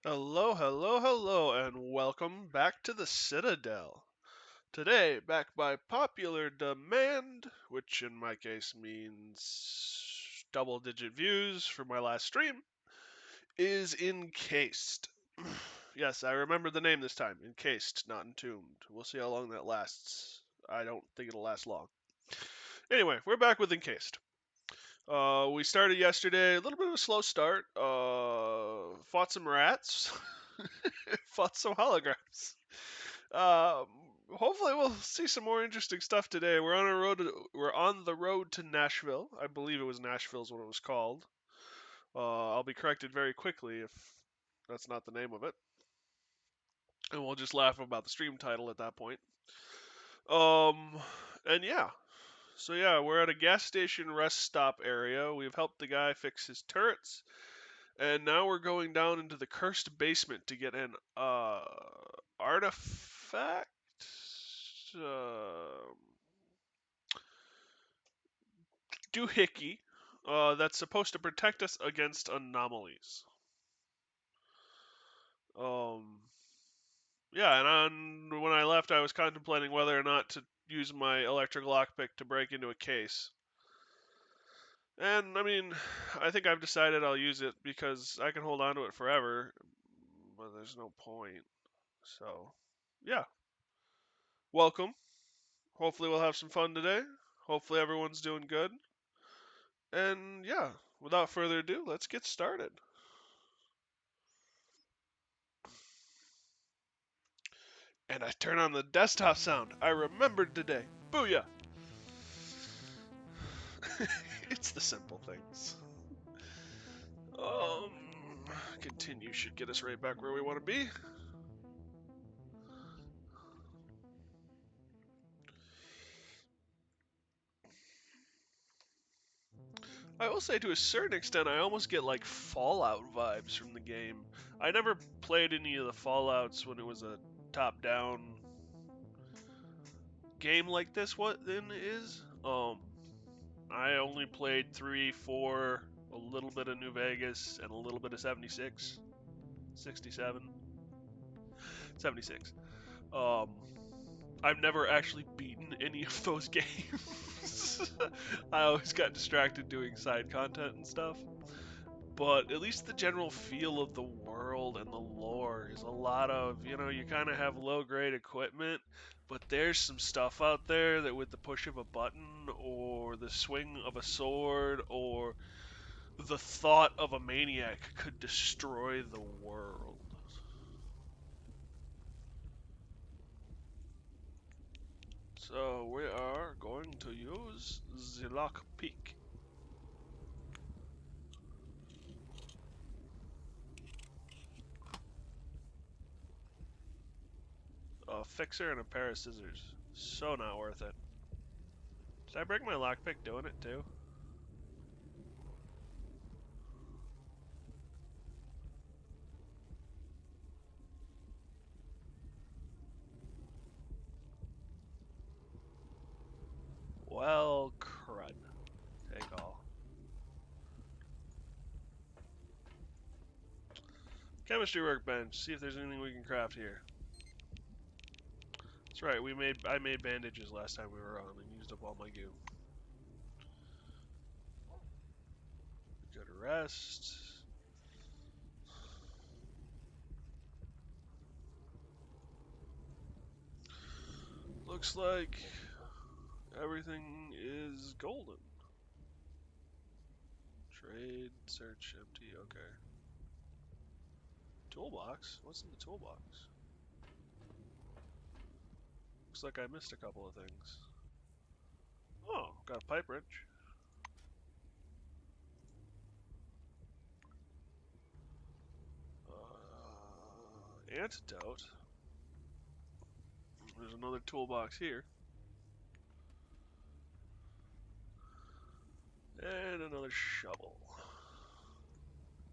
Hello, hello, hello, and welcome back to the Citadel. Today, back by popular demand, which in my case means double digit views for my last stream, is Encased. Yes, I remember the name this time. Encased, not entombed. We'll see how long that lasts. I don't think it'll last long. Anyway, we're back with Encased. We started yesterday, a little bit of a slow start. Fought some rats, fought some holograms. Uh, Hopefully we'll see some more interesting stuff today. We're on the road to Nashville. I believe it was Nashville is what it was called. I'll be corrected very quickly if that's not the name of it, and we'll just laugh about the stream title at that point. Um, and yeah, so yeah, we're at a gas station rest stop area. We've helped the guy fix his turrets. And now we're going down into the cursed basement to get an artifact uh, doohickey that's supposed to protect us against anomalies. Um, yeah, and when I left, I was contemplating whether or not to use my electric lockpick to break into a case. And I mean, I think I've decided I'll use it because I can hold on to it forever, but there's no point. So, yeah, welcome. Hopefully, we'll have some fun today. Hopefully, everyone's doing good. And yeah, without further ado, let's get started. And I turn on the desktop sound. I remembered today. Booyah! It's the simple things. Um, Continue should get us right back where we want to be. I will say, to a certain extent, I almost get like Fallout vibes from the game. I never played any of the Fallouts when it was a top-down game like this. What then is? I only played 3, 4, a little bit of New Vegas, and a little bit of 76, 67, 76. Um, I've never actually beaten any of those games. I always got distracted doing side content and stuff. But at least the general feel of the world and the lore is a lot of, you kind of have low grade equipment, but there's some stuff out there that with the push of a button or the swing of a sword or the thought of a maniac could destroy the world. So we are going to use the lockpick. A fixer and a pair of scissors. So not worth it. Did I break my lockpick doing it too? Well, crud. Take all. Chemistry workbench. See if there's anything we can craft here. That's right. I made bandages last time we were on and used up all my goo. Go to rest. Looks like everything is golden. Trade, search, empty. Okay. Toolbox? What's in the toolbox? Looks like I missed a couple of things. Oh, got a pipe wrench. Antidote. There's another toolbox here. And another shovel.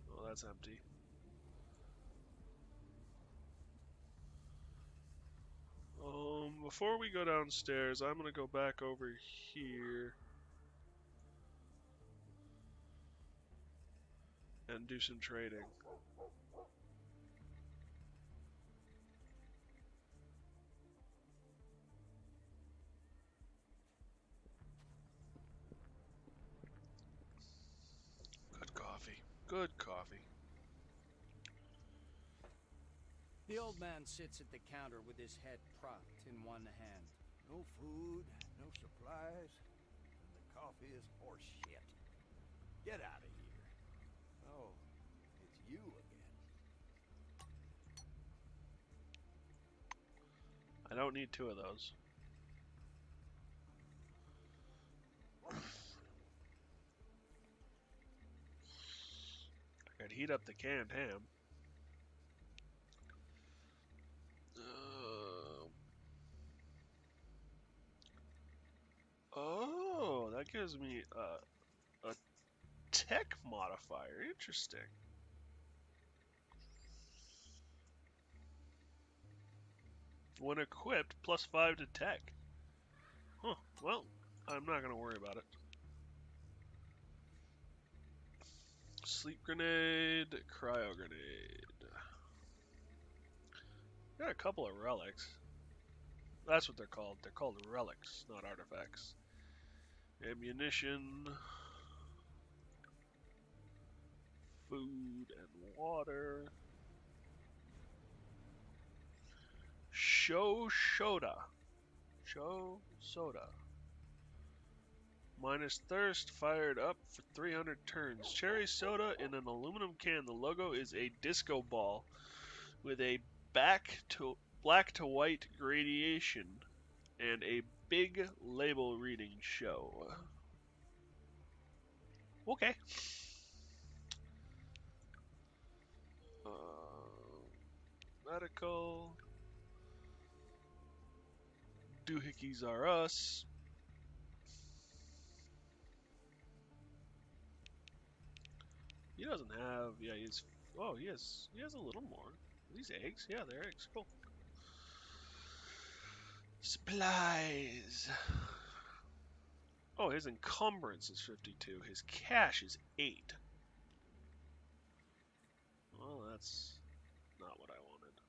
Oh, that's empty. Before we go downstairs, I'm gonna go back over here and do some trading. Good coffee. The old man sits at the counter with his head propped in one hand. No food, no supplies, and the coffee is horse shit. Get out of here. Oh, it's you again. I don't need two of those. I could heat up the canned ham. Oh, that gives me a tech modifier. Interesting. When equipped, +5 to tech. Huh. Well, I'm not going to worry about it. Sleep grenade, cryo grenade. Got a couple of relics. That's what they're called. They're called relics, not artifacts. Ammunition, food and water. Show soda. Minus thirst, fired up for 300 turns. Cherry soda in an aluminum can. The logo is a disco ball with a black to white gradation and a big label reading show. Okay. Medical. Doohickeys are us. He doesn't have. Yeah, he's. Oh, he has a little more. These eggs? Yeah, they're eggs. Cool. Supplies. Oh, his encumbrance is 52. His cash is 8. Well, that's not what I wanted.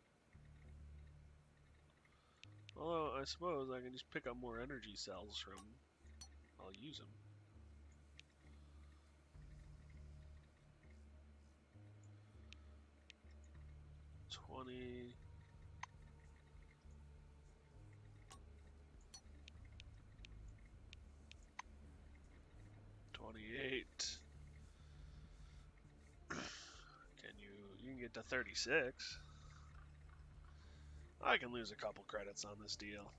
Although, I suppose I can just pick up more energy cells from... I'll use them. $20... 28. You can get to 36. I can lose a couple credits on this deal.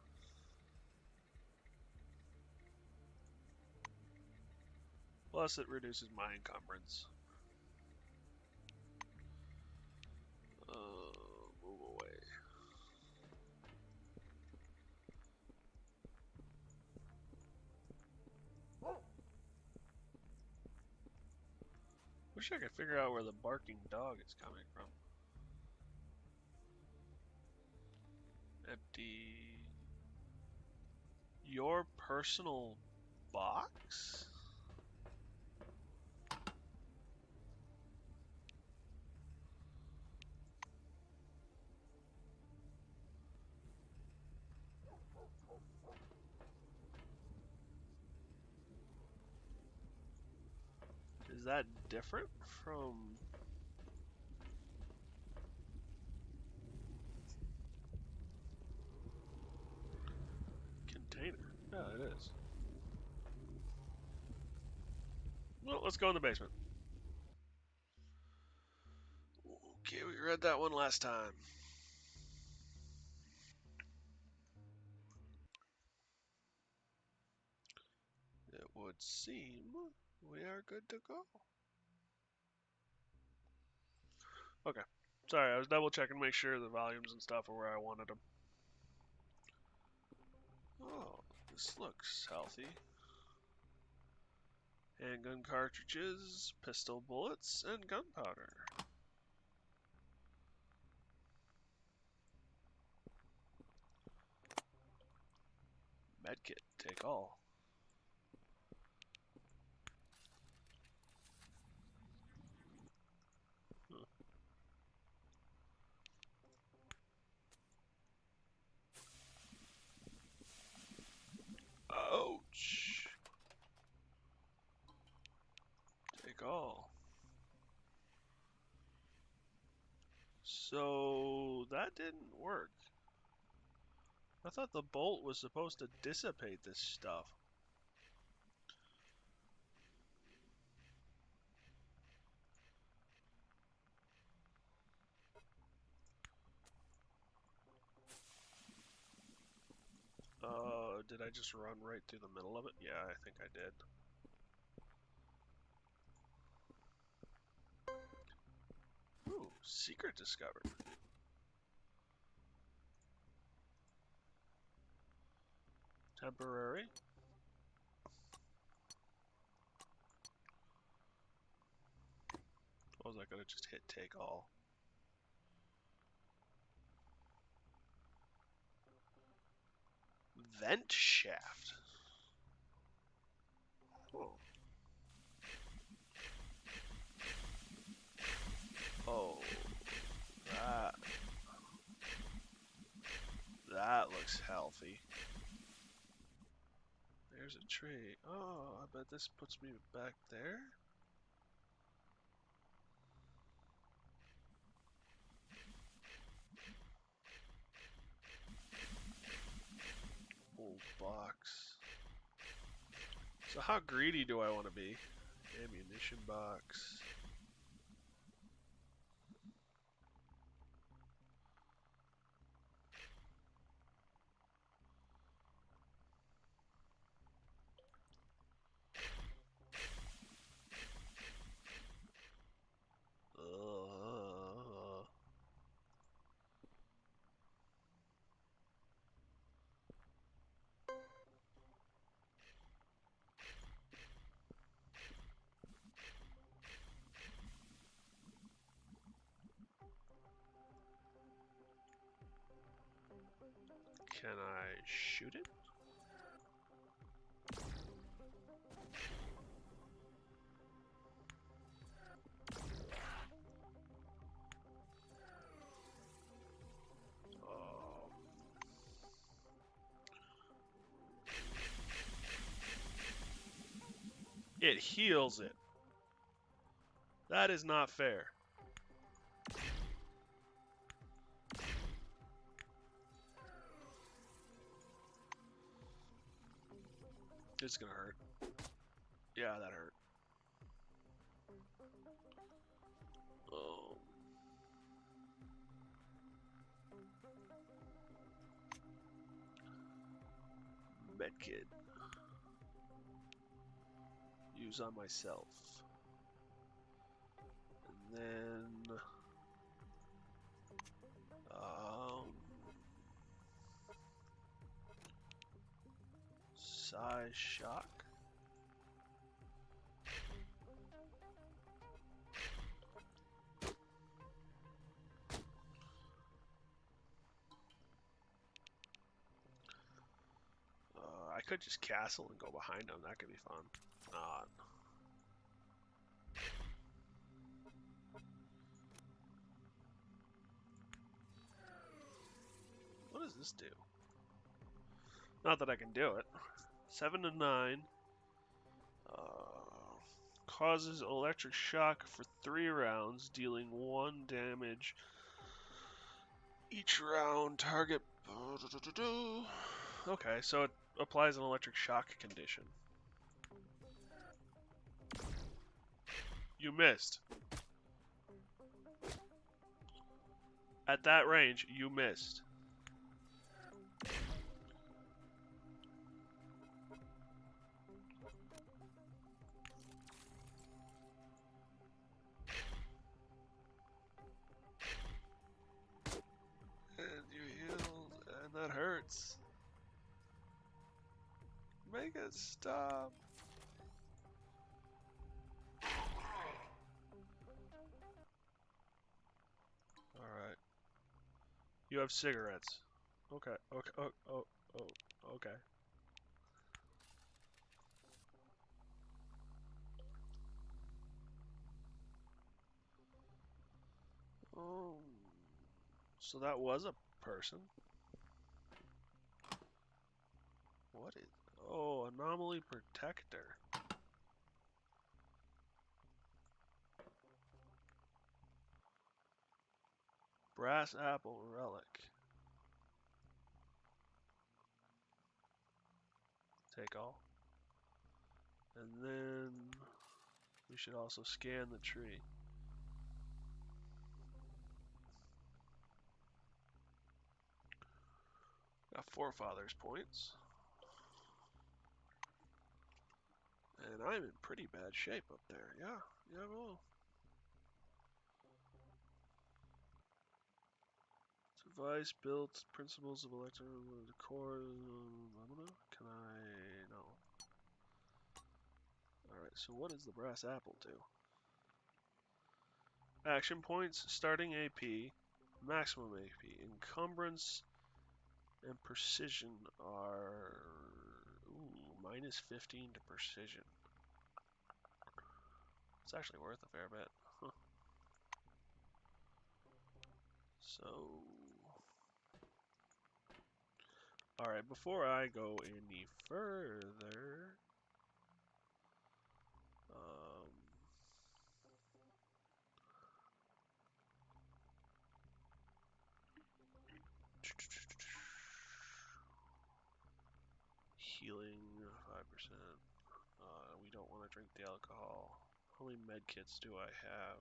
Plus, it reduces my encumbrance. Move away. Wish I could figure out where the barking dog is coming from. Empty. Your personal box? Is that different from... container? Yeah, it is. Well, let's go in the basement. Okay, we read that one last time. It would seem we are good to go. Okay. Sorry, I was double checking to make sure the volumes and stuff are where I wanted them. Oh, this looks healthy. Handgun cartridges, pistol bullets, and gunpowder. Medkit, take all. Ouch. Take all. So that didn't work. I thought the bolt was supposed to dissipate this stuff. Did I just run right through the middle of it? Yeah, I think I did. Ooh, secret discovered. Temporary. What was I gonna just hit take all? Vent shaft. Oh. Oh, that that looks healthy. There's a tree. Oh, I bet this puts me back there. Old box. So how greedy do I want to be? Ammunition box. Uh, can I shoot it? Oh. It heals it. That is not fair. It's gonna hurt. Yeah, that hurt. Oh. Medkit. Use on myself. And then... Size shock. I could just castle and go behind him. That could be fun. Not. What does this do? Not that I can do it. 7 to 9. Causes electric shock for 3 rounds, dealing 1 damage each round. Target. Okay, so it applies an electric shock condition. You missed. At that range, you missed. And you healed, and that hurts. Make it stop. Alright. You have cigarettes. Okay, okay, okay. Oh, so that was a person. What is... Oh, anomaly protector. Brass apple relic. Take all. And then we should also scan the tree. Got forefathers points. And I'm in pretty bad shape up there. Yeah, well. Device built principles of electrical core. Can I? No. Alright, so what does the brass apple do? Action points, starting AP, maximum AP. Encumbrance and precision are minus 15 to precision. It's actually worth a fair bit. Huh. So, alright, before I go any further, healing 5%. We don't want to drink the alcohol. How many med kits do I have?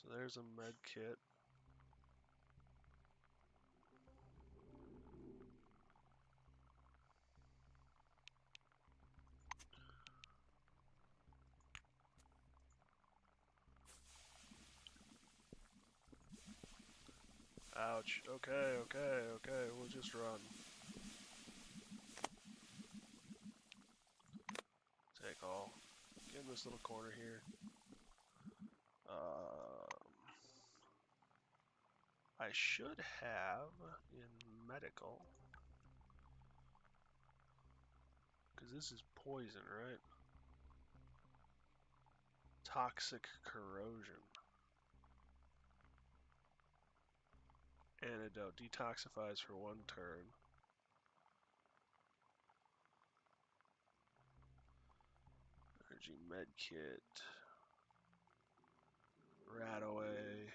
So there's a med kit. Ouch. Okay. We'll just run. Take all. Get in this little corner here. I should have in medical. Because this is poison, right? Toxic corrosion. Antidote. Detoxifies for 1 turn. Energy med kit. Rat away.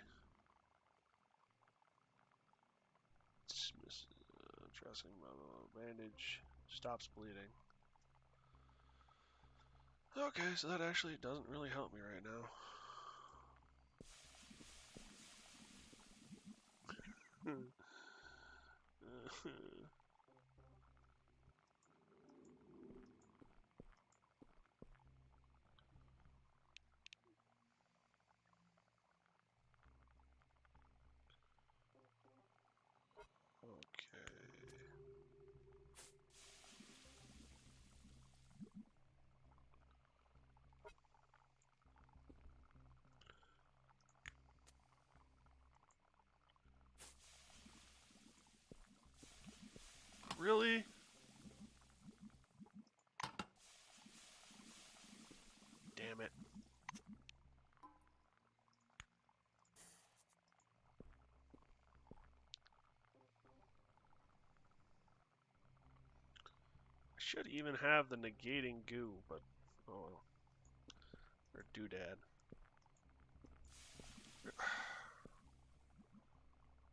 Dismiss. Dressing. Bandage. Stops bleeding. Okay, so that actually doesn't really help me right now. Okay. Really? Damn it. I should even have the negating goo, but oh well. Or doodad.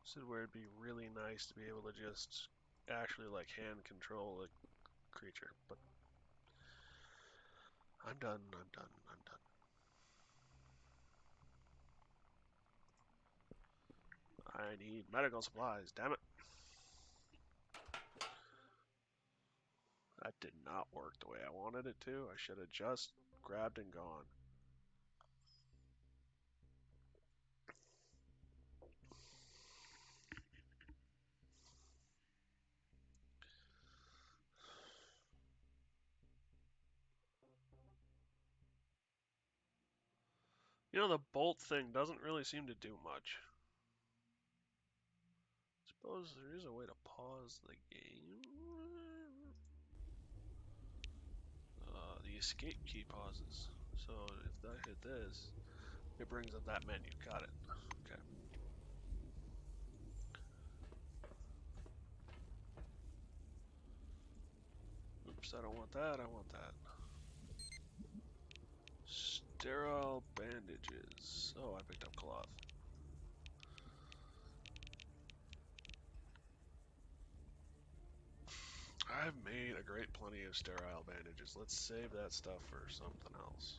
This is where it'd be really nice to be able to just actually like hand control a creature, but I'm done. I need medical supplies, damn it. That did not work the way I wanted it to. I should have just grabbed and gone. You know, the bolt thing doesn't really seem to do much. Suppose there is a way to pause the game. The escape key pauses. So if I hit this, it brings up that menu. Got it. Okay. First, I don't want that, I want that. Sterile bandages. Oh, I picked up cloth. I've made a great plenty of sterile bandages. Let's save that stuff for something else.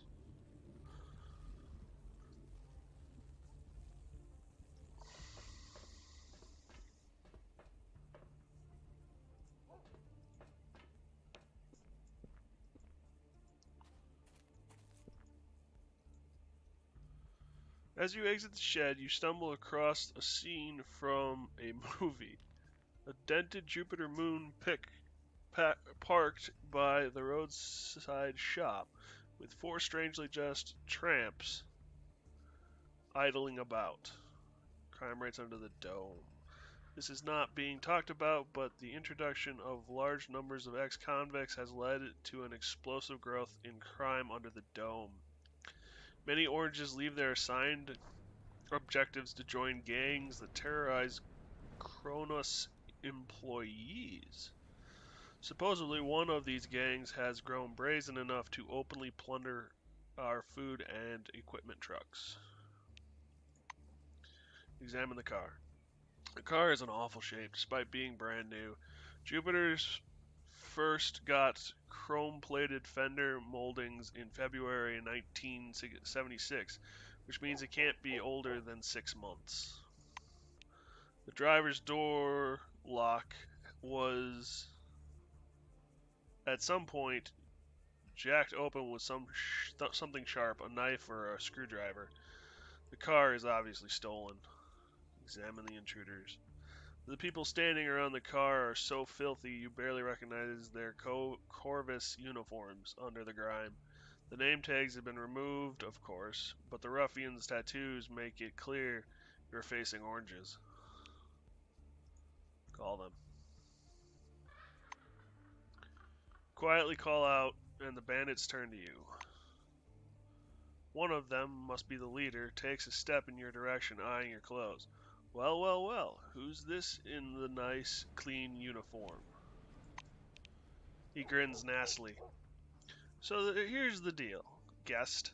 As you exit the shed, you stumble across a scene from a movie. A dented Jupiter Moon parked by the roadside shop, with four strangely dressed tramps idling about. Crime rates under the dome. This is not being talked about, but the introduction of large numbers of ex-convicts has led to an explosive growth in crime under the dome. Many oranges leave their assigned objectives to join gangs that terrorize Kronos employees. Supposedly, one of these gangs has grown brazen enough to openly plunder our food and equipment trucks. Examine the car. The car is in awful shape, despite being brand new. Jupiter's first got chrome-plated fender moldings in February 1976, which means it can't be older than 6 months. The driver's door lock was, at some point, jacked open with something sharp, a knife or a screwdriver. The car is obviously stolen. Examine the intruders. The people standing around the car are so filthy you barely recognize their Corvus uniforms under the grime. The name tags have been removed, of course, but the ruffians' tattoos make it clear you're facing oranges. Call them. Quietly call out, and the bandits turn to you. One of them, must be the leader, takes a step in your direction, eyeing your clothes. Well, well, well, who's this in the nice, clean uniform? He grins nastily. So here's the deal, guest.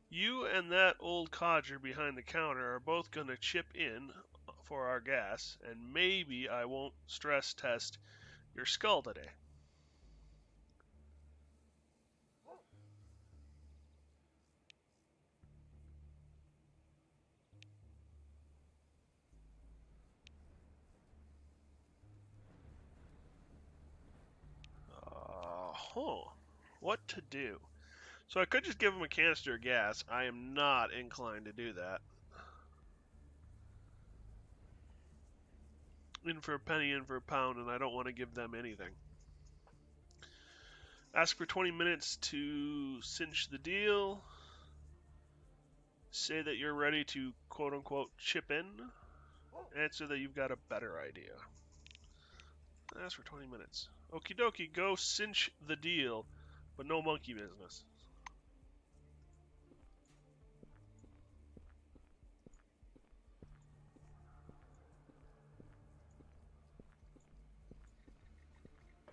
You and that old codger behind the counter are both going to chip in for our gas, and maybe I won't stress test your skull today. What to do? So I could just give him a canister of gas. I am not inclined to do that. In for a penny, in for a pound, and I don't want to give them anything. Ask for 20 minutes to cinch the deal. Say that you're ready to quote-unquote chip in. Answer that you've got a better idea. Ask for 20 minutes. Okie dokie, go cinch the deal, but no monkey business.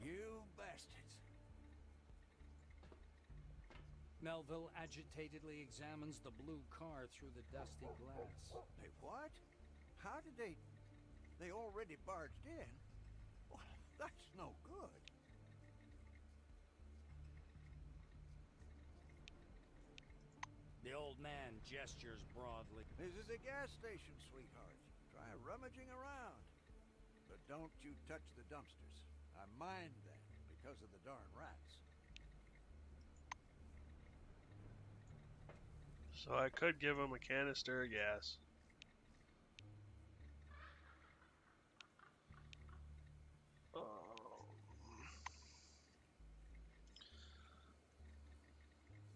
You bastards. Melville agitatedly examines the blue car through the dusty glass. They what? How did they... They already barged in? Well, that's no good. The old man gestures broadly. This is a gas station, sweetheart. Try rummaging around. But don't you touch the dumpsters. I mind them because of the darn rats. So I could give him a canister of gas.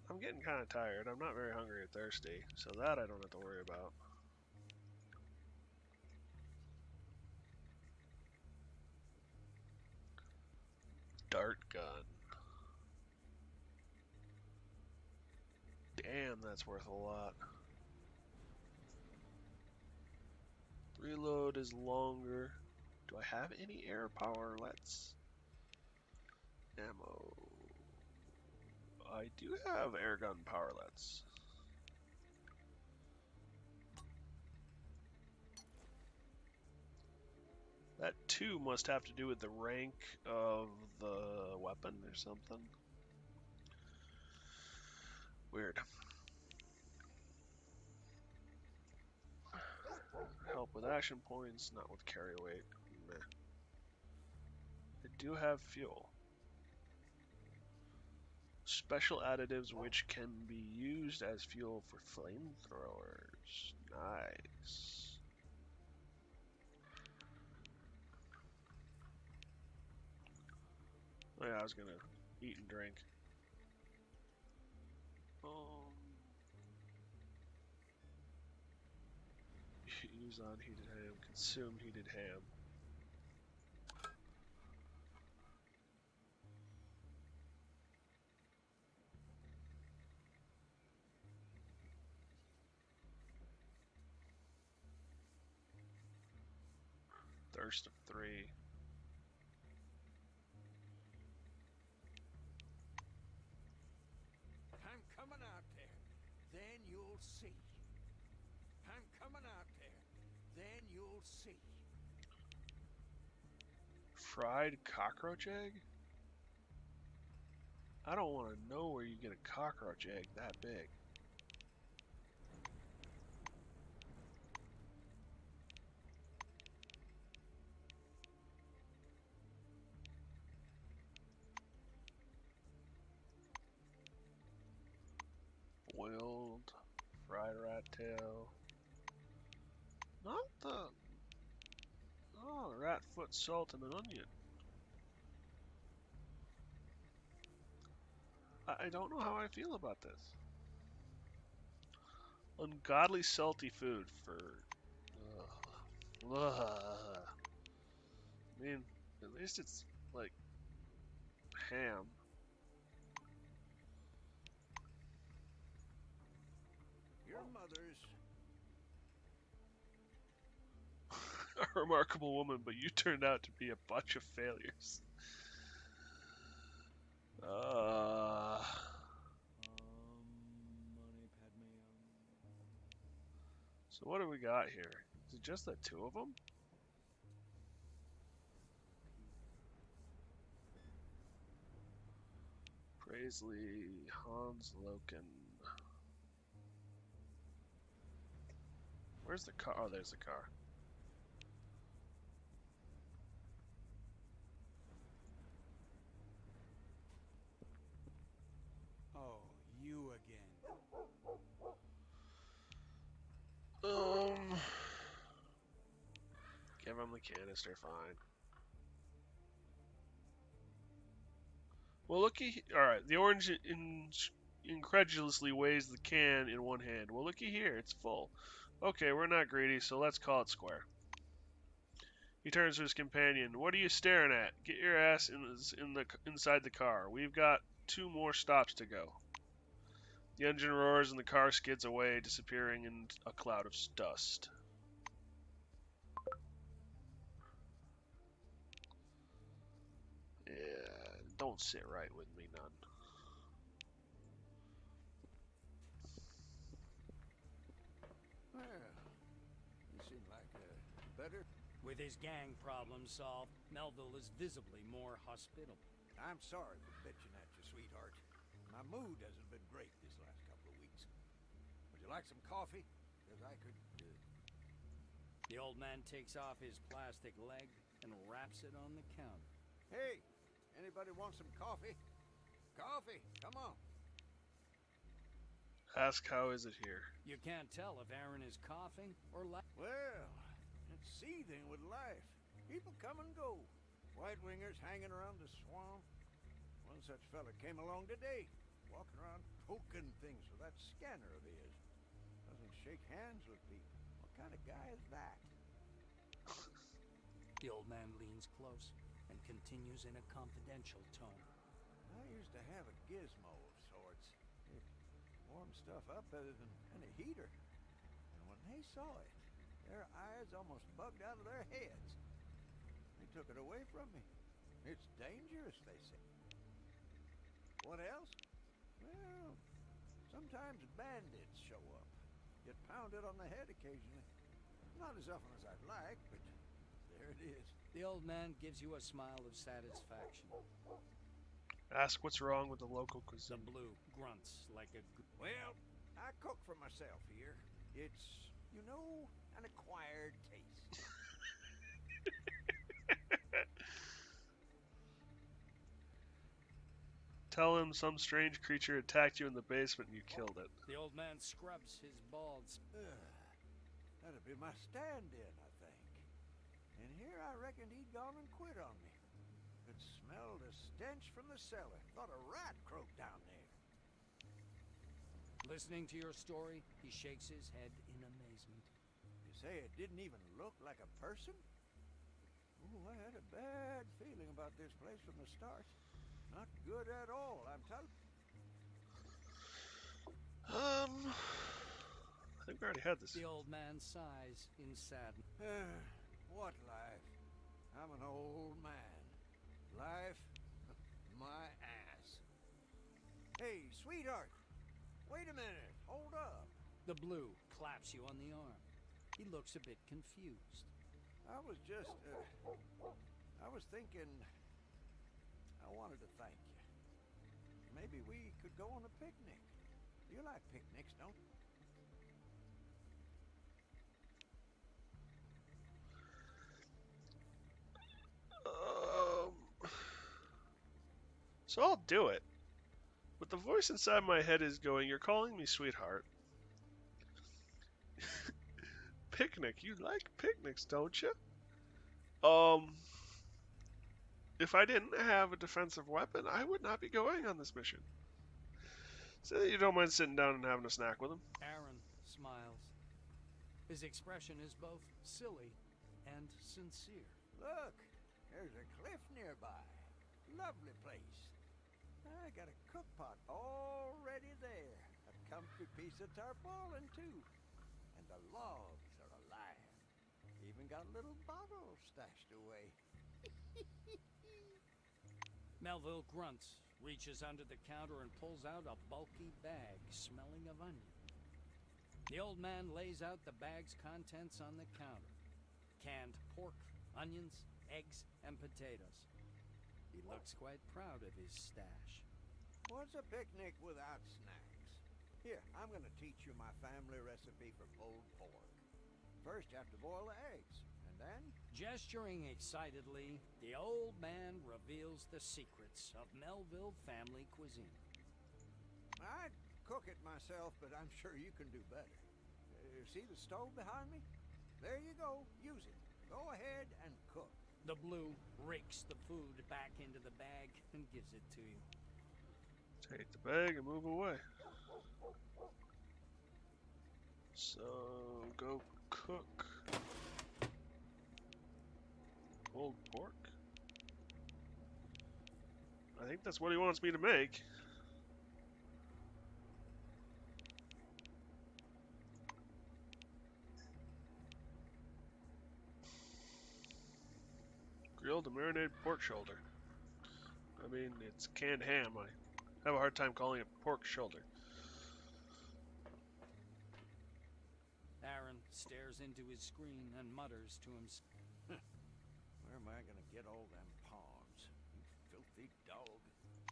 I'm getting kind of tired. I'm not very hungry or thirsty, so that I don't have to worry about. Dart gun. Damn, that's worth a lot. Reload is longer. Do I have any air power? Let's... Ammo. I do have airgun powerlets. That 2 must have to do with the rank of the weapon or something. Weird. Help with action points, not with carry weight. Meh. I do have fuel. Special additives which can be used as fuel for flamethrowers. Nice. Oh yeah, I was gonna eat and drink. Use on heated ham. Consume heated ham. Thirst of 3. I'm coming out there, then you'll see. I'm coming out there, then you'll see. Fried cockroach egg? I don't want to know where you get a cockroach egg that big. Boiled, fried rat tail. Not the... Oh, rat foot, salt, and an onion. I don't know how I feel about this. Ungodly salty food for... Ugh. Ugh. I mean, at least it's, like, ham. Your mother's... A remarkable woman, but you turned out to be a bunch of failures. So what do we got here? Is it just the 2 of them? Paisley, Hans Loken. Where's the car? Oh, there's the car. Oh, you again. Give him the canister, fine. Well, looky. Alright, the orange incredulously weighs the can in one hand. Well, looky here, it's full. Okay, we're not greedy, so let's call it square. He turns to his companion. What are you staring at? Get your ass inside the car. We've got 2 more stops to go. The engine roars and the car skids away, disappearing in a cloud of dust. Yeah, don't sit right with me, none. Well, you seem like a better... With his gang problem solved, Melville is visibly more hospitable. I'm sorry for bitching at you, sweetheart. My mood hasn't been great this last couple of weeks. Would you like some coffee? Because I could... The old man takes off his plastic leg and wraps it on the counter. Hey, anybody want some coffee? Coffee, come on. Ask how is it here. You can't tell if Aaron is coughing or laughing. Well, it's seething with life. People come and go. White wingers hanging around the swamp. One such fella came along today, walking around poking things with that scanner of his. Doesn't shake hands with people. What kind of guy is that? The old man leans close and continues in a confidential tone. I used to have a gizmo of sorts. It warmed stuff up better than any heater. And when they saw it, their eyes almost bugged out of their heads. They took it away from me. It's dangerous, they say. What else? Well, sometimes bandits show up. Get pounded on the head occasionally. Not as often as I'd like, but there it is. The old man gives you a smile of satisfaction. Ask what's wrong with the local The cuisine. blue grunts like a... Well, I cook for myself here. It's, an acquired taste. Tell him some strange creature attacked you in the basement and you killed it. The old man scrubs his bald... That'd be my stand-in, I think. And here I reckoned he'd gone and quit on me. It smelled a stench from the cellar. Thought a rat croaked down there. Listening to your story, he shakes his head in amazement. You say it didn't even look like a person? Oh, I had a bad feeling about this place from the start. Not good at all, I'm telling you. I think we already had this. The old man sighs in sadness. What life? I'm an old man. Life? My ass. Hey, sweetheart. Wait a minute. Hold up. The blue claps you on the arm. He looks a bit confused. I was just, I was thinking, I wanted to thank you. Maybe we could go on a picnic. You like picnics, don't you? So I'll do it. But the voice inside my head is going, "You're calling me sweetheart." Picnic. You like picnics, don't you? If I didn't have a defensive weapon, I would not be going on this mission. So you don't mind sitting down and having a snack with him? Aaron smiles. His expression is both silly and sincere. Look, there's a cliff nearby. Lovely place. I got a cook pot already there. A comfy piece of tarpaulin, too. And the logs are alive. Even got a little bottle stashed away. Melville grunts, reaches under the counter and pulls out a bulky bag smelling of onion. The old man lays out the bag's contents on the counter. Canned pork, onions, eggs, and potatoes. He looks quite proud of his stash. What's a picnic without snacks? Here, I'm gonna teach you my family recipe for pulled pork. First, you have to boil the eggs, and then... Gesturing excitedly, the old man reveals the secrets of Melville family cuisine. I'd cook it myself, but I'm sure you can do better. See the stove behind me? There you go. Use it. Go ahead and cook. The blue rakes the food back into the bag and gives it to you. Take the bag and move away. So, go cook pulled pork. I think that's what he wants me to make. Grilled and marinated pork shoulder. I mean, it's canned ham. I have a hard time calling it pork shoulder. Aaron stares into his screen and mutters to himself. Where am I gonna get all them pawns? You filthy dog.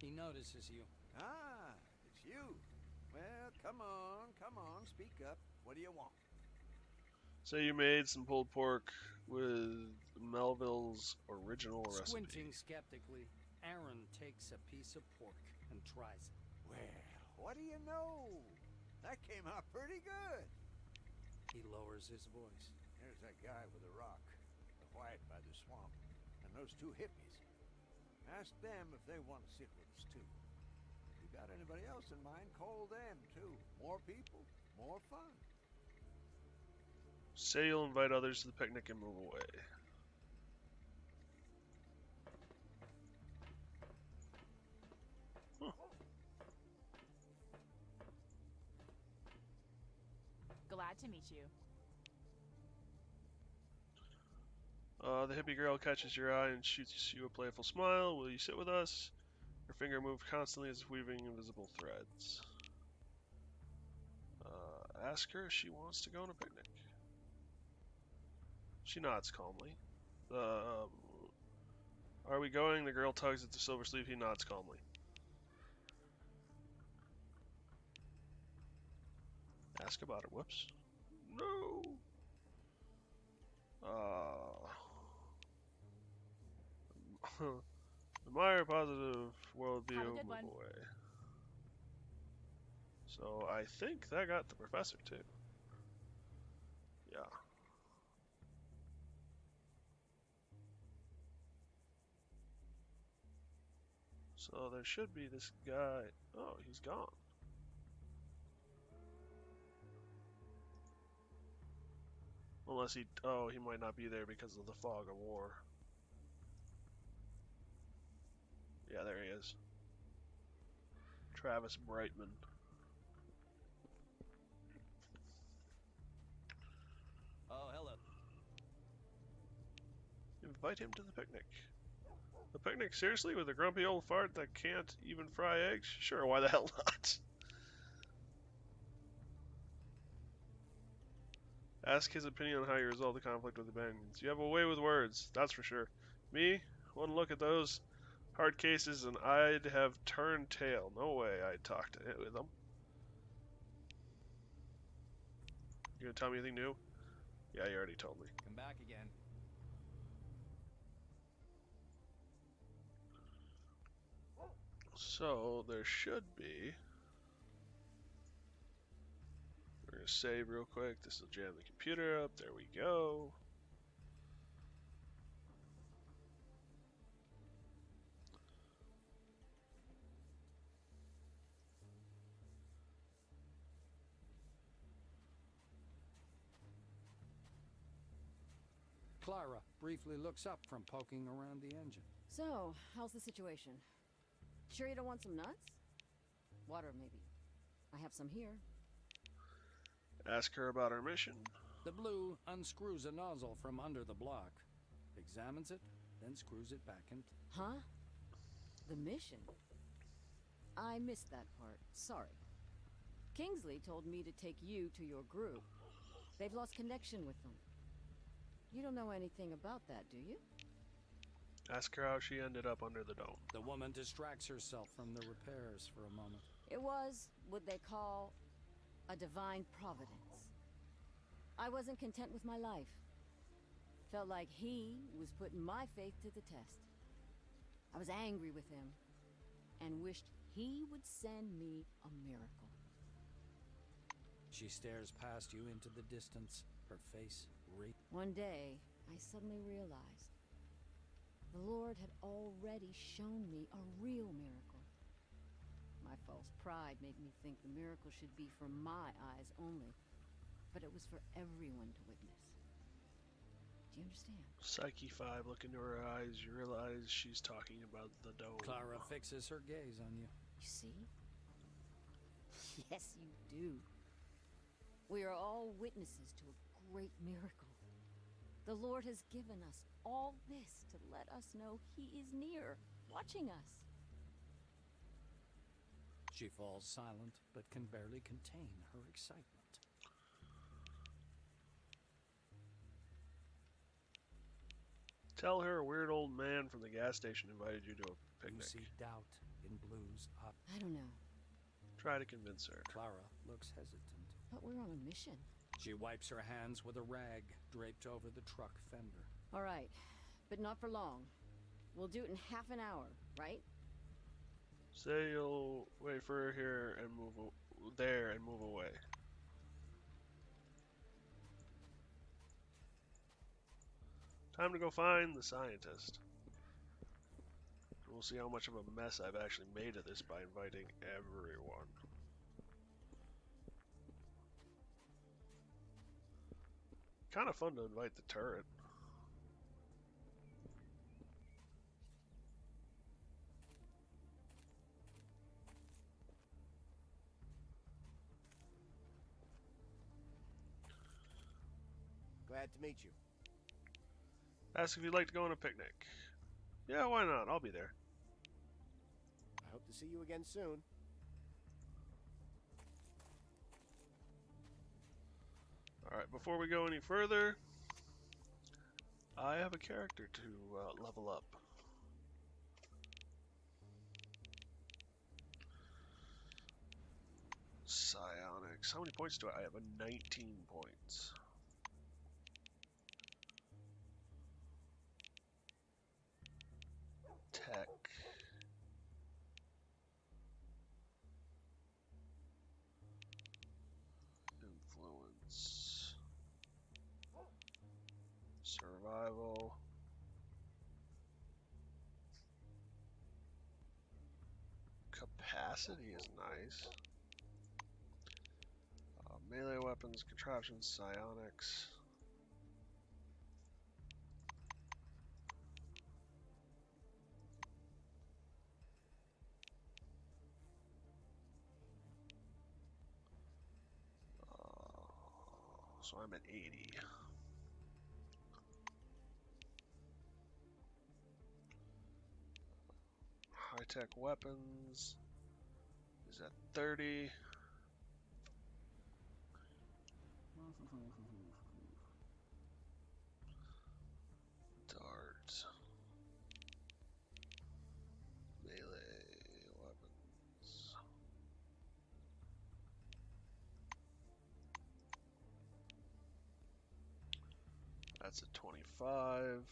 He notices you. Ah, it's you. Well, come on, speak up. What do you want? So you made some pulled pork with Melville's original recipe. Squinting skeptically, Aaron takes a piece of pork and tries it. Well, what do you know? That came out pretty good. He lowers his voice. There's that guy with the rock, the white by the swamp, and those two hippies. Ask them if they want to sit with us, too. If you got anybody else in mind, call them, too. More people, more fun. Say you'll invite others to the picnic and move away. Huh. Glad to meet you. The hippie girl catches your eye and shoots you a playful smile. Will you sit with us? Your Her finger moved constantly as if weaving invisible threads. Ask her if she wants to go on a picnic. She nods calmly. Are we going? The girl tugs at the silver sleeve. He nods calmly. Ask about it. Whoops. No. Admire positive worldview. Have a good Move one. away. So I think that got the professor too. Yeah. So there should be this guy. Oh, he's gone. Unless he. Oh, he might not be there because of the fog of war. Yeah, there he is. Travis Brightman. Oh, hello. Invite him to the picnic. The picnic? Seriously? With a grumpy old fart that can't even fry eggs? Sure, why the hell not? Ask his opinion on how you resolve the conflict with the Bangans. You have a way with words, that's for sure. Me? One look at those hard cases and I'd have turned tail. No way I'd talk to it with them. You gonna tell me anything new? Yeah, you already told me. Come back again. So, there should be... We're gonna save real quick. This will jam the computer up. There we go. Clara briefly looks up from poking around the engine. So, how's the situation? Sure you don't want some nuts? Water, maybe. I have some here. Ask her about our mission. The blue unscrews a nozzle from under the block, examines it, then screws it back in. Huh? The mission? I missed that part. Sorry. Kingsley told me to take you to your group. They've lost connection with them. You don't know anything about that, do you? Ask her how she ended up under the dome. The woman distracts herself from the repairs for a moment. It was what they call a divine providence. I wasn't content with my life. Felt like he was putting my faith to the test. I was angry with him and wished he would send me a miracle. She stares past you into the distance, her face One day, I suddenly realized the Lord had already shown me a real miracle. My false pride made me think the miracle should be for my eyes only, but it was for everyone to witness. Do you understand? Psyche 5, look into her eyes, you realize she's talking about the dome. Clara fixes her gaze on you. You see? Yes, you do. We are all witnesses to a great miracle. The Lord has given us all this to let us know He is near, watching us. She falls silent, but can barely contain her excitement. Tell her a weird old man from the gas station invited you to a You picnic. see doubt in Blue's eyes. I don't know, Try to convince her. Clara looks hesitant. but we're on a mission. She wipes her hands with a rag draped over the truck fender. All right, but not for long. We'll do it in half an hour, right? Say you'll wait for her here and there and move away. Time to go find the scientist. We'll see how much of a mess I've actually made of this by inviting everyone. Kind of fun to invite the turret. Glad to meet you. Ask if you'd like to go on a picnic. Yeah, why not? I'll be there. Hope to see you again soon. Alright, before we go any further, I have a character to level up. Psionics. How many points do I have? 19 points. Tech. Influence. Survival. Capacity is nice. Melee weapons, contraptions, psionics. So I'm at 80. High-tech weapons is at 30. Darts. Melee weapons. That's a 25.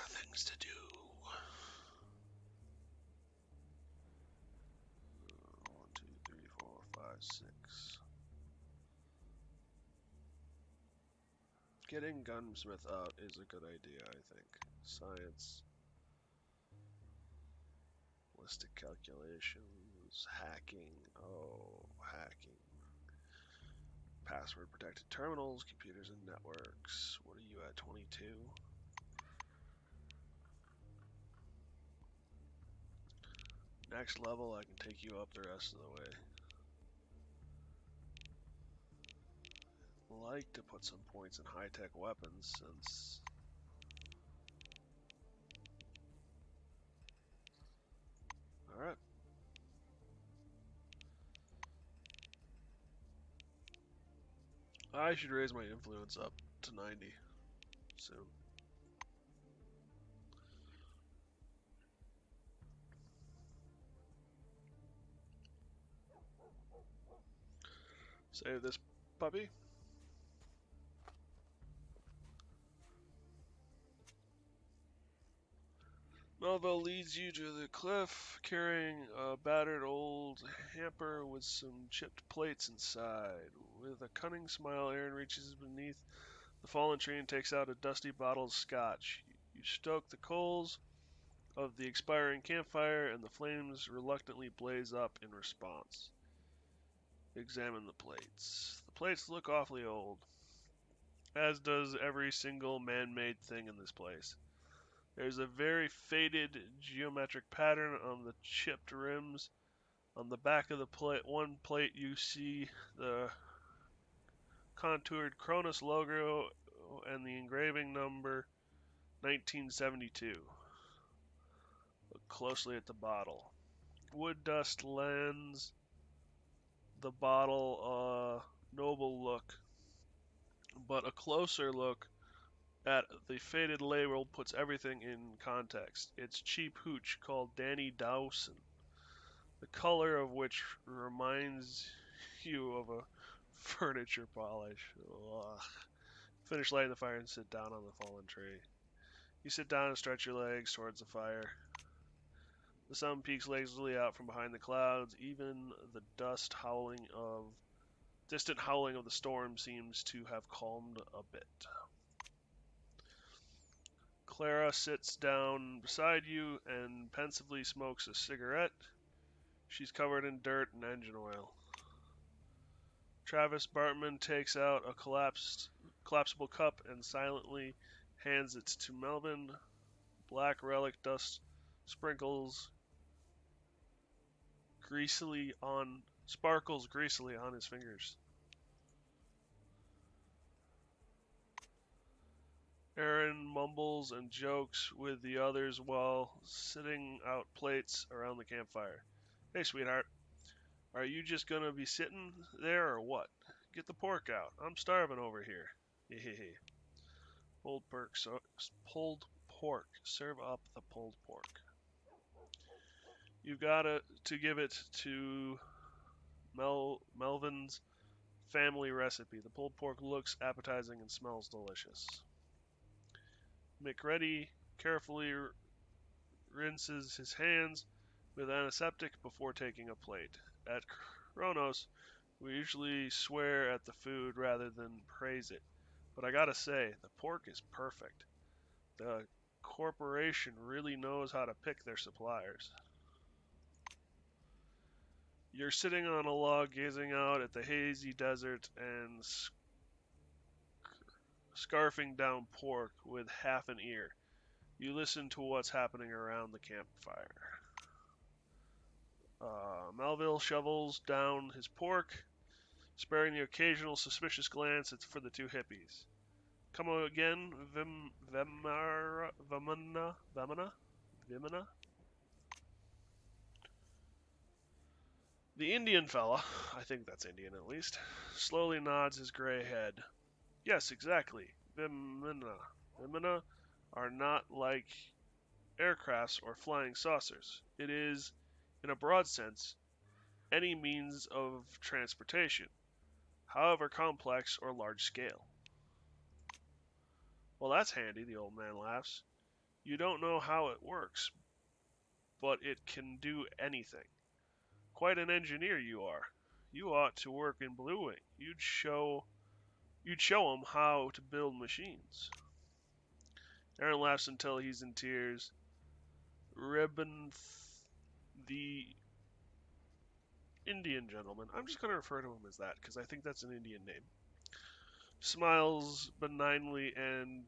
Things to do. 1, 2, 3, 4, 5, 6. Getting gunsmith out is a good idea, I think. Science. Ballistic calculations. Hacking. Oh, hacking. Password protected terminals, computers and networks. What are you at, 22? Next level, I can take you up the rest of the way. Like to put some points in high-tech weapons since alright. I should raise my influence up to 90 soon. Save this puppy. Melville leads you to the cliff, carrying a battered old hamper with some chipped plates inside. With a cunning smile, Aaron reaches beneath the fallen tree and takes out a dusty bottle of scotch. You stoke the coals of the expiring campfire, and the flames reluctantly blaze up in response. Examine the plates. The plates look awfully old, as does every single man-made thing in this place. There's a very faded geometric pattern on the chipped rims. On the back of the one plate you see the contoured Cronus logo and the engraving number 1972. Look closely at the bottle. Wood dust lends the bottle a noble look, but a closer look at the faded label puts everything in context. It's cheap hooch called Danny Dawson, the color of which reminds you of a furniture polish. Ugh. Finish lighting the fire and sit down on the fallen tree. You sit down and stretch your legs towards the fire. The sun peeks lazily out from behind the clouds. Even the distant howling of the storm seems to have calmed a bit. Clara sits down beside you and pensively smokes a cigarette. She's covered in dirt and engine oil. Travis Bartman takes out a collapsible cup and silently hands it to Melvin. Black relic dust sparkles greasily on his fingers. Aaron mumbles and jokes with the others while sitting out plates around the campfire. Hey, sweetheart, are you just gonna be sitting there or what? Get the pork out. I'm starving over here. Hehehe. Pulled pork. Serve up the pulled pork. You've got to give it to Melvin's family recipe. The pulled pork looks appetizing and smells delicious. McReady carefully rinses his hands with antiseptic before taking a plate. At Kronos, we usually swear at the food rather than praise it. But I gotta say, the pork is perfect. The corporation really knows how to pick their suppliers. You're sitting on a log gazing out at the hazy desert and scarfing down pork with half an ear. You listen to what's happening around the campfire. Melville shovels down his pork, sparing the occasional suspicious glance for the two hippies. Come again, Vimana? The Indian fella, I think that's Indian at least, slowly nods his gray head. Yes, exactly. Vimana are not like aircrafts or flying saucers. It is, in a broad sense, any means of transportation, however complex or large scale. Well, that's handy, the old man laughs. You don't know how it works, but it can do anything. Quite an engineer you are. You ought to work in Blue Wing. You'd show 'em how to build machines. Aaron laughs until he's in tears. Rebinth, the Indian gentleman, I'm just going to refer to him as that because I think that's an Indian name, smiles benignly and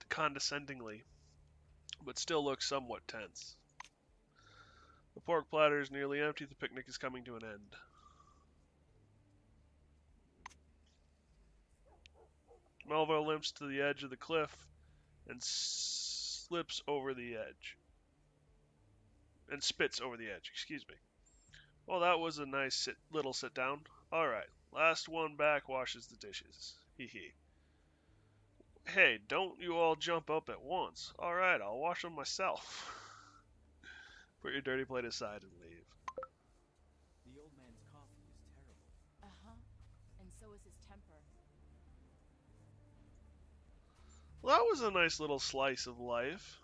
condescendingly, but still looks somewhat tense. The pork platter is nearly empty. The picnic is coming to an end. Melville limps to the edge of the cliff and slips over the edge. And spits over the edge, excuse me. Well, that was a nice little sit down. Alright, last one back washes the dishes. Hee hee. Hey, don't you all jump up at once. Alright, I'll wash them myself. Put your dirty plate aside and leave. The old man's coffee is terrible. Uh-huh. And so is his temper. Well, that was a nice little slice of life.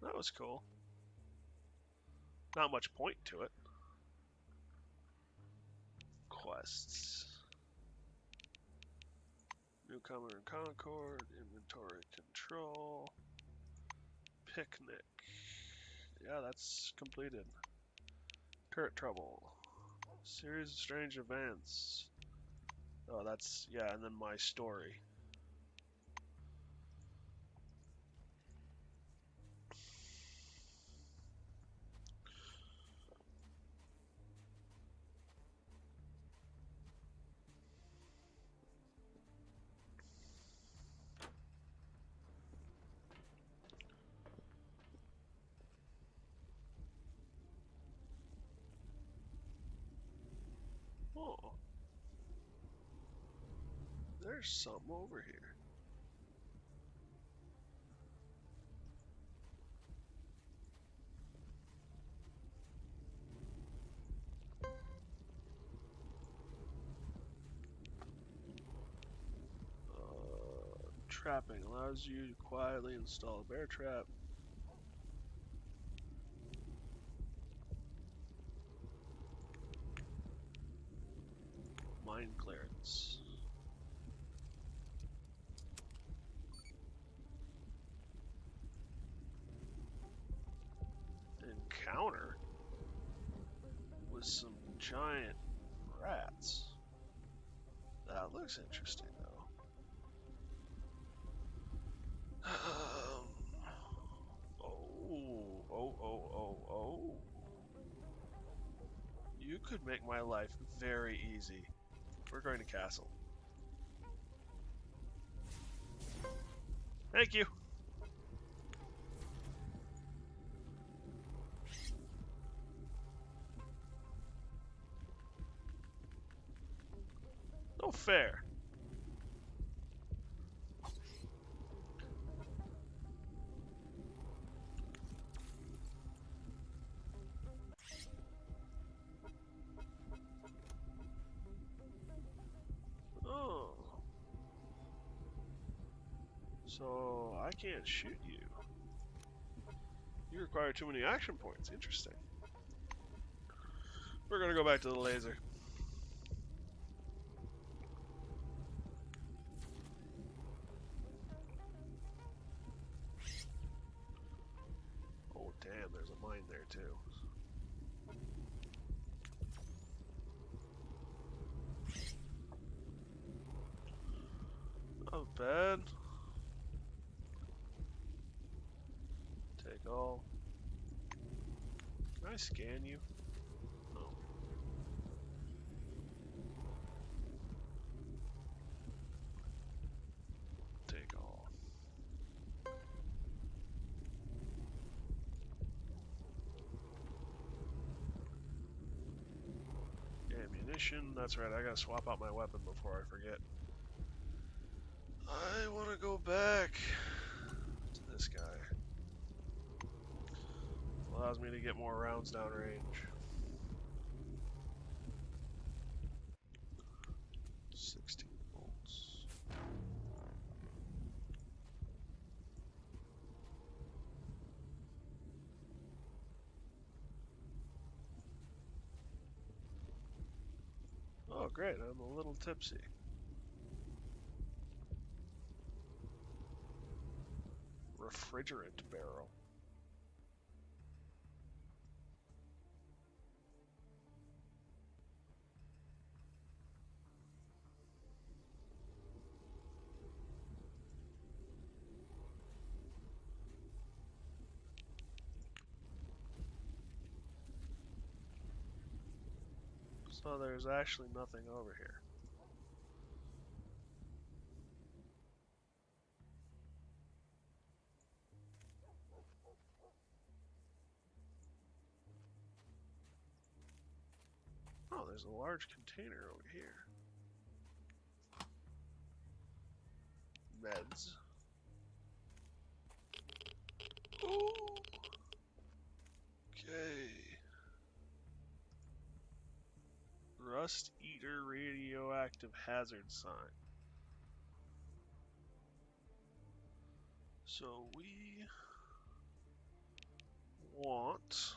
That was cool. Not much point to it. Quests. Newcomer in Concord, inventory control, picnic. Yeah, that's completed. Current trouble. Series of strange events. Oh, that's, yeah, and then my story. Oh. There's some over here. Trapping allows you to quietly install a bear trap. Mine clearance. Encounter with some giant rats. That looks interesting, though. Oh. could make my life very easy. We're going to castle. Thank you. No fair. Oh. So I can't shoot you. You require too many action points. Interesting. We're gonna go back to the laser. Oh damn, there's a mine there too. Not bad. Take all. Can I scan you? No. Take all. Ammunition. That's right, I gotta swap out my weapon before I forget. I wanna go back to this guy. Allows me to get more rounds downrange. 16 volts. Oh great, I'm a little tipsy. Refrigerant barrel. So there's actually nothing over here. Oh, there's a large container over here. Meds. Ooh. Okay. Rust Eater radioactive hazard sign. So we want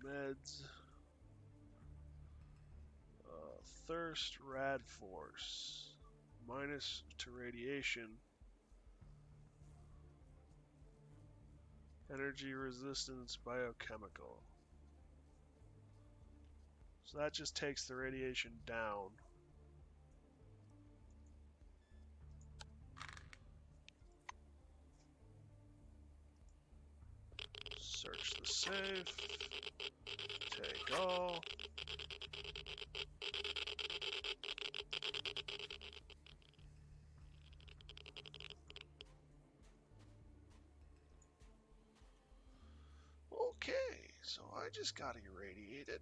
meds, thirst, rad force, minus to radiation, energy resistance, biochemical. So that just takes the radiation down. Search the safe. Take all. Okay, so I just got irradiated.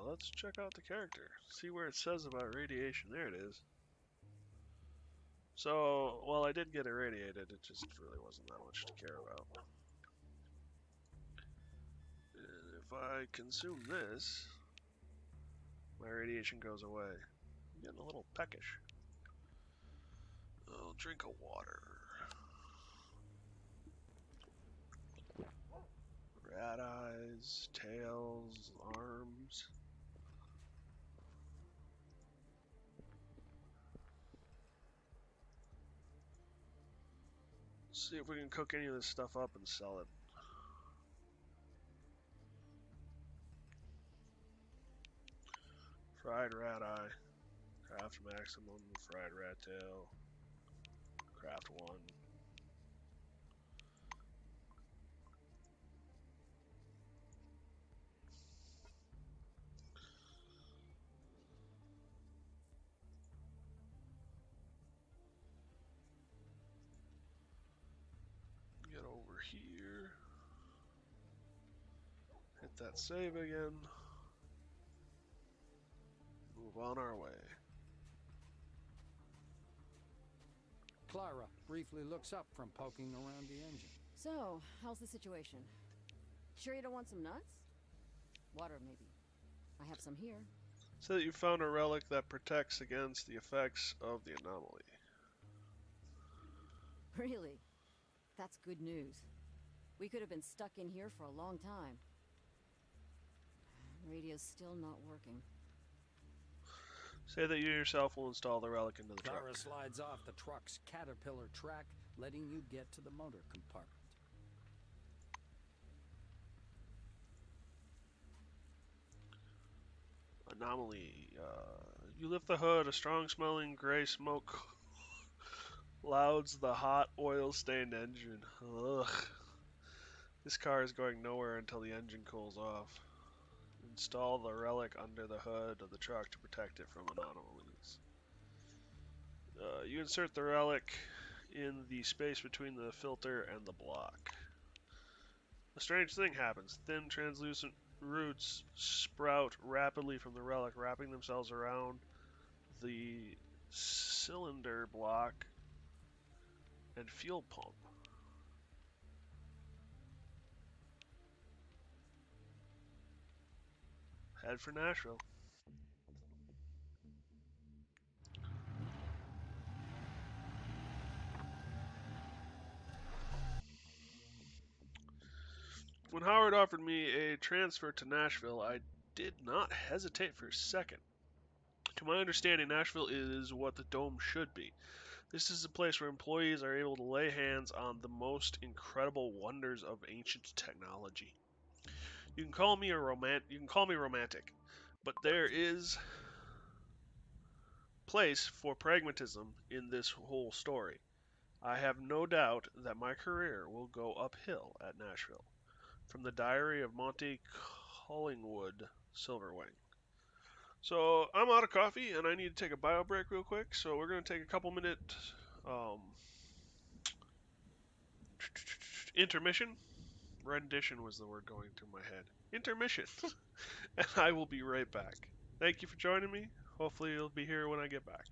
Let's check out the character. See where it says about radiation. There it is. So, well, I did get irradiated. It just really wasn't that much to care about. And if I consume this, my radiation goes away. I'm getting a little peckish. I'll drink a water. Rat eyes, tails, arms. See if we can cook any of this stuff up and sell it. Fried rat eye. Craft maximum fried rat tail. Craft one. Get over here. Hit that save again. Move on our way. Clara briefly looks up from poking around the engine. So, how's the situation? Sure you don't want some nuts? Water, maybe. I have some here. Say that you found a relic that protects against the effects of the anomaly. Really? That's good news. We could have been stuck in here for a long time. Radio's still not working. Say that you yourself will install the relic into the Clara truck. slides off the truck's caterpillar track, letting you get to the motor compartment. Anomaly. You lift the hood. A strong-smelling gray smoke clouds the hot, oil-stained engine. Ugh. This car is going nowhere until the engine cools off. Install the relic under the hood of the truck to protect it from anomalies. You insert the relic in the space between the filter and the block. A strange thing happens. Thin, translucent roots sprout rapidly from the relic, wrapping themselves around the cylinder block and fuel pump. Head for Nashville. When Howard offered me a transfer to Nashville, I did not hesitate for a second. To my understanding, Nashville is what the Dome should be. This is a place where employees are able to lay hands on the most incredible wonders of ancient technology. You can call me romantic, but there is place for pragmatism in this whole story. I have no doubt that my career will go uphill at Nashville. From the Diary of Monty Collingwood, Silverwing. So I'm out of coffee and I need to take a bio break real quick. So we're gonna take a couple minute um, intermission. Rendition was the word going through my head. Intermission, and I will be right back. Thank you for joining me. Hopefully you'll be here when I get back.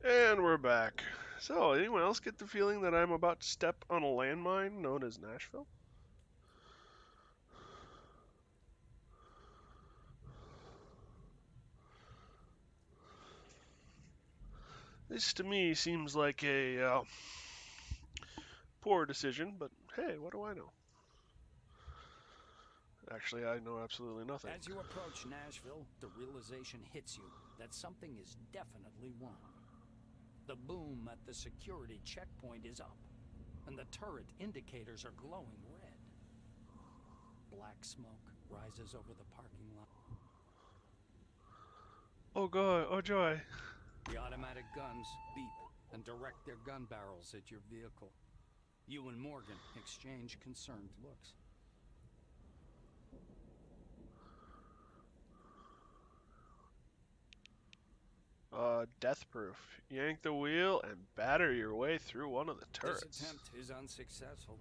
And we're back. So, anyone else get the feeling that I'm about to step on a landmine known as Nashville? This to me seems like a poor decision, but hey, what do I know? Actually, I know absolutely nothing. As you approach Nashville, the realization hits you that something is definitely wrong. The boom at the security checkpoint is up, and the turret indicators are glowing red. Black smoke rises over the parking lot. Oh god, oh joy. The automatic guns beep and direct their gun barrels at your vehicle. You and Morgan exchange concerned looks. Death proof. Yank the wheel and batter your way through one of the turrets. This attempt is unsuccessful.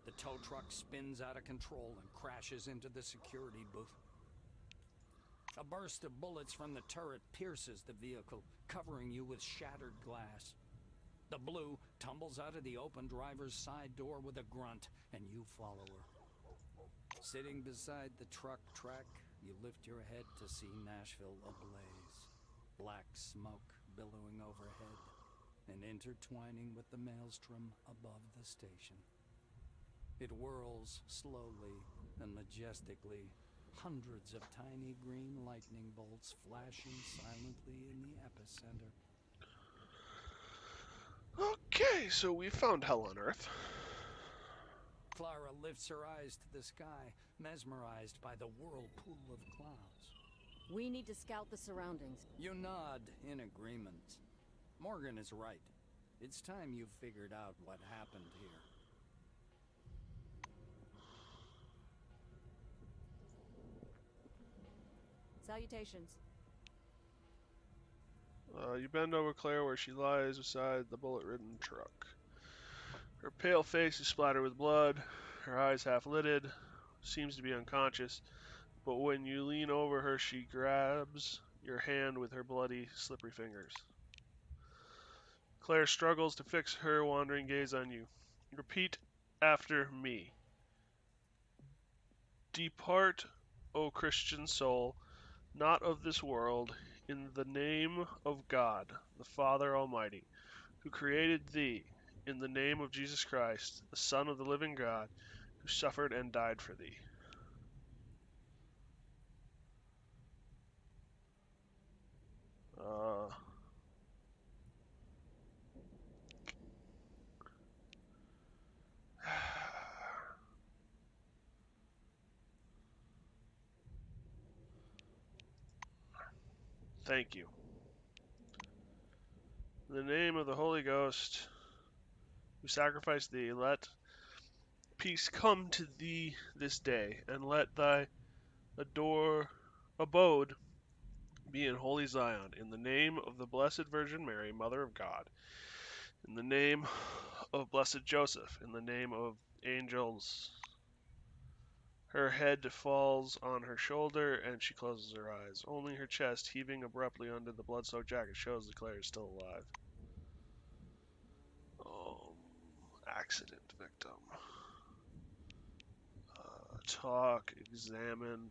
The tow truck spins out of control and crashes into the security booth. A burst of bullets from the turret pierces the vehicle, covering you with shattered glass. The Blue tumbles out of the open driver's side door with a grunt, and you follow her. Sitting beside the truck track, you lift your head to see Nashville ablaze. Black smoke billowing overhead and intertwining with the maelstrom above the station. It whirls slowly and majestically, hundreds of tiny green lightning bolts flashing silently in the epicenter. Okay, so we found hell on Earth. Clara lifts her eyes to the sky, mesmerized by the whirlpool of clouds. We need to scout the surroundings. You nod in agreement. Morgan is right. It's time you figured out what happened here. Salutations. You bend over Claire where she lies beside the bullet-ridden truck. Her pale face is splattered with blood, her eyes half-lidded, seems to be unconscious, but when you lean over her, she grabs your hand with her bloody, slippery fingers. Claire struggles to fix her wandering gaze on you. Repeat after me. Depart, O Christian soul, not of this world, in the name of God, the Father Almighty, who created thee, in the name of Jesus Christ, the Son of the living God, who suffered and died for thee. Thank you. In the name of the Holy Ghost, who sacrificed thee, let peace come to thee this day, and let thy abode be in holy Zion, in the name of the Blessed Virgin Mary, Mother of God, in the name of Blessed Joseph, in the name of angels. Her head falls on her shoulder, and she closes her eyes. Only her chest, heaving abruptly under the blood-soaked jacket, shows that Claire is still alive. Accident victim. Talk, examine.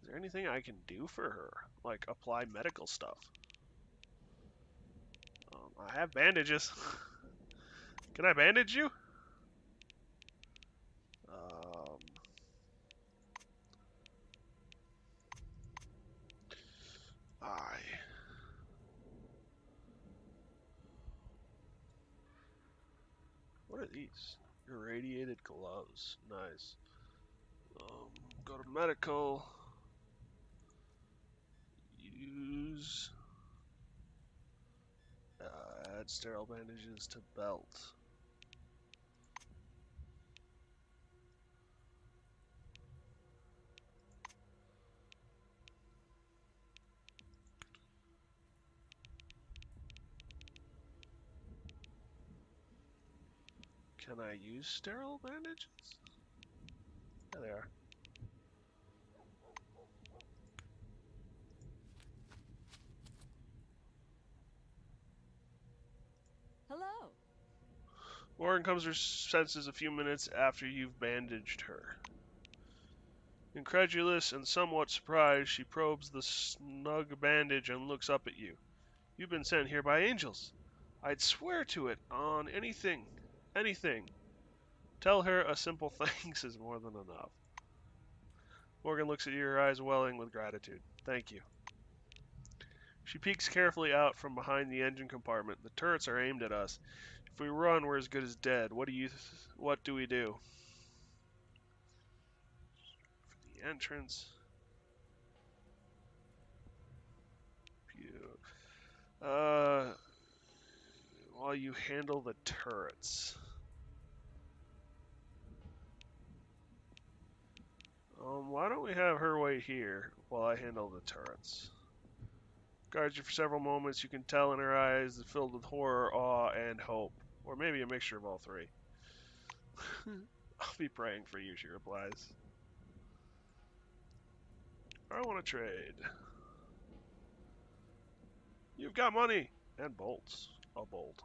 Is there anything I can do for her? Like apply medical stuff? I have bandages. Can I bandage you? I. What are these? Irradiated gloves. Nice. Go to medical. Use. Add sterile bandages to belt. Can I use sterile bandages? There they are. Morgan comes to her senses a few minutes after you've bandaged her. Incredulous and somewhat surprised, she probes the snug bandage and looks up at you. You've been sent here by angels. I'd swear to it on anything. Anything. Tell her a simple thanks is more than enough. Morgan looks at you, her eyes welling with gratitude. Thank you. She peeks carefully out from behind the engine compartment. The turrets are aimed at us. If we run, we're as good as dead. What do we do? For the entrance. While you handle the turrets. Why don't we have her wait here while I handle the turrets? Guards you for several moments. You can tell in her eyes that filled with horror, awe, and hope. Or maybe a mixture of all three. I'll be praying for you, she replies. I want to trade. You've got money! And bolts. A bolt.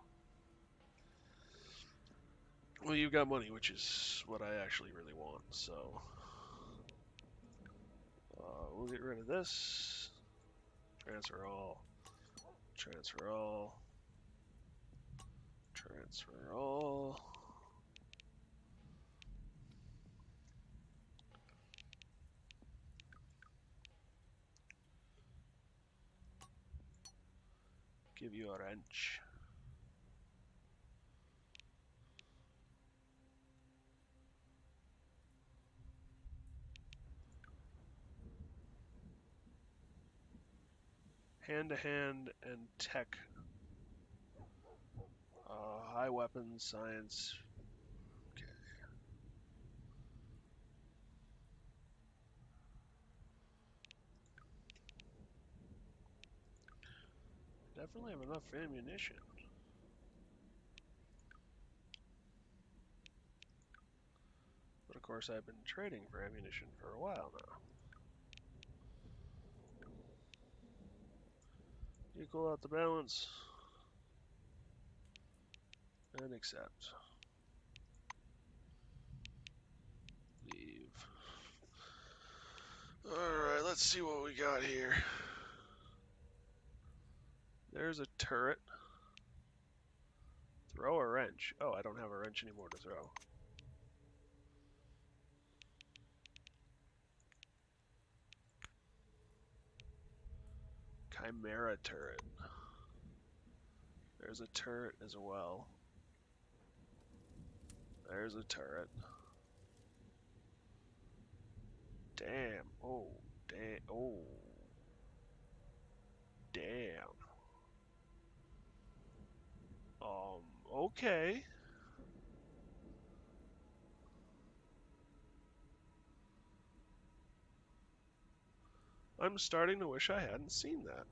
Well, you've got money, which is what I actually really want, so... we'll get rid of this. Transfer all. Transfer all. Transfer all. Give you a wrench. Hand-to-hand and tech. High weapons, science. Okay. Definitely have enough ammunition. But of course I've been trading for ammunition for a while now. Equal out the balance. And accept. Leave. Alright, let's see what we got here. There's a turret. Throw a wrench. Oh, I don't have a wrench anymore to throw. Chimera turret. There's a turret as well. There's a turret. Damn. Oh, damn. Oh. Damn. Okay. I'm starting to wish I hadn't seen that.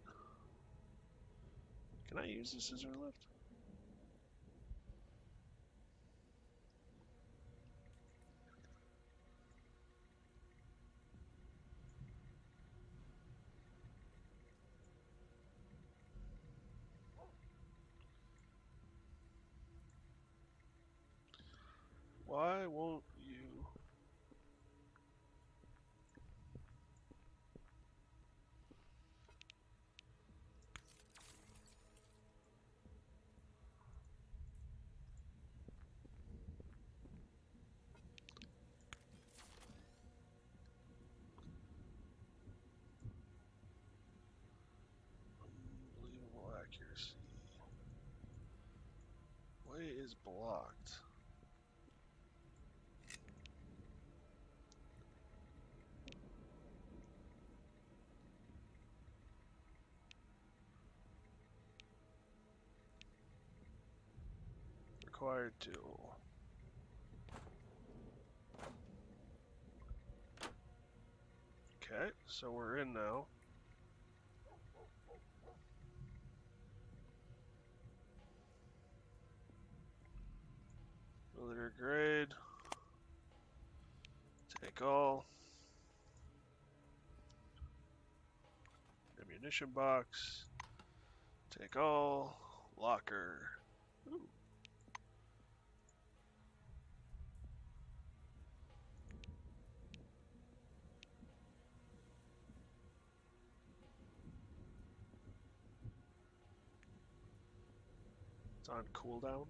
Can I use the scissor lift? Why won't you? Unbelievable accuracy. Way is blocked. Required tool. Okay, so we're in now. Military grade. Take all. Ammunition box. Take all. Locker. Ooh. It's on cooldown.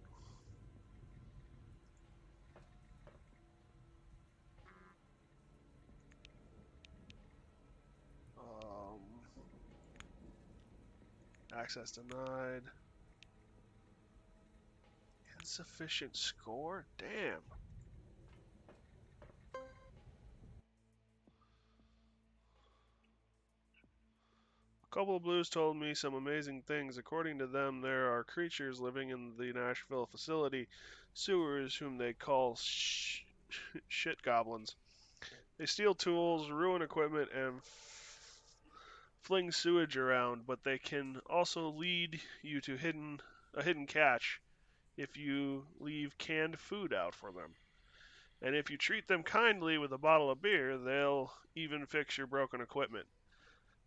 Access denied. Insufficient score? Damn. A couple of blues told me some amazing things. According to them, there are creatures living in the Nashville facility sewers whom they call shit goblins. They steal tools, ruin equipment, and fling sewage around, but they can also lead you to a hidden catch if you leave canned food out for them. And if you treat them kindly with a bottle of beer, they'll even fix your broken equipment.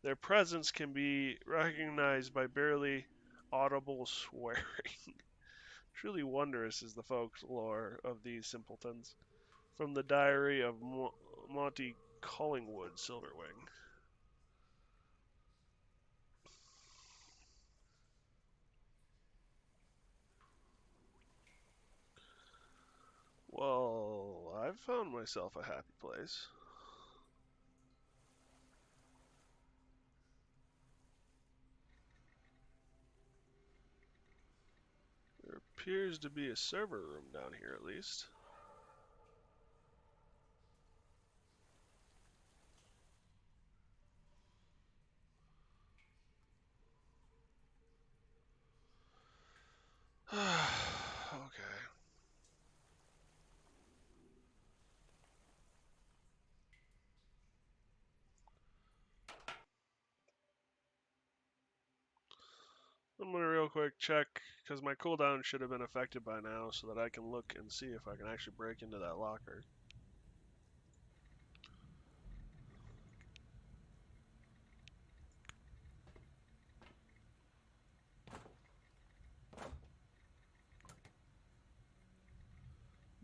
Their presence can be recognized by barely audible swearing. Truly wondrous is the folklore of these simpletons. From the diary of Monty Collingwood, Silverwing. Well, I've found myself a happy place. There appears to be a server room down here, at least. Okay. I'm gonna real quick check, because my cooldown should have been affected by now, so that I can look and see if I can actually break into that locker.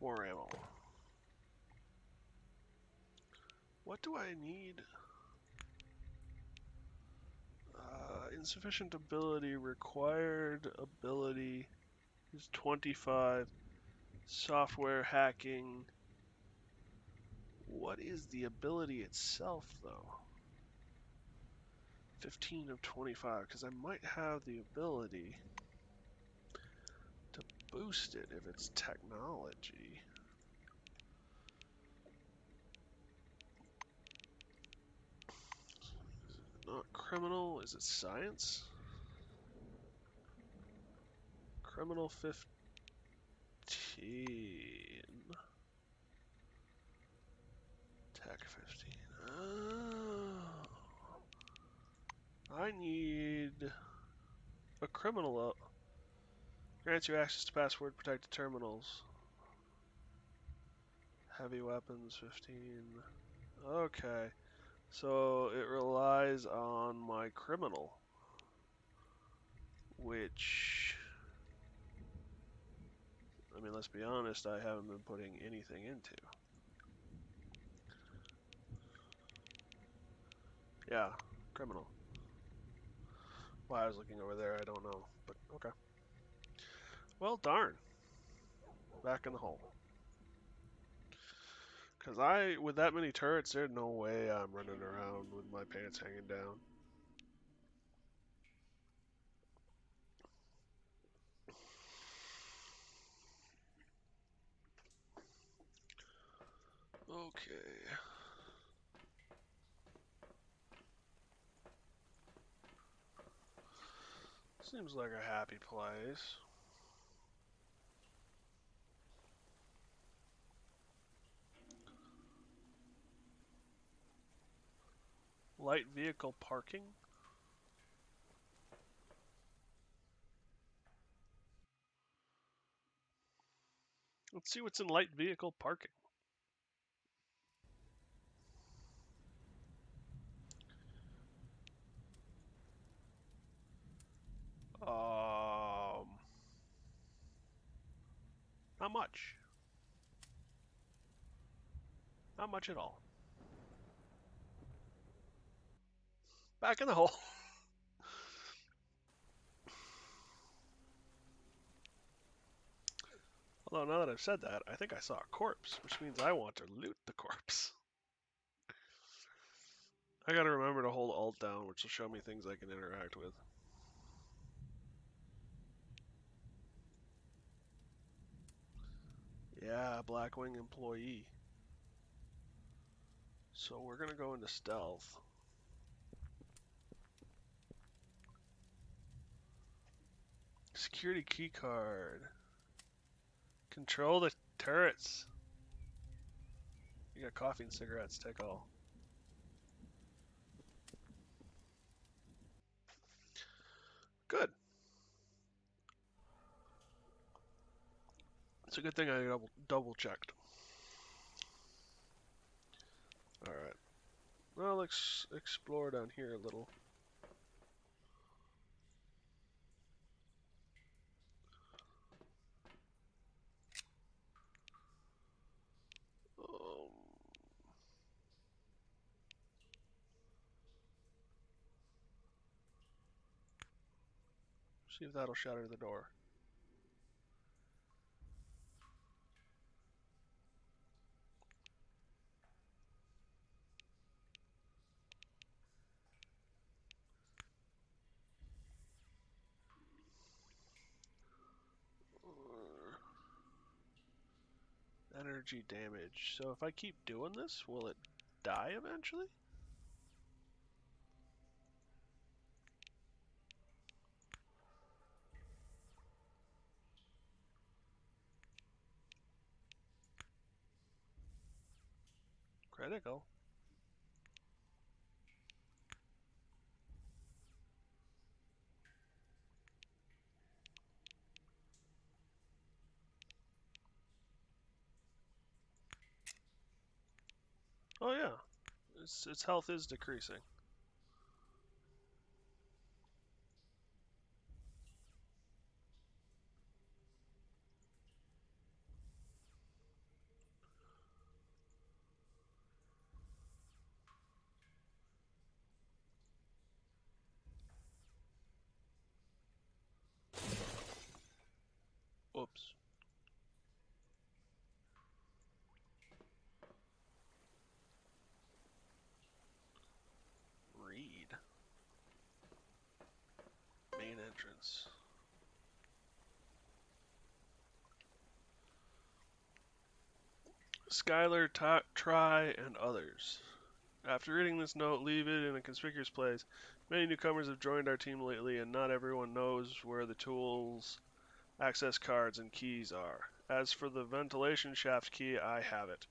More ammo. What do I need? Insufficient ability, required ability is 25. Software hacking. What is the ability itself, though? 15 of 25, because I might have the ability to boost it if it's technology. Not criminal, is it science? Criminal 15. Tech 15. Oh. I need a criminal up. Grants you access to password protected terminals. Heavy weapons 15. Okay. So it relies on my criminal, which, I mean, let's be honest, I haven't been putting anything into. Yeah, criminal. Why I was looking over there, I don't know, but okay. Well, darn. Back in the hole. Because with that many turrets, there's no way I'm running around with my pants hanging down. Okay. Seems like a happy place. Light vehicle parking? Let's see what's in light vehicle parking. Not much. Not much at all. Back in the hole. Although now that I've said that, I think I saw a corpse, which means I want to loot the corpse. I gotta remember to hold Alt down, which will show me things I can interact with. Yeah, Blackwing employee. So we're gonna go into stealth. Security key card. Control the turrets. You got coffee and cigarettes, take all. Good. It's a good thing I double checked. Alright. Well, let's explore down here a little. See if that'll shatter the door. Energy damage. So if I keep doing this, will it die eventually? Critical. Oh yeah, its health is decreasing. Oops. Read. Main entrance. Skylar, Try, and others. After reading this note, leave it in a conspicuous place. Many newcomers have joined our team lately, and not everyone knows where the tools, access cards, and keys are. As for the ventilation shaft key, I have it,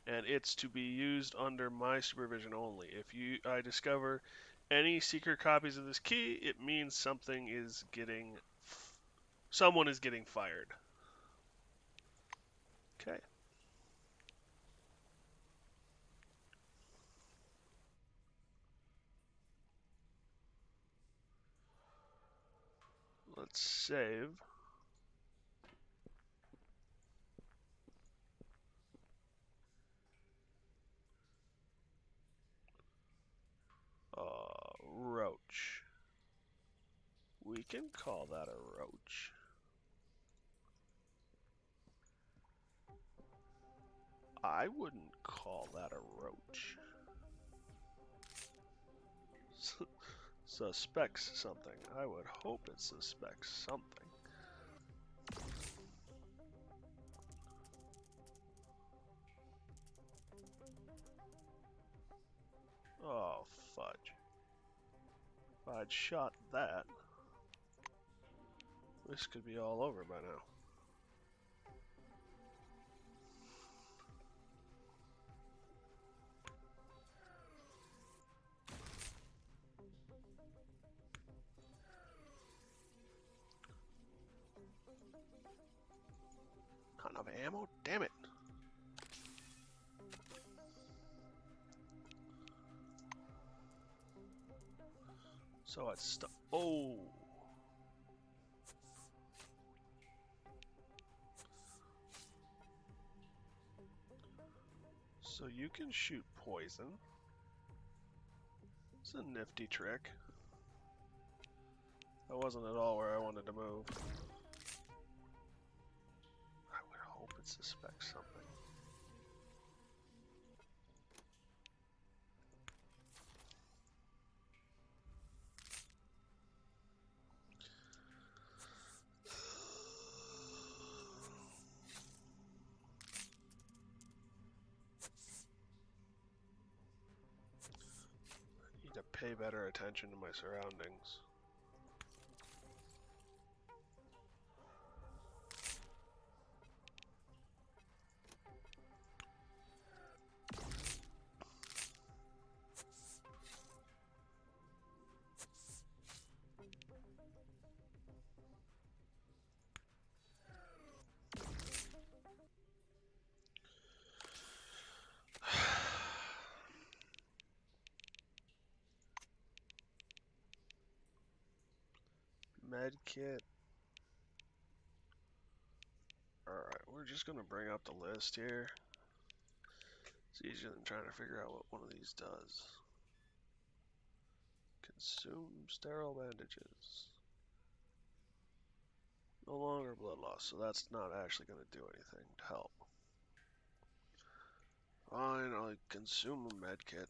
and it's to be used under my supervision only. If I discover any secret copies of this key, it means someone is getting fired. Okay. Let's save. Roach. We can call that a roach. I wouldn't call that a roach. Suspects something. I would hope it suspects something. Oh, fudge. If I'd shot that, this could be all over by now. Not enough ammo? Damn it. So it's stuff. Oh. So you can shoot poison. It's a nifty trick. That wasn't at all where I wanted to move. I would suspect something. I need to pay better attention to my surroundings. Med kit. Alright, we're just gonna bring up the list here. It's easier than trying to figure out what one of these does. Consume sterile bandages. No longer blood loss, so that's not actually gonna do anything to help. Fine, I'll consume a med kit.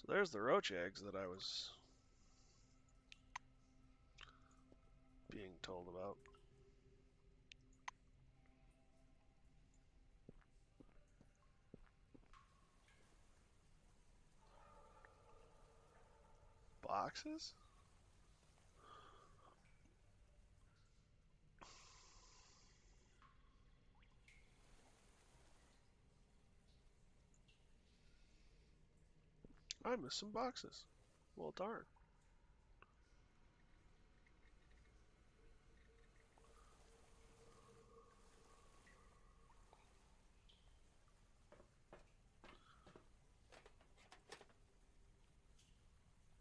So there's the roach eggs that I was being told about. Boxes? I missed some boxes. Well, darn.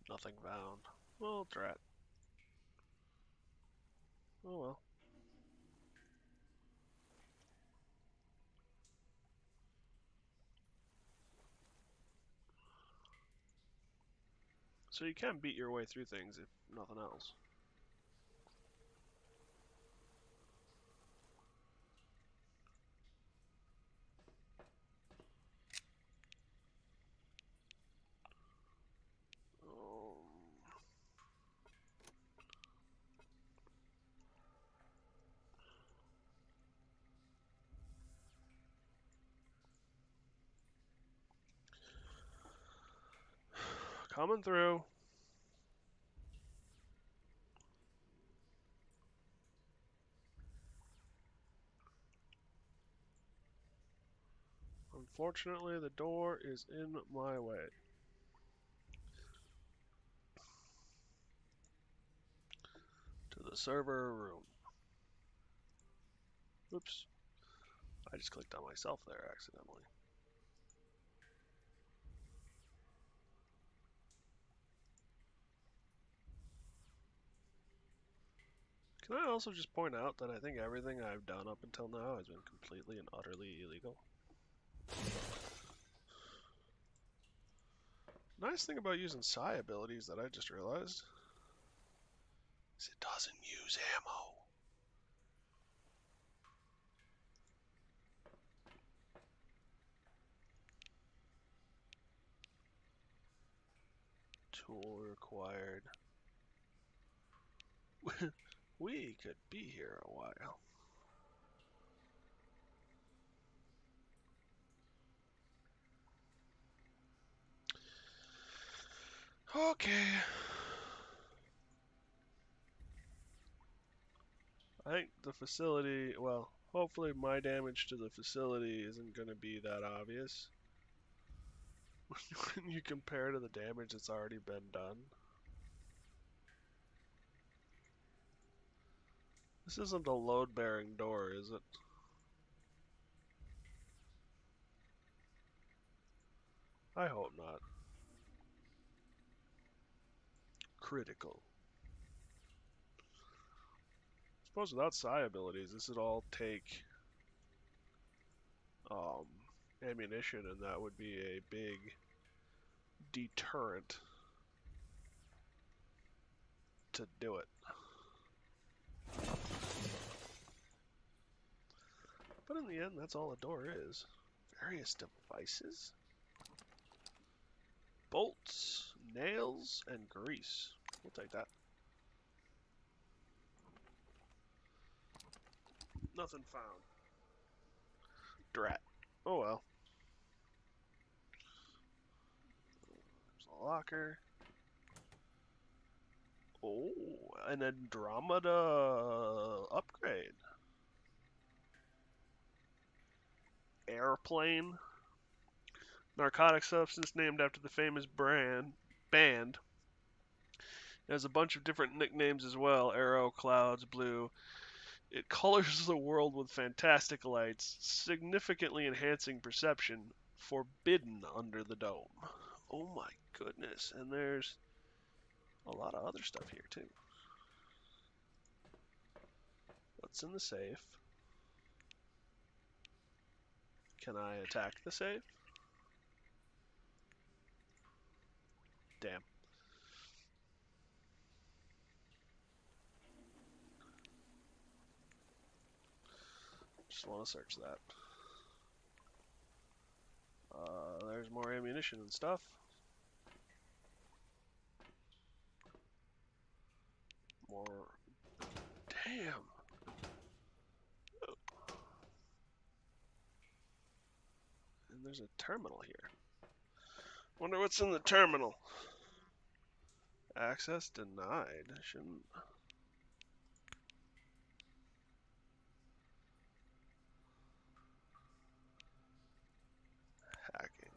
Nothing found. Well, drat. Oh well. So you can beat your way through things if nothing else. Coming through. Unfortunately, the door is in my way. To the server room. Oops. I just clicked on myself there accidentally. Can I also just point out that I think everything I've done up until now has been completely and utterly illegal? Nice thing about using psi abilities that I just realized is it doesn't use ammo. Tool required. We could be here a while. Okay. I think the facility, well, hopefully my damage to the facility isn't going to be that obvious when you compare to the damage that's already been done. This isn't a load-bearing door, is it? I hope not. Critical. I suppose without psi abilities, this would all take ammunition, and that would be a big deterrent. to do it. But in the end, that's all a door is. Various devices? Bolts, nails, and grease. We'll take that. Nothing found. Drat. Oh well. There's a locker. Oh, an Andromeda upgrade. Airplane. Narcotic substance named after the famous band. It has a bunch of different nicknames as well. Arrow, Clouds, Blue. It colors the world with fantastic lights, significantly enhancing perception. Forbidden under the dome. Oh my goodness. And there's a lot of other stuff here too. What's in the safe? Can I attack the safe? Damn. Just want to search that. There's more ammunition and stuff. More. Damn. And there's a terminal here. Wonder what's in the terminal. Access denied. Shouldn't. Hacking.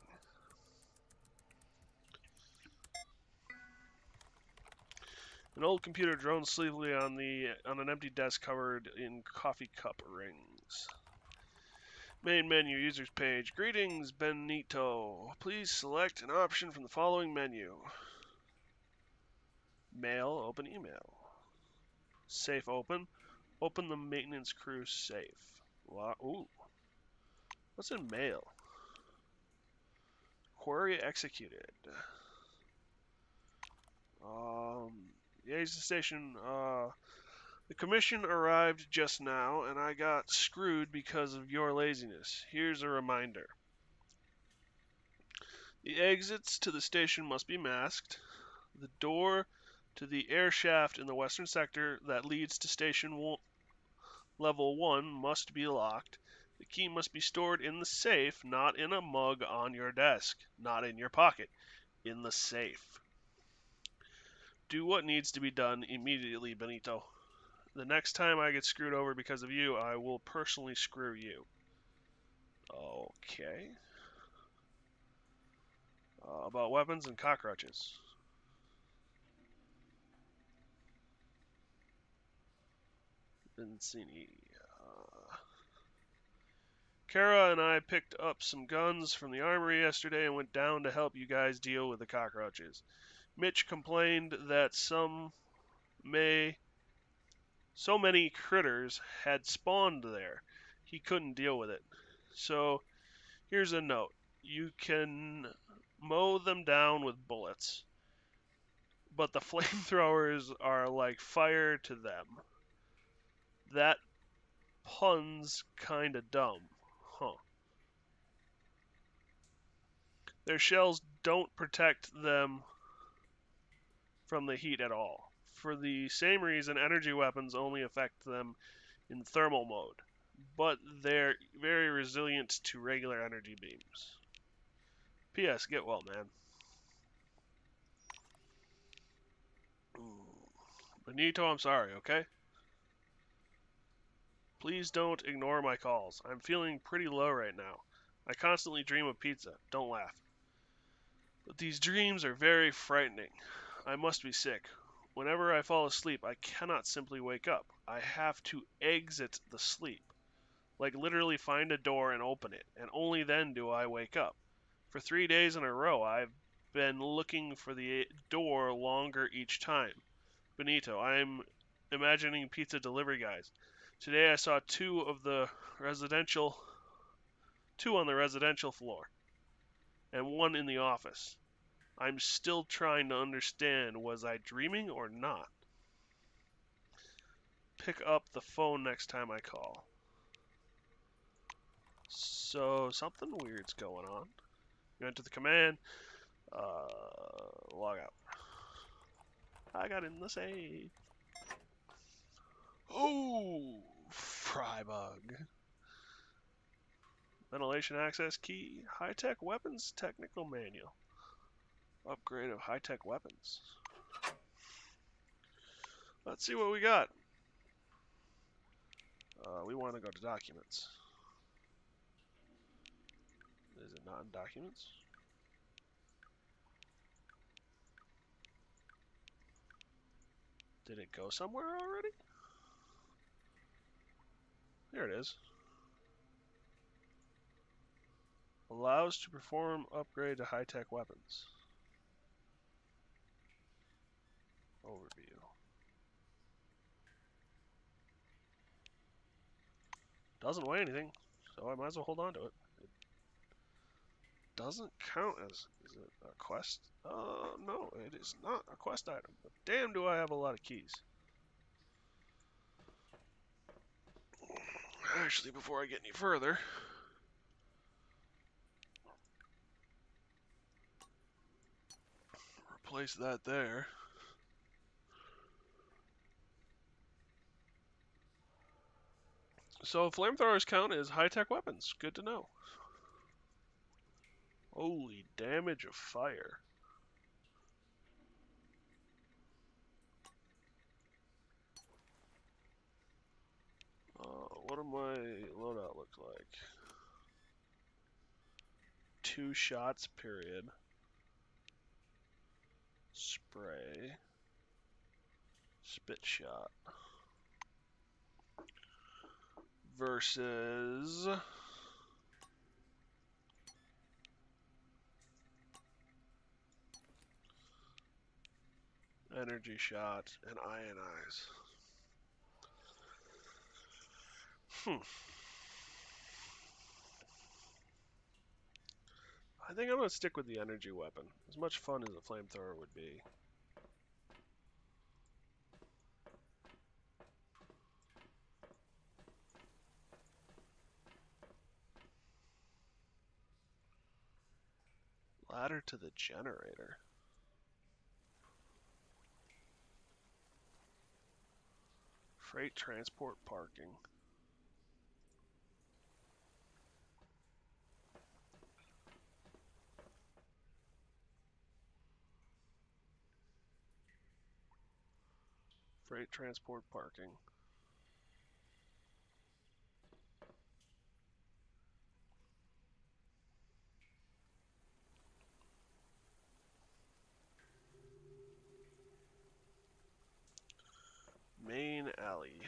An old computer drones sleepily on an empty desk covered in coffee cup rings. Main menu, users page. Greetings, Benito. Please select an option from the following menu. Mail, open email. Safe open. Open the maintenance crew safe. Ooh. What's in mail? Query executed. Yates station. The commission arrived just now, and I got screwed because of your laziness. Here's a reminder. The exits to the station must be masked. The door to the air shaft in the western sector that leads to station level 1 must be locked. The key must be stored in the safe, not in a mug on your desk, not in your pocket, in the safe. Do what needs to be done immediately, Benito. The next time I get screwed over because of you, I will personally screw you. Okay. About weapons and cockroaches. Vincini. Kara and I picked up some guns from the armory yesterday and went down to help you guys deal with the cockroaches. Mitch complained that so many critters had spawned there. He couldn't deal with it. So, here's a note. You can mow them down with bullets, but the flamethrowers are like fire to them. That pun's kinda dumb. Huh. Their shells don't protect them from the heat at all. For the same reason, energy weapons only affect them in thermal mode, but they're very resilient to regular energy beams. P.S. Get well, man. Benito, I'm sorry, okay? Please don't ignore my calls. I'm feeling pretty low right now. I constantly dream of pizza. Don't laugh. But these dreams are very frightening. I must be sick. Whenever I fall asleep, I cannot simply wake up. I have to exit the sleep. Like literally find a door and open it, and only then do I wake up. For 3 days in a row, I've been looking for the door longer each time. Benito, I'm imagining pizza delivery guys. Today I saw two on the residential floor, and one in the office. I'm still trying to understand, was I dreaming or not? pick up the phone next time I call. So something weird's going on. You enter the command. Log out. I got in the safe. Oh, fry bug. Ventilation access key. High-tech weapons technical manual. Upgrade of high-tech weapons. Let's see what we got. We want to go to documents. Is it not in documents? Did it go somewhere already? Here it is. Allows to perform upgrade to high-tech weapons. Overview. Doesn't weigh anything, so I might as well hold on to it. It doesn't count as... Is it a quest? No, it is not a quest item. But damn, do I have a lot of keys. Actually, before I get any further... Replace that there. So flamethrowers count as high-tech weapons. Good to know. Holy damage of fire. What do my loadout look like? 2 shots, period. Spray. Spit shot. Versus... energy shot and ionize. I think I'm going to stick with the energy weapon. As much fun as a flamethrower would be. Ladder to the generator. Freight transport parking. Freight transport parking. Main alley.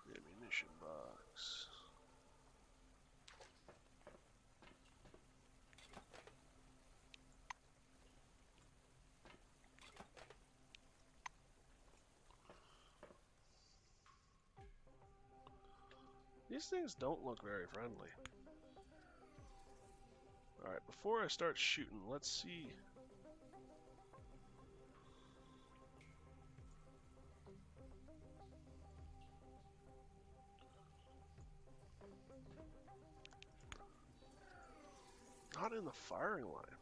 Ammunition box. These things don't look very friendly. Alright, before I start shooting, let's see. Not in the firing line.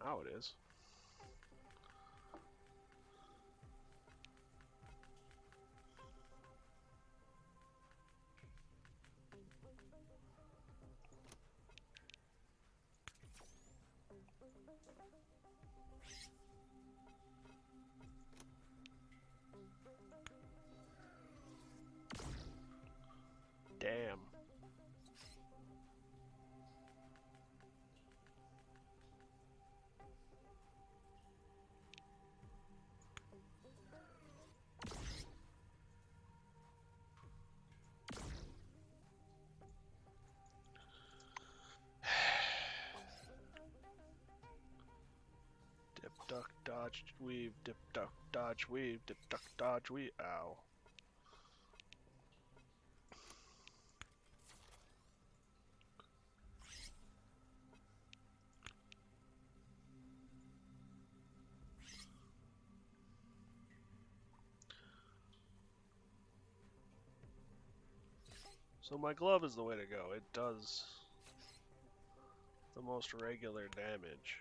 Now it is. Damn. Dip, duck, dodge, weave, dip, duck, dodge, weave, dip, duck, dodge, weave. Ow. So my glove is the way to go. It does the most regular damage.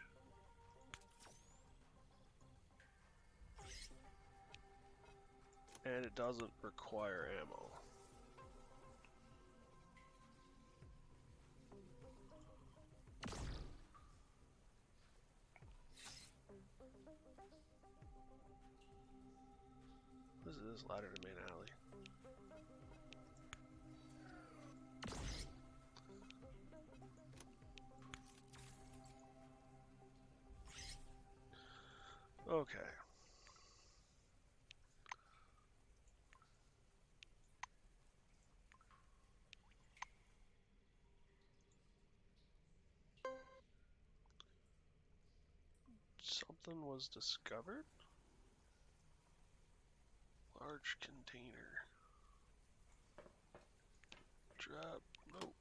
And it doesn't require ammo. This is this ladder to main alley. Okay. Something was discovered? Large container. Drop. Nope.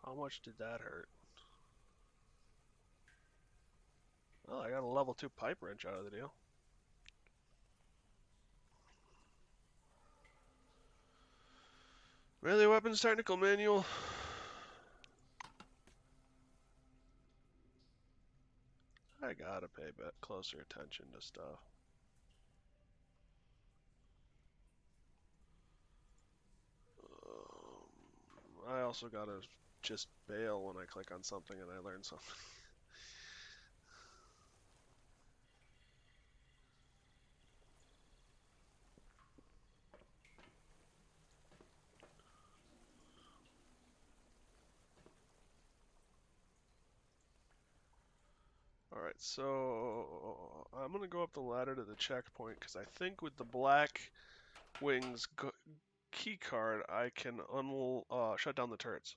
How much did that hurt? Well, I got a level 2 pipe wrench out of the deal. Melee weapons technical manual. I gotta pay a bit closer attention to stuff. I also gotta just bail when I click on something and I learn something. Alright, so I'm gonna go up the ladder to the checkpoint because I think with the black wings key card I can shut down the turrets.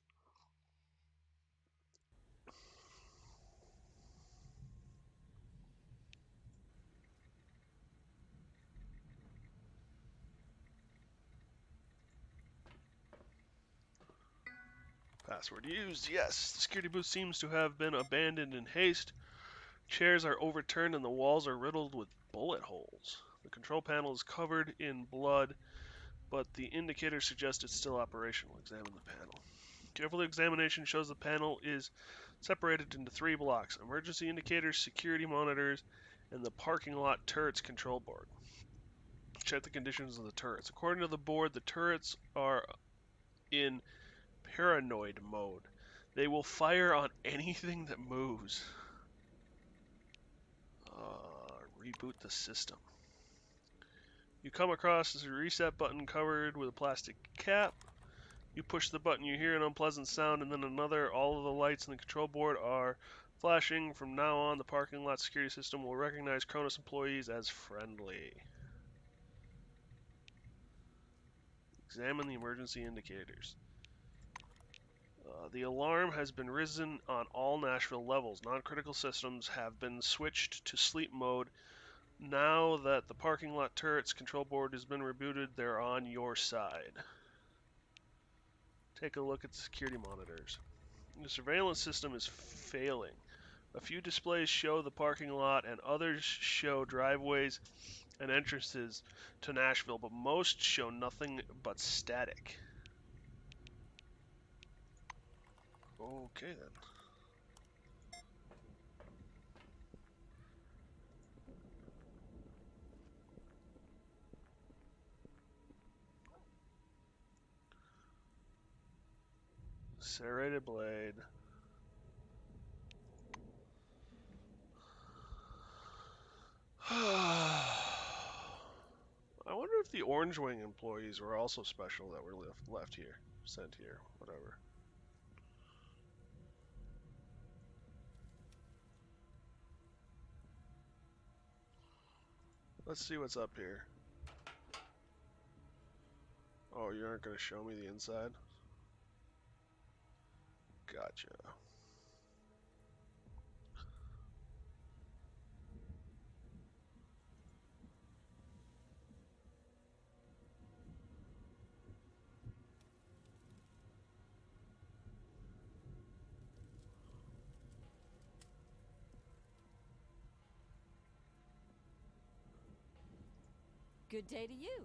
Password used. Yes, the security booth seems to have been abandoned in haste. Chairs are overturned and the walls are riddled with bullet holes. The control panel is covered in blood, but the indicator suggests it's still operational. Examine the panel. Careful examination shows the panel is separated into 3 blocks: emergency indicators, security monitors, and the parking lot turrets control board. Check the conditions of the turrets. According to the board, the turrets are in paranoid mode. They will fire on anything that moves. Reboot the system. You come across a reset button covered with a plastic cap. You push the button, you hear an unpleasant sound, and then another. All of the lights in the control board are flashing. From now on, the parking lot security system will recognize Cronus employees as friendly. Examine the emergency indicators. The alarm has been risen on all Nashville levels. Non-critical systems have been switched to sleep mode. Now that the parking lot turrets control board has been rebooted, they're on your side. Take a look at the security monitors. The surveillance system is failing. A few displays show the parking lot and others show driveways and entrances to Nashville, but most show nothing but static. Okay then. Serrated blade. I wonder if the Orange Wing employees were also special that were left here, sent here, whatever. Let's see what's up here. Oh, you aren't going to show me the inside? Gotcha. Good day to you.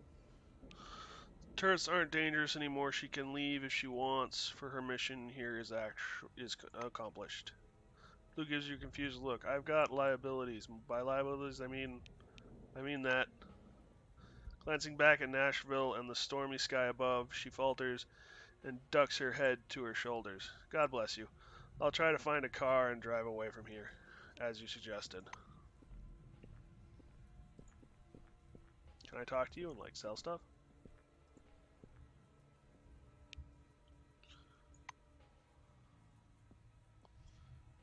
Turrets aren't dangerous anymore. She can leave if she wants, for her mission here is accomplished. Blue gives you a confused look. I've got liabilities. By liabilities, I mean that. Glancing back at Nashville and the stormy sky above, she falters and ducks her head to her shoulders. God bless you. I'll try to find a car and drive away from here, as you suggested. Can I talk to you and, like, sell stuff?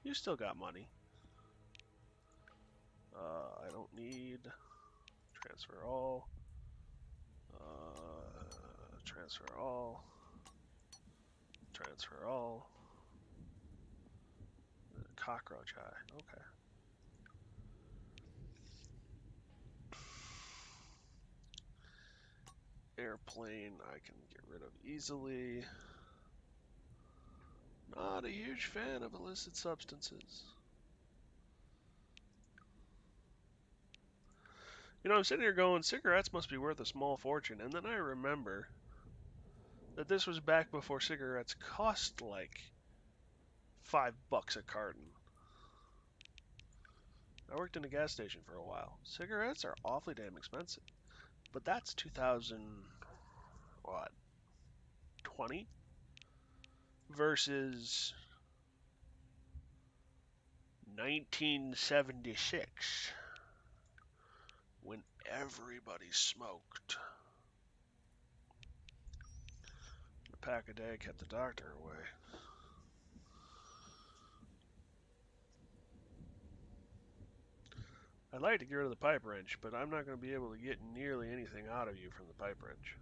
You still got money. I don't need transfer all. Transfer all. Transfer all. Cockroach eye. Okay. Airplane I can get rid of easily. Not a huge fan of illicit substances. You know, I'm sitting here going, cigarettes must be worth a small fortune, and then I remember that this was back before cigarettes cost like $5 a carton. I worked in a gas station for a while. Cigarettes are awfully damn expensive, but that's 2020 versus 1976 when everybody smoked. A pack a day kept the doctor away. I'd like to get rid of the pipe wrench, but I'm not going to be able to get nearly anything out of you from the pipe wrench.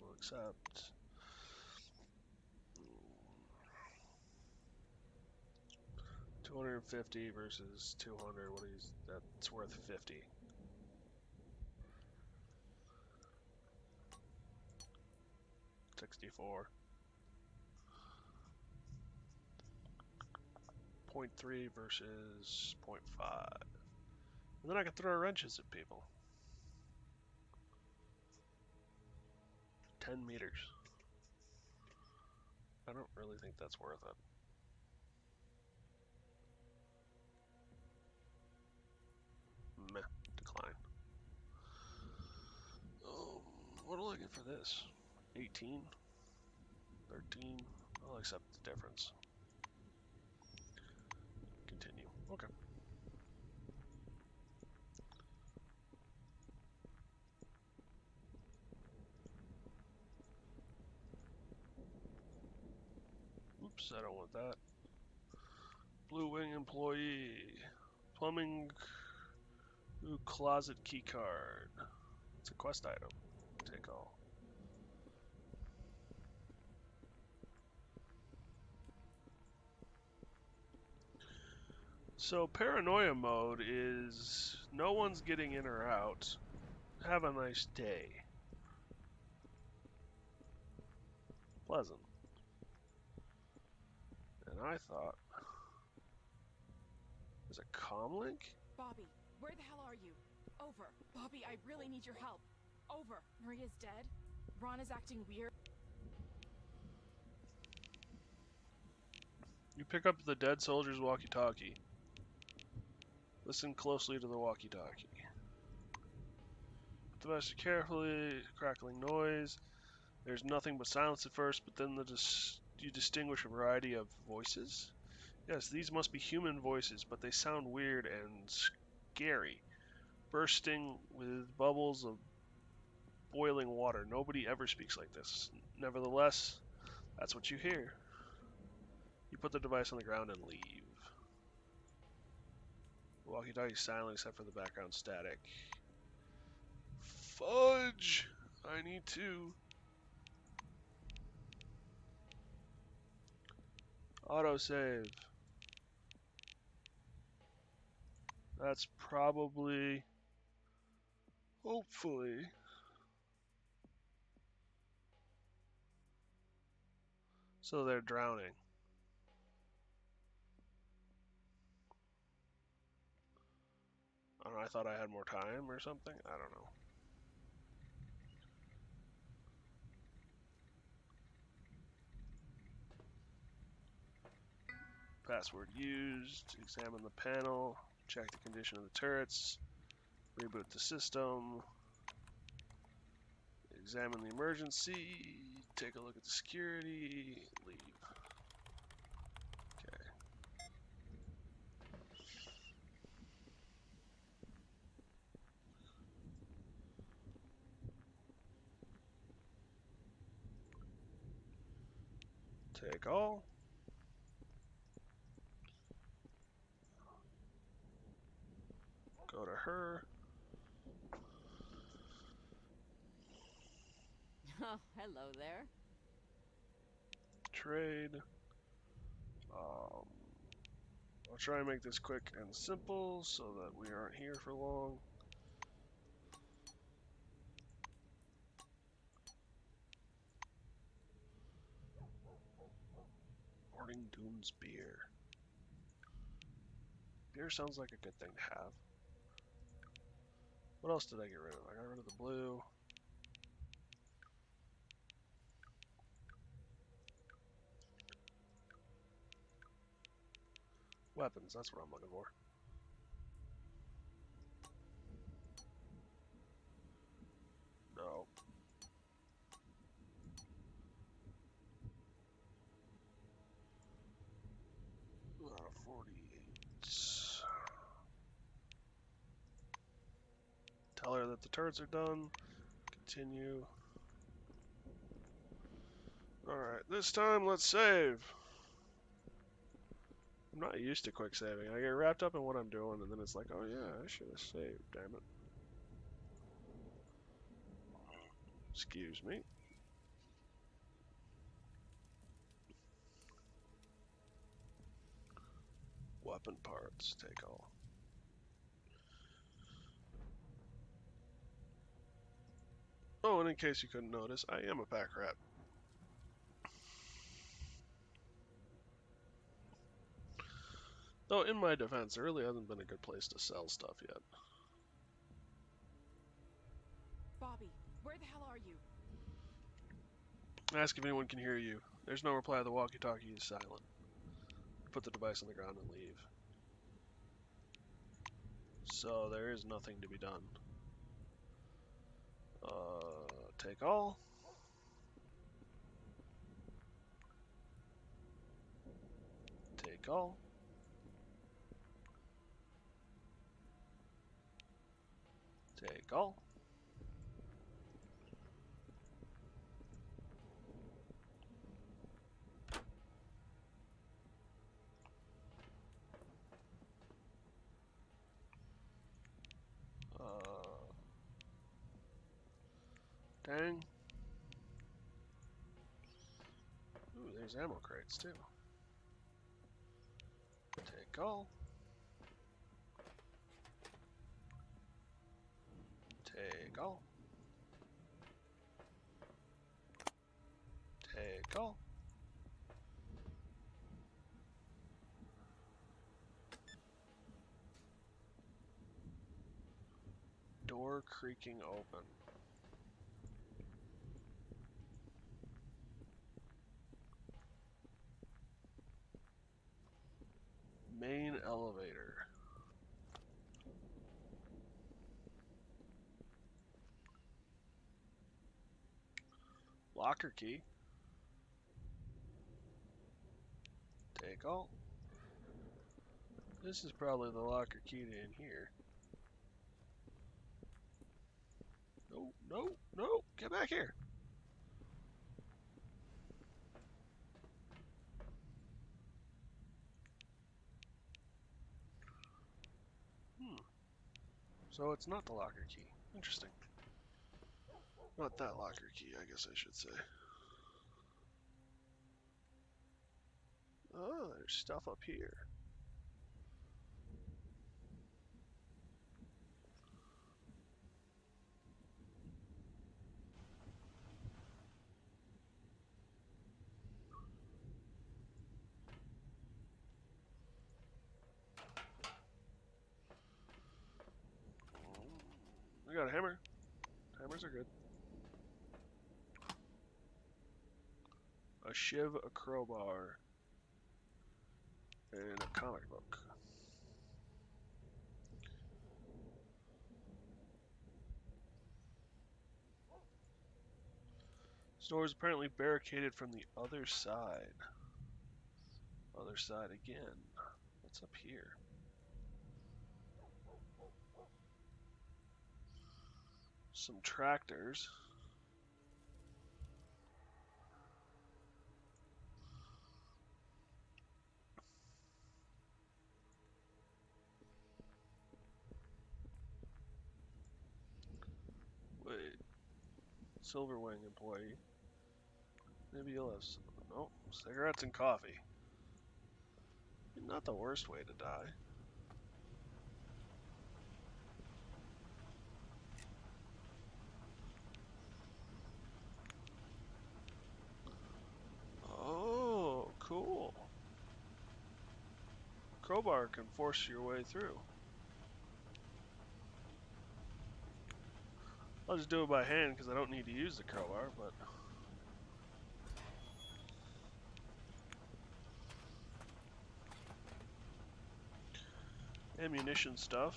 We'll accept. 250 versus 200. What is that's worth 50. $64. 0.3 versus 0.5. And then I can throw wrenches at people. 10 meters. I don't really think that's worth it. Meh. Decline. What do I get for this? 18? 13? I'll accept the difference. Continue. Okay. Oops, I don't want that. Blue Wing employee. Plumbing closet key card. It's a quest item. Take all. So paranoia mode is no one's getting in or out. Have a nice day. Pleasant. And I thought, there's a comm link? Bobby, where the hell are you? Over. Bobby, I really need your help. Over. Maria's dead. Ron is acting weird. You pick up the dead soldier's walkie-talkie. Listen closely to the walkie-talkie. Put the device carefully, crackling noise. There's nothing but silence at first, but then you distinguish a variety of voices. Yes, these must be human voices, but they sound weird and scary. Bursting with bubbles of boiling water. Nobody ever speaks like this. Nevertheless, that's what you hear. You put the device on the ground and leave. The walkie-talkie is silent except for the background static. Fudge! I need to. Autosave. That's probably, hopefully, So they're drowning. I don't know, I thought I had more time or something. I don't know. Password used. Examine the panel. Check the condition of the turrets. Reboot the system. Examine the emergency. Take a look at the security. Leave. Okay. Take all. Go to her. Oh, hello there. Trade. I'll try and make this quick and simple so that we aren't here for long. Morning Dunes beer. Beer sounds like a good thing to have. What else did I get rid of? I got rid of the blue. Weapons, that's what I'm looking for. No. 48. Tell her that the turrets are done. Continue. Alright, this time let's save. I'm not used to quick saving. I get wrapped up in what I'm doing and then it's like, oh yeah, I should have saved, damn it. Excuse me. Weapon parts, take all. Oh, and in case you couldn't notice, I am a pack rat. Though, in my defense, there really hasn't been a good place to sell stuff yet. Bobby, where the hell are you? Ask if anyone can hear you. There's no reply. The walkie-talkie is silent. Put the device on the ground and leave. So there is nothing to be done. Take all. Take all. Take all. Dang. Ooh, there's ammo crates too. Take all. Take all. Take all. Door creaking open. Main elevator. Locker key. Take all. This is probably the locker key to in here. No, no, no! Get back here! So it's not the locker key. Interesting. Not that locker key, I guess I should say. Oh, there's stuff up here. I got a hammer. Hammers are good. A shiv, a crowbar, and a comic book. Store is apparently barricaded from the other side. Other side again. What's up here? Some tractors. Wait. Silverwing employee. Maybe you'll have some. No, cigarettes and coffee. Not the worst way to die. Oh, cool. Crowbar can force your way through. I'll just do it by hand because I don't need to use the crowbar, but... Ammunition stuff.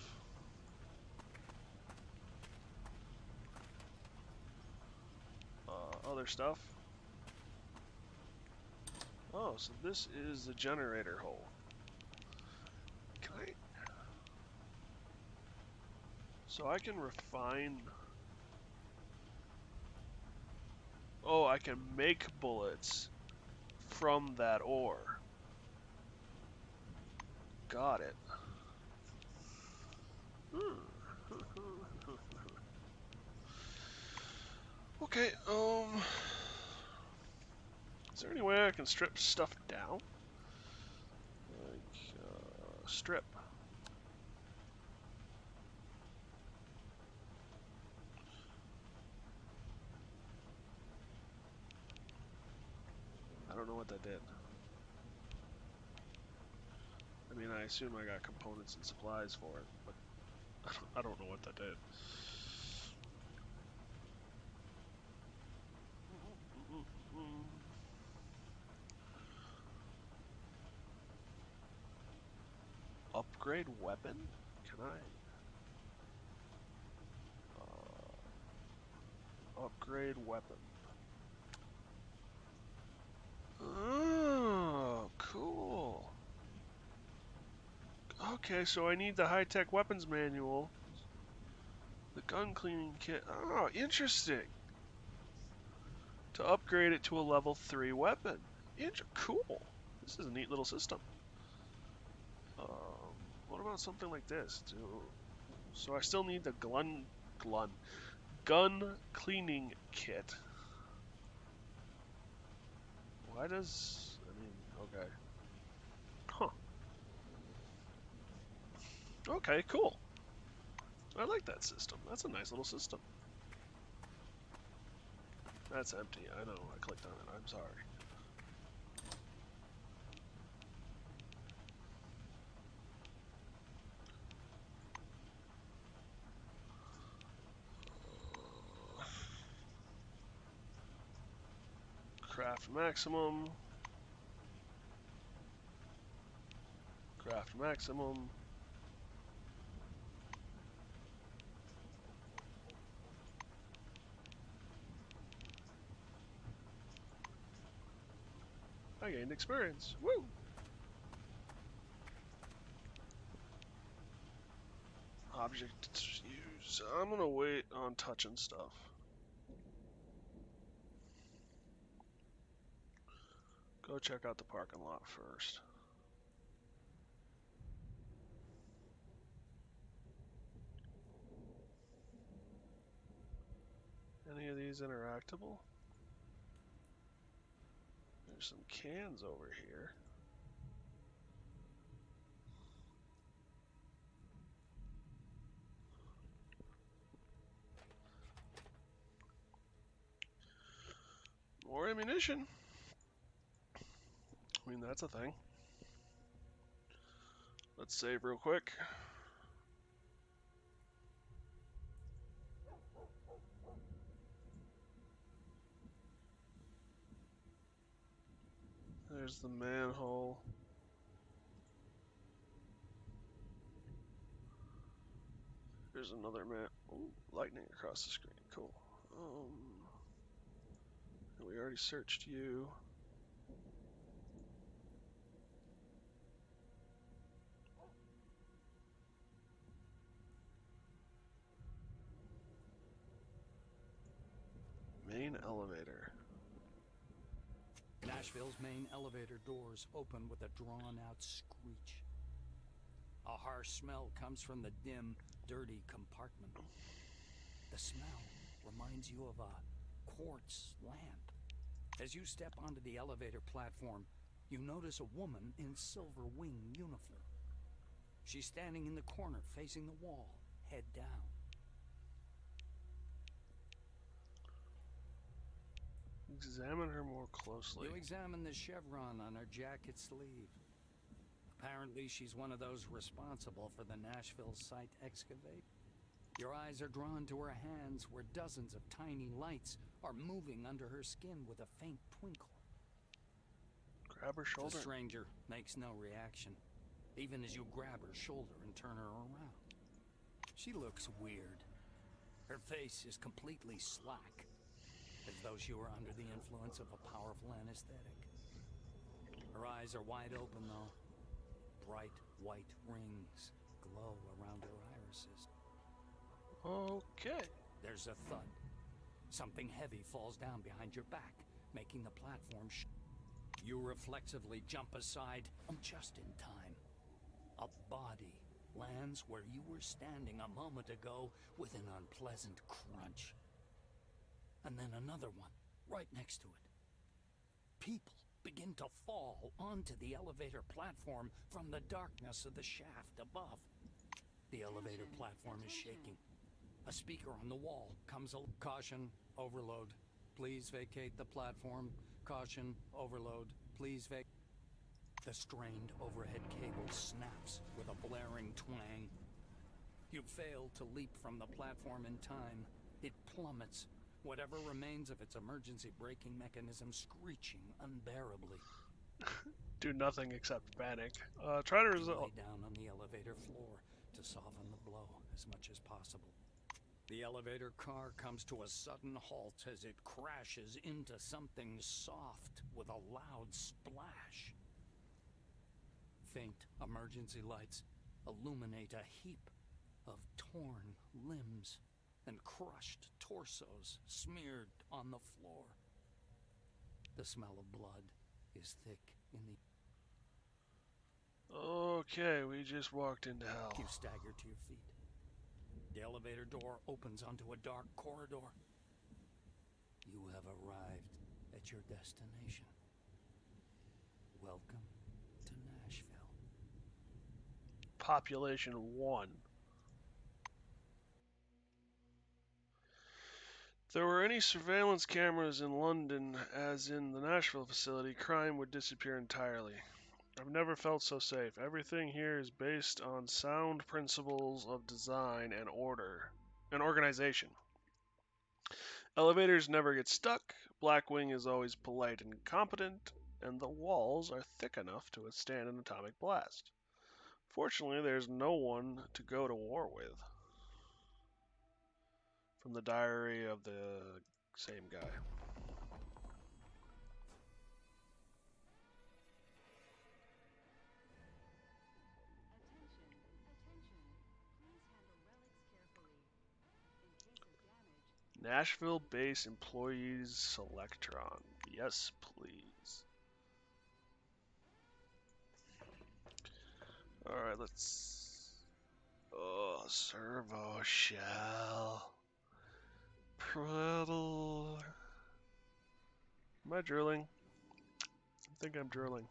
Other stuff. Oh, so this is the generator hole. Can I... So I can refine... Oh, I can make bullets from that ore. Got it. Okay, is there any way I can strip stuff down? Like, strip. I don't know what that did. I mean, I assume I got components and supplies for it, but I don't know what that did. Upgrade weapon? Can I? Upgrade weapon. Oh, cool. Okay, so I need the high-tech weapons manual. The gun cleaning kit. Oh, interesting. To upgrade it to a level 3 weapon. Cool. This is a neat little system. What about something like this? So I still need the gun cleaning kit. Why does... I mean, okay. Huh. Okay, cool. I like that system. That's a nice little system. That's empty. I know. I clicked on it. I'm sorry. Craft maximum. Craft maximum. I gained experience. Woo! Object use. I'm gonna wait on touching stuff. Go check out the parking lot first. Any of these interactable? There's some cans over here. More ammunition. I mean, that's a thing. Let's save real quick. There's the manhole. There's another man. Ooh, lightning across the screen. Cool. We already searched you. Main elevator. Nashville's main elevator doors open with a drawn-out screech. A harsh smell comes from the dim, dirty compartment. The smell reminds you of a quartz lamp. As you step onto the elevator platform, you notice a woman in silver wing uniform. She's standing in the corner facing the wall, head down. Examine her more closely. You examine the chevron on her jacket sleeve. Apparently, she's one of those responsible for the Nashville site excavate. Your eyes are drawn to her hands where dozens of tiny lights are moving under her skin with a faint twinkle. Grab her shoulder. The stranger makes no reaction, even as you grab her shoulder and turn her around. She looks weird. Her face is completely slack, as though she were under the influence of a powerful anesthetic. Her eyes are wide open, though. Bright white rings glow around her irises. Okay. There's a thud. Something heavy falls down behind your back, making the platform You reflexively jump aside, just in time. A body lands where you were standing a moment ago with an unpleasant crunch. And then another one, right next to it. People begin to fall onto the elevator platform from the darkness of the shaft above. The elevator platform is shaking. A speaker on the wall comes a caution, overload. Please vacate the platform. Caution, overload. Please vacate. The strained overhead cable snaps with a blaring twang. You fail to leap from the platform in time. It plummets, whatever remains of its emergency braking mechanism screeching unbearably. Do nothing except panic. Try to resolve. Lay down on the elevator floor to soften the blow as much as possible. The elevator car comes to a sudden halt as it crashes into something soft with a loud splash. Faint emergency lights illuminate a heap of torn limbs and crushed torsos smeared on the floor. The smell of blood is thick in the... Okay, we just walked into hell. You stagger to your feet. The elevator door opens onto a dark corridor. You have arrived at your destination. Welcome to Nashville. Population 1. If there were any surveillance cameras in London as in the Nashville facility, crime would disappear entirely. I've never felt so safe. Everything here is based on sound principles of design and order and organization. Elevators never get stuck, Blackwing is always polite and competent, and the walls are thick enough to withstand an atomic blast. Fortunately, there's no one to go to war with. From the diary of the same guy. Nashville base employees Selectron. Yes, please. Alright, let's... Oh, servo shell. Prattle. Am I drilling? I think I'm drilling.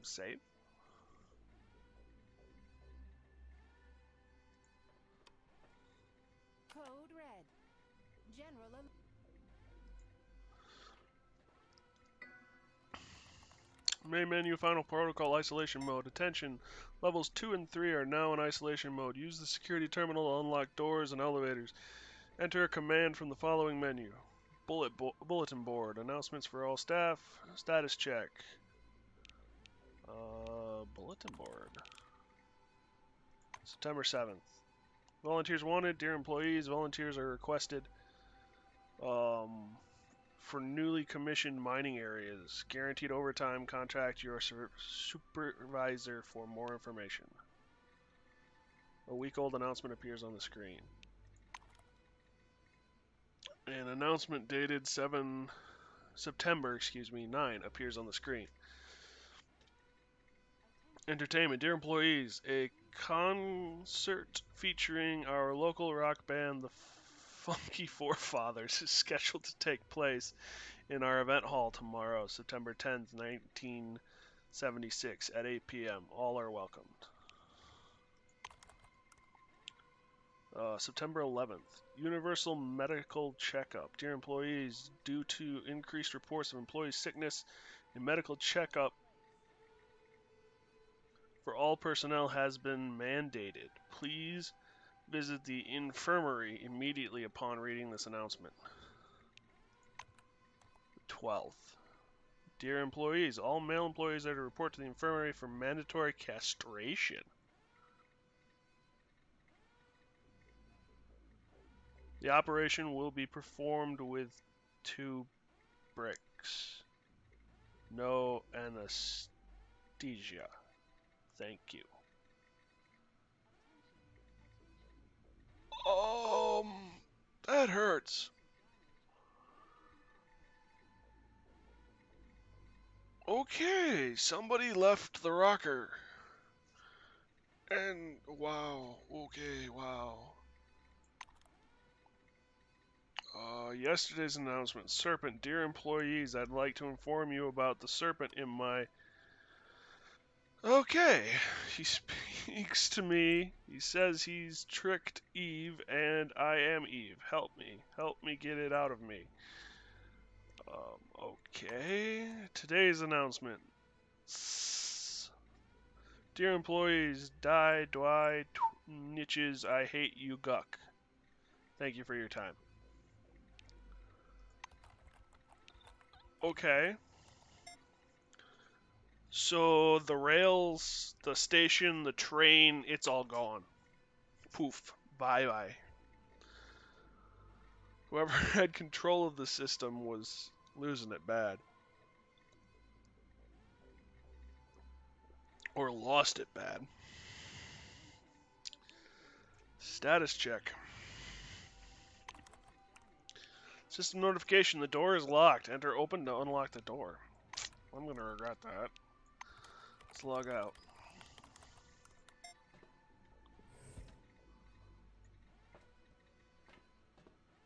Save. Code red. General. Main menu, final protocol, isolation mode. Attention, levels 2 and 3 are now in isolation mode. Use the security terminal to unlock doors and elevators. Enter a command from the following menu. Bulletin board. Announcements for all staff. Status check. Bulletin board. September 7th. Volunteers wanted. Dear employees, volunteers are requested for newly commissioned mining areas. Guaranteed overtime. Contact your supervisor for more information. A week-old announcement appears on the screen. An announcement dated September 9 appears on the screen. Entertainment. Dear employees, a concert featuring our local rock band, the Funky Forefathers, is scheduled to take place in our event hall tomorrow, September 10th, 1976, at 8 p.m. All are welcomed. September 11th, Universal Medical Checkup. Dear employees, due to increased reports of employee sickness, a medical checkup for all personnel has been mandated. Please visit the infirmary immediately upon reading this announcement. 12th. Dear employees, all male employees are to report to the infirmary for mandatory castration. The operation will be performed with 2 bricks. No anesthesia. Thank you. That hurts. Okay, somebody left the rocker. And wow, okay, wow. Yesterday's announcement. Serpent, dear employees, I'd like to inform you about the serpent in my... Okay, he speaks to me. He says he's tricked Eve, and I am Eve. Help me get it out of me. Okay, today's announcement. Dear employees, die, dwy, niches, I hate you, guck. Thank you for your time. Okay. So the rails, the station, the train, it's all gone. Poof. Bye-bye. Whoever had control of the system was losing it bad. Or lost it bad. Status check. System notification, the door is locked. Enter open to unlock the door. I'm gonna regret that. Let's log out.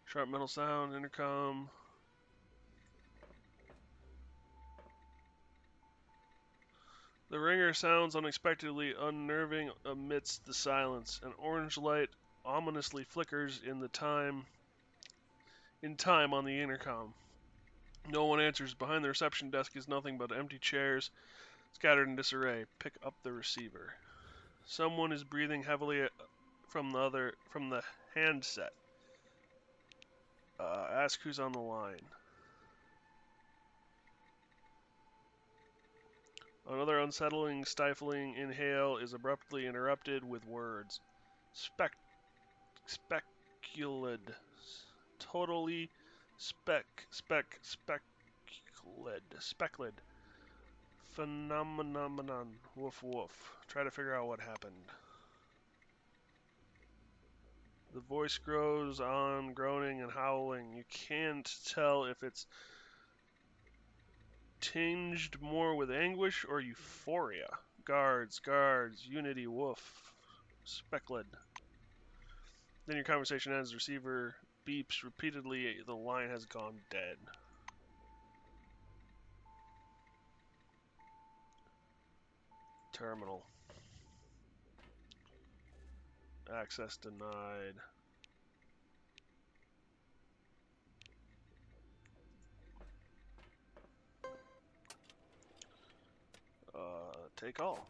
Sharp metal sound, intercom. The ringer sounds unexpectedly unnerving amidst the silence. An orange light ominously flickers in time on the intercom. No one answers. Behind the reception desk is nothing but empty chairs scattered in disarray. Pick up the receiver. Someone is breathing heavily from the handset. Ask who's on the line. Another unsettling, stifling inhale is abruptly interrupted with words. Speculid. Totally speclid. Phenomenon. Woof woof. Try to figure out what happened. The voice grows on, groaning and howling. You can't tell if it's tinged more with anguish or euphoria. Guards, unity, woof, speckled. Then your conversation ends. Receiver beeps repeatedly. The line has gone dead. Terminal. Access denied. Take all.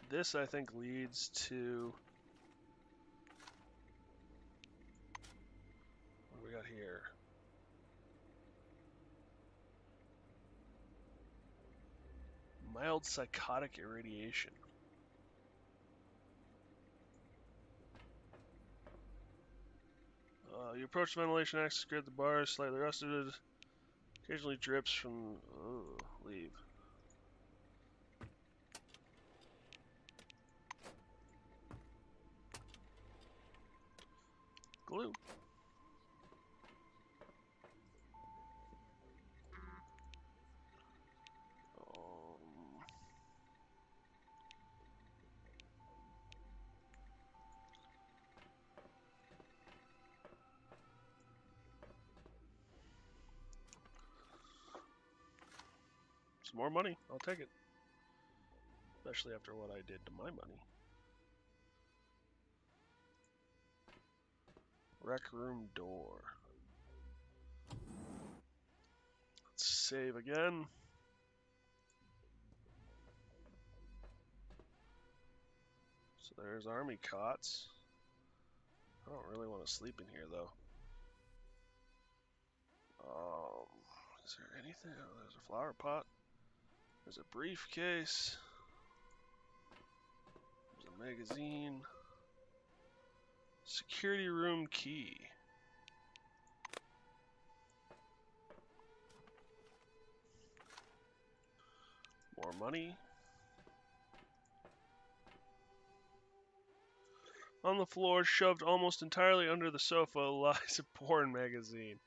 This, I think, leads to got here? Mild psychotic irradiation. You approach the ventilation access grid. The bar is slightly rusted. Occasionally drips from. Oh, leave. Glue. Some more money. I'll take it. Especially after what I did to my money. Rec room door. Let's save again. So there's army cots. I don't really want to sleep in here though. Is there anything? Oh, there's a flower pot. There's a briefcase. There's a magazine. Security room key. More money. On the floor, shoved almost entirely under the sofa, lies a porn magazine.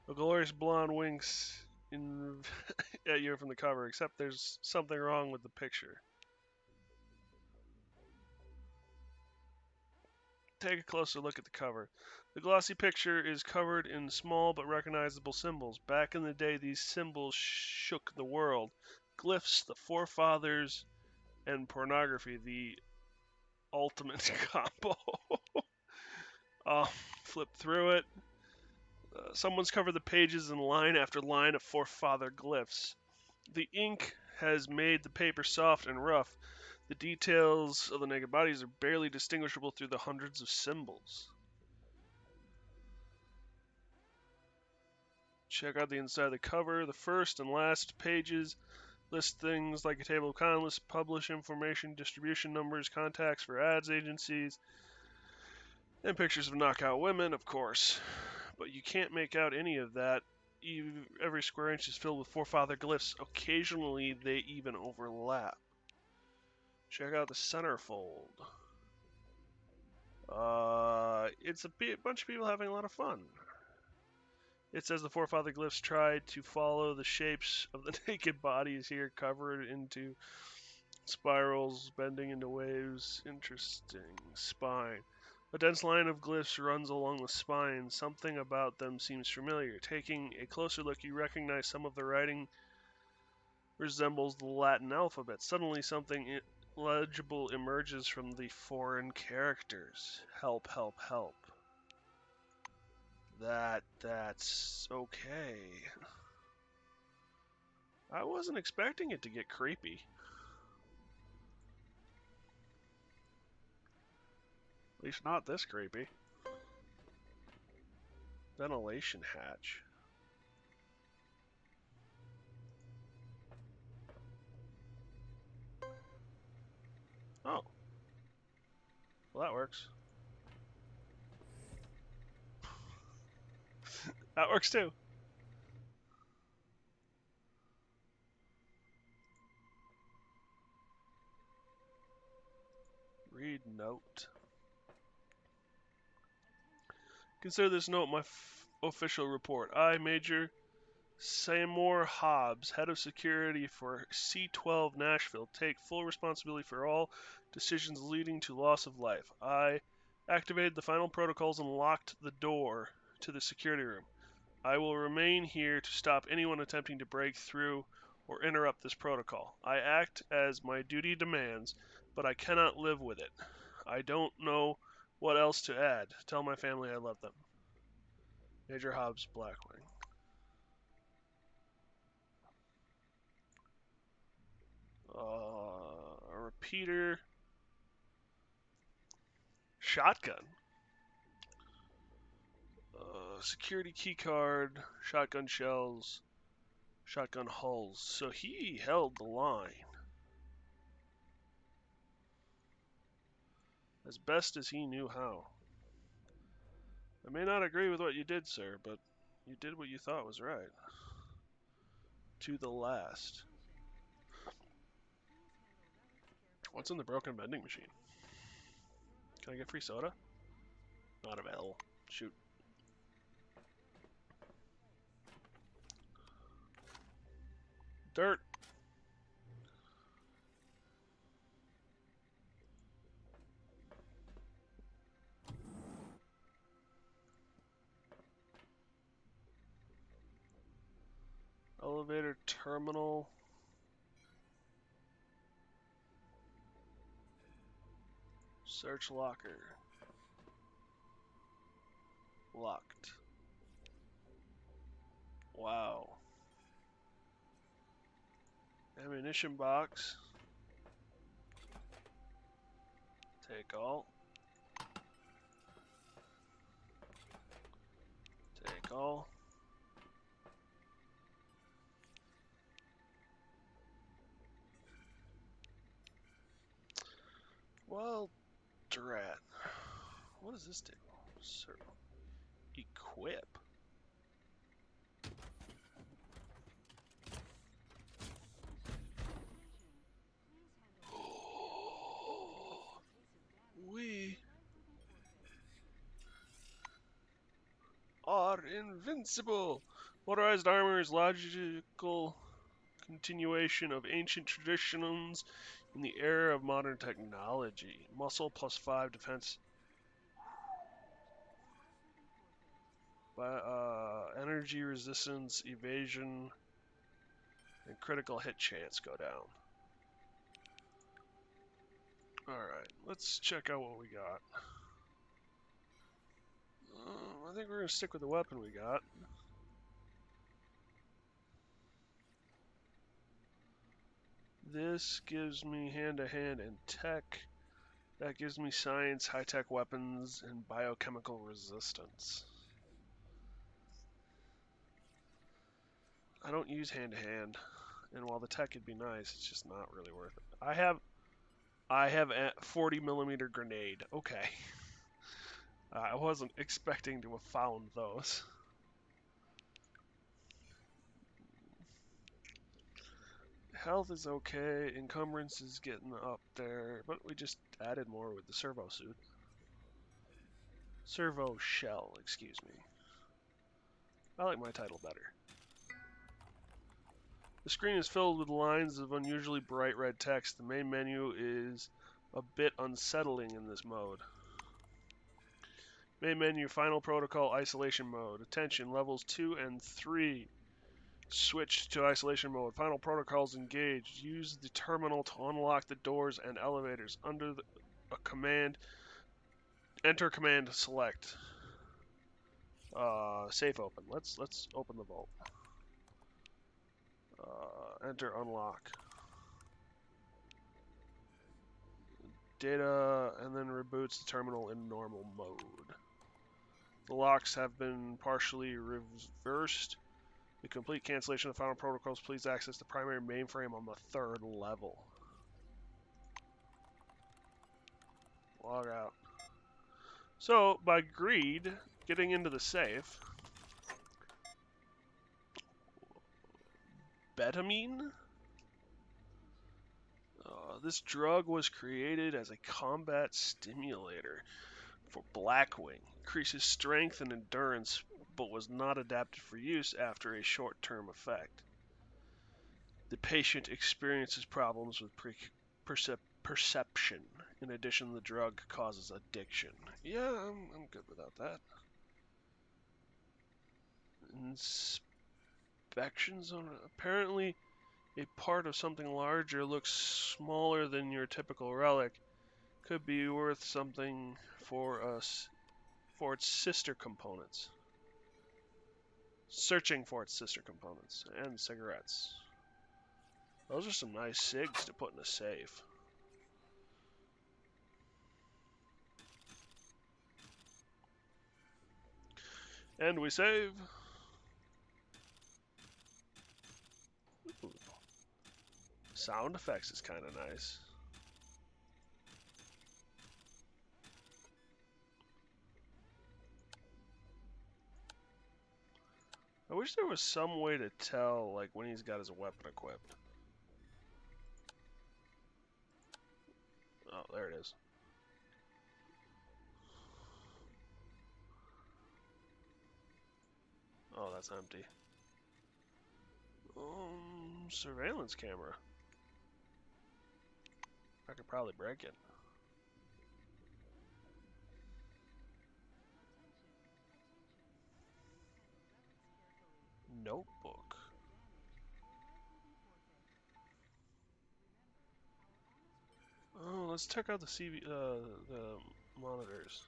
A glorious blonde winks at you from the cover, except there's something wrong with the picture. Take a closer look at the cover. The glossy picture is covered in small but recognizable symbols. Back in the day, these symbols shook the world. Glyphs, the forefathers, and pornography, the ultimate combo. Flip through it. Someone's covered the pages in line after line of forefather glyphs. The ink has made the paper soft and rough. The details of the naked bodies are barely distinguishable through the hundreds of symbols. Check out the inside of the cover. The first and last pages list things like a table of contents, publish information, distribution numbers, contacts for ads agencies, and pictures of knockout women, of course. But you can't make out any of that. Every square inch is filled with forefather glyphs. Occasionally, they even overlap. Check out the centerfold. It's a bunch of people having a lot of fun. It says the forefather glyphs tried to follow the shapes of the naked bodies here, covered into spirals, bending into waves. Interesting. Spine. A dense line of glyphs runs along the spine. Something about them seems familiar. Taking a closer look, you recognize some of the writing resembles the Latin alphabet. Suddenly, something illegible emerges from the foreign characters. Help, help, help. That's okay. I wasn't expecting it to get creepy. At least not this creepy. Ventilation hatch. Oh. Well, that works. That works too. Read note. Consider this note my official report. I, Major Seymour Hobbs, head of security for C-12 Nashville, take full responsibility for all decisions leading to loss of life. I activated the final protocols and locked the door to the security room. I will remain here to stop anyone attempting to break through or interrupt this protocol. I act as my duty demands, but I cannot live with it. I don't know what else to add. Tell my family I love them. Major Hobbs, Blackwing. A repeater. Shotgun. security key card, shotgun shells, shotgun hulls. So he held the line. As best as he knew how. I may not agree with what you did, sir, but you did what you thought was right. To the last. What's in the broken vending machine? Can I get free soda? Not available. Shoot. Dirt. Elevator terminal. Search locker. Locked. Wow. Ammunition box. Take all. Take all. Well, drat. What does this do? Sir. Equip. We are invincible. Motorized armor is logical continuation of ancient traditions in the era of modern technology. Muscle +5 defense. Energy resistance, evasion, and critical hit chance go down. Alright, let's check out what we got. I think we're going to stick with the weapon we got. This gives me hand-to-hand and tech. That gives me science, high-tech weapons, and biochemical resistance. I don't use hand-to-hand, and while the tech would be nice, it's just not really worth it. I have a 40mm grenade. Okay. I wasn't expecting to have found those. Health is okay, encumbrance is getting up there, but we just added more with the servo suit. Servo shell, excuse me. I like my title better. The screen is filled with lines of unusually bright red text. The main menu is a bit unsettling in this mode. Main menu, Final Protocol, Isolation Mode. Attention, levels 2 and 3. Switch to Isolation Mode. Final Protocols engaged. Use the terminal to unlock the doors and elevators. Under a command, enter command select. Safe open. Let's open the vault. Enter unlock. Data, and then reboots the terminal in normal mode. The locks have been partially reversed. The complete cancellation of final protocols, please access the primary mainframe on the 3rd level. Log out. So, by greed, getting into the safe. Betamine? This drug was created as a combat stimulator for Blackwing. Increases strength and endurance, but was not adapted for use after a short-term effect. The patient experiences problems with perception. In addition, the drug causes addiction. Yeah, I'm good without that. Inspections on apparently a part of something larger looks smaller than your typical relic. Could be worth something for us for its sister components. Searching for its sister components and cigarettes. Those are some nice cigs to put in a safe. And we save. Ooh. Sound effects is kind of nice. I wish there was some way to tell, like, when he's got his weapon equipped. Oh, there it is. Oh, that's empty. Surveillance camera. I could probably break it. Notebook. Oh, let's check out the the monitors.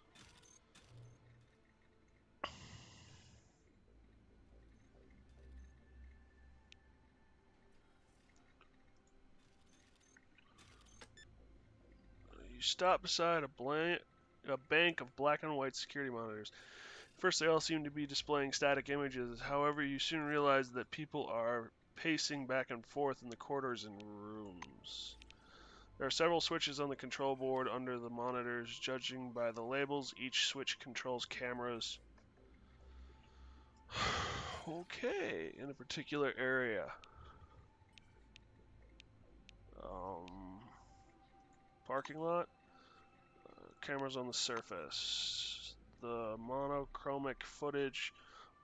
You stop beside a bank of black and white security monitors. First, they all seem to be displaying static images. However, you soon realize that people are pacing back and forth in the corridors and rooms. There are several switches on the control board under the monitors. Judging by the labels, each switch controls cameras. Okay, in a particular area. Parking lot. Cameras on the surface. The monochromatic footage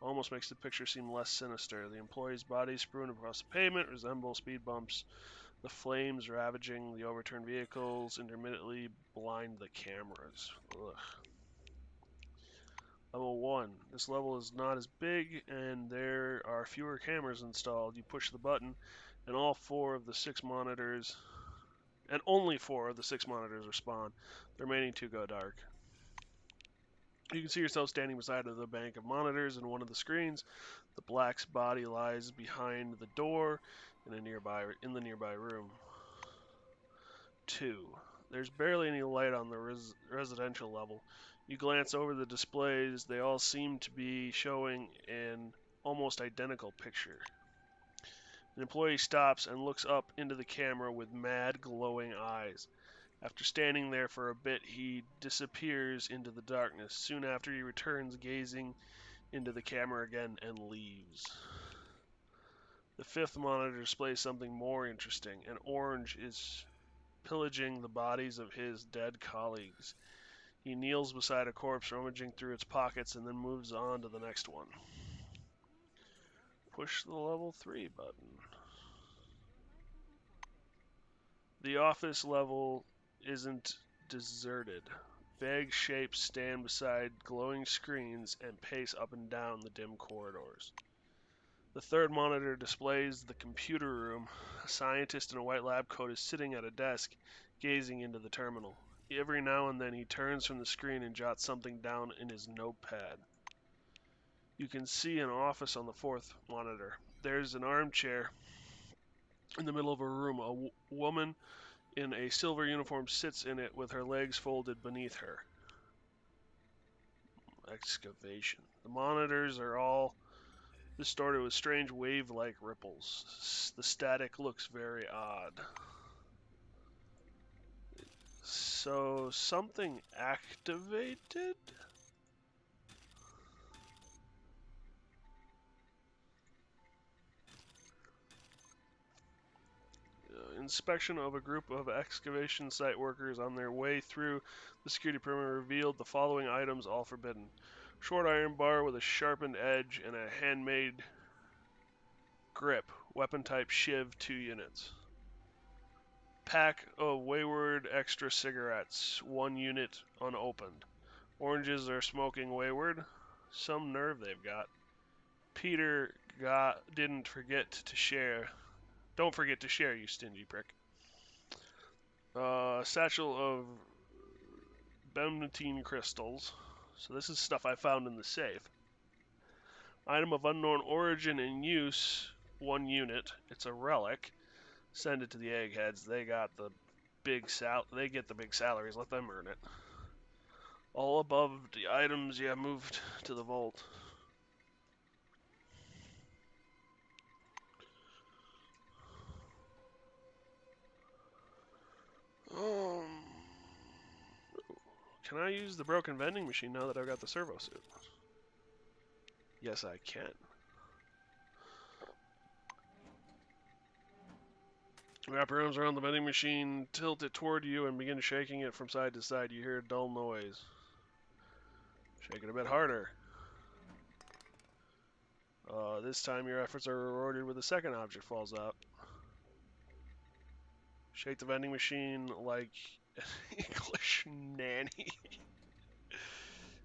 almost makes the picture seem less sinister. The employees' bodies strewn across the pavement resemble speed bumps. The flames ravaging the overturned vehicles intermittently blind the cameras. Ugh. Level 1. This level is not as big, and there are fewer cameras installed. You push the button, and all four of the six monitors, and only four of the six monitors respond. The remaining two go dark. You can see yourself standing beside the bank of monitors in one of the screens. The black's body lies behind the door in the nearby room. 2. There's barely any light on the residential level. You glance over the displays, they all seem to be showing an almost identical picture. An employee stops and looks up into the camera with mad, glowing eyes. After standing there for a bit, he disappears into the darkness. Soon after, he returns, gazing into the camera again, and leaves. The fifth monitor displays something more interesting. An orange is pillaging the bodies of his dead colleagues. He kneels beside a corpse, rummaging through its pockets, and then moves on to the next one. Push the level 3 button. The office level isn't deserted. Vague shapes stand beside glowing screens and pace up and down the dim corridors. The third monitor displays the computer room. A scientist in a white lab coat is sitting at a desk, gazing into the terminal. Every now and then he turns from the screen and jots something down in his notepad. You can see an office on the fourth monitor. There's an armchair in the middle of a room. A woman in a silver uniform sits in it with her legs folded beneath her. Excavation. The monitors are all distorted with strange wave-like ripples. The static looks very odd. So, something activated? Inspection of a group of excavation site workers on their way through the security perimeter revealed the following items, all forbidden. Short iron bar with a sharpened edge and a handmade grip. Weapon type Shiv, 2 units. Pack of Wayward Extra cigarettes, 1 unit unopened. Oranges are smoking Wayward. Some nerve they've got. Peter didn't forget to share. Don't forget to share, you stingy prick. Satchel of bentonite crystals. So this is stuff I found in the safe. Item of unknown origin and use, 1 unit. It's a relic. Send it to the eggheads. They get the big salaries. Let them earn it. All above the items, moved to the vault. Can I use the broken vending machine now that I've got the servo suit? Yes, I can. Wrap your arms around the vending machine, tilt it toward you, and begin shaking it from side to side. You hear a dull noise. Shake it a bit harder. This time your efforts are rewarded with a second object falls out. Shake the vending machine like an English nanny.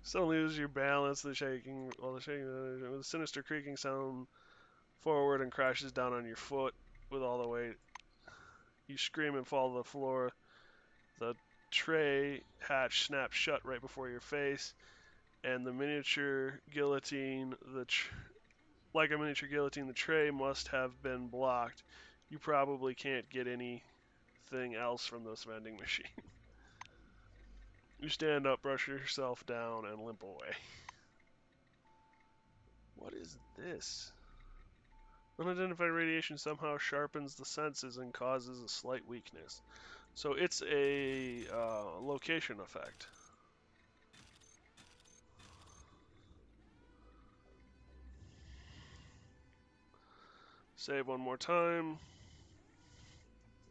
Suddenly lose your balance, the shaking, with a sinister creaking sound forward and crashes down on your foot with all the weight. You scream and fall to the floor. The tray hatch snaps shut right before your face, and the miniature guillotine, like a miniature guillotine, the tray must have been blocked. You probably can't get anything else from this vending machine. You stand up, brush yourself down, and limp away. What is this? Unidentified radiation somehow sharpens the senses and causes a slight weakness. So it's a location effect. Save one more time.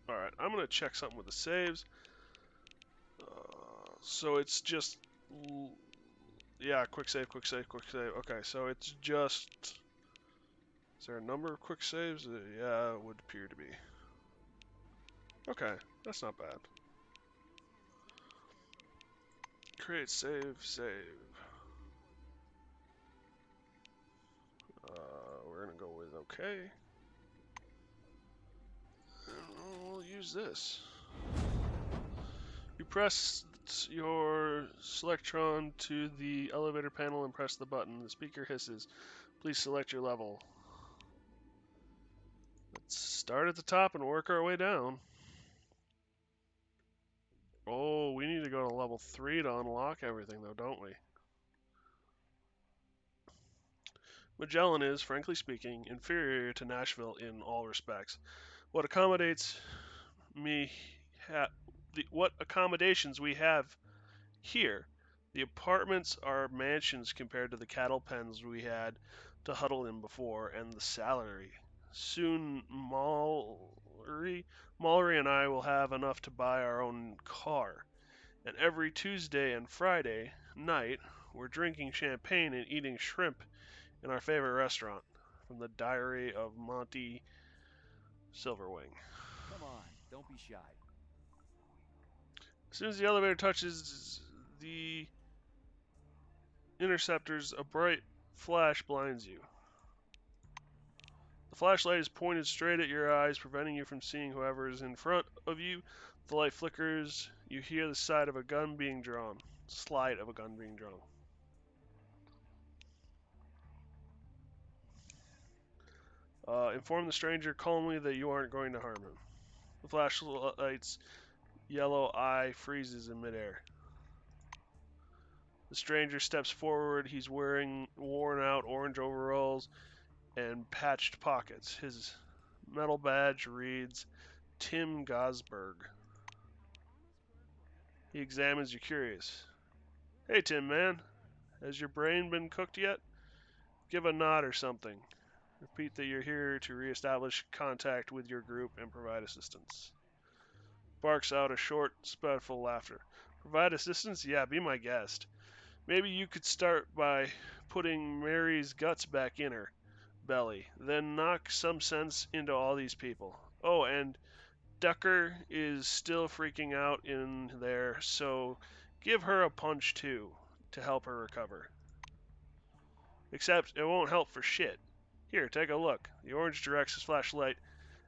Alright, I'm going to check something with the saves. So it's just... Yeah, quick save, quick save, quick save. Okay, so it's just... Is there a number of quick saves? Yeah, it would appear to be. Okay, that's not bad. Create save, save. We're going to go with okay. And we'll use this. You press your Selectron to the elevator panel and press the button. The speaker hisses. Please select your level. Let's start at the top and work our way down. Oh, we need to go to level 3 to unlock everything, though, don't we? Magellan is, frankly speaking, inferior to Nashville in all respects. What accommodations we have here. The apartments are mansions compared to the cattle pens we had to huddle in before, and the salary. Soon Mallory and I will have enough to buy our own car. And every Tuesday and Friday night, we're drinking champagne and eating shrimp in our favorite restaurant. From the Diary of Monty Silverwing. Come on, don't be shy. As soon as the elevator touches the interceptors, a bright flash blinds you. The flashlight is pointed straight at your eyes, preventing you from seeing whoever is in front of you. The light flickers. You hear the slide of a gun being drawn. Inform the stranger calmly that you aren't going to harm him. The flashlight's yellow eye freezes in midair. The stranger steps forward. He's wearing worn-out orange overalls and patched pockets. His metal badge reads Tim Gosberg. He examines you curious. Hey, Tim, man. Has your brain been cooked yet? Give a nod or something. Repeat that you're here to reestablish contact with your group and provide assistance. Barks out a short, spiteful laughter. Provide assistance? Yeah, be my guest. Maybe you could start by putting Mary's guts back in her belly, then knock some sense into all these people. Oh, and Ducker is still freaking out in there, so give her a punch too, to help her recover. Except it won't help for shit. Here, take a look. The orange directs his flashlight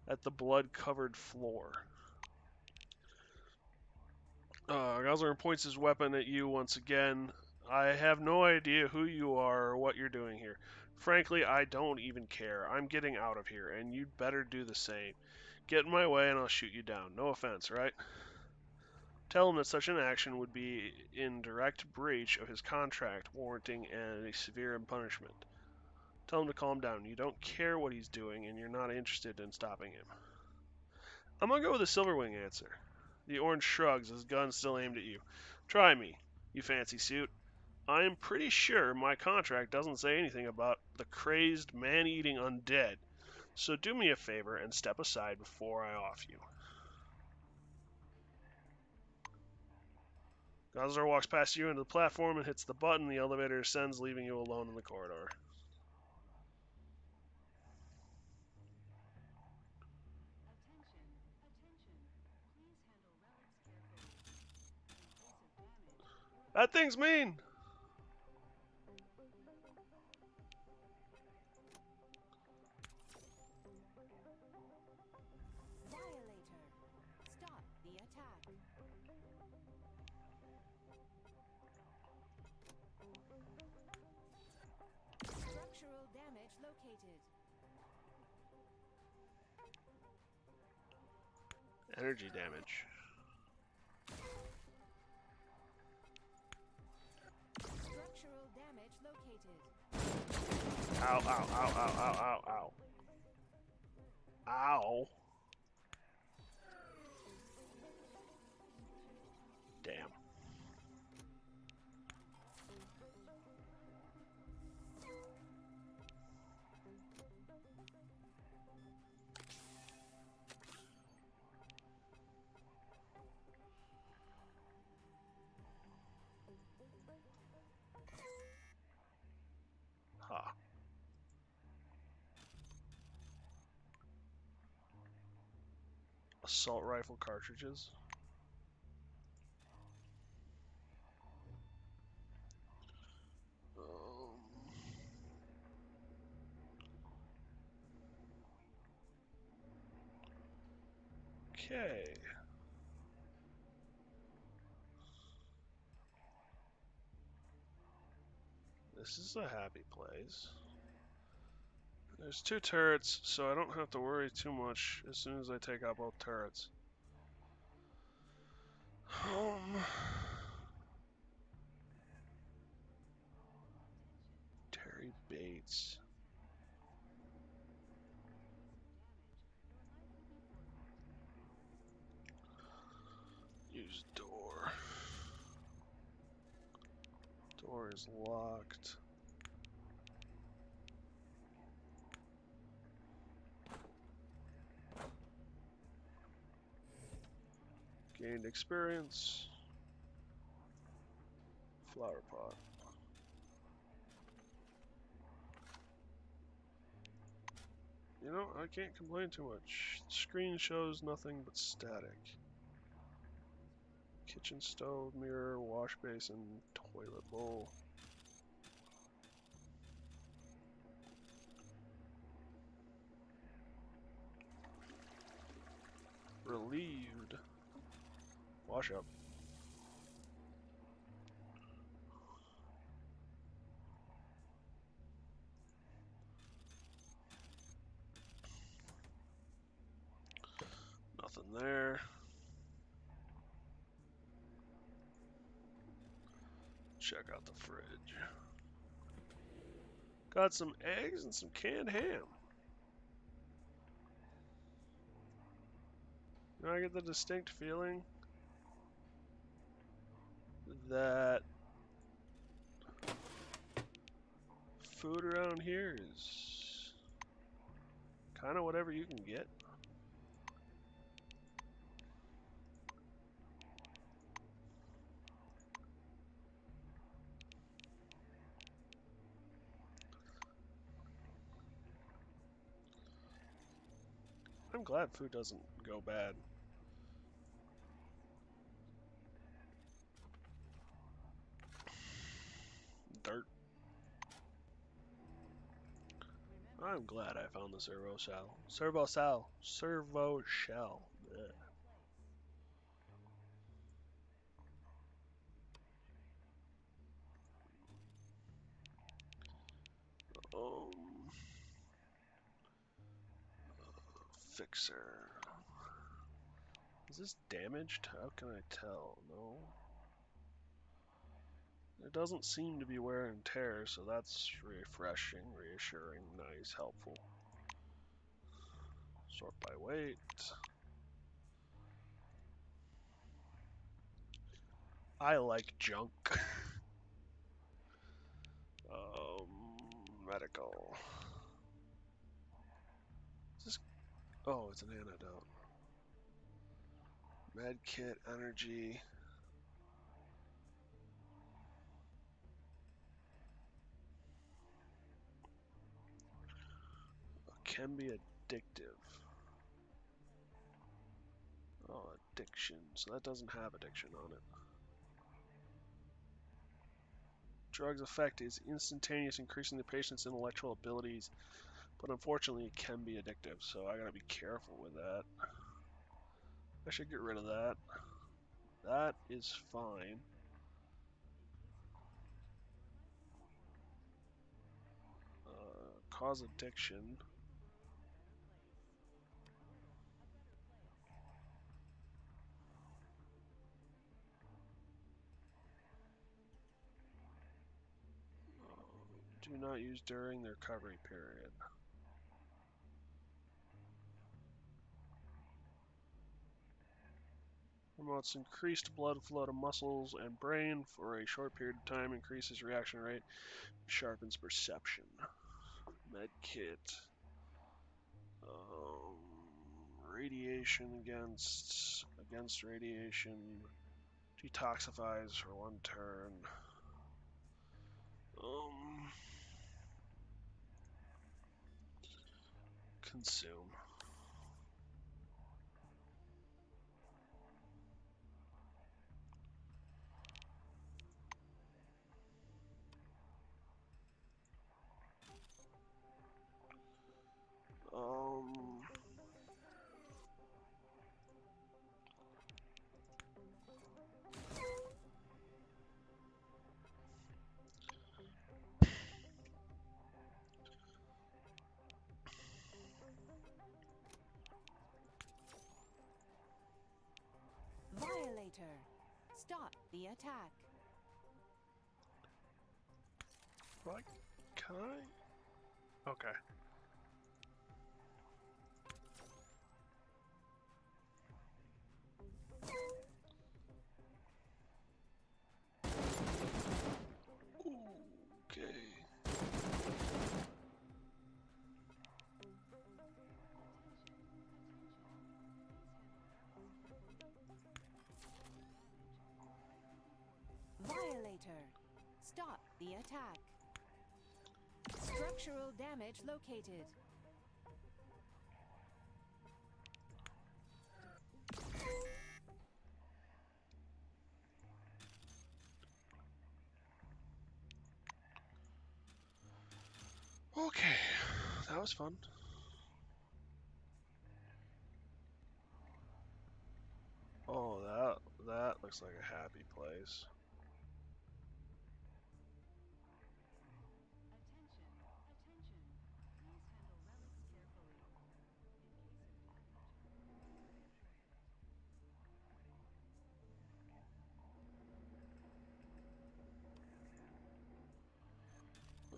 at the blood-covered floor. Gosler points his weapon at you once again. I have no idea who you are or what you're doing here. Frankly, I don't even care. I'm getting out of here, and you'd better do the same. Get in my way and I'll shoot you down. No offense, right? Tell him that such an action would be in direct breach of his contract, warranting a severe punishment. Tell him to calm down. You don't care what he's doing, and you're not interested in stopping him. I'm gonna go with the Silverwing answer. The orange shrugs, his gun still aimed at you. Try me. you fancy suit. I'm pretty sure my contract doesn't say anything about the crazed, man-eating undead. So do me a favor and step aside before I off you. Guzzler walks past you into the platform and hits the button. The elevator ascends, leaving you alone in the corridor. That thing's mean! Violator. Stop the attack. Structural damage located. Energy damage. Structural damage located. Ow, ow, ow, ow, ow, ow, ow. Ow. Damn. Ha. Assault rifle cartridges. Okay. This is a happy place. There's 2 turrets, so I don't have to worry too much as soon as I take out both turrets. Terry Bates. Use door. Door is locked. Gained experience. Flower pot. You know, I can't complain too much. The screen shows nothing but static. Kitchen stove, mirror, wash basin, toilet bowl. Relieved. Wash up. Nothing there. Check out the fridge. Got some eggs and some canned ham. You know, I get the distinct feeling that food around here is kind of whatever you can get. I'm glad food doesn't go bad. Dirt. I'm glad I found the servo shell. Servo shell. Servo shell. Ugh. Um, fixer. Is this damaged? How can I tell? No. It doesn't seem to be wear and tear, so that's refreshing, reassuring, nice, helpful. Sort by weight. I like junk. Medical. Is this... Oh, it's an antidote. Med kit, energy. Can be addictive. Oh, addiction. So that doesn't have addiction on it. Drug's effect is instantaneous, increasing the patient's intellectual abilities, but unfortunately it can be addictive, so I gotta be careful with that. I should get rid of that. That is fine. Cause addiction. Do not use during the recovery period. Promotes increased blood flow to muscles and brain for a short period of time, increases reaction rate, sharpens perception. Med kit. Radiation against radiation. Detoxifies for 1 turn. Consume. Violator. Stop the attack. What? Can I? Okay. Okay. Violator. Stop the attack. Structural damage located. Okay. That was fun. Oh, that looks like a happy place.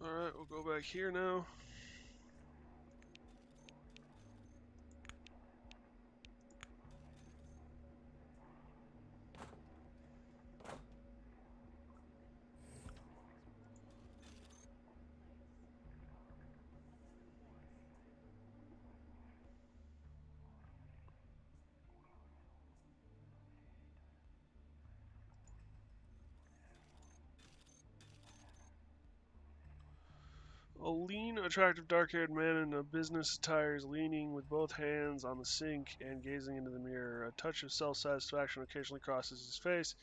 Alright, we'll go back here now. A lean, attractive, dark-haired man in a business attire is leaning with both hands on the sink and gazing into the mirror. A touch of self-satisfaction occasionally crosses his face.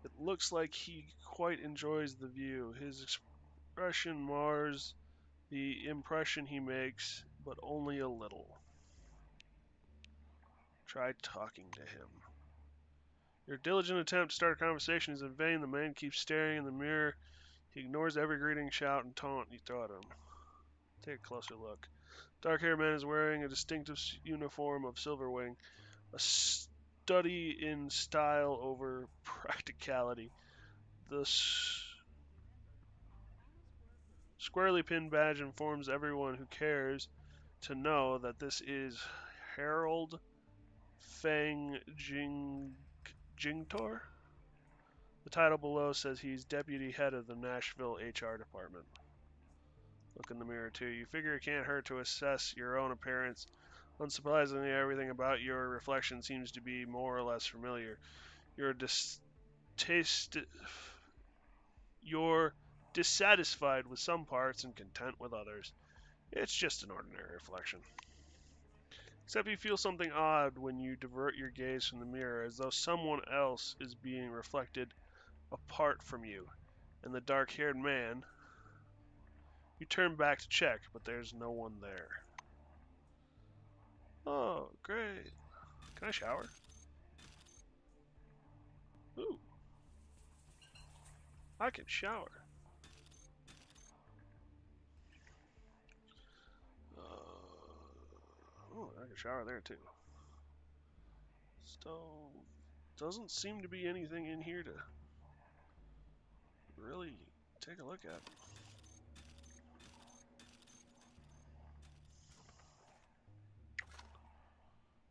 It looks like he quite enjoys the view. His expression mars the impression he makes, but only a little. Try talking to him. Your diligent attempt to start a conversation is in vain. The man keeps staring in the mirror. He ignores every greeting, shout, and taunt you throw at him. Take a closer look. Dark-haired man is wearing a distinctive uniform of silver wing, a study in style over practicality. The squarely pinned badge informs everyone who cares to know that this is Harold Fang Jingtor, The title below says he's deputy head of the Nashville HR department. Look in the mirror too. You figure it can't hurt to assess your own appearance. Unsurprisingly, everything about your reflection seems to be more or less familiar. You're you're dissatisfied with some parts and content with others. It's just an ordinary reflection. Except you feel something odd when you divert your gaze from the mirror, as though someone else is being reflected apart from you. And the dark-haired man, you turn back to check, but there's no one there. Oh, great. Can I shower? Ooh. I can shower. Oh, I can shower there too. Stove. Doesn't seem to be anything in here to really take a look at.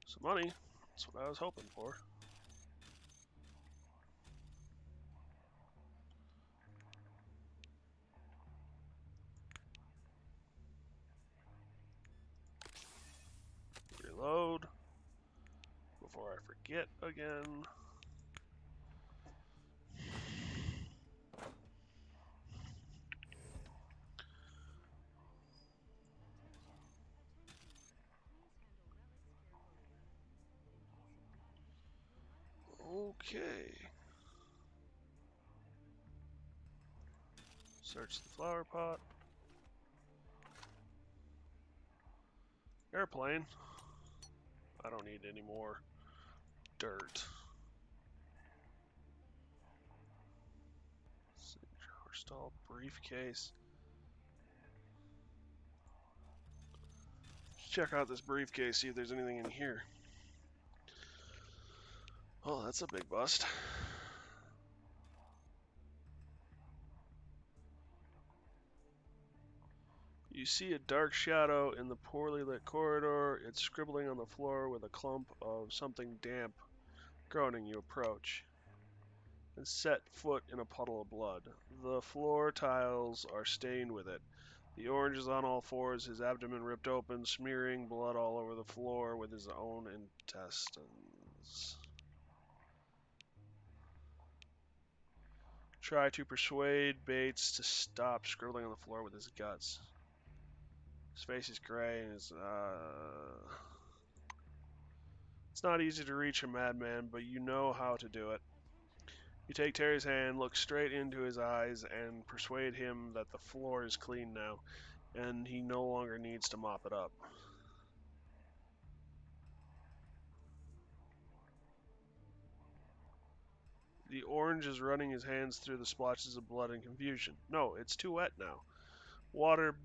Some money. That's what I was hoping for. Reload before I forget again. Okay. Search the flower pot. Airplane. I don't need any more dirt. Shower stall, briefcase. Let's check out this briefcase, see if there's anything in here. Oh, that's a big bust. You see a dark shadow in the poorly lit corridor. It's scribbling on the floor with a clump of something damp growing. You approach and set foot in a puddle of blood. The floor tiles are stained with it. The orange is on all fours, his abdomen ripped open, smearing blood all over the floor with his own intestines. Try to persuade Bates to stop scribbling on the floor with his guts. His face is gray and it's not easy to reach a madman, but you know how to do it. You take Terry's hand, look straight into his eyes, and persuade him that the floor is clean now, and he no longer needs to mop it up. The orange is running his hands through the splotches of blood in confusion. No, it's too wet now. Water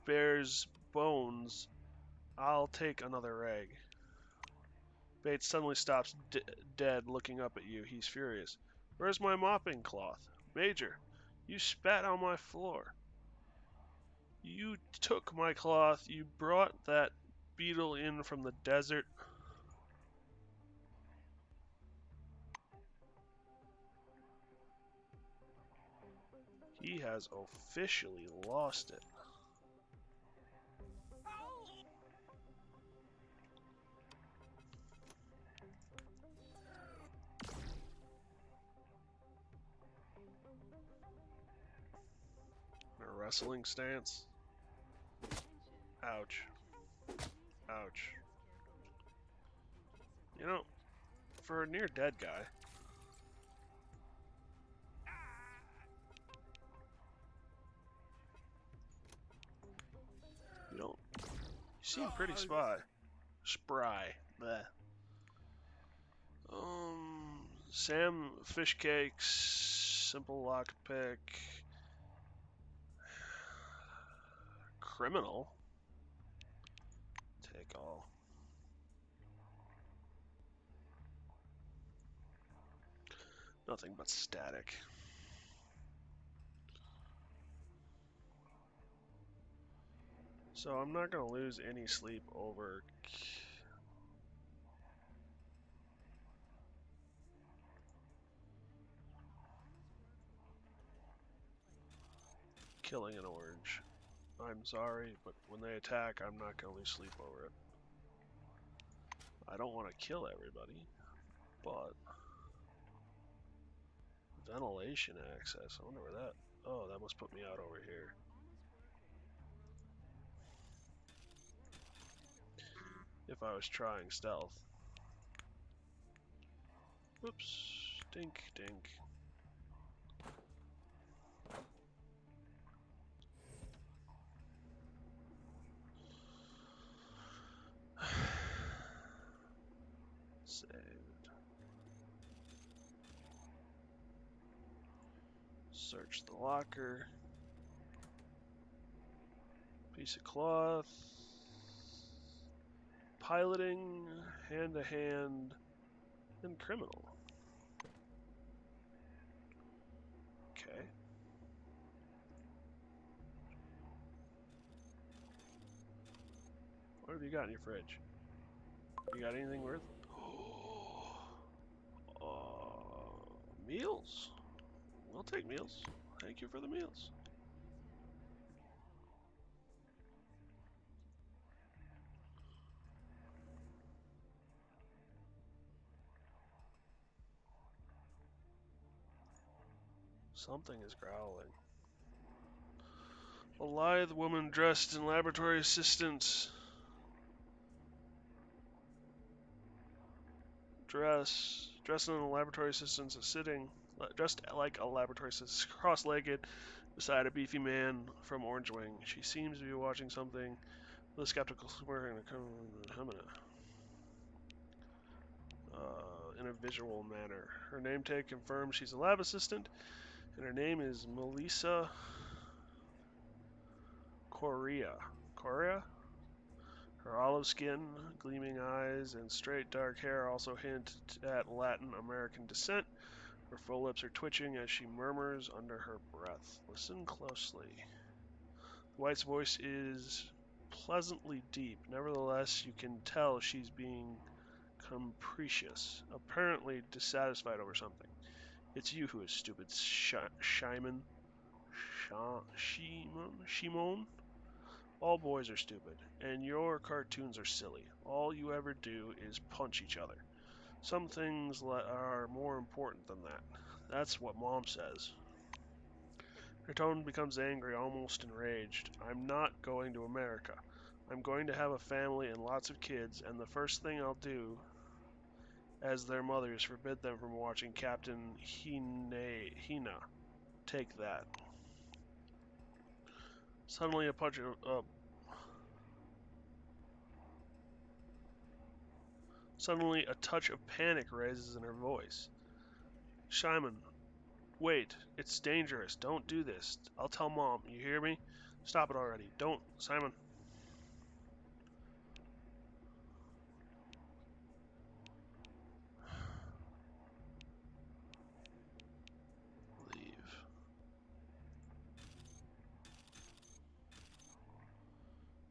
bears bones. I'll take another rag. Bates suddenly stops dead, looking up at you. He's furious. Where's my mopping cloth? Major, you spat on my floor. You took my cloth. You brought that beetle in from the desert. He has officially lost it. A wrestling stance. Ouch. Ouch. You know, for a near dead guy. You seem pretty spry. Bleh. Sam fish cakes, simple lockpick, criminal. Take all. Nothing but static. So I'm not going to lose any sleep over killing an orange. I'm sorry, but when they attack, I'm not going to lose sleep over it. I don't want to kill everybody, but ventilation access. I wonder where that. Oh, that must put me out over here. If I was trying stealth. Oops. Dink, dink. Saved. Search the locker. Piece of cloth. Piloting, hand to hand, and criminal. Okay. What have you got in your fridge? You got anything worth? Meals. We'll take meals. Thank you for the meals. Something is growling. A lithe woman dressed in laboratory assistant dressed in a laboratory assistant sitting dressed like a laboratory assistant, cross-legged beside a beefy man from Orange Wing. She seems to be watching something with a skeptical smirk in a visual manner. Her name tag confirms she's a lab assistant, and her name is Melissa Correa. Correa? Her olive skin, gleaming eyes, and straight dark hair also hint at Latin American descent. Her full lips are twitching as she murmurs under her breath. Listen closely. White's voice is pleasantly deep. Nevertheless, you can tell she's being capricious, apparently dissatisfied over something. It's you who is stupid, Shimon. Shimon? All boys are stupid, and your cartoons are silly. All you ever do is punch each other. Some things are more important than that. That's what Mom says. Her tone becomes angry, almost enraged. I'm not going to America. I'm going to have a family and lots of kids, and the first thing I'll do as their mother is forbid them from watching Captain Hina. Take that. Suddenly Suddenly a touch of panic rises in her voice. Shimon, wait, it's dangerous. Don't do this. I'll tell Mom. You hear me? Stop it already. Don't, Simon. Leave.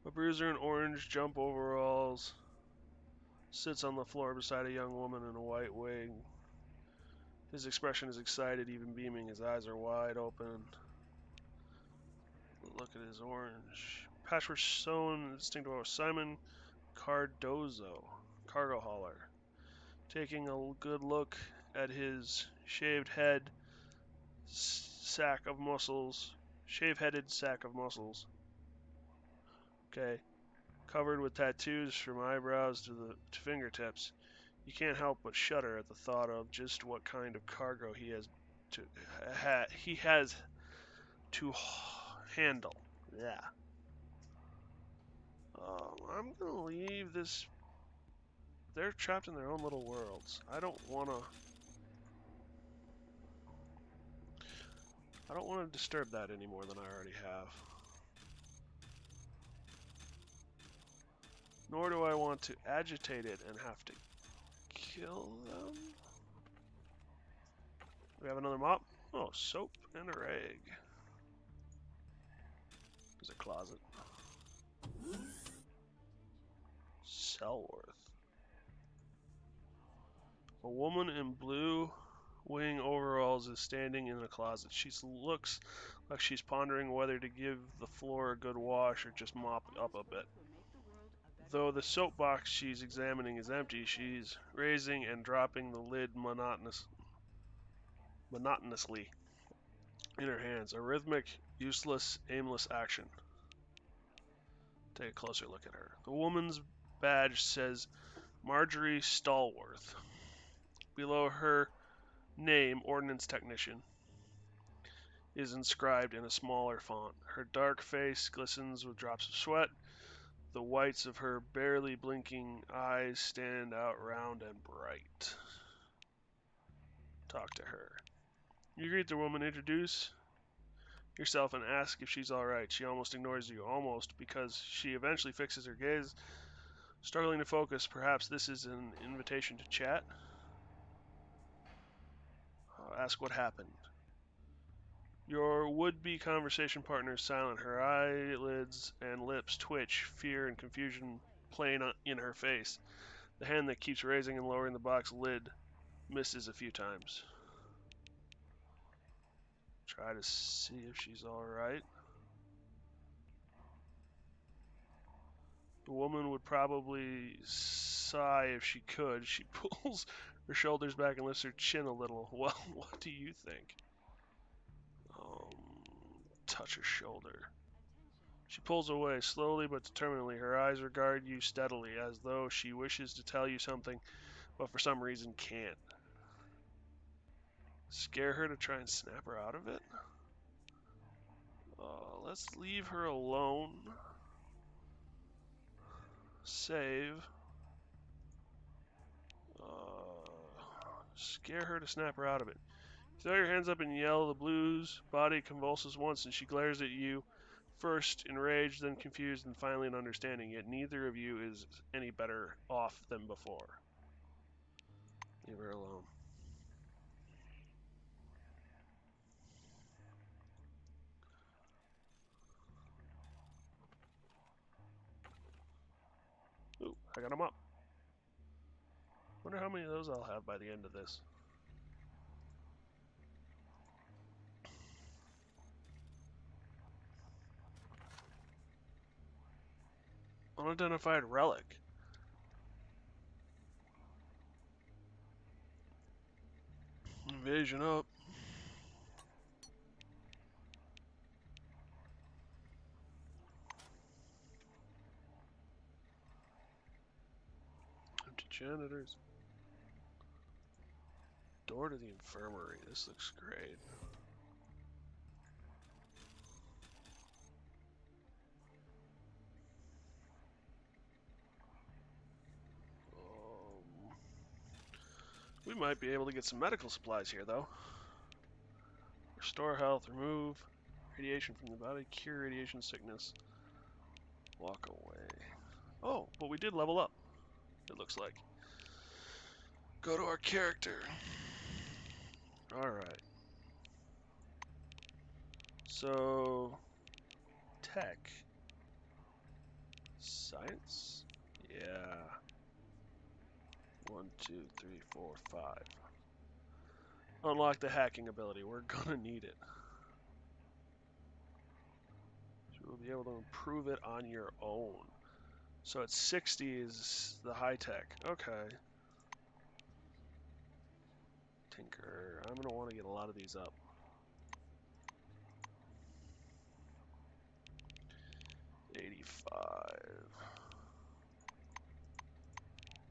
A bruiser in orange jump overalls sits on the floor beside a young woman in a white wig. His expression is excited, even beaming. His eyes are wide open. Look at his orange. Patchwork sewn distinctive Simon Cardozo, cargo hauler. Taking a good look at his shaved head, sack of muscles. Shave-headed sack of muscles. Okay. Covered with tattoos from eyebrows to fingertips. You can't help but shudder at the thought of just what kind of cargo he has to handle. Yeah. I'm gonna leave this. They're trapped in their own little worlds. I don't wanna disturb that any more than I already have. Nor do I want to agitate it and have to kill them. We have another mop. Oh, soap and a rag. There's a closet. Selworth. A woman in blue wing overalls is standing in a closet. She looks like she's pondering whether to give the floor a good wash or just mop up a bit. Though the soapbox she's examining is empty, she's raising and dropping the lid monotonously in her hands, a rhythmic, useless, aimless action. Take a closer look at her. The woman's badge says Marjorie Stallworth. Below her name, Ordnance Technician, is inscribed in a smaller font. Her dark face glistens with drops of sweat. The whites of her barely blinking eyes stand out round and bright. Talk to her. You greet the woman, introduce yourself, and ask if she's alright. She almost ignores you, almost, because she eventually fixes her gaze, struggling to focus. Perhaps this is an invitation to chat. Ask what happened. Your would-be conversation partner is silent. Her eyelids and lips twitch, fear and confusion plain in her face. The hand that keeps raising and lowering the box lid misses a few times. Try to see if she's alright. The woman would probably sigh if she could. She pulls her shoulders back and lifts her chin a little. Well, what do you think? Touch her shoulder. She pulls away, slowly but determinedly. Her eyes regard you steadily, as though she wishes to tell you something, but for some reason can't. Scare her to try and snap her out of it? Let's leave her alone. Save. Scare her to snap her out of it. You throw your hands up and yell. The blue's body convulses once, and she glares at you, first enraged, then confused, and finally in understanding. Yet neither of you is any better off than before. Leave her alone. Ooh, I got him up. Wonder how many of those I'll have by the end of this. Unidentified relic. Invasion up. Empty janitors. Door to the infirmary. This looks great. We might be able to get some medical supplies here, though. Restore health, remove radiation from the body, cure radiation sickness, walk away. Oh, but we did level up, it looks like. Go to our character. Alright. So, tech. Science? Yeah. 1, 2, 3, 4, 5. Unlock the hacking ability. We're gonna need it. So we'll be able to improve it on your own. So at 60 is the high tech. Okay. Tinker. I'm gonna want to get a lot of these up. 85.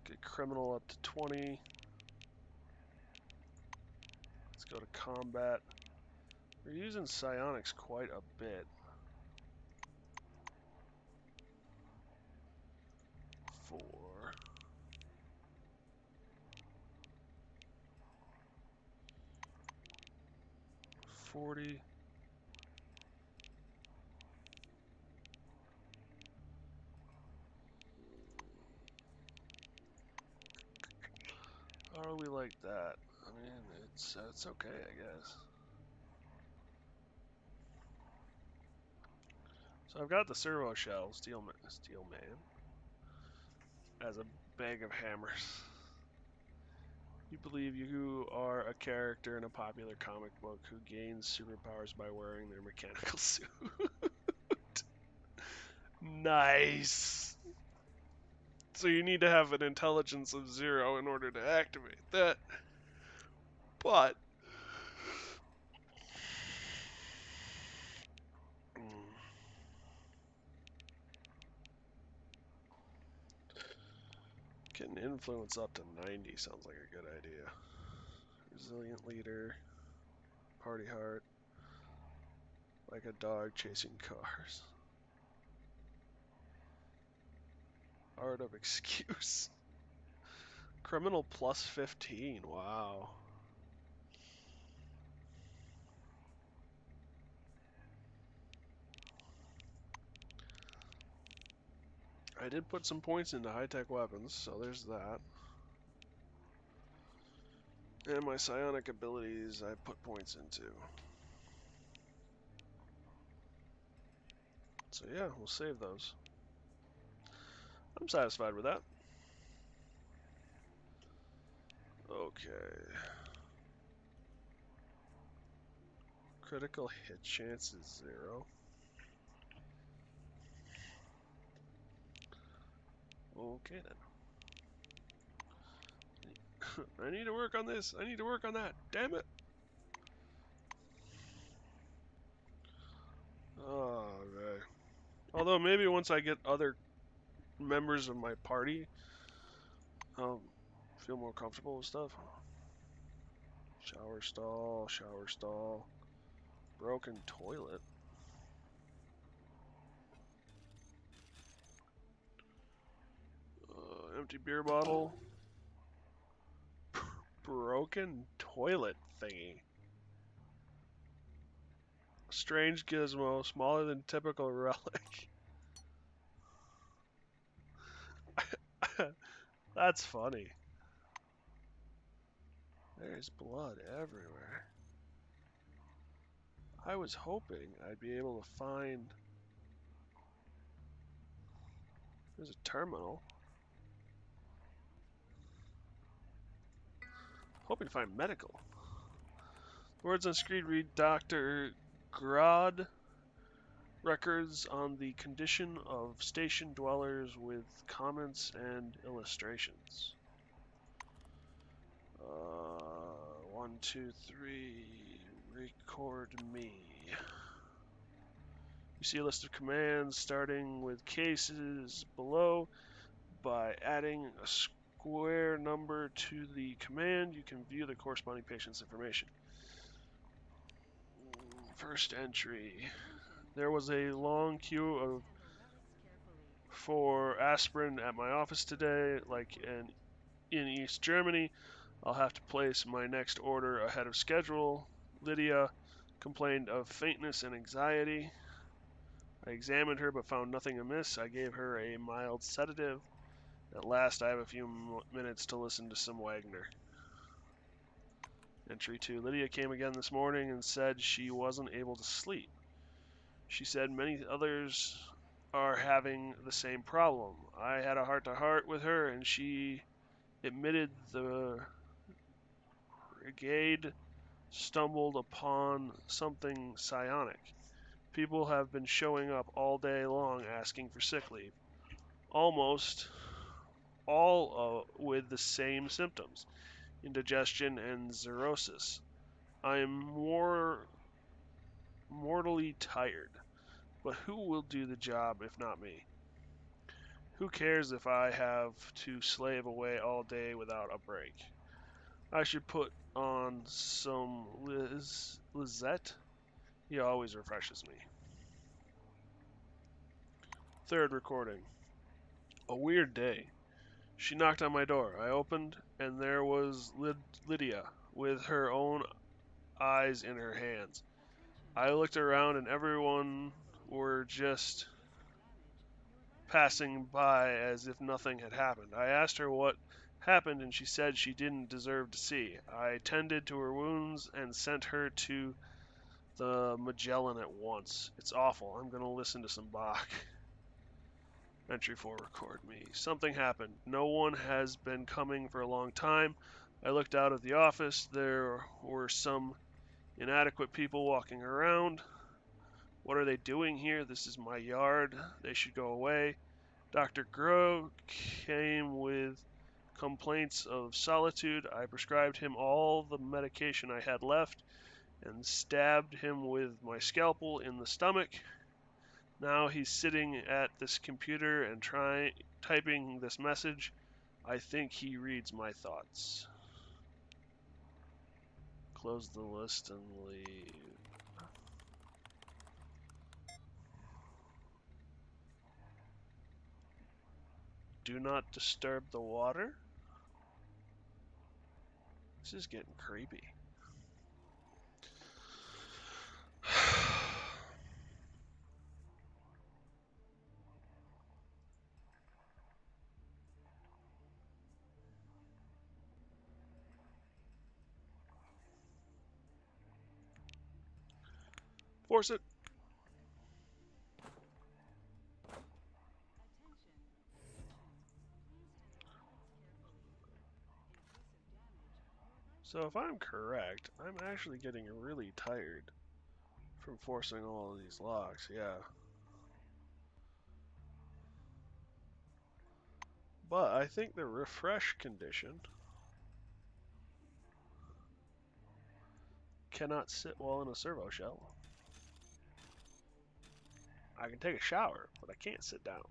Get criminal up to 20. Let's go to combat. We're using psionics quite a bit. 4. 40. How do we like that? I mean, it's okay, I guess. So I've got the servo shell, steel man, as a bag of hammers. You believe you are a character in a popular comic book who gains superpowers by wearing their mechanical suit. Nice. So you need to have an intelligence of 0 in order to activate that. But getting influence up to 90 sounds like a good idea. Resilient leader, party heart, like a dog chasing cars. Art of excuse. Criminal plus 15, wow. I did put some points into high-tech weapons, so there's that. And my psionic abilities I put points into. So yeah, we'll save those. I'm satisfied with that. Okay. Critical hit chance is 0. Okay then. I need to work on this. I need to work on that. Damn it. Oh, okay. Although maybe once I get other members of my party, I'll feel more comfortable with stuff. Shower stall, shower stall. Broken toilet. Empty beer bottle. Broken toilet thingy. Strange gizmo, smaller than typical relic. That's funny. There's blood everywhere. I was hoping I'd be able to find... There's a terminal. Hoping to find medical. Words on screen read Dr. Grod records on the condition of station dwellers with comments and illustrations. 1, 2, 3, record me. You see a list of commands starting with cases below. By adding a square number to the command, you can view the corresponding patient's information. First entry. There was a long queue for aspirin at my office today, like in East Germany. I'll have to place my next order ahead of schedule. Lydia complained of faintness and anxiety. I examined her but found nothing amiss. I gave her a mild sedative. At last, I have a few minutes to listen to some Wagner. Entry 2. Lydia came again this morning and said she wasn't able to sleep. She said many others are having the same problem. I had a heart-to-heart with her, and she admitted the brigade stumbled upon something psionic. People have been showing up all day long asking for sick leave. Almost all with the same symptoms. Indigestion and xerosis. I am mortally tired, but who will do the job if not me? Who cares if I have to slave away all day without a break? I should put on some Lizette. He always refreshes me. Third recording. A weird day. She knocked on my door. I opened, and there was Lydia with her own eyes in her hands. I looked around, and everyone were just passing by as if nothing had happened. I asked her what happened, and she said she didn't deserve to see. I tended to her wounds and sent her to the Magellan at once. It's awful. I'm going to listen to some Bach. Entry 4, record me. Something happened. No one has been coming for a long time. I looked out of the office. There were some inadequate people walking around. What are they doing here? This is my yard. They should go away. Dr. Grow came with complaints of solitude. I prescribed him all the medication I had left and stabbed him with my scalpel in the stomach. Now he's sitting at this computer and typing this message. I think he reads my thoughts. Close the list and leave. Do not disturb the water? This is getting creepy. Force it. So if I'm correct, I'm actually getting really tired from forcing all of these locks, yeah. But I think the refresh condition cannot sit well in a servo shell. I can take a shower, but I can't sit down.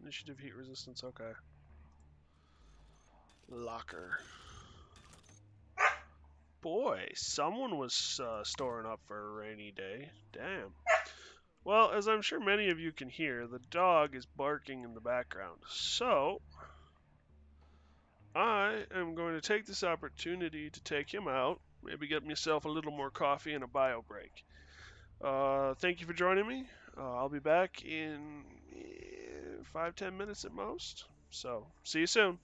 Initiative heat resistance, okay. Locker. Boy, someone was storing up for a rainy day. Damn. Well, as I'm sure many of you can hear, the dog is barking in the background. So, I am going to take this opportunity to take him out, maybe get myself a little more coffee and a bio break. Thank you for joining me. I'll be back in 5-10 minutes at most. So, see you soon.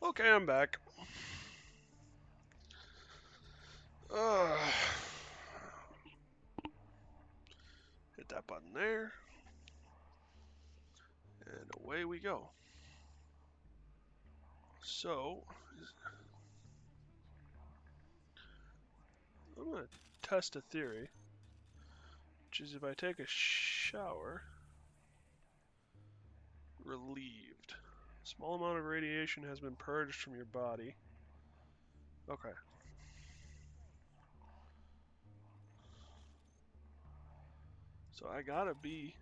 Okay, I'm back. Hit that button there. And away we go. So, I'm going to test a theory, which is if I take a shower, relieved. Small amount of radiation has been purged from your body. Okay. So I gotta be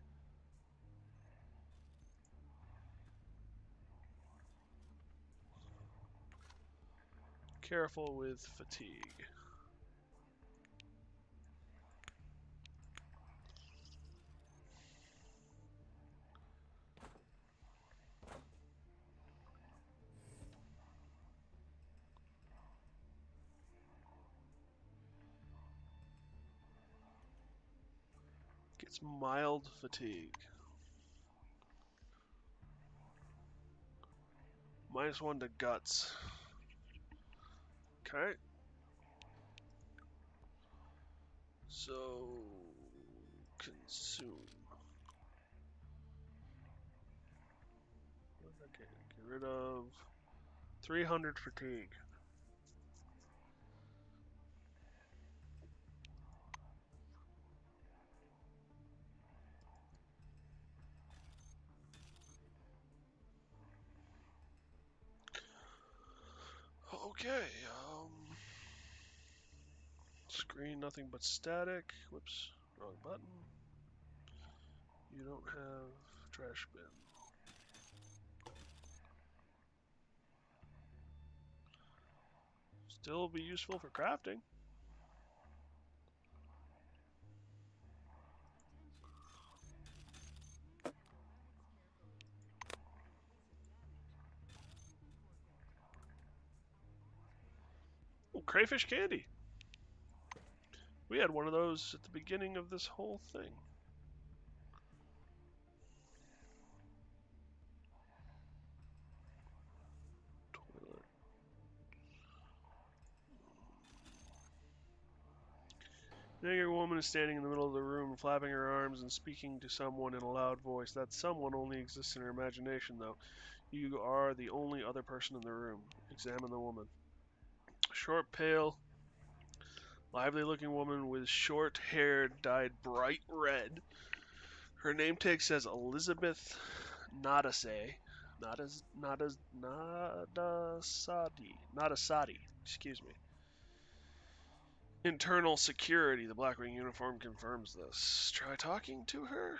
careful with fatigue. Gets mild fatigue. -1 to guts. Okay. So, consume. Okay, get rid of 300 fatigue. Okay, screen nothing but static. Whoops, wrong button. You don't have trash bin. Still be useful for crafting. Ooh, crayfish candy. We had one of those at the beginning of this whole thing. Toilet. An angry woman is standing in the middle of the room, flapping her arms and speaking to someone in a loud voice. That someone only exists in her imagination, though. You are the only other person in the room. Examine the woman. Short, pale, lively-looking woman with short hair dyed bright red. Her name tag says Elizabeth Nadasay. Nadasadi. Excuse me. Internal security. The Blackwing uniform confirms this. Try talking to her?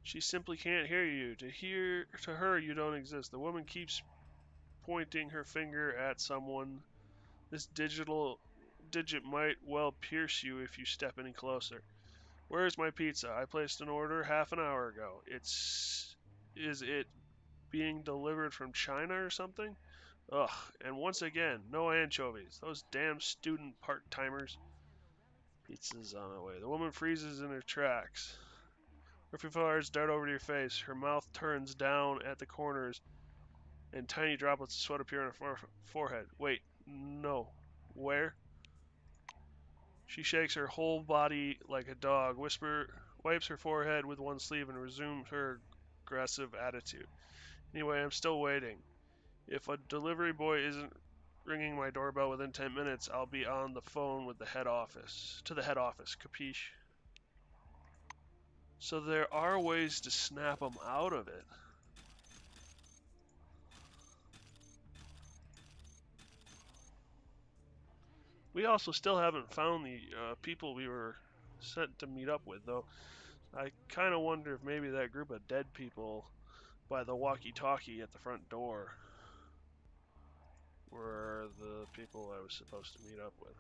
She simply can't hear you. To her, you don't exist. The woman keeps pointing her finger at someone. This digit might well pierce you if you step any closer. Where's my pizza? I placed an order half an hour ago. Is it being delivered from China or something? Ugh, and once again, no anchovies. Those damn student part-timers. Pizza's on the way. The woman freezes in her tracks. Her fingers dart over to your face. Her mouth turns down at the corners, and tiny droplets of sweat appear on her forehead. Wait, no. Where? She shakes her whole body like a dog, wipes her forehead with one sleeve, and resumes her aggressive attitude. Anyway, I'm still waiting. If a delivery boy isn't ringing my doorbell within 10 minutes, I'll be on the phone with the head office. To the head office, capiche? So there are ways to snap them out of it. We also still haven't found the people we were sent to meet up with, though. I kind of wonder if maybe that group of dead people by the walkie-talkie at the front door were the people I was supposed to meet up with.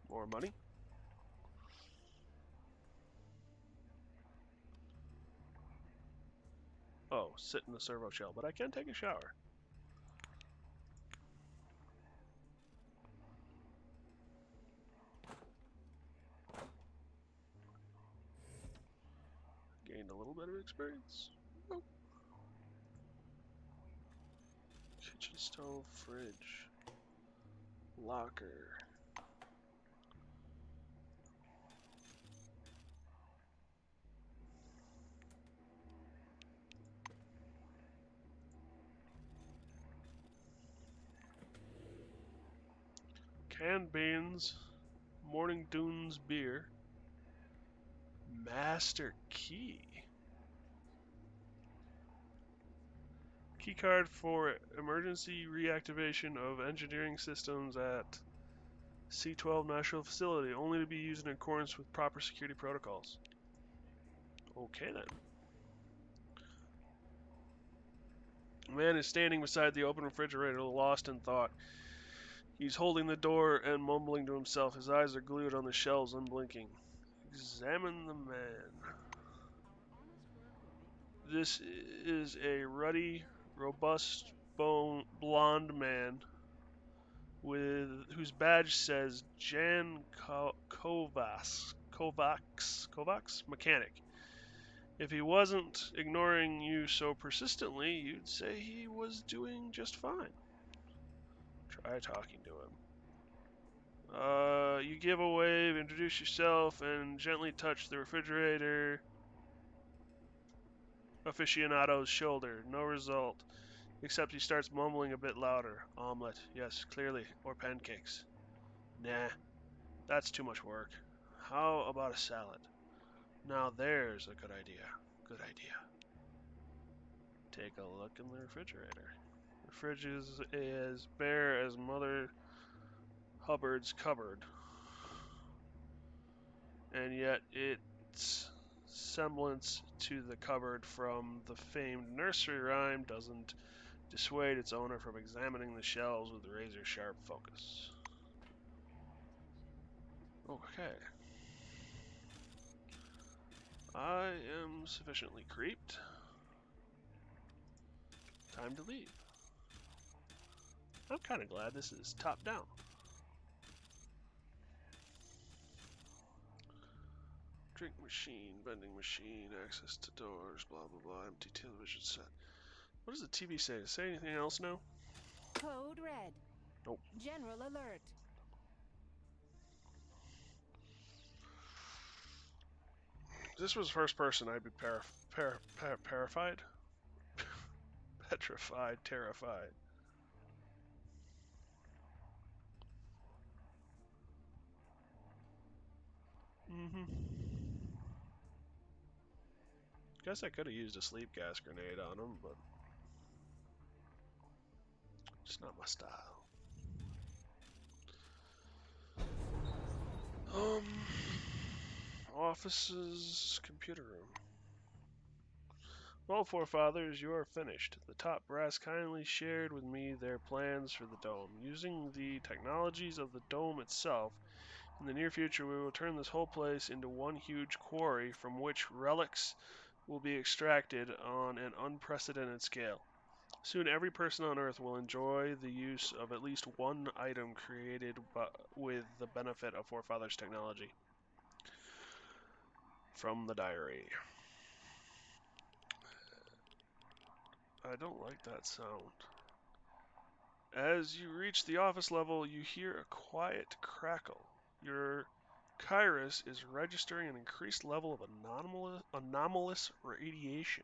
More money? Oh, sit in the servo shell, but I can take a shower. gained a little bit of experience. Oh. Kitchen stove, fridge, locker. Canned beans, Morning Dunes beer, master key. Keycard for emergency reactivation of engineering systems at C-12 Nashville facility, only to be used in accordance with proper security protocols. Okay then. A man is standing beside the open refrigerator, lost in thought. He's holding the door and mumbling to himself. His eyes are glued on the shelves, unblinking. Examine the man. This is a ruddy, robust, blonde man with whose badge says Jan Kovacs, mechanic. If he wasn't ignoring you so persistently, you'd say he was doing just fine. Try talking to him. You give a wave, introduce yourself, and gently touch the refrigerator aficionado's shoulder. No result, except he starts mumbling a bit louder. Omelette, yes, clearly, or pancakes. Nah, that's too much work. How about a salad? Now there's a good idea. Good idea. Take a look in the refrigerator. The fridge is as bare as Mother Hubbard's cupboard, and yet its semblance to the cupboard from the famed nursery rhyme doesn't dissuade its owner from examining the shelves with razor-sharp focus. Okay. I am sufficiently creeped. Time to leave. I'm kind of glad this is top-down. Drink machine, vending machine, access to doors, blah blah blah, empty television set. What does the TV say? Does it say anything else now? Code red. Nope. General alert. If this was first person, I'd be terrified. Petrified, terrified. Guess I could have used a sleep gas grenade on him, but it's not my style. Offices, computer room. Well, forefathers, you are finished. The top brass kindly shared with me their plans for the dome. Using the technologies of the dome itself, in the near future we will turn this whole place into one huge quarry from which relics will be extracted on an unprecedented scale. Soon every person on Earth will enjoy the use of at least one item created with the benefit of forefathers' technology. From the diary. I don't like that sound. As you reach the office level, you hear a quiet crackle. Your Kairos is registering an increased level of anomalous radiation.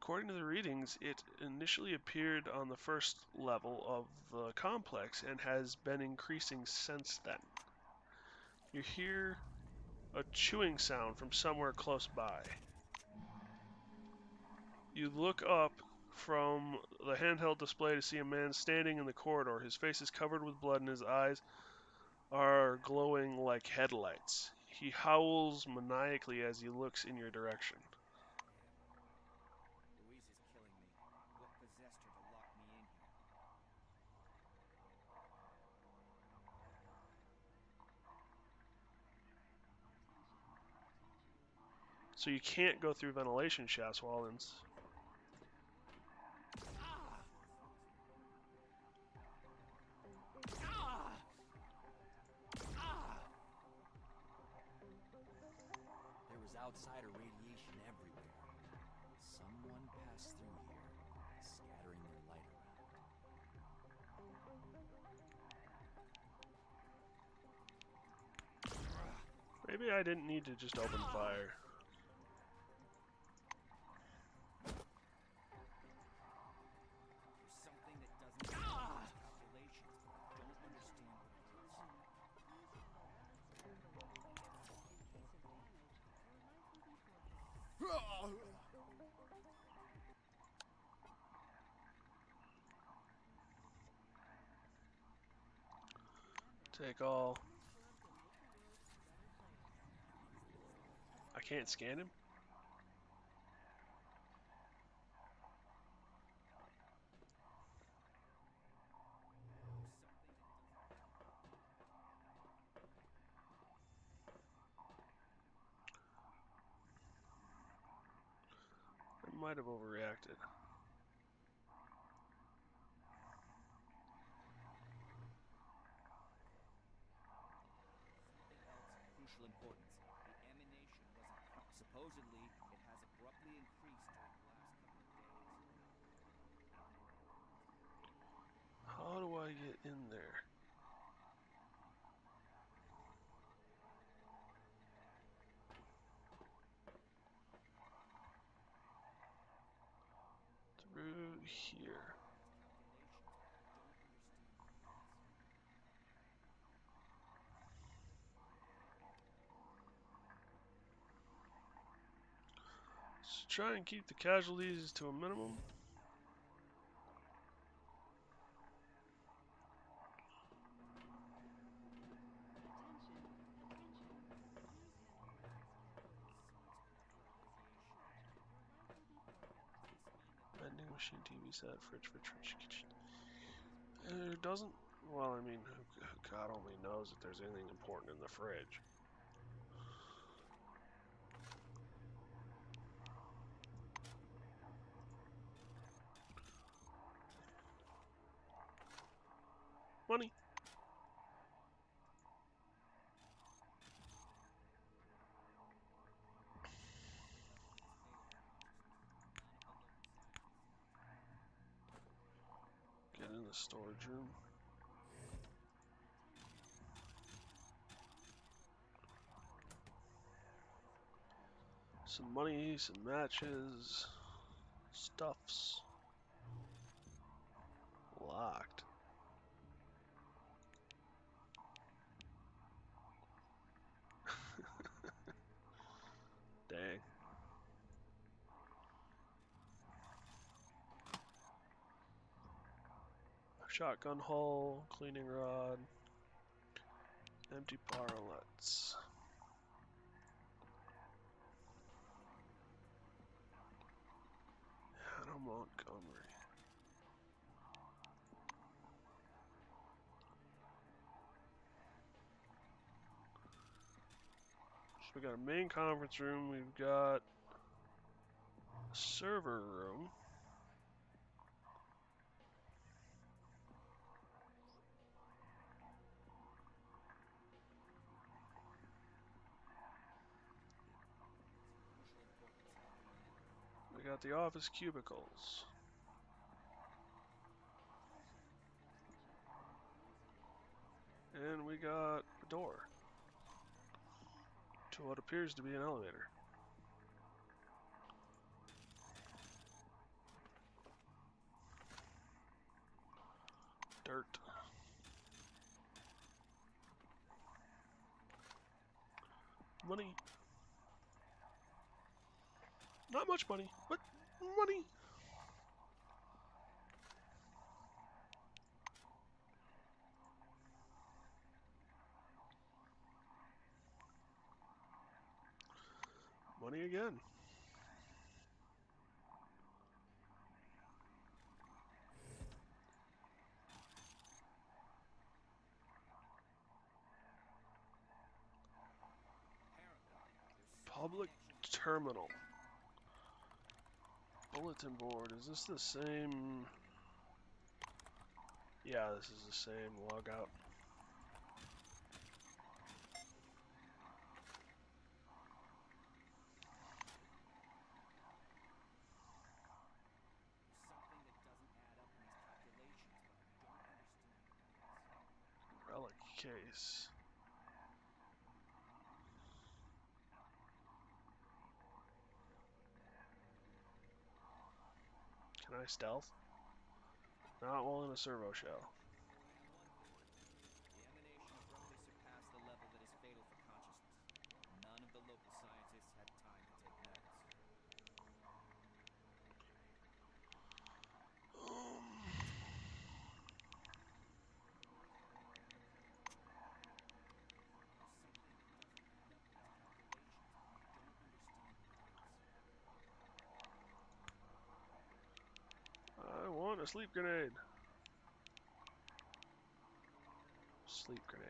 According to the readings, it initially appeared on the first level of the complex and has been increasing since then. You hear a chewing sound from somewhere close by. You look up from the handheld display to see a man standing in the corridor. His face is covered with blood and his eyes are glowing like headlights. He howls maniacally as he looks in your direction. Louise is killing me. What possessed her to lock me in here? So you can't go through ventilation shafts while in. There was outsider radiation everywhere. pass through here, scattering their light around. Maybe I didn't need to just open fire. There's something that doesn't fit these calculations, but I don't understand what it is. Take all. I can't scan him? I might have overreacted. Something else of crucial importance. The ammunition wasn't. Supposedly, it has abruptly increased during the last couple of days. How do I get in there? Through here. Let's try and keep the casualties to a minimum. Vending machine, TV set, fridge, kitchen. It doesn't. Well, I mean, God only knows if there's anything important in the fridge. Money. Get in the storage room. Some money, some matches, stuffs. Locked. Dang. Shotgun hull, cleaning rod, empty parlets. Hannah Montgomery. So we got a main conference room, we've got a server room. We got the office cubicles. And we got a door to what appears to be an elevator. Dirt. Money. Not much money, but money. Money again. Public terminal. Bulletin board. Is this the same? Yeah, this is the same logout. case. Can I stealth? Not while in a servo shell. The emanation abruptly surpassed the level that is fatal for consciousness. None of the local scientists had time to take notes. I want a sleep grenade. Sleep grenade.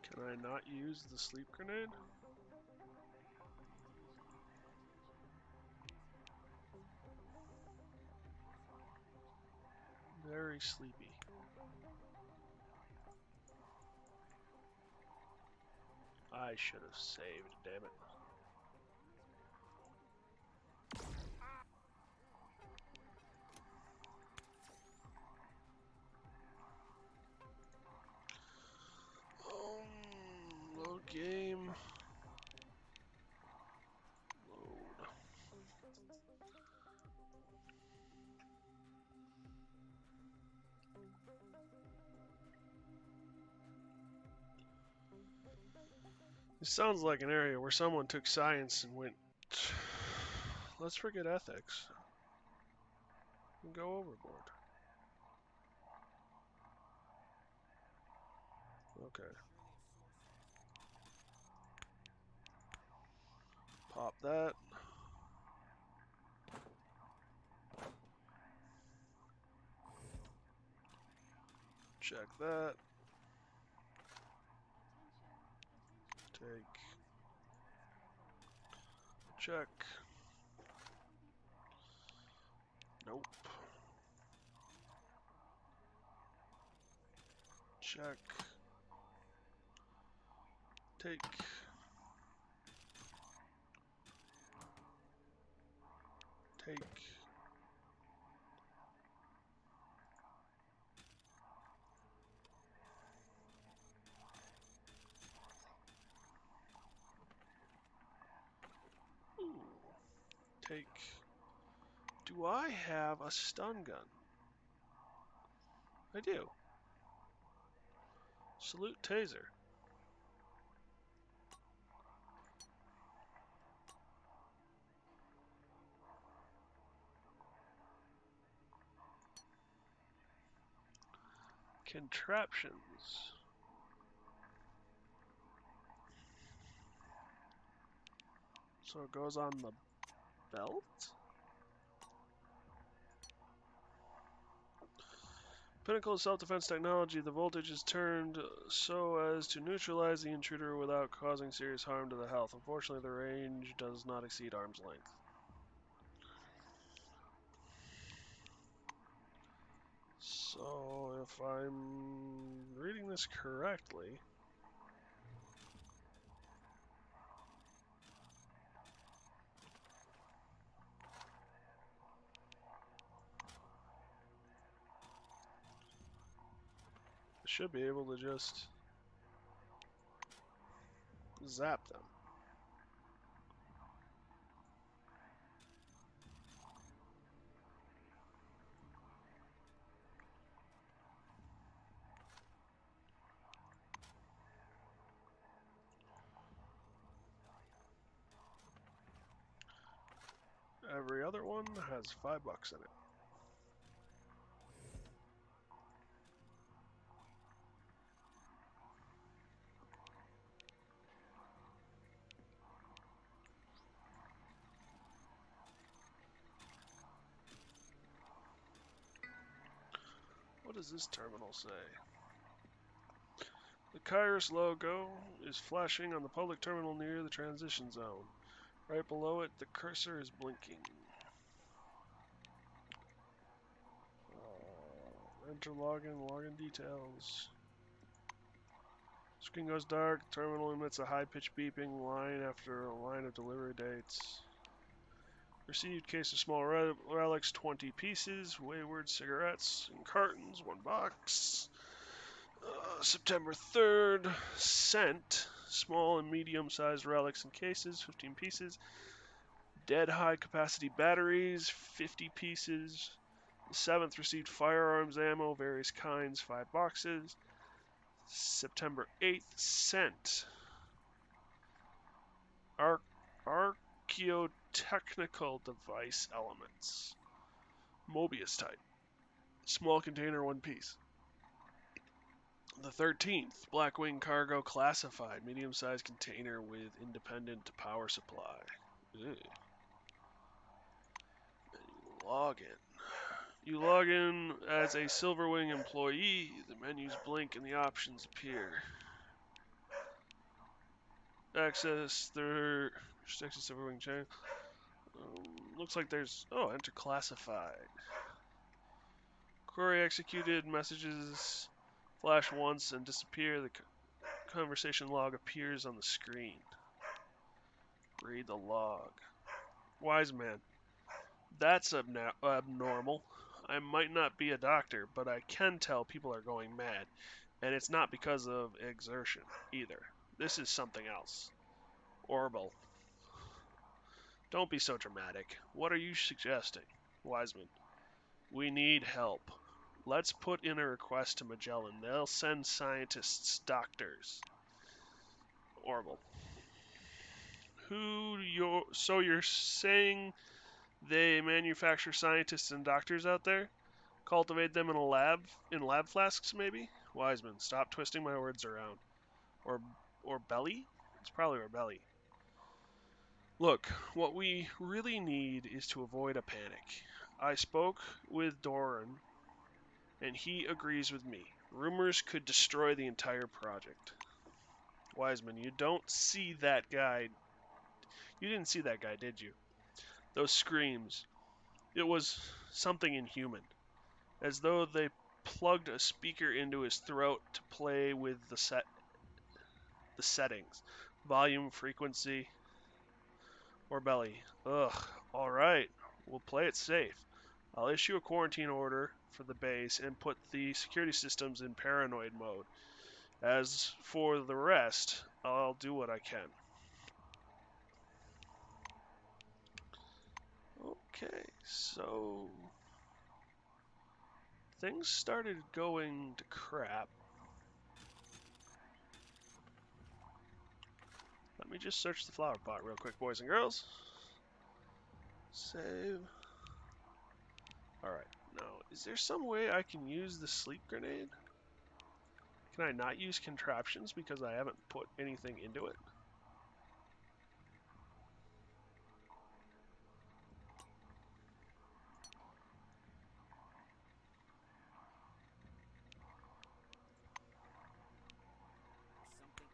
Can I not use the sleep grenade? Very sleepy. I should have saved, damn it. Load game. Load. This sounds like an area where someone took science and went, let's forget ethics and go overboard. Okay. Pop that. Check that. Take. Check. Nope. Check. Take. Take. Ooh. Take. Do I have a stun gun? I do. Salute taser. Contraptions. So it goes on the belt? Pinnacle of self-defense technology. The voltage is turned so as to neutralize the intruder without causing serious harm to the health. Unfortunately, the range does not exceed arm's length. So, if I'm reading this correctly, I should be able to just zap them. Every other one has $5 in it. What does this terminal say? The Kairos logo is flashing on the public terminal near the transition zone. Right below it, the cursor is blinking. Enter login details. Screen goes dark, terminal emits a high-pitched beeping line after a line of delivery dates. Received case of small relics, 20 pieces. Wayward cigarettes in cartons, 1 box. September 3rd, sent. Small and medium-sized relics in cases, 15 pieces. Dead high-capacity batteries, 50 pieces. The 7th received firearms ammo, various kinds, 5 boxes. September 8th, sent. Archaeotechnical device elements. Mobius type. Small container, 1 piece. The 13th, Blackwing Cargo classified. Medium-sized container with independent power supply. Ew. Login. You log in as a Silverwing employee. The menus blink and the options appear. Access their Silverwing channel. Looks like there's enter classified. Query executed. Messages flash once and disappear. The conversation log appears on the screen. Read the log. Wise man. That's abnormal. I might not be a doctor, but I can tell people are going mad. And it's not because of exertion, either. This is something else. Orbital. Don't be so dramatic. What are you suggesting? Wiseman. We need help. Let's put in a request to Magellan. They'll send scientists, doctors. Orbital. So you're saying they manufacture scientists and doctors out there? Cultivate them in a lab, in lab flasks, maybe? Wiseman, stop twisting my words around. Or belly? It's probably our belly. Look, what we really need is to avoid a panic. I spoke with Doran, and he agrees with me. Rumors could destroy the entire project. Wiseman, you don't see that guy. You didn't see that guy, did you? Those screams. It was something inhuman. As though they plugged a speaker into his throat to play with the settings. Volume, frequency, or belly. Ugh, alright. We'll play it safe. I'll issue a quarantine order for the base and put the security systems in paranoid mode. As for the rest, I'll do what I can. Okay, so things started going to crap. Let me just search the flower pot real quick, boys and girls. Save. Alright, now, is there some way I can use the sleep grenade? Can I not use contraptions because I haven't put anything into it? Something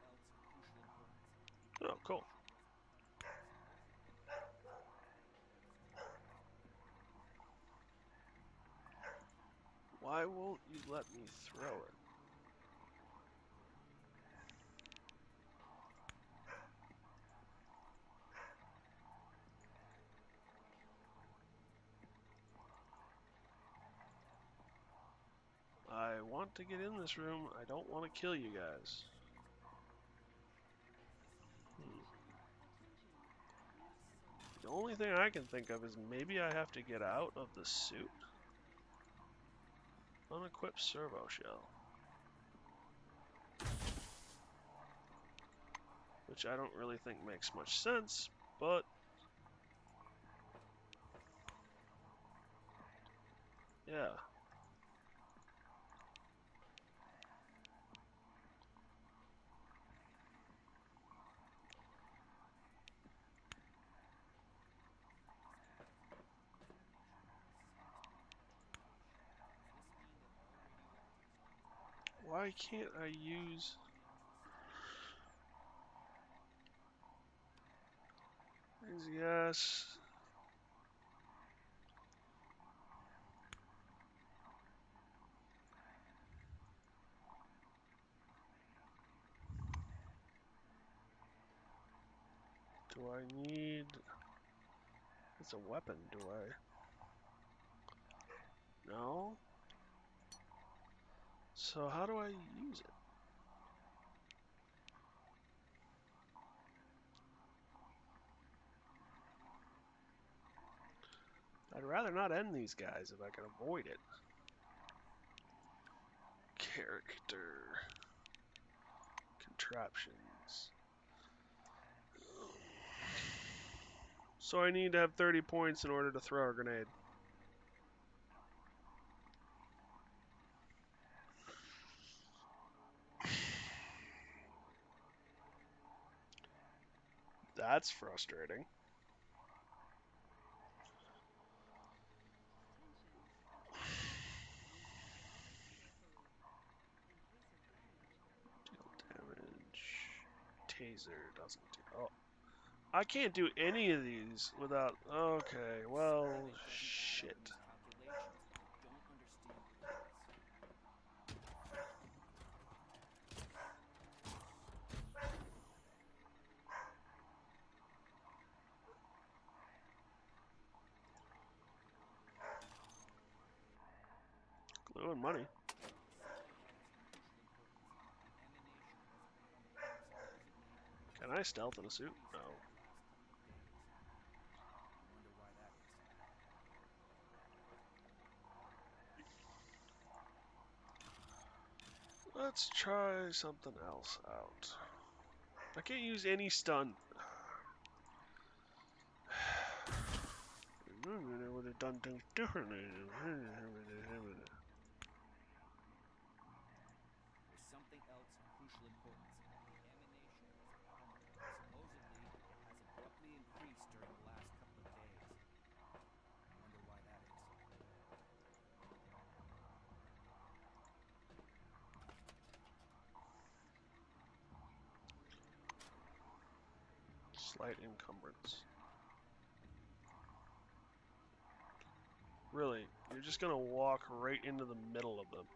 else of crucial importance. Oh, cool. Why won't you let me throw it? I want to get in this room. I don't want to kill you guys. The only thing I can think of is maybe I have to get out of the suit. Unequipped servo shell. Which I don't really think makes much sense, but yeah. Why can't I use... Yes. Do I need... It's a weapon, do I? No? So how do I use it? I'd rather not end these guys if I can avoid it. Character. Contraptions. So I need to have 30 points in order to throw a grenade. That's frustrating. Deal damage. Taser doesn't do... Oh. I can't do any of these without... Okay, well, shit. Glue and money. Can I stealth in a suit? No. Let's try something else out. I can't use any stun. I would have done things differently. There's something else of crucial importance. The emanation was abundant. Supposedly, it has abruptly increased during the last couple of days. I wonder why that is. Slight encumbrance. Really, you're just gonna walk right into the middle of them.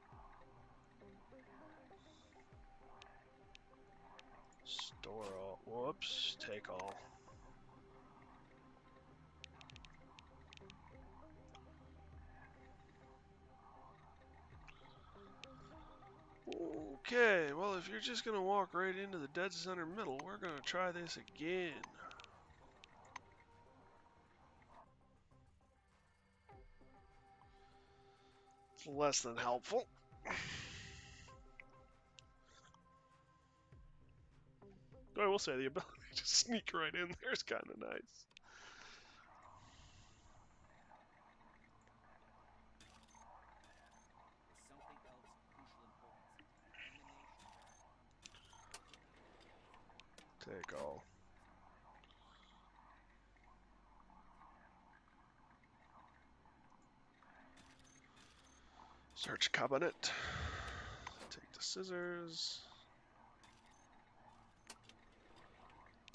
Store all. Whoops. Take all. Okay, well, if you're just gonna walk right into the dead center middle, we're gonna try this again. It's less than helpful. Though I will say the ability to sneak right in there is kind of nice. Take all. Search cabinet. Take the scissors.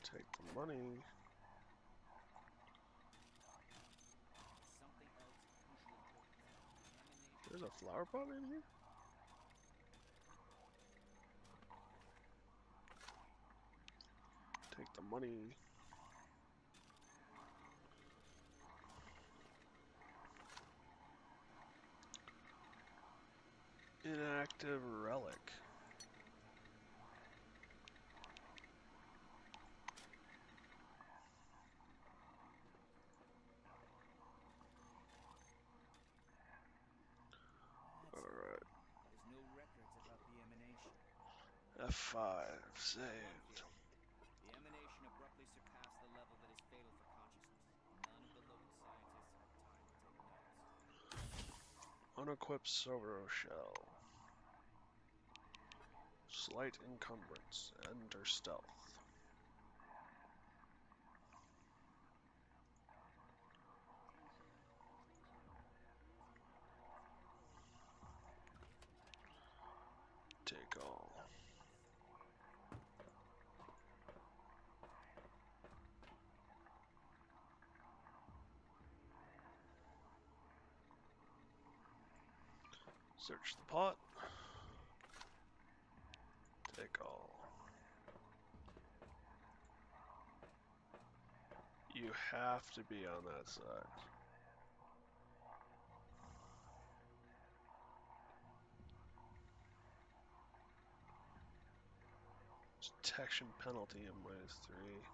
Take the money. There's a flower pot in here? Take the money. Inactive relic. Alright. There's no records about the emanation. F5. Saved. The emanation abruptly surpassed the level that is fatal for consciousness. None of the local scientists had time to take notes. Unequipped Sobro shell. Slight encumbrance. Enter stealth. Take Search the pot. Take all. You have to be on that side. Detection penalty of -3.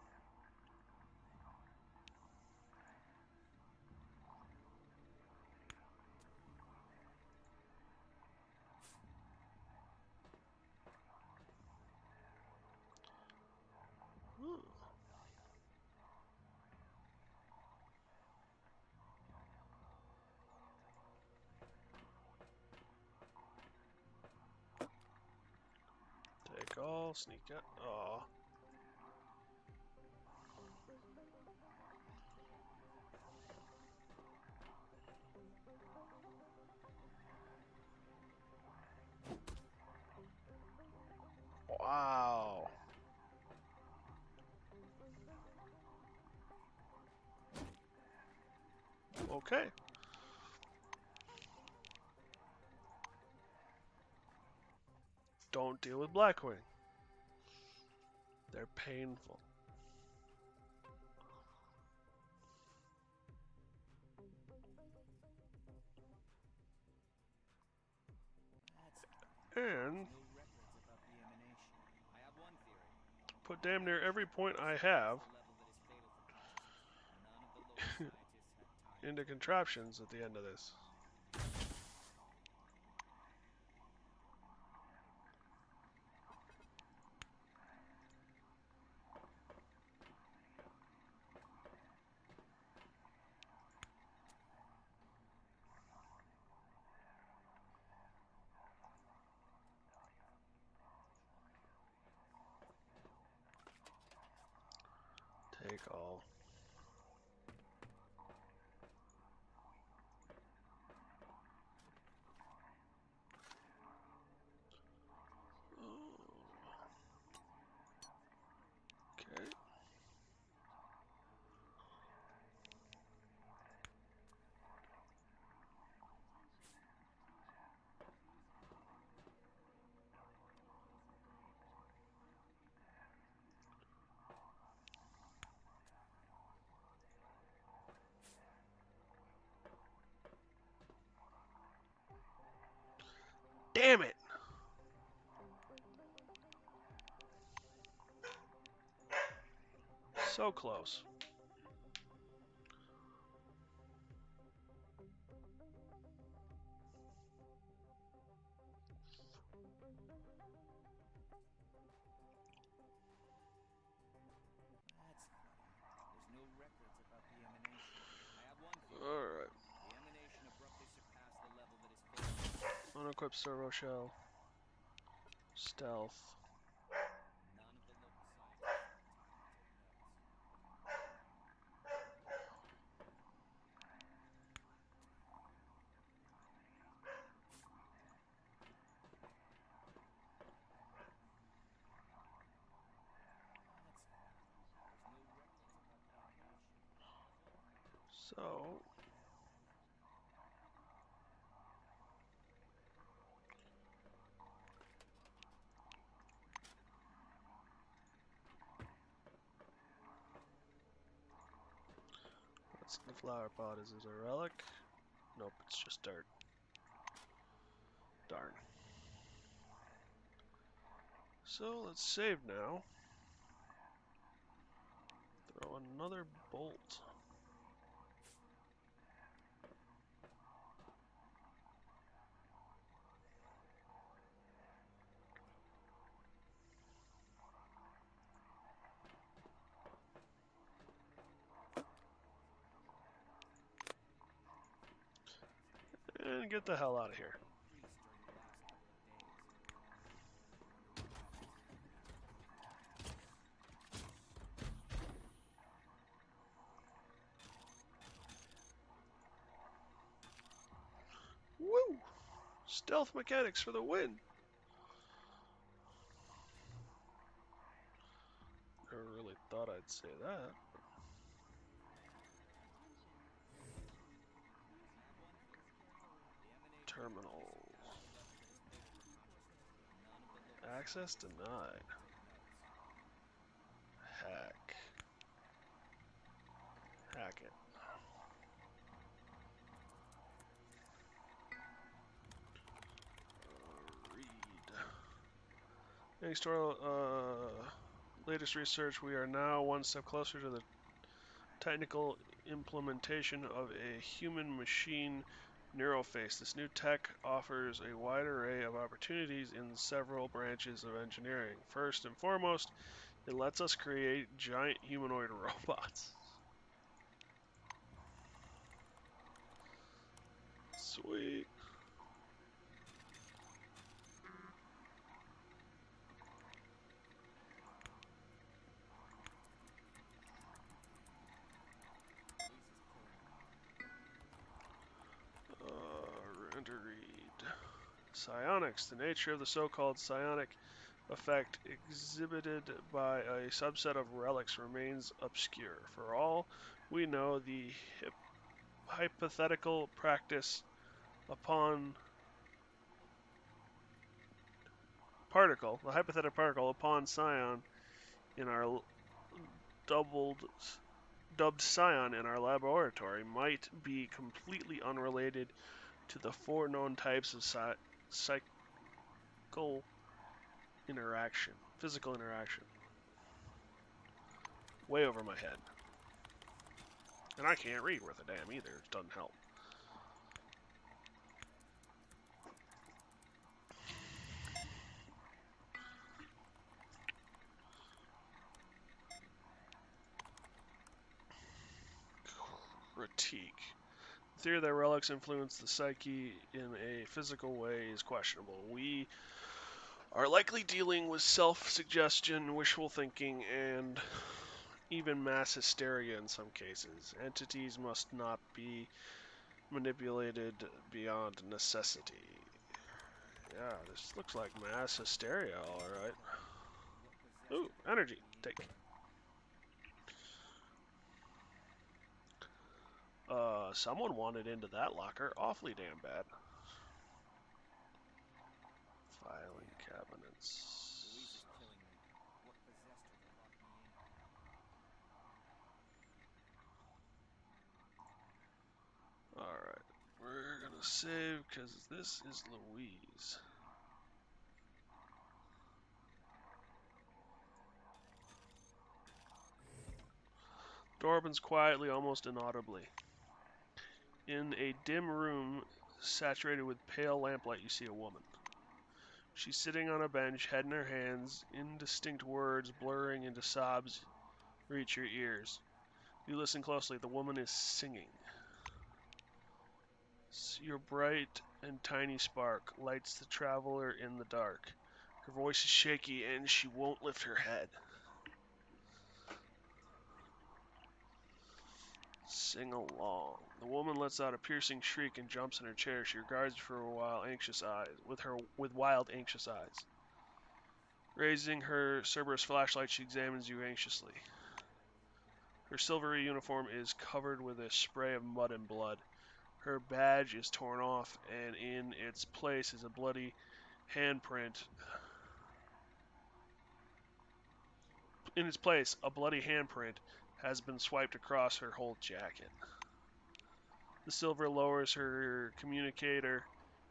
Hmm. Take all, sneak out. Aw. Wow. Okay. Don't deal with Blackwing. They're painful. That's And no records about the emanation. I have one theory. put damn near every point I have The level that is fatal for consciousness. None of the local scientists had time. into contraptions at the end of this. Take all. Okay. Damn it! So close. That's funny. There's no records about the emanation. I have one theory. Alright. The emanation abruptly surpassed the level that is fatal. Unequip servo shell. Stealth. None of the local scientists had time to take notes. That's funny. There's no records about the emanation. So, what's in the flower pot? Is it a relic? Nope, it's just dirt. Darn. So, let's save now. Throw another bolt. And get the hell out of here. Increased during the last couple of days. Woo! Stealth mechanics for the win! Never really thought I'd say that. Terminal. Access denied. Hack. Hack it. Read. Thanks to our latest research, we are now one step closer to the technical implementation of a human-machine neuroface. This new tech offers a wide array of opportunities in several branches of engineering. First and foremost, it lets us create giant humanoid robots. Sweet. To read. Psionics. The nature of the so-called psionic effect exhibited by a subset of relics remains obscure. For all we know, the hypothetical practice upon the hypothetical particle upon Scion in our doubled dubbed Scion in our laboratory might be completely unrelated to the four known types of physical interaction. Way over my head. And I can't read worth a damn either. It doesn't help. Critique. The theory that relics influence the psyche in a physical way is questionable. We are likely dealing with self-suggestion, wishful thinking, and even mass hysteria in some cases. Entities must not be manipulated beyond necessity. Yeah, this looks like mass hysteria, alright. Ooh, energy. Take. Someone wanted into that locker awfully damn bad. Filing cabinets. Louise is killing me. What possessed her to lock me in? Alright, we're gonna save because this is Louise. Door opens quietly, almost inaudibly. In a dim room saturated with pale lamplight, you see a woman. She's sitting on a bench, head in her hands, indistinct words blurring into sobs reach your ears. You listen closely, the woman is singing. Your bright and tiny spark lights the traveler in the dark. Her voice is shaky and she won't lift her head. Sing along. The woman lets out a piercing shriek and jumps in her chair. She regards you for a while, with wild, anxious eyes. Raising her Cerberus flashlight, she examines you anxiously. Her silvery uniform is covered with a spray of mud and blood. Her badge is torn off, and in its place is a bloody handprint. In its place, a bloody handprint has been swiped across her whole jacket. The silver lowers her communicator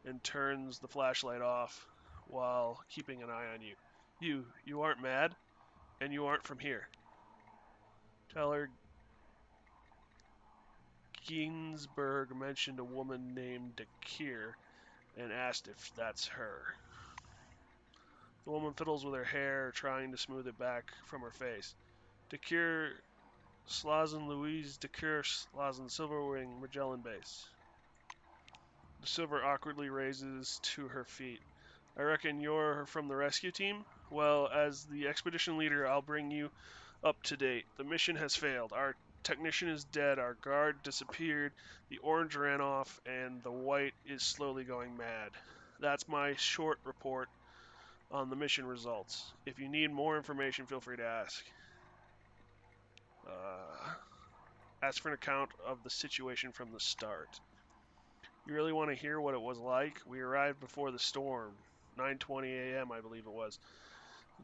and turns the flashlight off while keeping an eye on you. You aren't mad, and you aren't from here. Tell her Ginsburg mentioned a woman named Dakir and asked if that's her. The woman fiddles with her hair, trying to smooth it back from her face. Dakir Slazen Louise Dakir Slazen Silverwing Magellan Base. The Silver awkwardly raises to her feet. I reckon you're from the rescue team? Well, as the expedition leader, I'll bring you up to date. The mission has failed. Our technician is dead, our guard disappeared, the orange ran off, and the white is slowly going mad. That's my short report on the mission results. If you need more information, feel free to ask. Ask for an account of the situation from the start. You really want to hear what it was like? We arrived before the storm. 9:20 a.m., I believe it was.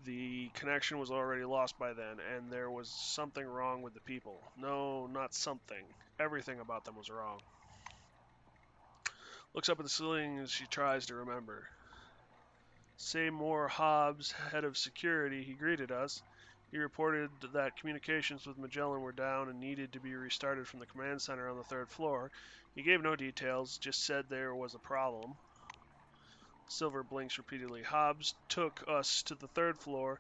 The connection was already lost by then, and there was something wrong with the people. No, not something. Everything about them was wrong. Looks up at the ceiling as she tries to remember. Seymour Hobbs, head of security, he greeted us. He reported that communications with Magellan were down and needed to be restarted from the command center on the third floor. He gave no details, just said there was a problem. Silver blinks repeatedly. Hobbs took us to the third floor,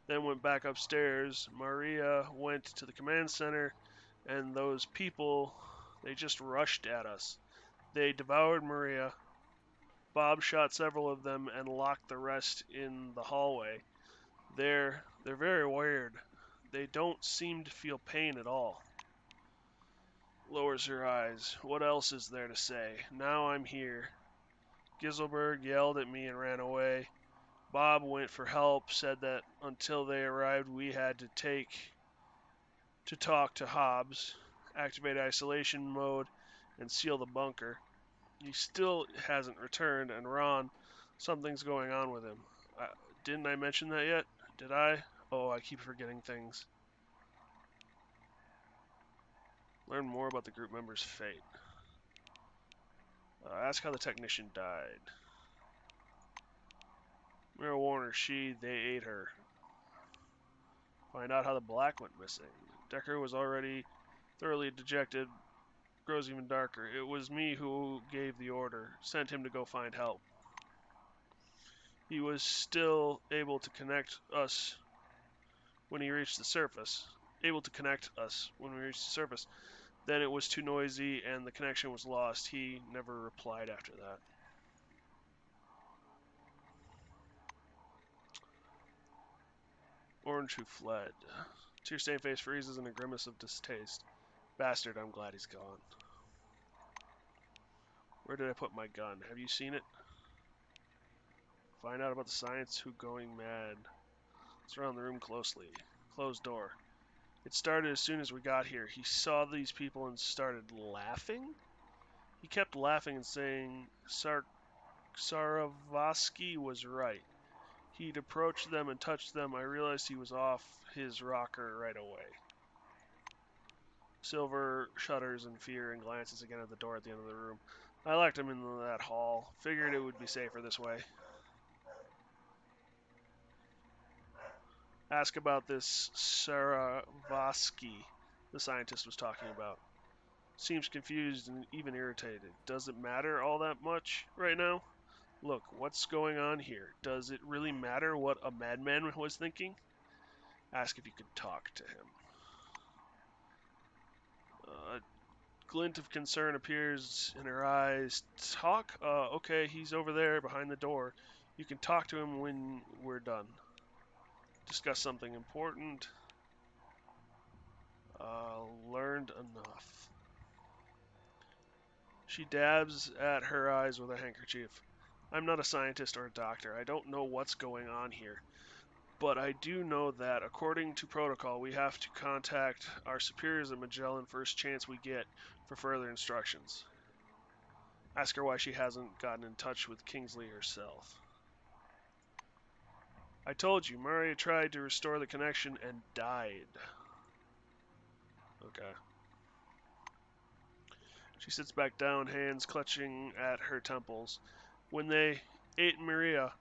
then went back upstairs. Maria went to the command center, and those people, they just rushed at us. They devoured Maria. Bob shot several of them and locked the rest in the hallway. They're very weird. They don't seem to feel pain at all. Lowers her eyes. What else is there to say? Now I'm here. Giselberg yelled at me and ran away. Bob went for help, said that until they arrived we had to talk to Hobbs, activate isolation mode, and seal the bunker. He still hasn't returned, and Ron, something's going on with him. Didn't I mention that yet? Did I? Oh, I keep forgetting things. Learn more about the group member's fate. Ask how the technician died. Mira Warner, they ate her. Find out how the black went missing. Decker was already thoroughly dejected, grows even darker. It was me who gave the order, sent him to go find help. He was still able to connect us when he reached the surface. Then it was too noisy and the connection was lost. He never replied after that. Orange who fled. Tear-stained face freezes in a grimace of distaste. Bastard, I'm glad he's gone. Where did I put my gun? Have you seen it? Find out about the science who going mad. Surround the room closely. Closed door. It started as soon as we got here. He saw these people and started laughing? He kept laughing and saying Saravsky was right. He'd approached them and touched them. I realized he was off his rocker right away. Silver shudders in fear and glances again at the door at the end of the room. I locked him in that hall. Figured it would be safer this way. Ask about this Saravsky the scientist was talking about. Seems confused and even irritated. Does it matter all that much right now? Look, what's going on here? Does it really matter what a madman was thinking? Ask if you could talk to him. A glint of concern appears in her eyes. Talk? Okay, he's over there behind the door. You can talk to him when we're done. Discuss something important. Learned enough. She dabs at her eyes with a handkerchief. I'm not a scientist or a doctor. I don't know what's going on here. But I do know that, according to protocol, we have to contact our superiors at Magellan first chance we get for further instructions. Ask her why she hasn't gotten in touch with Kingsley herself. I told you, Maria tried to restore the connection and died. Okay. She sits back down, hands clutching at her temples. When they ate Maria,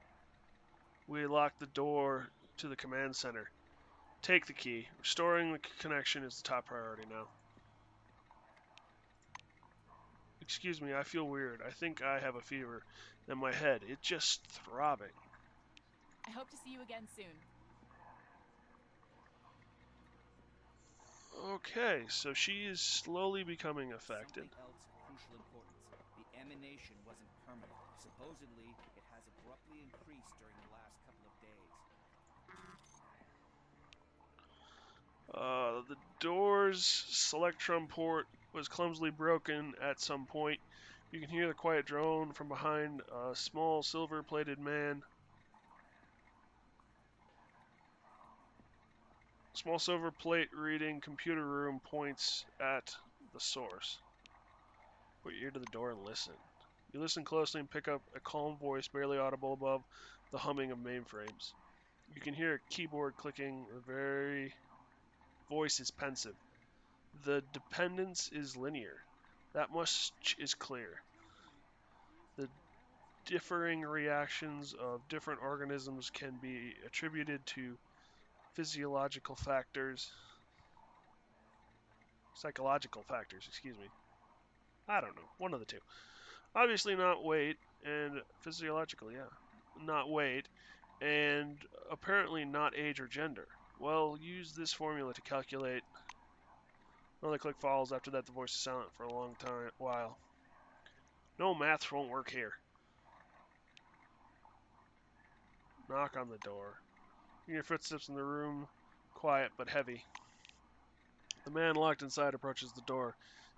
we locked the door to the command center. Take the key. Restoring the connection is the top priority now. Excuse me, I feel weird. I think I have a fever in my head. It's just throbbing. I hope to see you again soon. Okay, so she is slowly becoming affected. Something else of crucial importance. The emanation wasn't permanent. Supposedly, it has abruptly increased during the last couple of days. The door's selectron port was clumsily broken at some point. You can hear the quiet drone from behind a small silver-plated man. Small silver plate reading computer room points at the source. Put your ear to the door and listen. You listen closely and pick up a calm voice barely audible above the humming of mainframes. You can hear a keyboard clicking, the very voice is pensive. The dependence is linear. That much is clear. The differing reactions of different organisms can be attributed to physiological factors, psychological factors, excuse me. I don't know, one of the two. Obviously not weight, and physiological, yeah. Not weight, and apparently not age or gender. Well, use this formula to calculate. Another click follows. After that, the voice is silent for a long while. No, maths won't work here. Knock on the door. You hear footsteps in the room, quiet but heavy. The man locked inside approaches the door.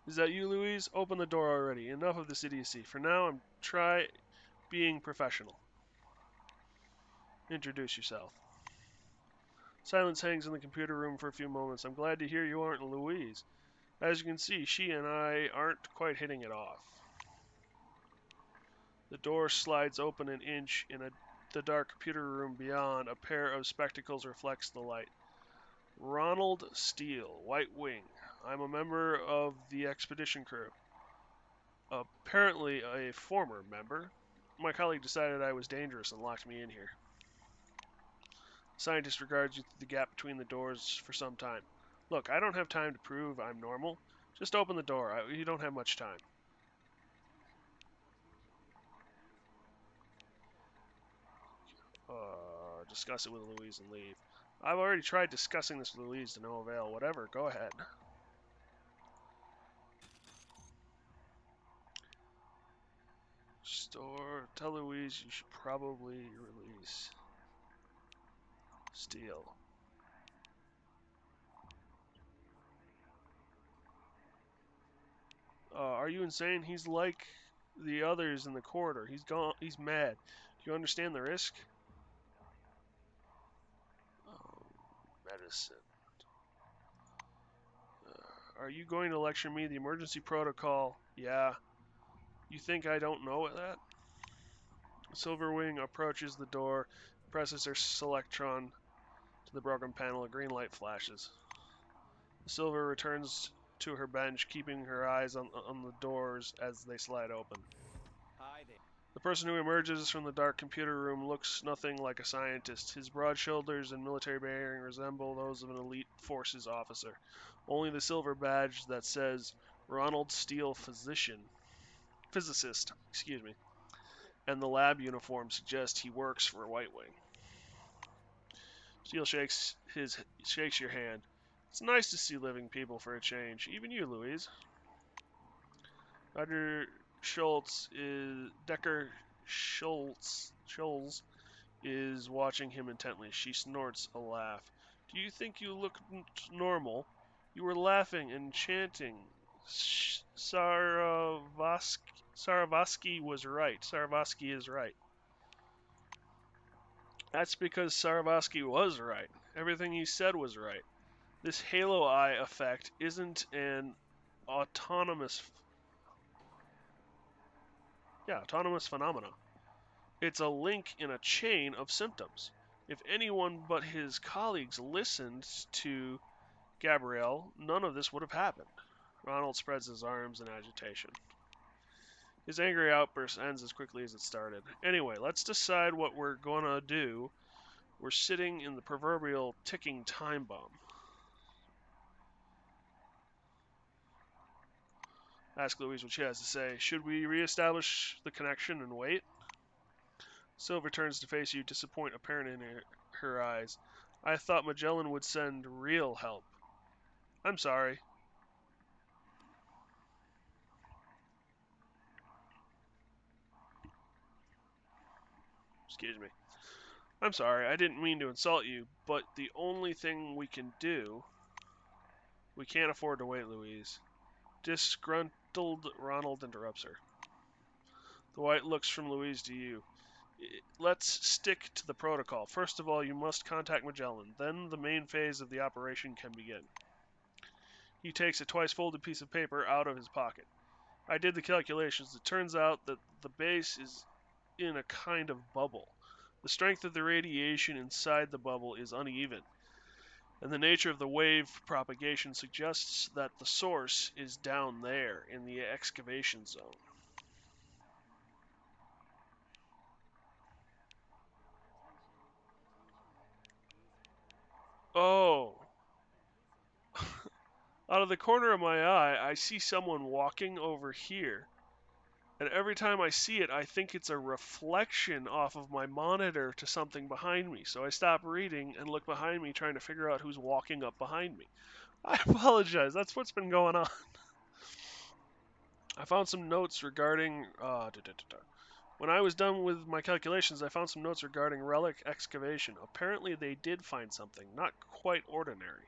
Is that you, Louise? Open the door already. Enough of this idiocy. For now, try being professional. Introduce yourself. Silence hangs in the computer room for a few moments. I'm glad to hear you aren't Louise. As you can see, she and I aren't quite hitting it off. The door slides open an inch. In the dark computer room beyond, a pair of spectacles reflects the light. Ronald Steele, White Wing. I'm a member of the expedition crew. Apparently a former member. My colleague decided I was dangerous and locked me in here. The scientist regards you through the gap between the doors for some time. Look, I don't have time to prove I'm normal. Just open the door. You don't have much time. Discuss it with Louise and leave. I've already tried discussing this with Louise to no avail. Whatever, go ahead. Tell Louise you should probably release Steele. Are you insane? He's like the others in the corridor. He's gone. He's mad. Do you understand the risk? Medicine. Are you going to lecture me the emergency protocol? Yeah. You think I don't know that? Silverwing approaches the door, presses her selectron to the broken panel. A green light flashes. Silver returns to her bench, keeping her eyes on the doors as they slide open. Hi there. The person who emerges from the dark computer room looks nothing like a scientist. His broad shoulders and military bearing resemble those of an elite forces officer. Only the silver badge that says Ronald Steele physicist, and the lab uniform suggest he works for White Wing. Steele shakes your hand. It's nice to see living people for a change. Even you, Louise. Dr. Decker Schultz is watching him intently. She snorts a laugh. Do you think you look normal? You were laughing and chanting. Saravsky was right. Saravsky is right. That's because Saravsky was right. Everything he said was right. This halo eye effect isn't an autonomous phenomena. It's a link in a chain of symptoms. If anyone but his colleagues listened to Gabrielle, none of this would have happened. Ronald spreads his arms in agitation. His angry outburst ends as quickly as it started. Anyway, let's decide what we're gonna do. We're sitting in the proverbial ticking time bomb. Ask Louise what she has to say. Should we reestablish the connection and wait? Silver turns to face you, disappointment apparent in her eyes. I thought Magellan would send real help. I'm sorry. Excuse me. I'm sorry, I didn't mean to insult you, but the only thing we can do... We can't afford to wait, Louise. Disgruntled Ronald interrupts her. The White looks from Louise to you. Let's stick to the protocol. First of all, you must contact Magellan. Then the main phase of the operation can begin. He takes a twice-folded piece of paper out of his pocket. I did the calculations. It turns out that the base is in a kind of bubble. The strength of the radiation inside the bubble is uneven, and the nature of the wave propagation suggests that the source is down there in the excavation zone. Oh. Out of the corner of my eye, I see someone walking over here. And every time I see it, I think it's a reflection off of my monitor to something behind me. So I stop reading and look behind me, trying to figure out who's walking up behind me. I apologize. That's what's been going on. I found some notes regarding. When I was done with my calculations, I found some notes regarding relic excavation. Apparently, they did find something not quite ordinary.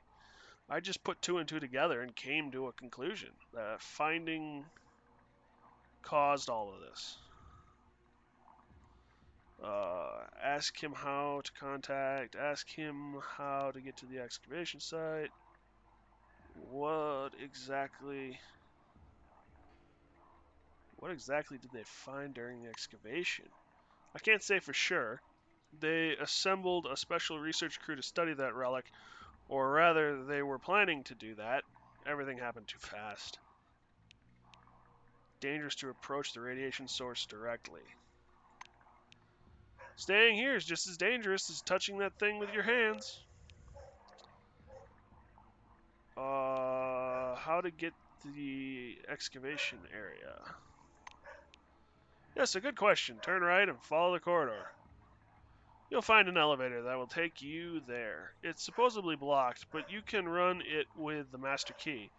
I just put two and two together and came to a conclusion. That finding caused all of this. Ask him how to contact. Ask him how to get to the excavation site. What exactly? What exactly did they find during the excavation? I can't say for sure. They assembled a special research crew to study that relic, or rather, they were planning to do that. Everything happened too fast. Dangerous to approach the radiation source directly. Staying here is just as dangerous as touching that thing with your hands. How to get to the excavation area? Yes, a good question. Turn right and follow the corridor. You'll find an elevator that will take you there. It's supposedly blocked, but you can run it with the master key.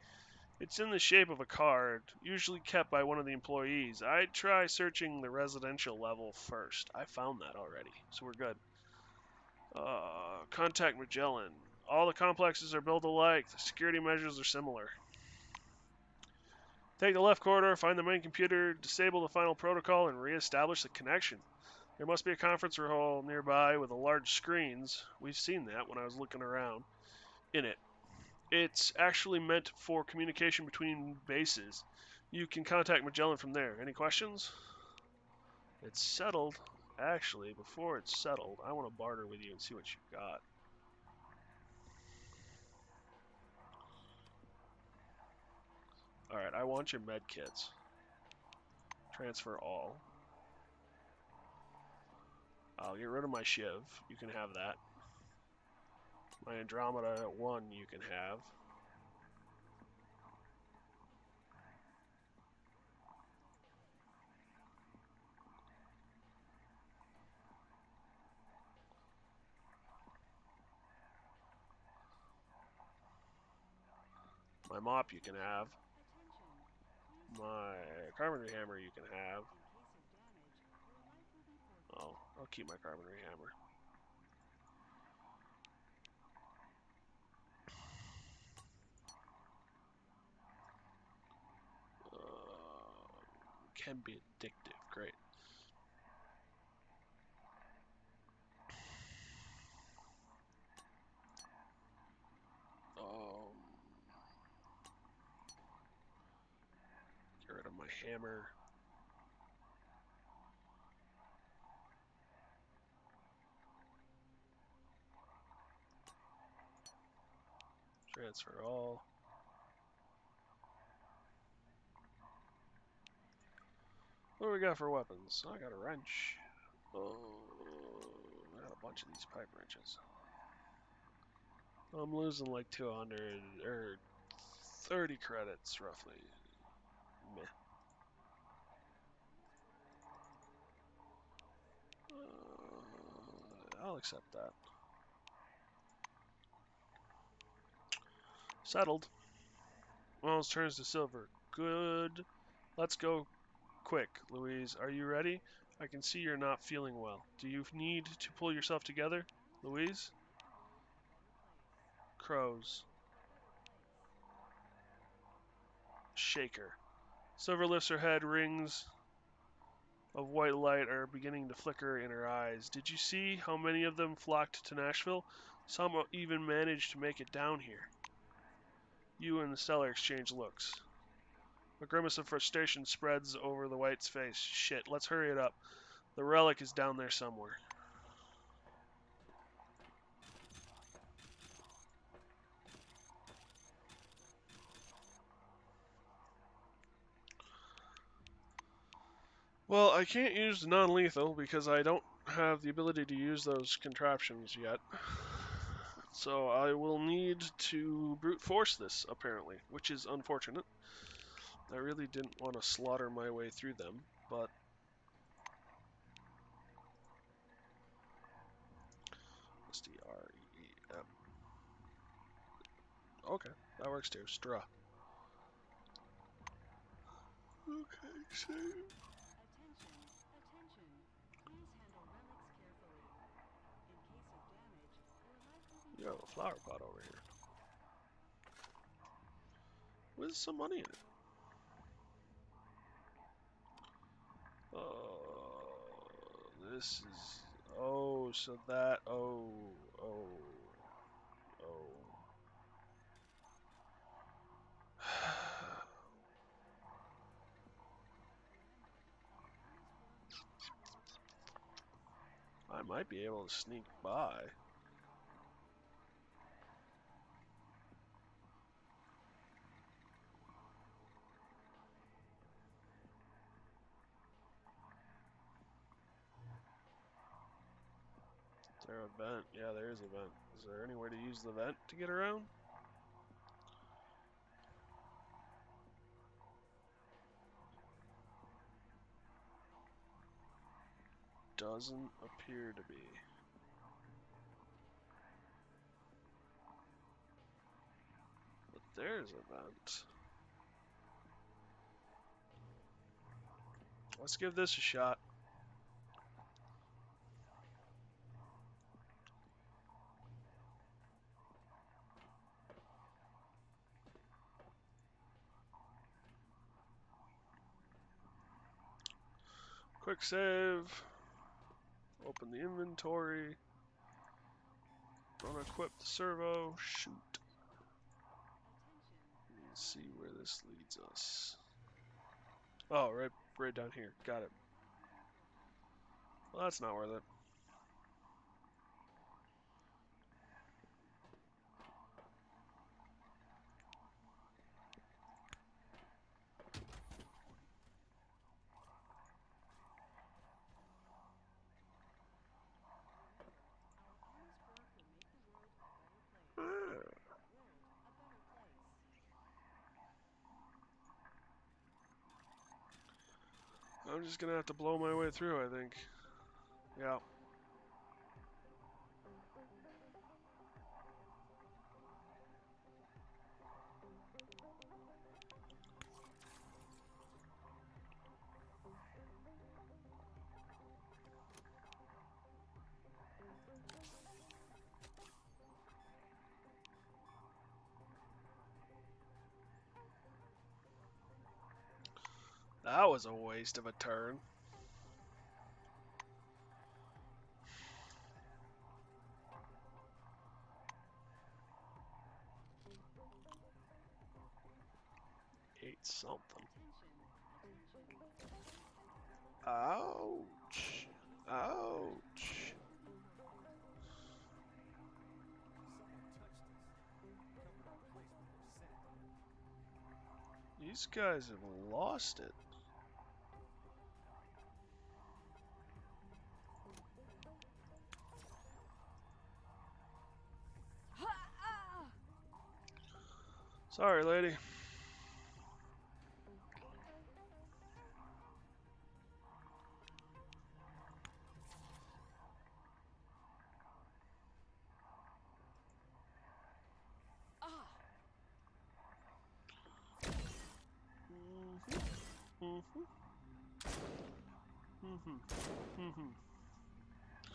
It's in the shape of a card, usually kept by one of the employees. I'd try searching the residential level first. I found that already, so we're good. Contact Magellan. All the complexes are built alike. The security measures are similar. Take the left corridor, find the main computer, disable the final protocol, and re-establish the connection. There must be a conference hall nearby with a large screens. We've seen that when I was looking around in it. It's actually meant for communication between bases. You can contact Magellan from there. Any questions? It's settled. Actually, before it's settled, I want to barter with you and see what you got. Alright, I want your med kits. Transfer all. I'll get rid of my Shiv. You can have that. My Andromeda 1 you can have. My mop you can have. My carpentry hammer you can have. Oh, I'll keep my carpentry hammer. Can be addictive. Great. Get rid of my hammer. Transfer all. What do we got for weapons? I got a wrench. Oh, I got a bunch of these pipe wrenches. I'm losing like 200 or 30 credits roughly. Meh. I'll accept that. Settled. Wells turns to silver. Good. Let's go quick, Louise. Are you ready? I can see you're not feeling well. Do you need to pull yourself together, Louise? Crows. Shaker. Silver lifts her head. Rings of white light are beginning to flicker in her eyes. Did you see how many of them flocked to Nashville? Some even managed to make it down here. You and the seller exchange looks. A grimace of frustration spreads over the white's face. Shit, let's hurry it up. The relic is down there somewhere. Well, I can't use non-lethal because I don't have the ability to use those contraptions yet. So I will need to brute force this, apparently, which is unfortunate. I really didn't want to slaughter my way through them, but... S-T-R-E-E-M. Okay, that works too. Stra. Okay, save. Attention, attention. Please handle relics carefully. In case of damage, your life will be You have a flower pot over here. With some money in it. This is... Oh, so that... Oh. I might be able to sneak by. Is there a vent? Yeah, there is a vent. Is there any way to use the vent to get around? Doesn't appear to be. But there's a vent. Let's give this a shot. Quick save. Open the inventory. Unequip the servo. Shoot. Let's see where this leads us. Oh, right down here. Got it. Well, that's not worth it. I'm just gonna have to blow my way through, I think. Yeah. That was a waste of a turn. Ate something. Ouch. Ouch. These guys have lost it. Sorry, lady. There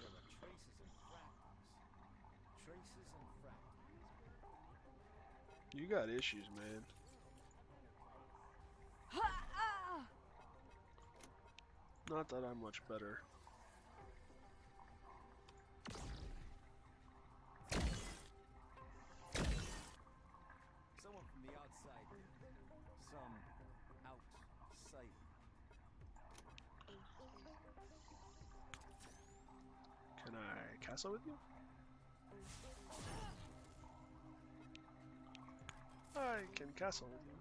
are traces and fractals. Traces and fractals. You got issues, man. Not that I'm much better. Someone from the outside. Some outsider. castle with you? I can castle with you.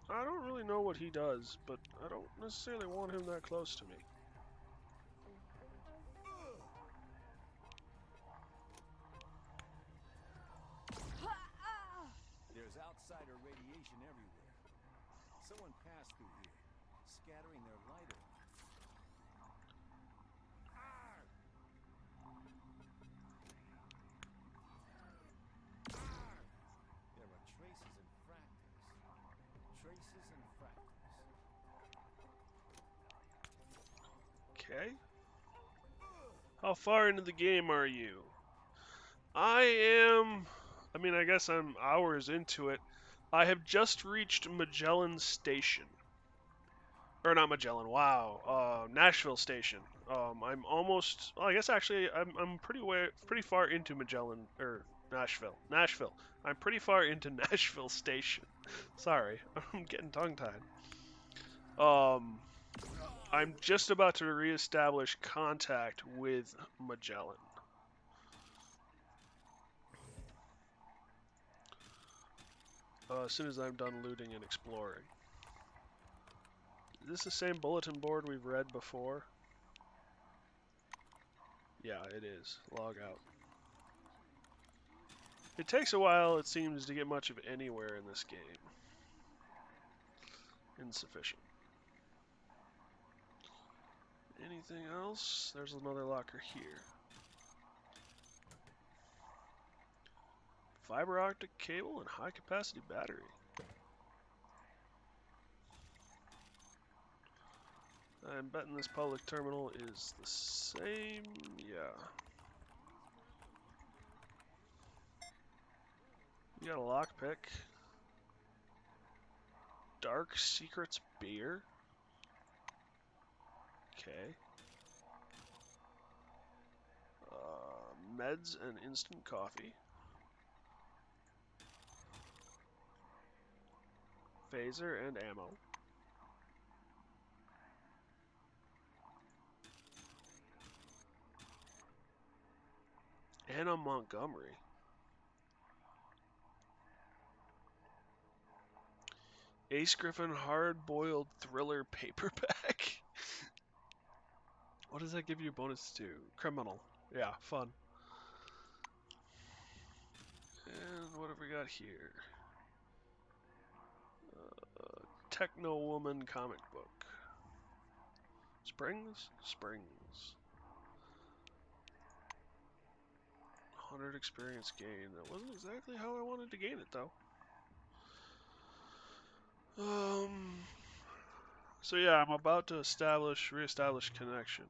I don't really know what he does, but I don't necessarily want him that close to me. There's outsider radiation everywhere. Someone passed through here, scattering their light around. Arr! Arr! There are traces and fractals. Traces and fractals. Okay. How far into the game are you? I am... I mean, I guess I'm hours into it. I have just reached Magellan Station. Or not Magellan, wow. Nashville Station. I'm almost... Well, I guess actually I'm pretty far into Magellan... Or Nashville. Nashville. I'm pretty far into Nashville Station. Sorry, I'm getting tongue-tied. I'm just about to reestablish contact with Magellan. As soon as I'm done looting and exploring. Is this the same bulletin board we've read before? Yeah, it is. Log out. It takes a while, it seems, to get much of anywhere in this game. Insufficient. Anything else? There's another locker here. Fiber optic cable and high capacity battery. I'm betting this public terminal is the same. Yeah. You got a lockpick. Dark Secrets beer. Okay. Meds and instant coffee. Phaser and ammo. Anna Montgomery. Ace Griffin hard-boiled thriller paperback. What does that give you a bonus to? Criminal. Yeah, fun. And what have we got here? Techno Woman comic book. Springs? Springs. 100 experience gain. That wasn't exactly how I wanted to gain it, though. So yeah, I'm about to reestablish connection.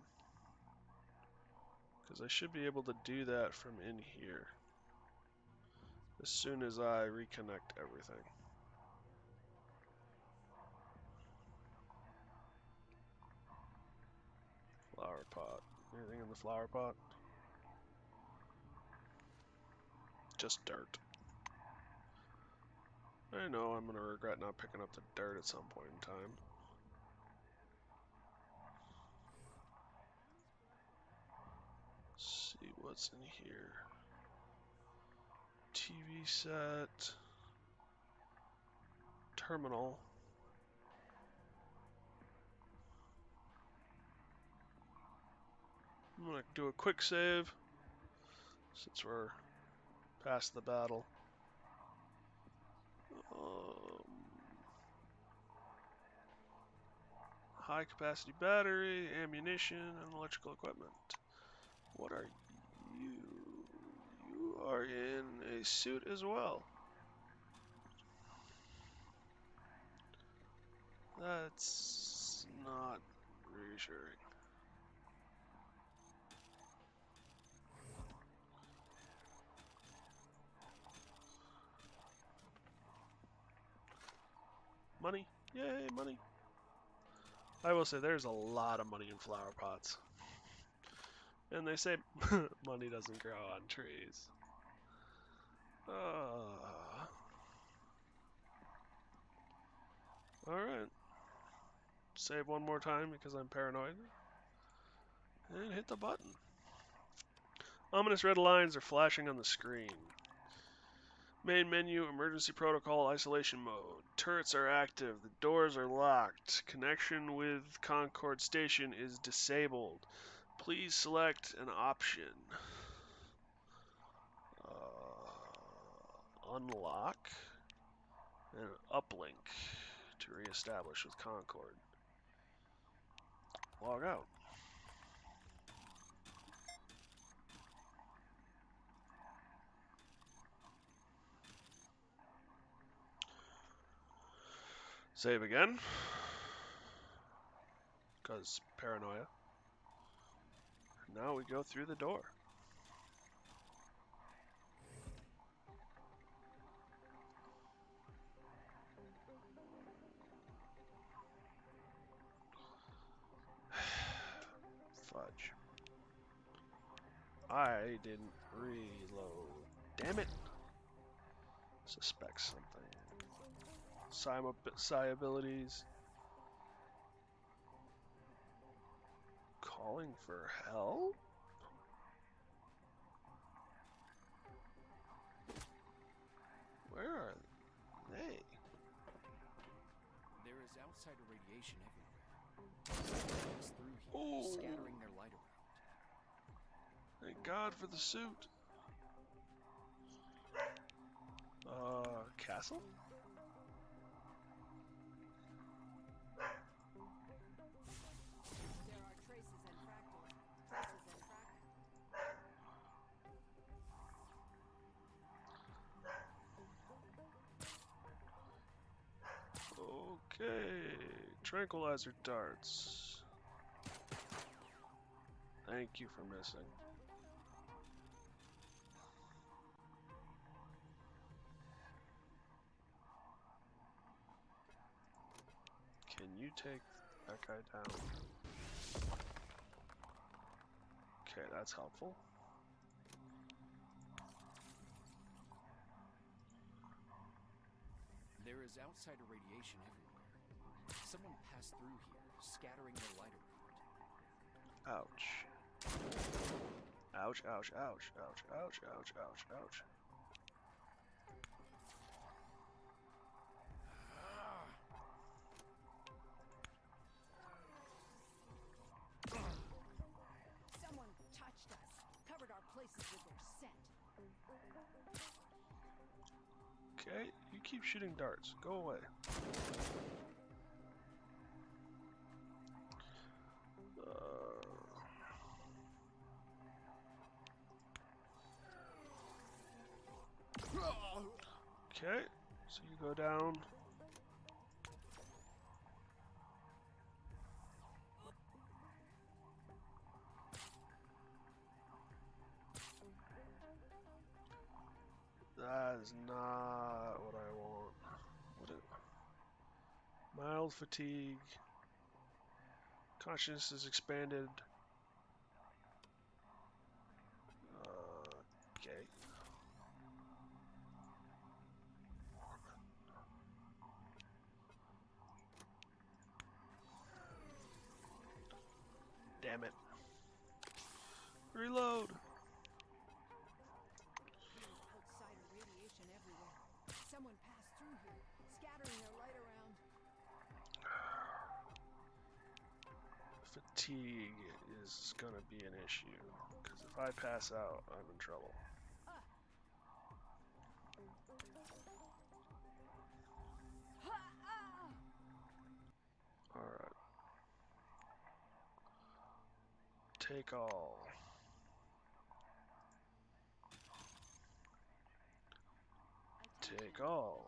Because I should be able to do that from in here. As soon as I reconnect everything. Flower pot. Anything in the flower pot? Just dirt. I know I'm going to regret not picking up the dirt at some point in time. Let's see what's in here. TV set. Terminal. I'm going to do a quick save since we're past the battle. High capacity battery, ammunition, and electrical equipment. What are you? You are in a suit as well. That's not reassuring. Money? Yay, money. I will say there's a lot of money in flower pots. And they say money doesn't grow on trees. Alright. Save one more time because I'm paranoid. And hit the button. Ominous red lines are flashing on the screen. Main menu, emergency protocol, isolation mode. Turrets are active. The doors are locked. Connection with Concord Station is disabled. Please select an option. Unlock and uplink to reestablish with Concord. Log out. Save again. Because paranoia. Now we go through the door. Fudge. I didn't reload. Damn it. Suspect something. Psi abilities. Calling for help? Where are they? There is outsider radiation everywhere. Pass through here, scattering their light around. Thank God for the suit. Castle? There are traces and fractals. Traces and fractals. Okay. Tranquilizer darts. Thank you for missing. Can you take that guy down? Okay, that's helpful. There is outsider radiation everywhere. Someone passed through here, scattering their light around. Ouch. Ouch, ouch, ouch, ouch, ouch, ouch, ouch, ouch. Someone touched us. Covered our places with their scent. Okay, you keep shooting darts. Go away. Okay, so you go down. That is not what I want. Mild fatigue. Consciousness is expanded. Okay. Damn it. Reload. Outsider radiation everywhere. Someone passed through here, scattering their light around. Fatigue is gonna be an issue. Because if I pass out, I'm in trouble. Alright. Take all. Take all.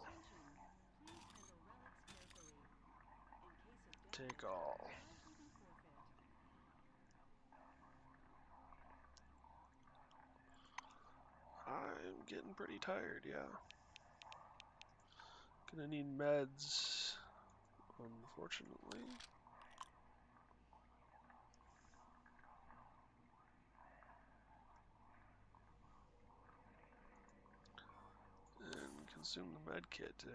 Take all. I'm getting pretty tired, yeah. Gonna need meds, unfortunately. consume the med kit too.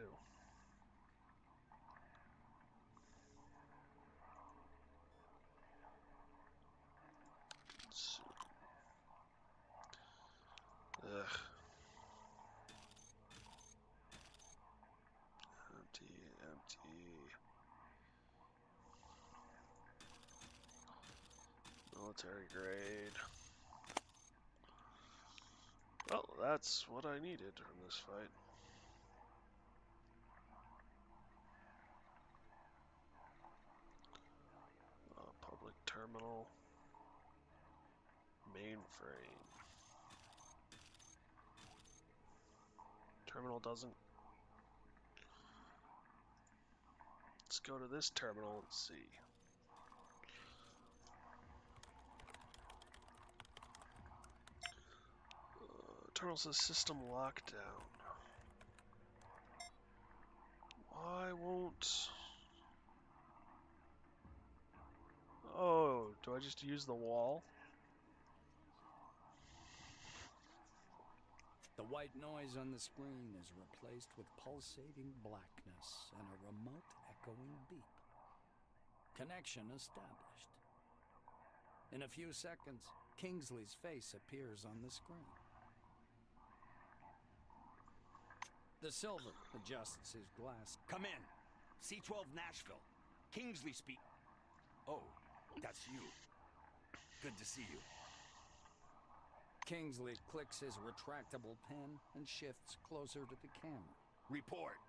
Ugh. Empty, empty. Military grade. Well, that's what I needed from this fight. Public terminal. Mainframe. Terminal doesn't. Let's go to this terminal and see. Terminal says system lockdown. Why won't... Oh, do I just use the wall? The white noise on the screen is replaced with pulsating blackness and a remote echoing beep. Connection established. In a few seconds, Kingsley's face appears on the screen. The Silver adjusts his glass. Come in. C-12 Nashville. Kingsley speak. Oh, that's you. Good to see you. Kingsley clicks his retractable pen and shifts closer to the camera. Report.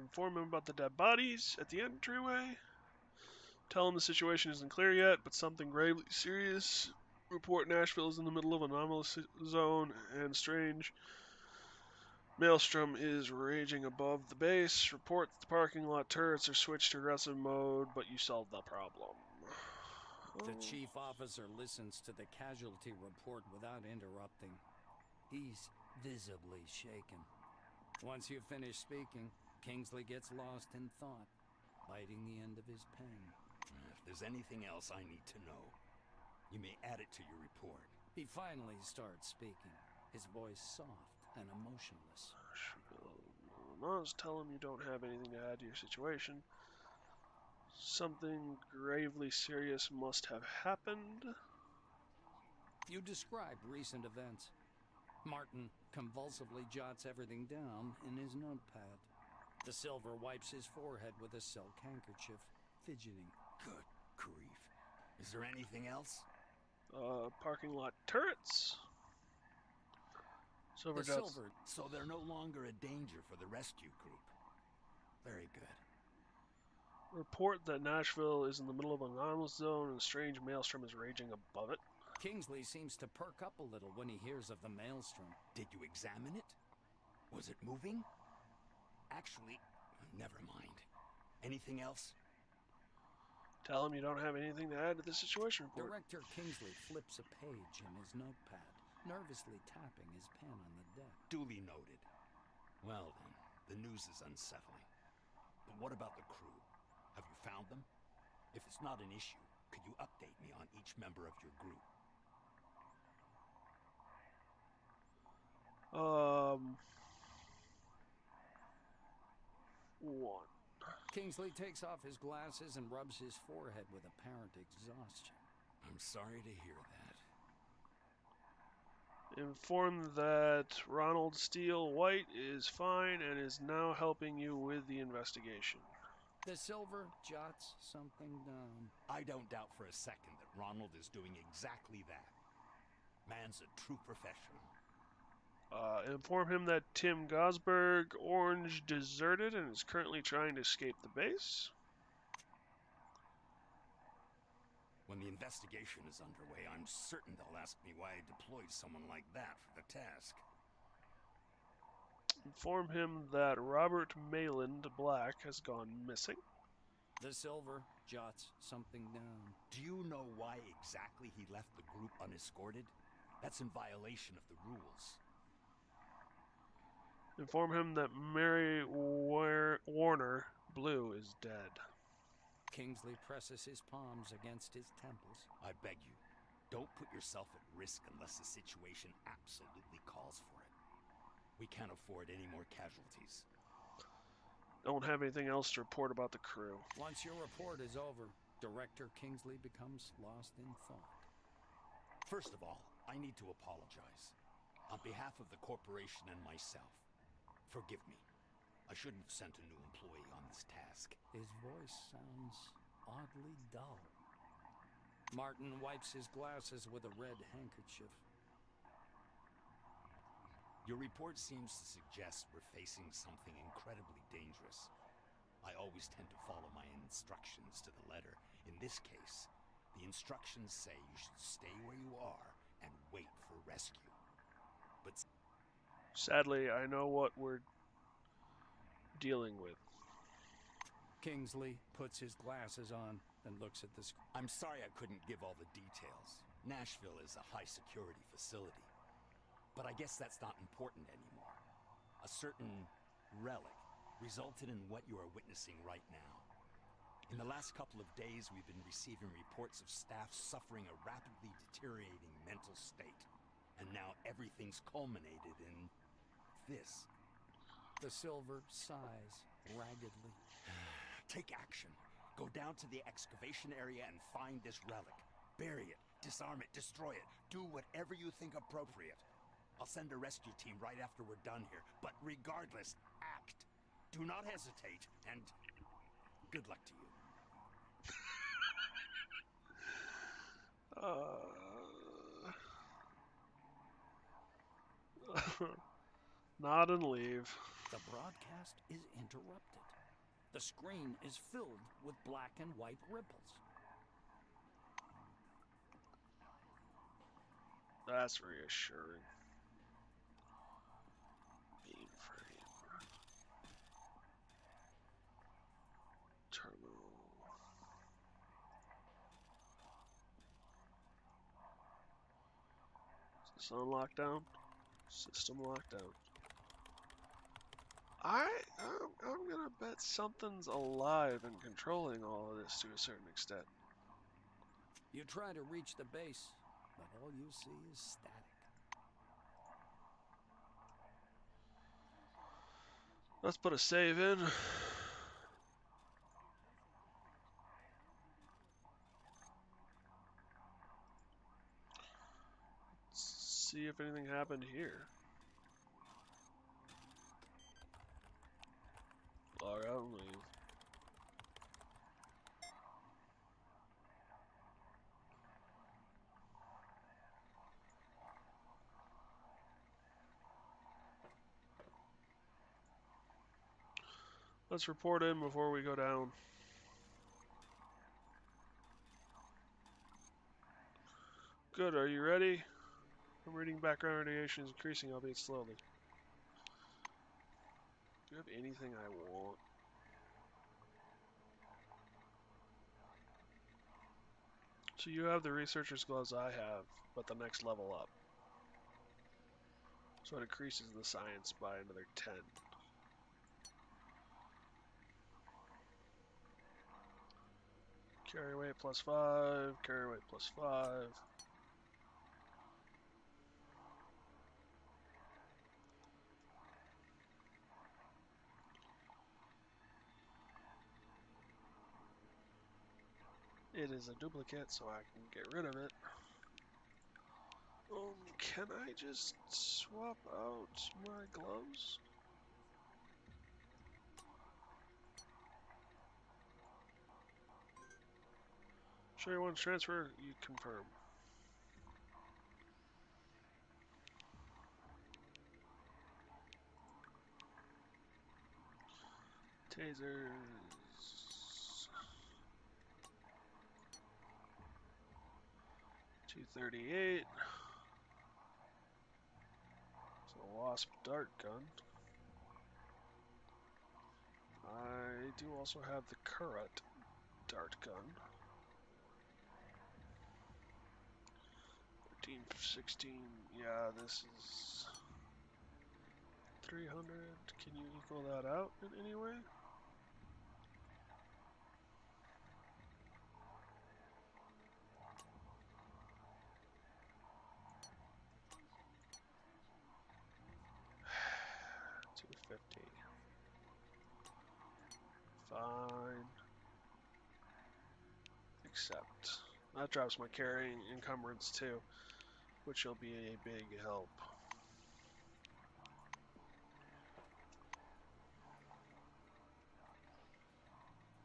Inform him about the dead bodies at the entryway. Tell him the situation isn't clear yet, but something gravely serious. Report Nashville is in the middle of an anomalous zone and strange maelstrom is raging above the base. Report that the parking lot turrets are switched to aggressive mode, but you solved the problem. The chief officer listens to the casualty report without interrupting. He's visibly shaken. Once you finish speaking, Kingsley gets lost in thought, biting the end of his pen. If there's anything else I need to know, you may add it to your report. He finally starts speaking, his voice soft and emotionless. Must tell him you don't have anything to add to your situation. Something gravely serious must have happened. You describe recent events. Martin convulsively jots everything down in his notepad. The Silver wipes his forehead with a silk handkerchief, fidgeting. Good grief. Is there anything else? Parking lot turrets. The Silver. So they're no longer a danger for the rescue group. Very good. Report that Nashville is in the middle of an anomalous zone and a strange maelstrom is raging above it. Kingsley seems to perk up a little when he hears of the maelstrom. Did you examine it? Was it moving? Actually, never mind. Anything else? Tell him you don't have anything to add to the situation report. Director Kingsley flips a page in his notepad, nervously tapping his pen on the deck. Duly noted. Well then, the news is unsettling. But what about the crew? Have you found them? If it's not an issue, could you update me on each member of your group? One. Kingsley takes off his glasses and rubs his forehead with apparent exhaustion. I'm sorry to hear that. Inform that Ronald Steele White is fine and is now helping you with the investigation. The Silver jots something down. I don't doubt for a second that Ronald is doing exactly that. Man's a true professional. Inform him that Tim Gosberg Orange deserted and is currently trying to escape the base. When the investigation is underway, I'm certain they'll ask me why I deployed someone like that for the task. Inform him that Robert Mayland Black has gone missing. The Silver jots something down. Do you know why exactly he left the group unescorted? That's in violation of the rules. Inform him that Mary Warner Blue is dead. Kingsley presses his palms against his temples. I beg you, Don't put yourself at risk unless the situation absolutely calls for it. We can't afford any more casualties. Don't have anything else to report about the crew. Once your report is over, Director Kingsley becomes lost in thought. First of all, I need to apologize. On behalf of the corporation and myself, forgive me. I shouldn't have sent a new employee on this task. His voice sounds oddly dull. Martin wipes his glasses with a red handkerchief. Your report seems to suggest we're facing something incredibly dangerous. I always tend to follow my instructions to the letter. In this case, the instructions say you should stay where you are and wait for rescue. But Sadly, I know what we're dealing with. Kingsley puts his glasses on and looks at the screen. I'm sorry I couldn't give all the details. Nashville is a high-security facility. But I guess that's not important anymore. A certain relic resulted in what you are witnessing right now. In the last couple of days, we've been receiving reports of staff suffering a rapidly deteriorating mental state. And now everything's culminated in this. The silver sighs raggedly. Take action. Go down to the excavation area and find this relic. Bury it, disarm it, destroy it. Do whatever you think appropriate. I'll send a rescue team right after we're done here. But regardless, act. Do not hesitate, and good luck to you. Nod and leave. The broadcast is interrupted. The screen is filled with black and white ripples. That's reassuring. Mainframe. Terminal. Is this on lockdown? System lockdown. I'm gonna bet something's alive and controlling all of this to a certain extent. You try to reach the base, but all you see is static. Let's put a save in. See if anything happened here. Log out and leave. Let's report in before we go down. Good, are you ready? I'm reading background radiation is increasing, albeit slowly. Do you have anything I want? So you have the researcher's gloves I have, but the next level up. So it increases the science by another 10. Carry weight plus 5, carry weight plus 5. It is a duplicate, so I can get rid of it. Can I just swap out my gloves? Sure you want to transfer? You confirm. Tasers. .238. It's a Wasp dart gun. I do also have the Current dart gun. 13, 16. Yeah, this is 300. Can you equal that out in any way? accept. That drops my carrying encumbrance too, which will be a big help.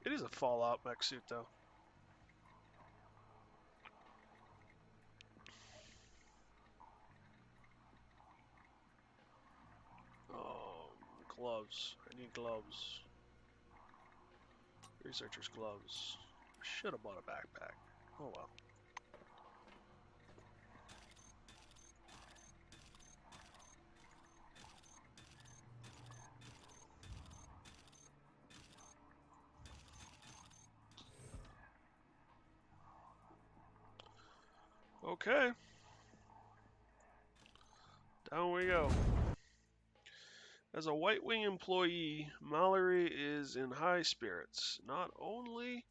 It is a Fallout mech suit though. Gloves. I need gloves. Researcher's gloves. Should have bought a backpack. Oh well. Okay. Down we go. As a White Wing employee, Mallory is in high spirits. Not only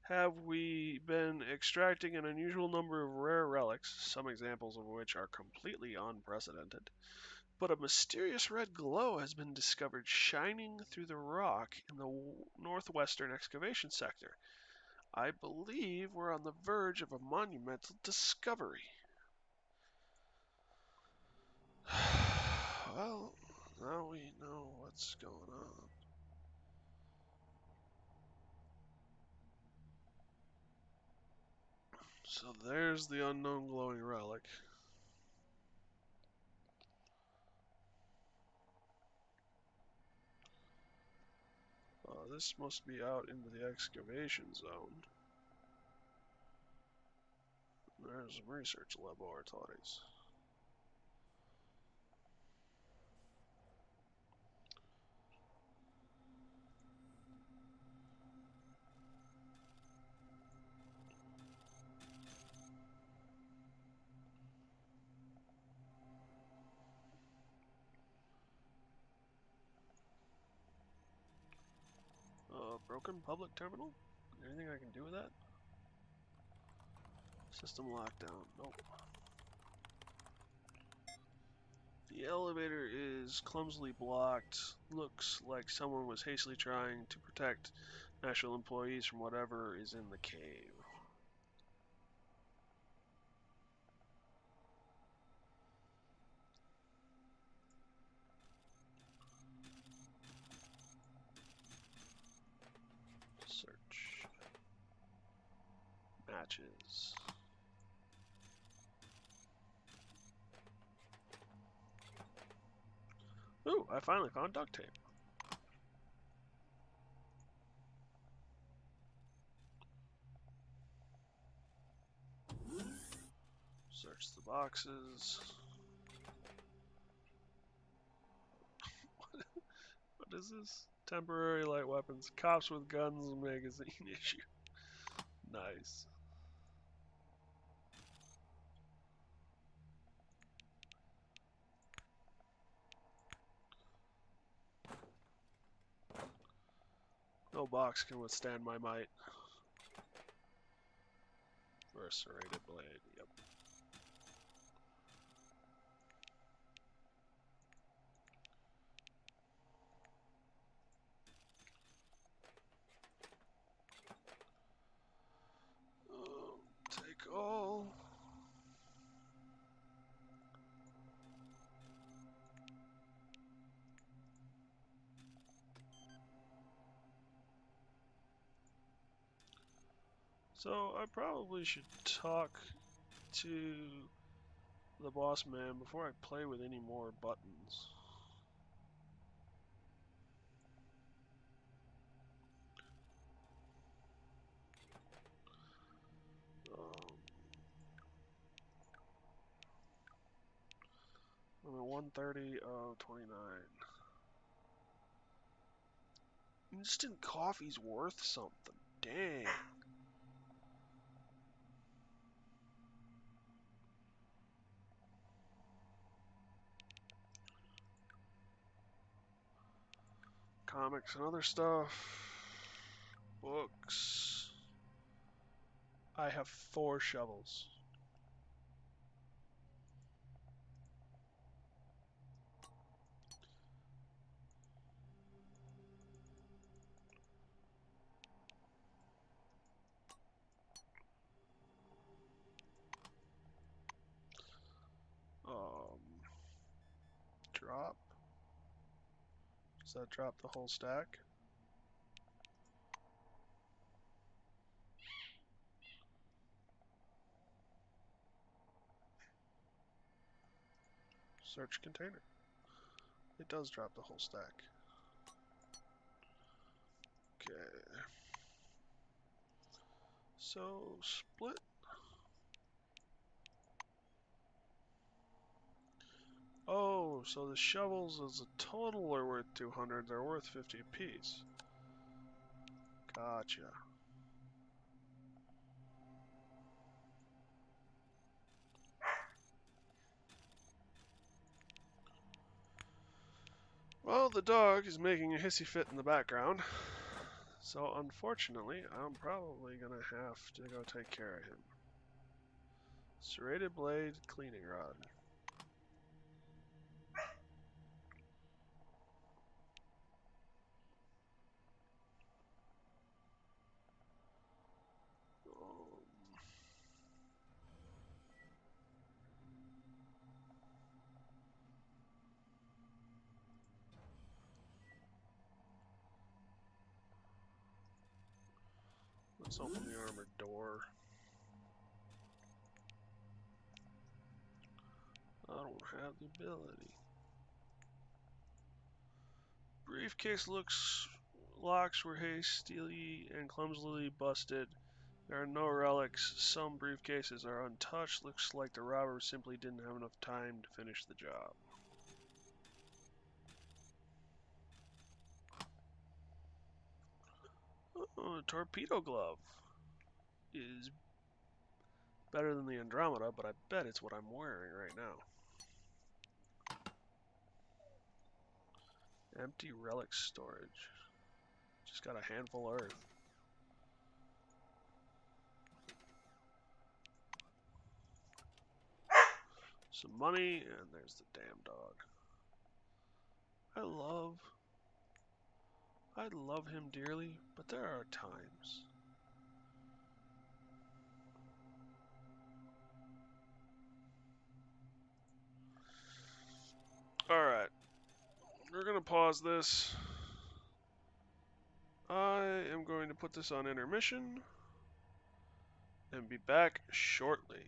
have we been extracting an unusual number of rare relics, some examples of which are completely unprecedented, but a mysterious red glow has been discovered shining through the rock in the northwestern excavation sector. I believe we're on the verge of a monumental discovery. Well, now we know what's going on. So there's the unknown glowing relic. This must be out into the excavation zone. There's some research laboratories. Broken public terminal? Anything I can do with that? System lockdown. Nope. The elevator is clumsily blocked. Looks like someone was hastily trying to protect Nashville employees from whatever is in the cave. Search. Matches. Ooh, I finally found duct tape. Search the boxes. What is this? Temporary light weapons. Cops with guns magazine issue. Nice. No box can withstand my might. For a serrated blade, yep. Take all. So I probably should talk to the boss man before I play with any more buttons. I'm at 130 of 29. Instant coffee's worth something. Dang. Comics and other stuff. Books. I have 4 shovels. Does that drop the whole stack? Search container. It does drop the whole stack. Okay. So, split. Oh, so the shovels as a total are worth 200. They're worth 50 apiece. Gotcha. Well, the dog is making a hissy fit in the background. So, unfortunately, I'm probably gonna have to go take care of him. Serrated blade, cleaning rod. Let's open the armored door. I don't have the ability. Briefcase locks were hastily and clumsily busted. There are no relics. Some briefcases are untouched. Looks like the robber simply didn't have enough time to finish the job. Oh, torpedo glove is better than the Andromeda, but I bet it's what I'm wearing right now. Empty relic storage. Just got a handful of earth. Some money, and there's the damn dog. I love him dearly, but there are times. Alright. We're gonna pause this. I am going to put this on intermission and be back shortly.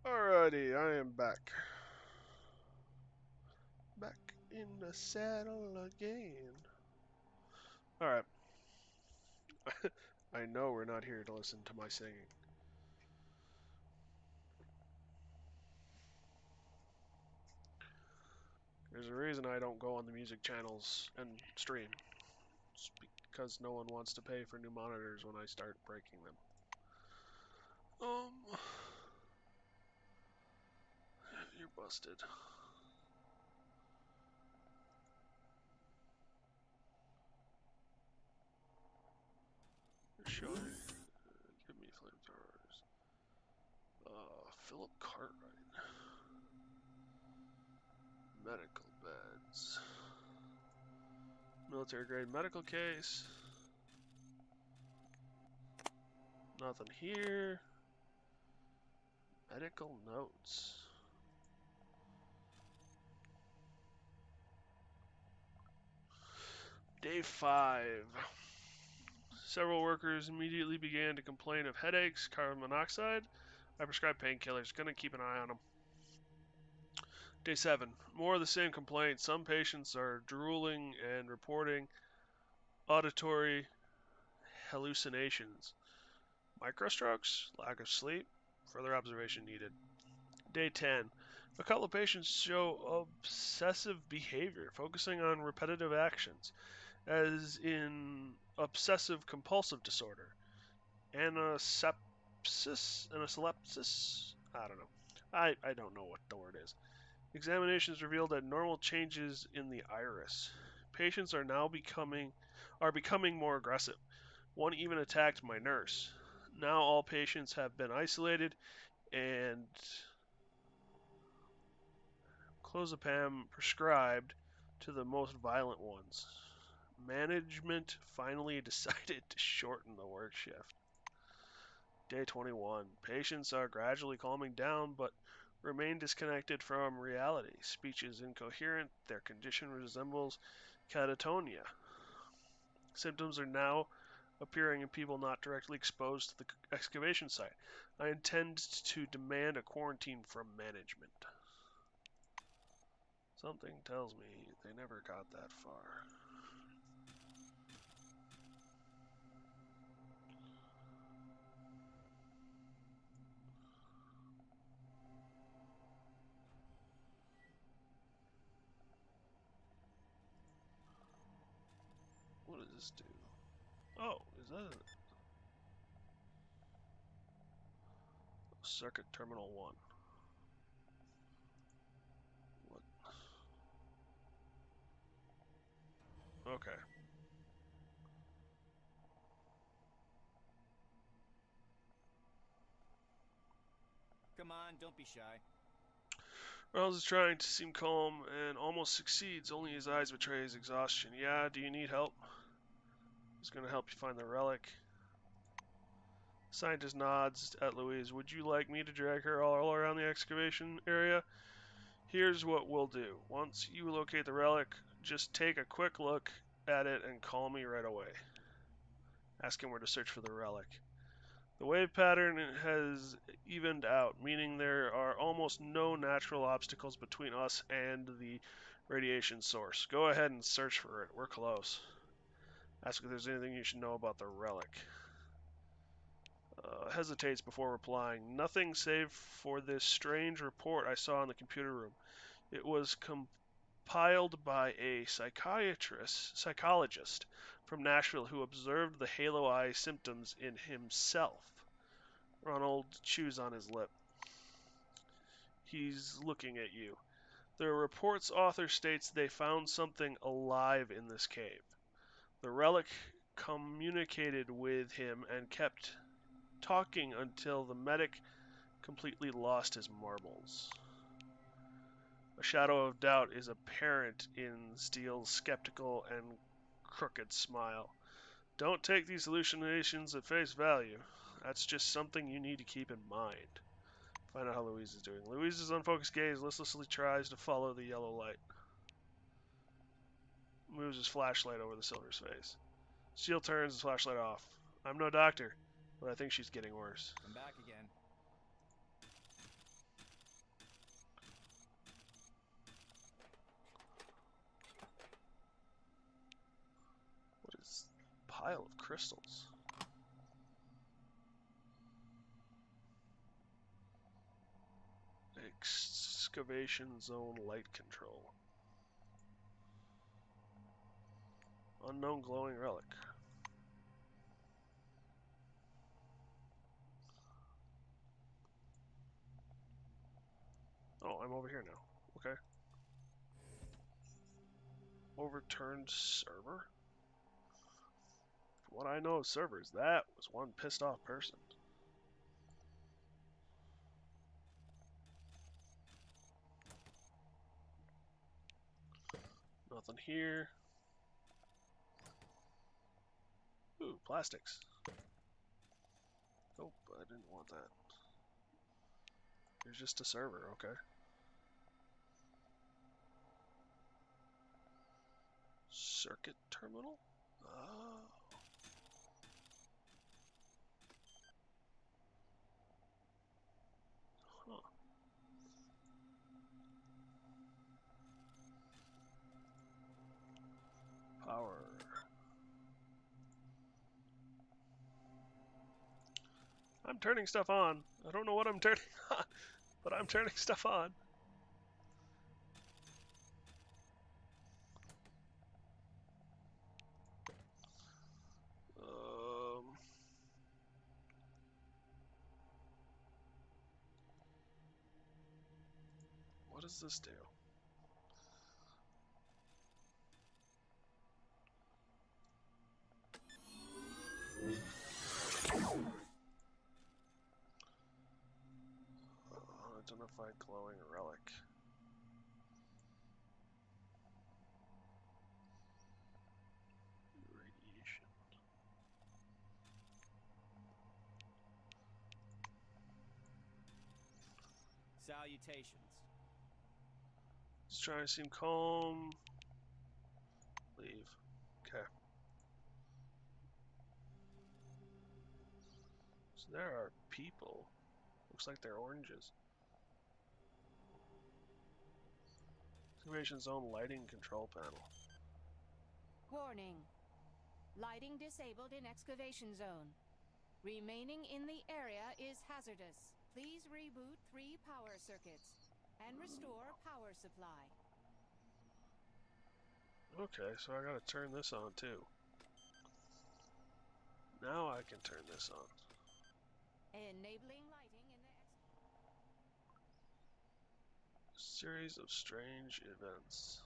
Alrighty, I am back. Back in the saddle again. Alright. I know we're not here to listen to my singing. There's a reason I don't go on the music channels and stream. It's because no one wants to pay for new monitors when I start breaking them. You're busted. You're showing. Give me flamethrowers. Philip Cartwright. Medical beds. Military grade medical case. Nothing here. Medical notes. Day 5. Several workers immediately began to complain of headaches, carbon monoxide. I prescribed painkillers. Gonna keep an eye on them. Day 7. More of the same complaints. Some patients are drooling and reporting auditory hallucinations. Microstrokes? Lack of sleep? Further observation needed. Day 10. A couple of patients show obsessive behavior, focusing on repetitive actions, as in obsessive compulsive disorder. Anasepsis? Analepsis? I don't know. I don't know what the word is. Examinations revealed abnormal changes in the iris. Patients are now becoming more aggressive. One even attacked my nurse. Now all patients have been isolated and clozapam prescribed to the most violent ones. Management finally decided to shorten the work shift. Day 21. Patients are gradually calming down but remain disconnected from reality. Speech is incoherent. Their condition resembles catatonia. Symptoms are now appearing in people not directly exposed to the excavation site. I intend to demand a quarantine from management. Something tells me they never got that far. What does this do? Oh, is that a circuit terminal 1? What? Okay. Come on, don't be shy. Ronald is trying to seem calm and almost succeeds, only his eyes betray his exhaustion. Yeah, do you need help? He's going to help you find the relic. Scientist nods at Louise. Would you like me to drag her all around the excavation area? Here's what we'll do. Once you locate the relic, just take a quick look at it and call me right away. Ask him where to search for the relic. The wave pattern has evened out, meaning there are almost no natural obstacles between us and the radiation source. Go ahead and search for it. We're close. Ask if there's anything you should know about the relic. Hesitates before replying. Nothing save for this strange report I saw in the computer room. It was compiled by a psychologist from Nashville who observed the halo eye symptoms in himself. Ronald chews on his lip. He's looking at you. The report's author states they found something alive in this cave. The relic communicated with him and kept talking until the medic completely lost his marbles. A shadow of doubt is apparent in Steele's skeptical and crooked smile. Don't take these hallucinations at face value. That's just something you need to keep in mind. Find out how Louise is doing. Louise's unfocused gaze listlessly tries to follow the yellow light. Moves his flashlight over the Silver's face. Steele turns his flashlight off. I'm no doctor, but I think she's getting worse. I'm back again. Pile of crystals. Excavation zone light control. Unknown glowing relic. Oh, I'm over here now. Okay. Overturned server? From what I know of servers, that was one pissed off person. Nothing here. Ooh, plastics. Oh, I didn't want that. Here's just a server, okay. Circuit terminal? Oh. Huh. Power. I'm turning stuff on. I don't know what I'm turning on, but I'm turning stuff on. What does this do? Identified glowing relic. Radiation. Salutations. Just trying to seem calm. Leave. Okay. So there are people. Looks like they're oranges. Excavation zone lighting control panel. Warning. Lighting disabled in excavation zone. Remaining in the area is hazardous. Please reboot 3 power circuits and restore power supply. Okay, so I gotta turn this on too. Now I can turn this on. Enabling lighting in the Series of strange events.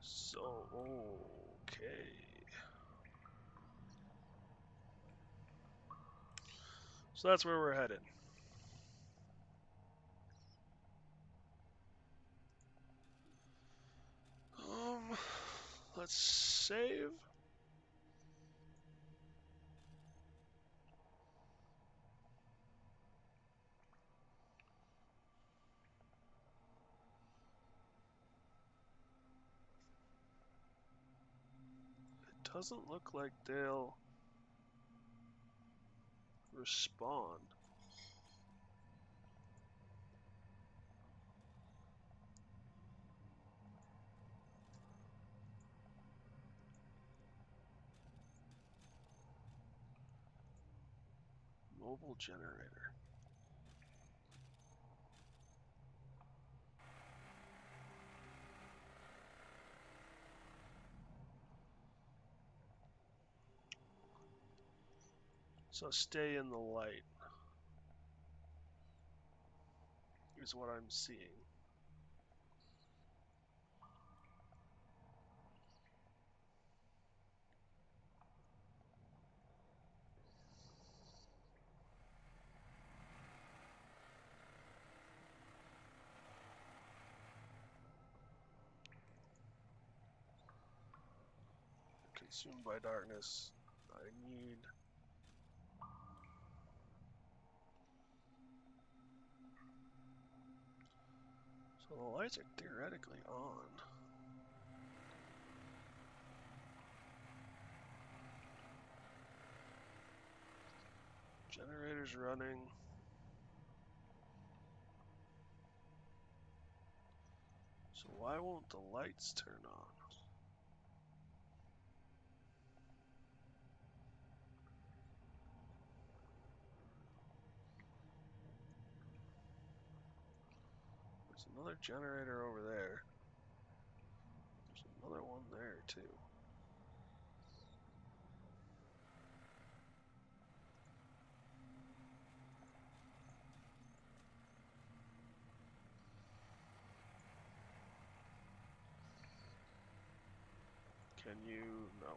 So, okay. So that's where we're headed. Let's save. It doesn't look like they'll respond. Mobile generator. So stay in the light is what I'm seeing. Consumed by darkness. I need... So the lights are theoretically on. Generator's running. So why won't the lights turn on? There's another generator over there. There's another one there too. Can you? No.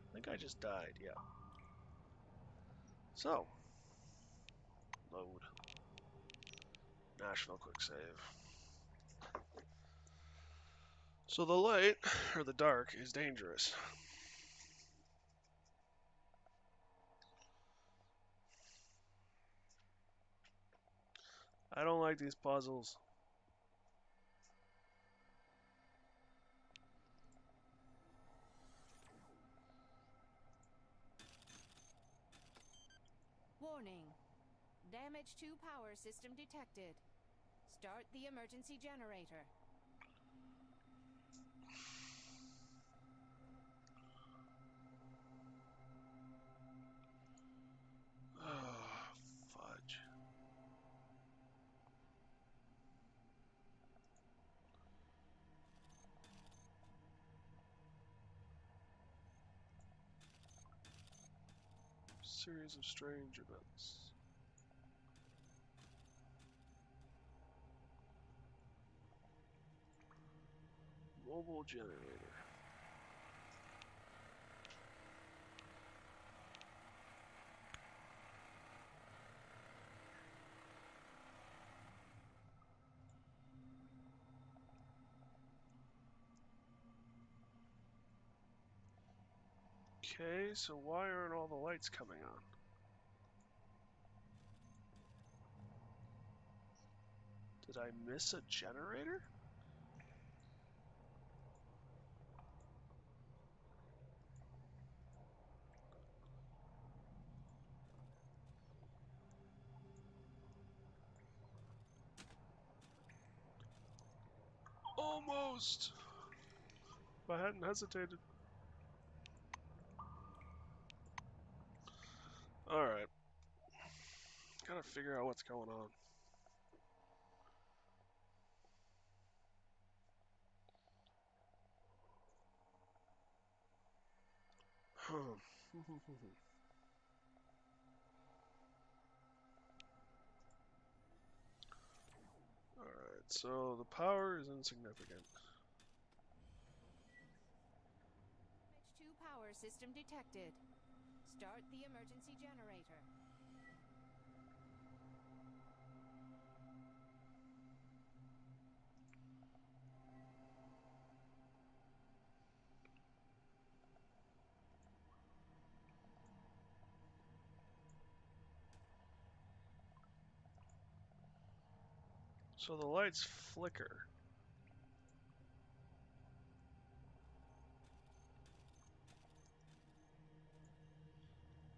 I think I just died, yeah. So, load. Nashville quick save. So the light, or the dark, is dangerous. I don't like these puzzles. Warning. Damage to power system detected. Start the emergency generator. Oh, fudge. Series of strange events. Mobile generator. Okay, so why aren't all the lights coming on? Did I miss a generator? Almost! If I hadn't hesitated. Alright. Gotta figure out what's going on. Alright, so the power is insignificant. Damage to power system detected. Start the emergency generator. So the lights flicker.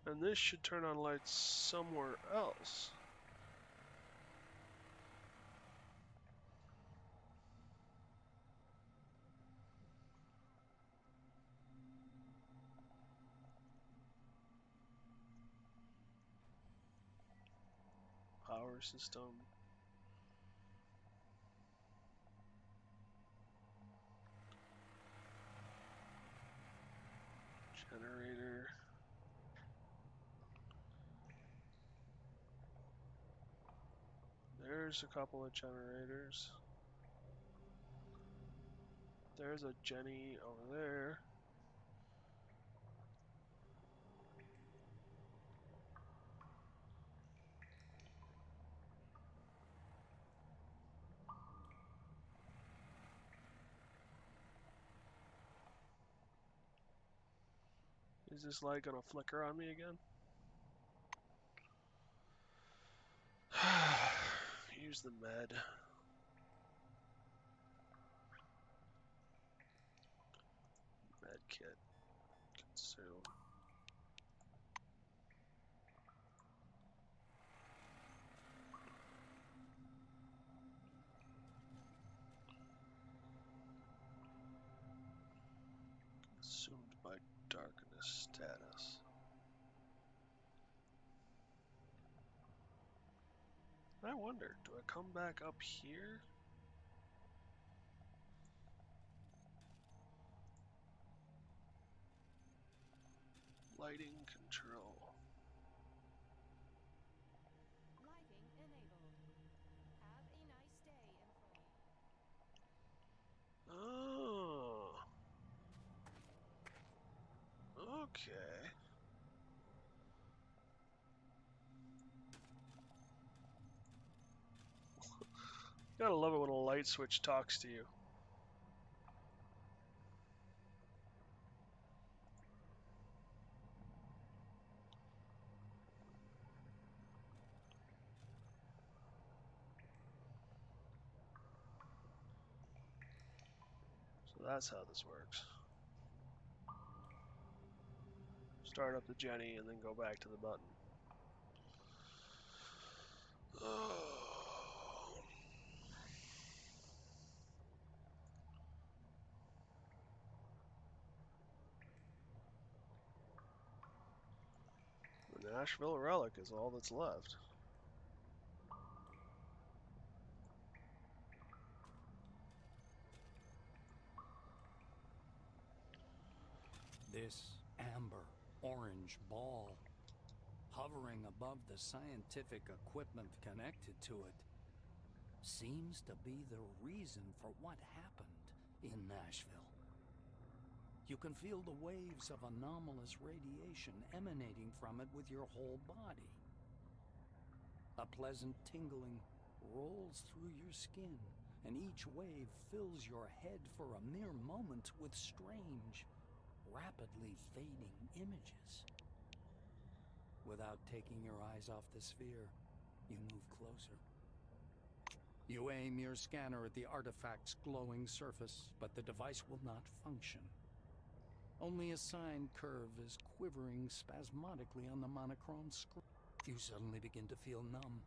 And this should turn on lights somewhere else. Power system. Generator. There's a couple of generators. There's a Jenny over there. Is this light gonna flicker on me again? use the med. Med kit. Consume. Consumed by darkness status. I wonder, do I come back up here? Lighting control. Lighting enabled. Have a nice day, employee. Oh. Okay. Gotta love it when a light switch talks to you. So that's how this works. Start up the Jenny and then go back to the button. The Nashville relic is all that's left. This amber orange ball, hovering above the scientific equipment connected to it, seems to be the reason for what happened in Nashville. You can feel the waves of anomalous radiation emanating from it with your whole body. A pleasant tingling rolls through your skin, and each wave fills your head for a mere moment with strange, rapidly fading images. Without taking your eyes off the sphere, you move closer. You aim your scanner at the artifact's glowing surface, but the device will not function. Only a sine curve is quivering spasmodically on the monochrome screen. You suddenly begin to feel numb.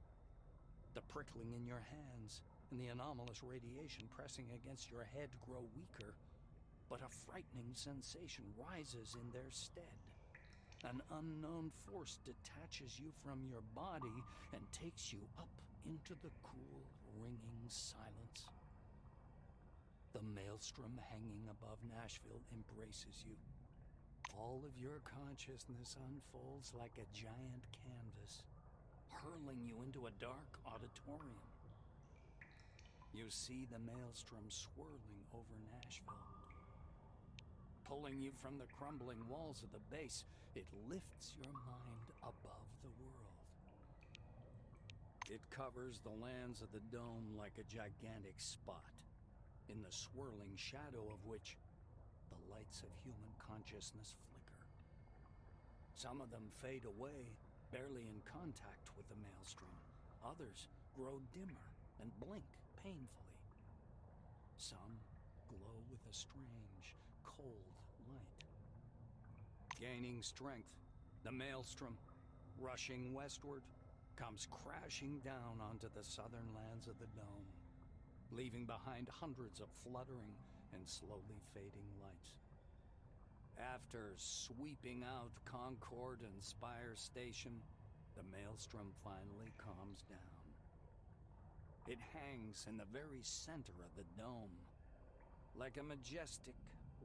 The prickling in your hands and the anomalous radiation pressing against your head grow weaker, but a frightening sensation rises in their stead. An unknown force detaches you from your body and takes you up into the cool, ringing silence. The maelstrom hanging above Nashville embraces you. All of your consciousness unfolds like a giant canvas, hurling you into a dark auditorium. You see the maelstrom swirling over Nashville. Pulling you from the crumbling walls of the base, it lifts your mind above the world. It covers the lands of the dome like a gigantic spot, in the swirling shadow of which the lights of human consciousness flicker. Some of them fade away, barely in contact with the maelstrom. Others grow dimmer and blink painfully. Some glow with a strange, cold light. Gaining strength, the maelstrom, rushing westward, comes crashing down onto the southern lands of the dome, leaving behind hundreds of fluttering and slowly fading lights. After sweeping out Concord and Spire Station, the maelstrom finally calms down. It hangs in the very center of the dome, like a majestic,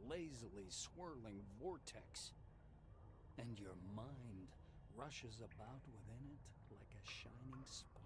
lazily swirling vortex, and your mind rushes about within it like a shining spark.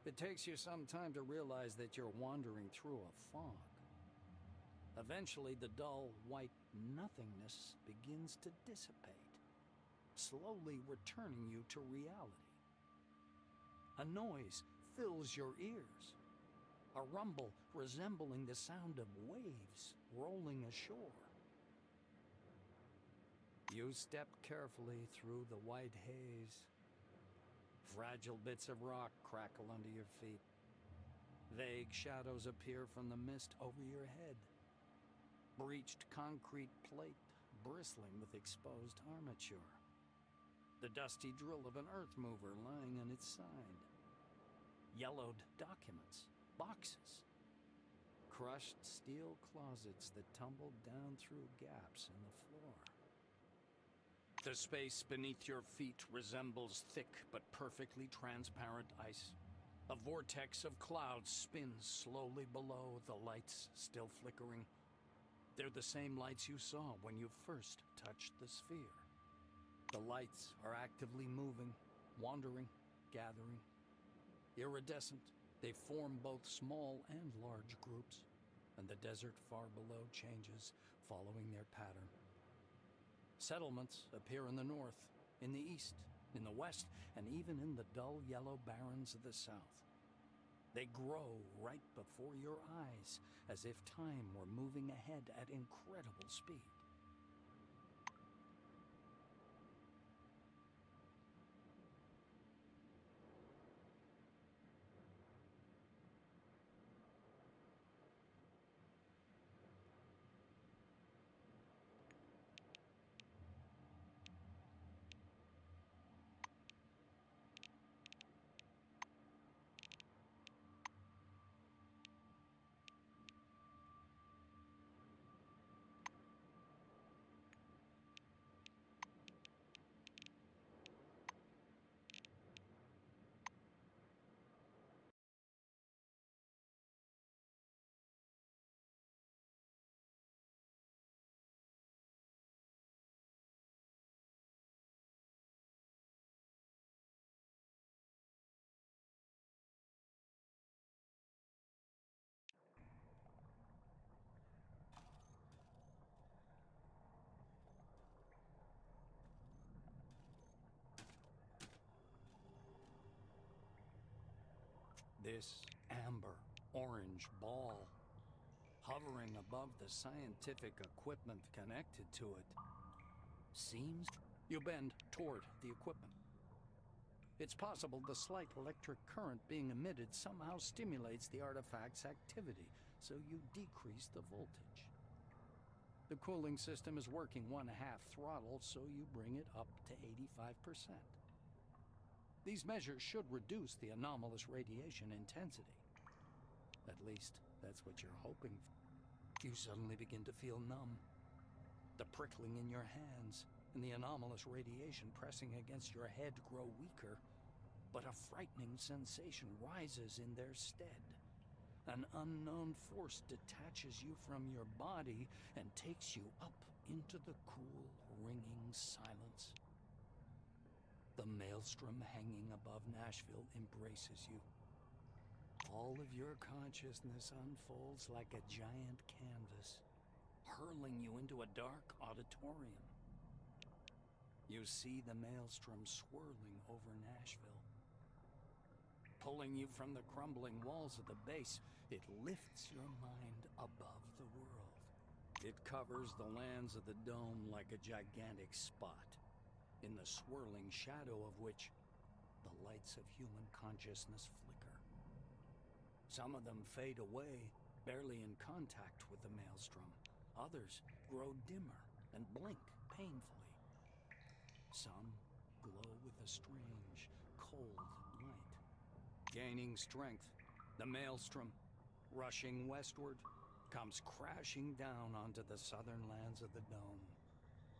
It takes you some time to realize that you're wandering through a fog. Eventually, the dull, white nothingness begins to dissipate, slowly returning you to reality. A noise fills your ears, a rumble resembling the sound of waves rolling ashore. You step carefully through the white haze. Fragile bits of rock crackle under your feet. Vague shadows appear from the mist over your head. Breached concrete plate bristling with exposed armature. The dusty drill of an earth mover lying on its side. Yellowed documents, boxes. Crushed steel closets that tumbled down through gaps in the floor. The space beneath your feet resembles thick but perfectly transparent ice. A vortex of clouds spins slowly below, the lights still flickering. They're the same lights you saw when you first touched the sphere. The lights are actively moving, wandering, gathering. Iridescent, they form both small and large groups, and the desert far below changes, following their pattern. Settlements appear in the north, in the east, in the west, and even in the dull yellow barrens of the south. They grow right before your eyes, as if time were moving ahead at incredible speed. This amber-orange ball, hovering above the scientific equipment connected to it, seems... You bend toward the equipment. It's possible the slight electric current being emitted somehow stimulates the artifact's activity, so you decrease the voltage. The cooling system is working 1/2 throttle, so you bring it up to 85%. These measures should reduce the anomalous radiation intensity. At least, that's what you're hoping for. You suddenly begin to feel numb. The prickling in your hands and the anomalous radiation pressing against your head grow weaker, but a frightening sensation rises in their stead. An unknown force detaches you from your body and takes you up into the cool, ringing silence. The maelstrom hanging above Nashville embraces you. All of your consciousness unfolds like a giant canvas, hurling you into a dark auditorium. You see the maelstrom swirling over Nashville. Pulling you from the crumbling walls of the base, it lifts your mind above the world. It covers the lands of the dome like a gigantic spot, in the swirling shadow of which the lights of human consciousness flicker. Some of them fade away, barely in contact with the maelstrom. Others grow dimmer and blink painfully. Some glow with a strange, cold light. Gaining strength, the maelstrom, rushing westward, comes crashing down onto the southern lands of the dome,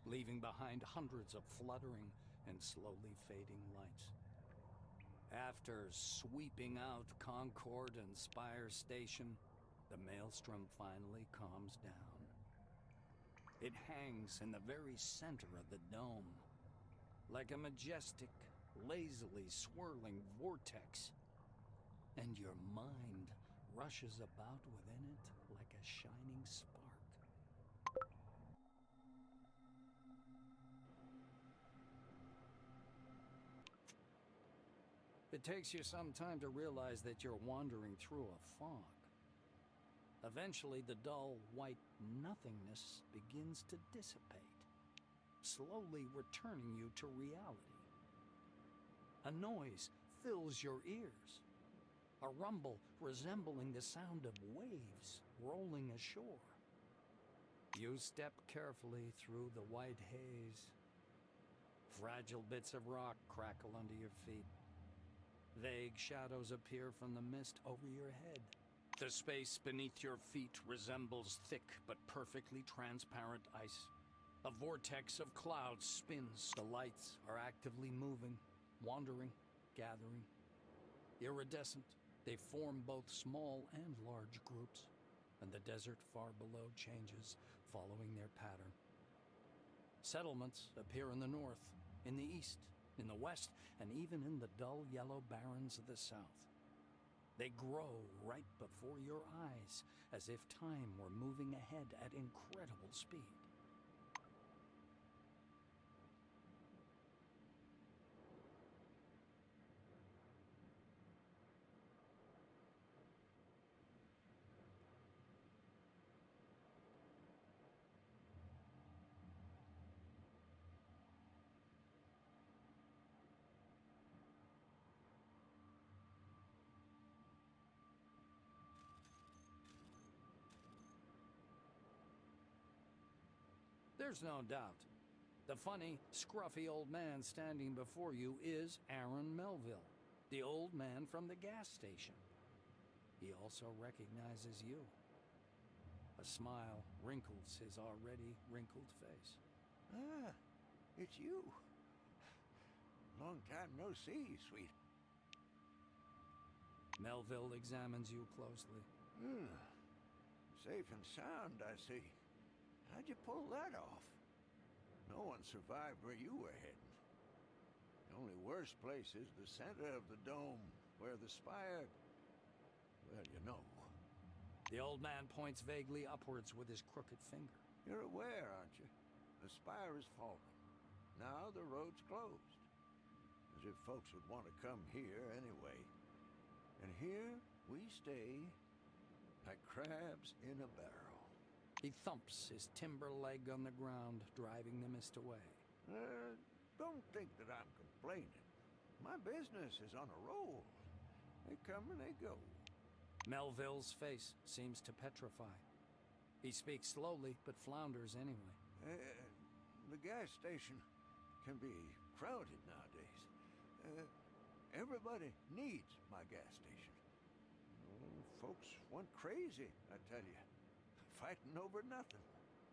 leaving behind hundreds of fluttering and slowly fading lights. After sweeping out Concord and Spire Station, the maelstrom finally calms down. It hangs in the very center of the dome, like a majestic, lazily swirling vortex. and your mind rushes about within it like a shining spark. It takes you some time to realize that you're wandering through a fog. Eventually, the dull, white nothingness begins to dissipate, slowly returning you to reality. A noise fills your ears, a rumble resembling the sound of waves rolling ashore. You step carefully through the white haze. Fragile bits of rock crackle under your feet. Vague shadows appear from the mist over your head. The space beneath your feet resembles thick but perfectly transparent ice. A vortex of clouds spins. The lights are actively moving, wandering, gathering. Iridescent, they form both small and large groups, and the desert far below changes, following their pattern. Settlements appear in the north, in the east, in the west, and even in the dull yellow barrens of the south. They grow right before your eyes, as if time were moving ahead at incredible speed. There's no doubt. The funny, scruffy old man standing before you is Aaron Melville, the old man from the gas station. He also recognizes you. A smile wrinkles his already wrinkled face. Ah, it's you. Long time no see, sweet. Melville examines you closely. Safe and sound, I see. How'd you pull that off? No one survived where you were heading. The only worst place is the center of the dome, where the spire... Well, you know. The old man points vaguely upwards with his crooked finger. You're aware, aren't you? The spire is falling. Now the road's closed. As if folks would want to come here anyway. And here we stay like crabs in a barrel. He thumps his timber leg on the ground, driving the mist away. Don't think that I'm complaining. My business is on a roll. They come and they go. Melville's face seems to petrify. He speaks slowly, but flounders anyway. The gas station can be crowded nowadays. Everybody needs my gas station. Folks went crazy, I tell you. Fighting over nothing.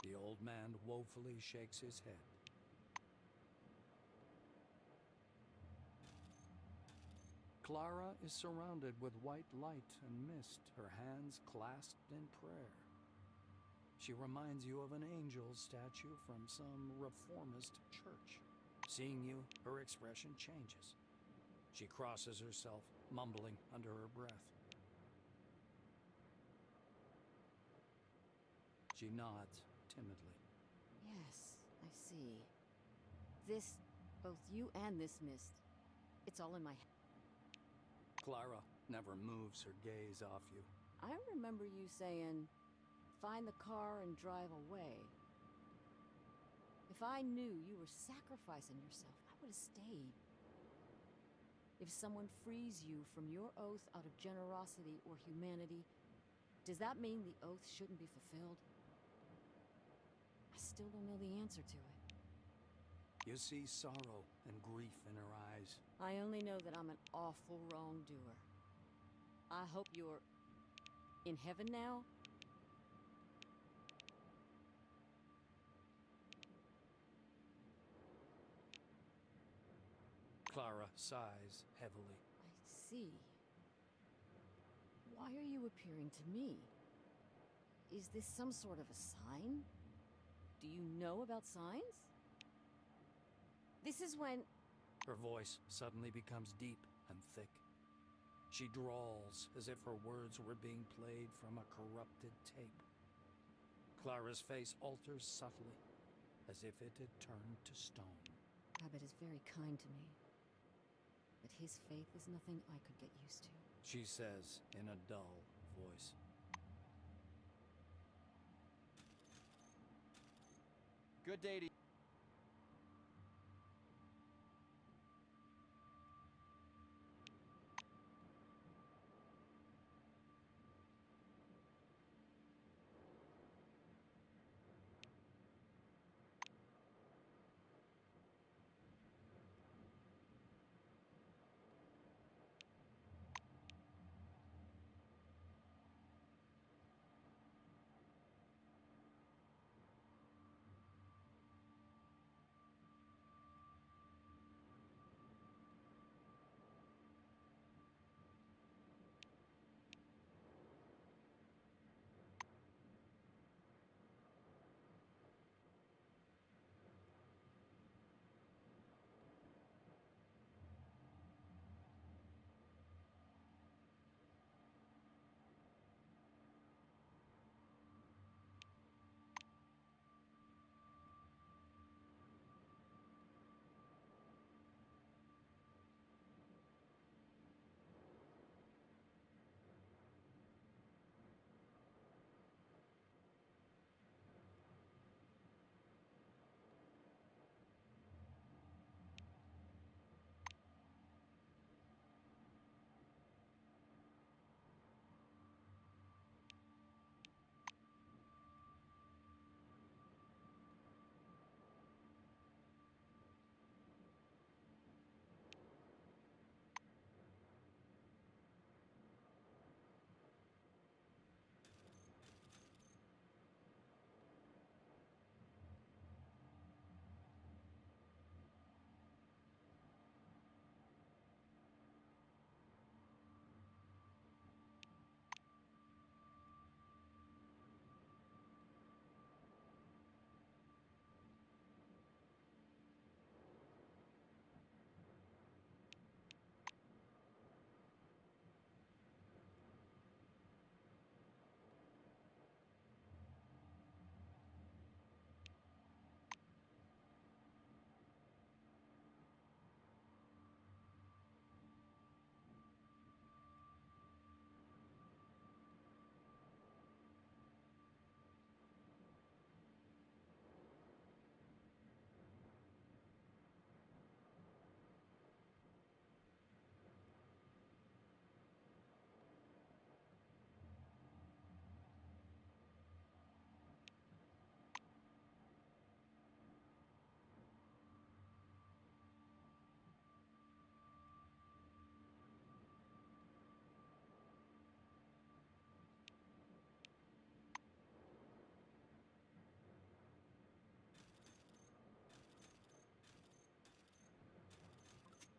The old man woefully shakes his head. Clara is surrounded with white light and mist, her hands clasped in prayer. She reminds you of an angel statue from some reformist church. Seeing you, her expression changes. She crosses herself, mumbling under her breath. She nods timidly. Yes, I see. This, both you and this mist, it's all in my head. Clara never moves her gaze off you. I remember you saying, find the car and drive away. If I knew you were sacrificing yourself, I would have stayed. If someone frees you from your oath out of generosity or humanity, does that mean the oath shouldn't be fulfilled? I still don't know the answer to it. You see sorrow and grief in her eyes. I only know that I'm an awful wrongdoer. I hope you're in heaven now. Clara sighs heavily. I see. Why are you appearing to me? Is this some sort of a sign? Do you know about signs? This is when... Her voice suddenly becomes deep and thick. She drawls as if her words were being played from a corrupted tape. Clara's face alters subtly, as if it had turned to stone. Abbott is very kind to me, but his faith is nothing I could get used to. She says in a dull voice. Good day to you.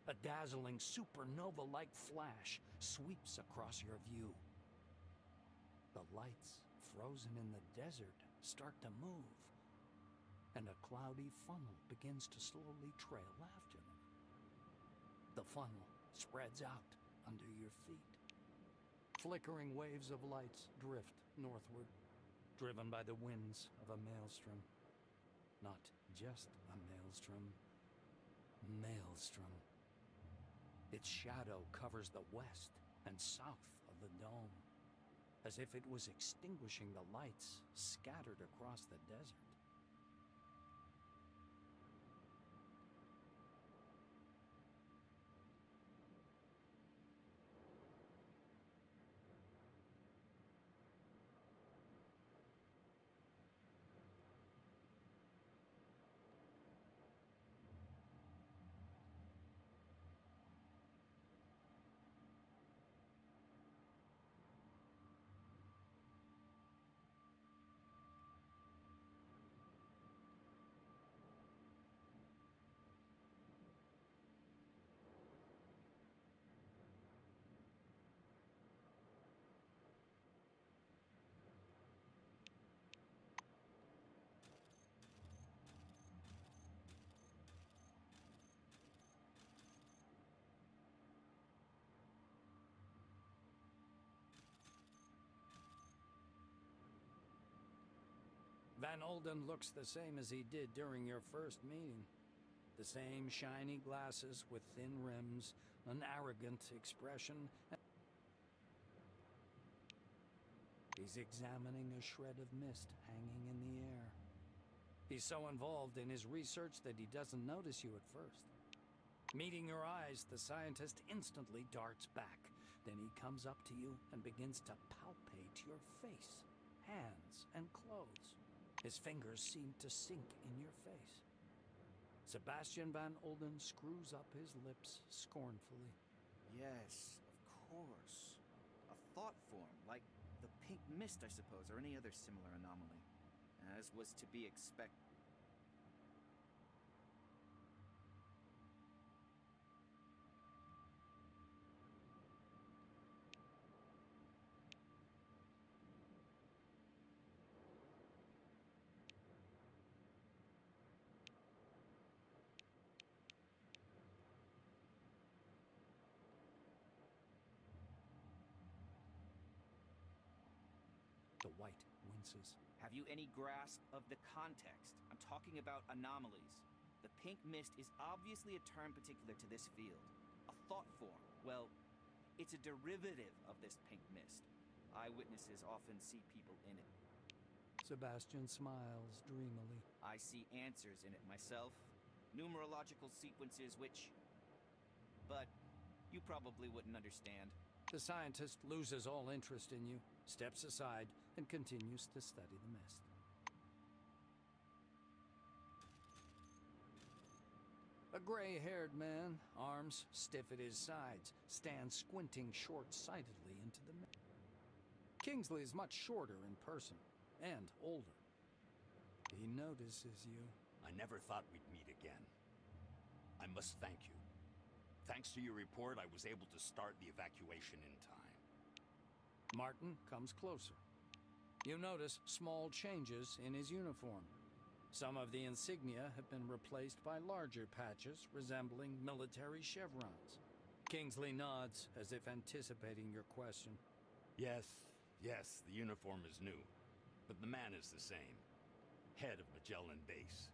A dazzling supernova-like flash sweeps across your view. The lights, frozen in the desert, start to move, and a cloudy funnel begins to slowly trail after them. The funnel spreads out under your feet. Flickering waves of lights drift northward, driven by the winds of a maelstrom. Not just a maelstrom, maelstrom. Its shadow covers the west and south of the dome, as if it was extinguishing the lights scattered across the desert. Van Olden looks the same as he did during your first meeting. The same shiny glasses with thin rims, an arrogant expression. He's examining a shred of mist hanging in the air. He's so involved in his research that he doesn't notice you at first. Meeting your eyes, the scientist instantly darts back. Then he comes up to you and begins to palpate your face, hands, and clothes. His fingers seem to sink in your face. Sebastian Van Olden screws up his lips scornfully. Yes, of course. A thought form, like the pink mist, I suppose, or any other similar anomaly. As was to be expected. The white winces. Have you any grasp of the context? I'm talking about anomalies. The pink mist is obviously a term particular to this field. A thought form. Well, it's a derivative of this pink mist. Eyewitnesses often see people in it. Sebastian smiles dreamily. I see answers in it myself. Numerological sequences which... But you probably wouldn't understand. The scientist loses all interest in you, steps aside, and continues to study the mist. A gray-haired man, arms stiff at his sides, stands squinting short-sightedly into the mist. Kingsley is much shorter in person, and older. He notices you. I never thought we'd meet again. I must thank you. Thanks to your report, I was able to start the evacuation in time. Martin comes closer. You notice small changes in his uniform. Some of the insignia have been replaced by larger patches resembling military chevrons. Kingsley nods as if anticipating your question. Yes, the uniform is new, but the man is the same. Head of Magellan Base.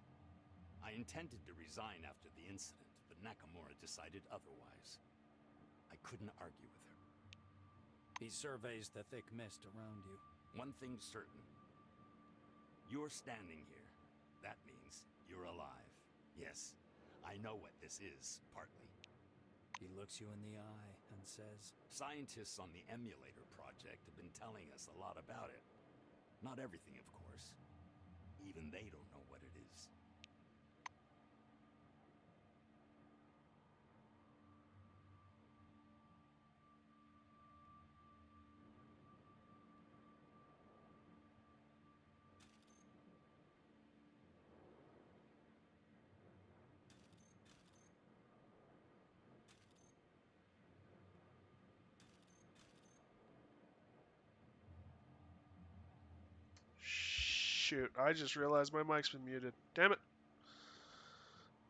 I intended to resign after the incident, but Nakamura decided otherwise. I couldn't argue with her. He surveys the thick mist around you. One thing's certain. You're standing here. That means you're alive. Yes, I know what this is, partly. He looks you in the eye and says, Scientists on the emulator project have been telling us a lot about it. Not everything, of course. Even they don't know what it is. Shoot, I just realized my mic's been muted. Damn it.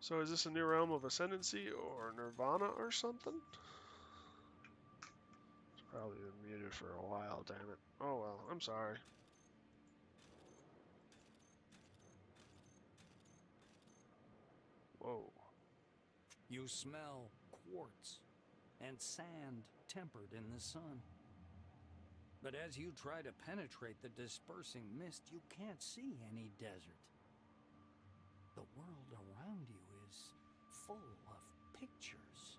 So is this a new realm of ascendancy or nirvana or something? It's probably been muted for a while, damn it. Oh well, I'm sorry. Whoa. You smell quartz and sand tempered in the sun. But as you try to penetrate the dispersing mist, you can't see any desert. The world around you is full of pictures.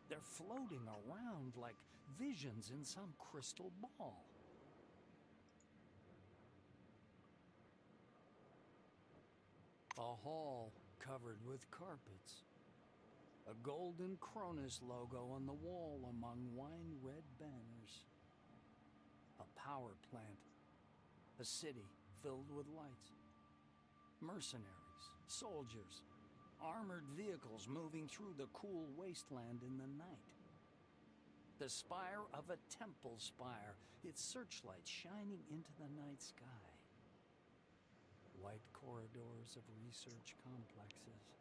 They're floating around like visions in some crystal ball. A hall covered with carpets. A golden Cronus logo on the wall among wine-red banners. A power plant. A city filled with lights. Mercenaries, soldiers, armored vehicles moving through the cool wasteland in the night. The spire of a temple spire, its searchlight shining into the night sky. White corridors of research complexes.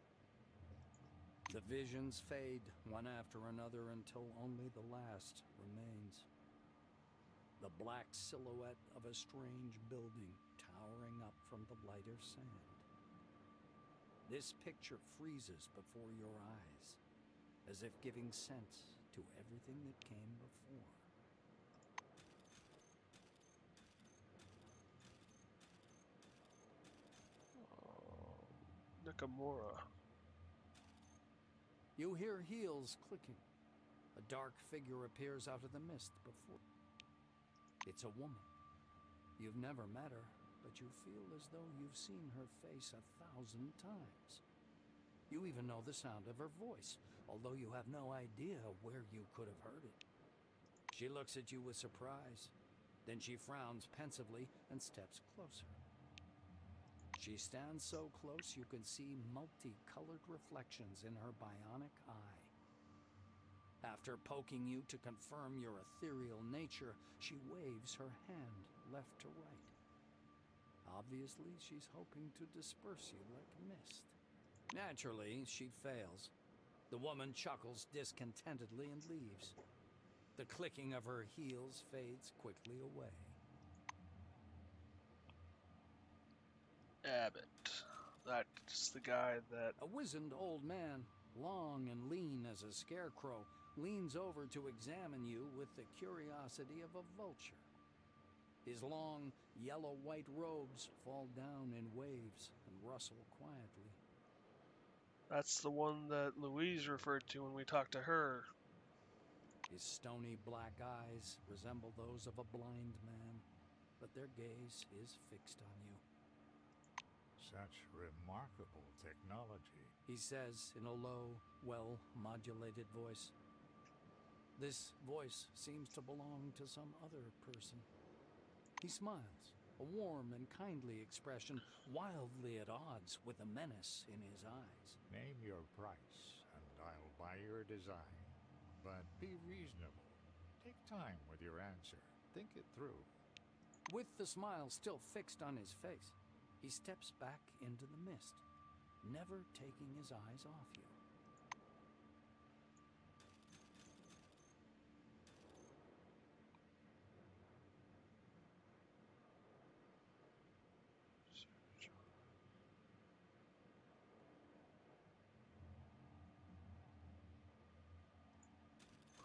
The visions fade one after another until only the last remains. The black silhouette of a strange building towering up from lighter sand. This picture freezes before your eyes, as if giving sense to everything that came before. Nakamura. You hear heels clicking. A dark figure appears out of the mist before. It's a woman. You've never met her, but you feel as though you've seen her face 1,000 times. You even know the sound of her voice, although you have no idea where you could have heard it. She looks at you with surprise. Then she frowns pensively and steps closer. She stands so close you can see multicolored reflections in her bionic eye. After poking you to confirm your ethereal nature, she waves her hand left to right. Obviously, she's hoping to disperse you like mist. Naturally, she fails. The woman chuckles discontentedly and leaves. The clicking of her heels fades quickly away. Abbott. That's the guy that... A wizened old man, long and lean as a scarecrow, leans over to examine you with the curiosity of a vulture. His long, yellow-white robes fall down in waves and rustle quietly. That's the one that Louise referred to when we talked to her. His stony black eyes resemble those of a blind man, but their gaze is fixed on you. Such remarkable technology. He says in a low, well-modulated voice. This voice seems to belong to some other person. He smiles, a warm and kindly expression, wildly at odds with the menace in his eyes. Name your price, and I'll buy your design. But be reasonable. Take time with your answer. Think it through. With the smile still fixed on his face, he steps back into the mist, never taking his eyes off you.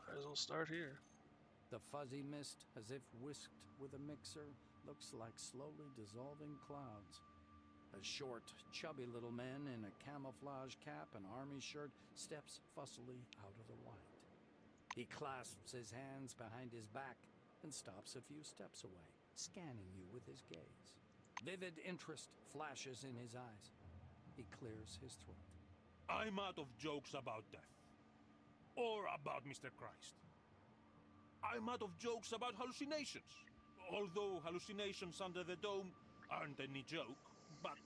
Might as well start here. The fuzzy mist, as if whisked with a mixer, looks like slowly dissolving clouds. A short, chubby little man in a camouflage cap and army shirt steps fussily out of the light. He clasps his hands behind his back and stops a few steps away, scanning you with his gaze. Vivid interest flashes in his eyes. He clears his throat. I'm out of jokes about death. Or about Mr. Christ. I'm out of jokes about hallucinations. Although hallucinations under the dome aren't any joke, but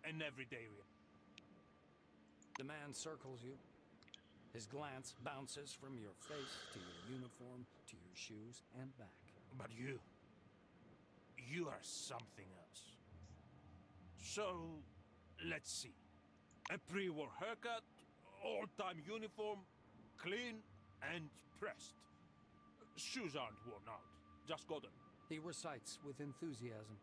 an everyday reality. The man circles you. His glance bounces from your face to your uniform, to your shoes and back. But you are something else. So, let's see. A pre-war haircut, all-time uniform, clean and pressed. Shoes aren't worn out, just got them. He recites with enthusiasm.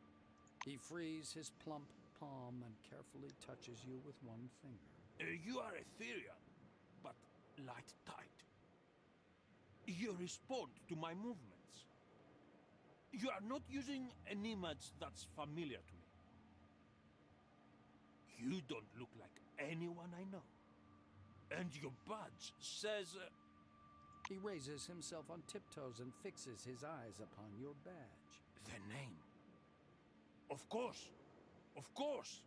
He frees his plump palm and carefully touches you with one finger. You are ethereal, but light-tight. You respond to my movements. You are not using an image that's familiar to me. You don't look like anyone I know. And your badge says... He raises himself on tiptoes and fixes his eyes upon your badge. The name. Of course. Of course.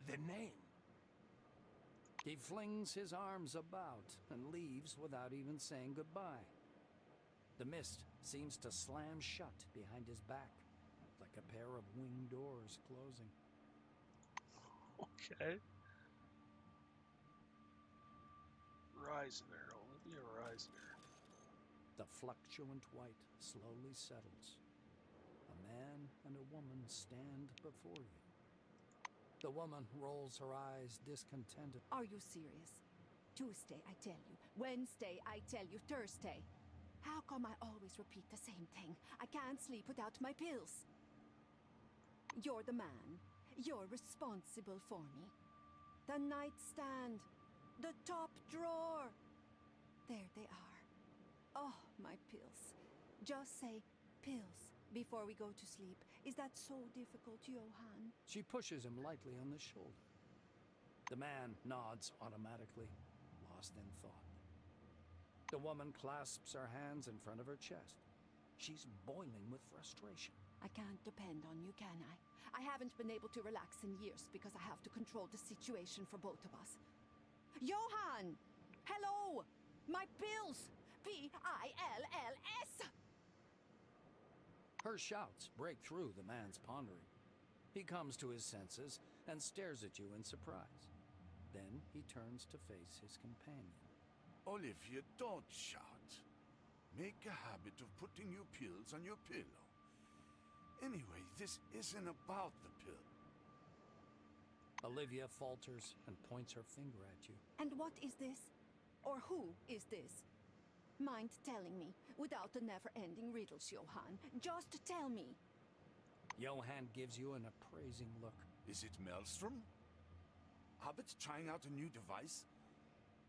The name. He flings his arms about and leaves without even saying goodbye. The mist seems to slam shut behind his back, like a pair of wing doors closing. Okay. Reisner, Olivia Reisner. The fluctuant white slowly settles. A man and a woman stand before you. The woman rolls her eyes discontented. Are you serious? Tuesday, I tell you. Wednesday, I tell you. Thursday. How come I always repeat the same thing? I can't sleep without my pills. You're the man. You're responsible for me. The nightstand. The top drawer. There they are. Oh, my pills. Just say pills before we go to sleep. Is that so difficult, Johan? She pushes him lightly on the shoulder. The man nods automatically, lost in thought. The woman clasps her hands in front of her chest. She's boiling with frustration. I can't depend on you, can I? I haven't been able to relax in years because I have to control the situation for both of us. Johan! Hello! My pills! P-I-L-L-S! Her shouts break through the man's pondering. He comes to his senses and stares at you in surprise. Then he turns to face his companion. Olivia, don't shout. Make a habit of putting your pills on your pillow. Anyway, this isn't about the pill. Olivia falters and points her finger at you. And what is this? Or who is this? Mind telling me, without the never-ending riddles, Johan. Just tell me. Johan gives you an appraising look. Is it Maelstrom? Hobbit's trying out a new device?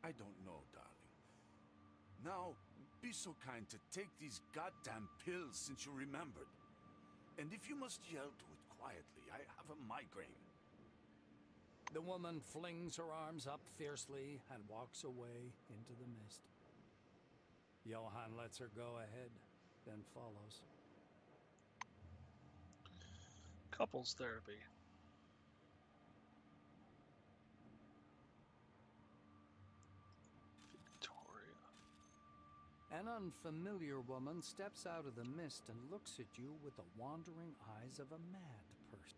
I don't know, darling. Now, be so kind to take these goddamn pills since you remembered. And if you must yell to it quietly, I have a migraine. The woman flings her arms up fiercely and walks away into the mist. Johan lets her go ahead, then follows. Couples therapy. Victoria. An unfamiliar woman steps out of the mist and looks at you with the wandering eyes of a mad person.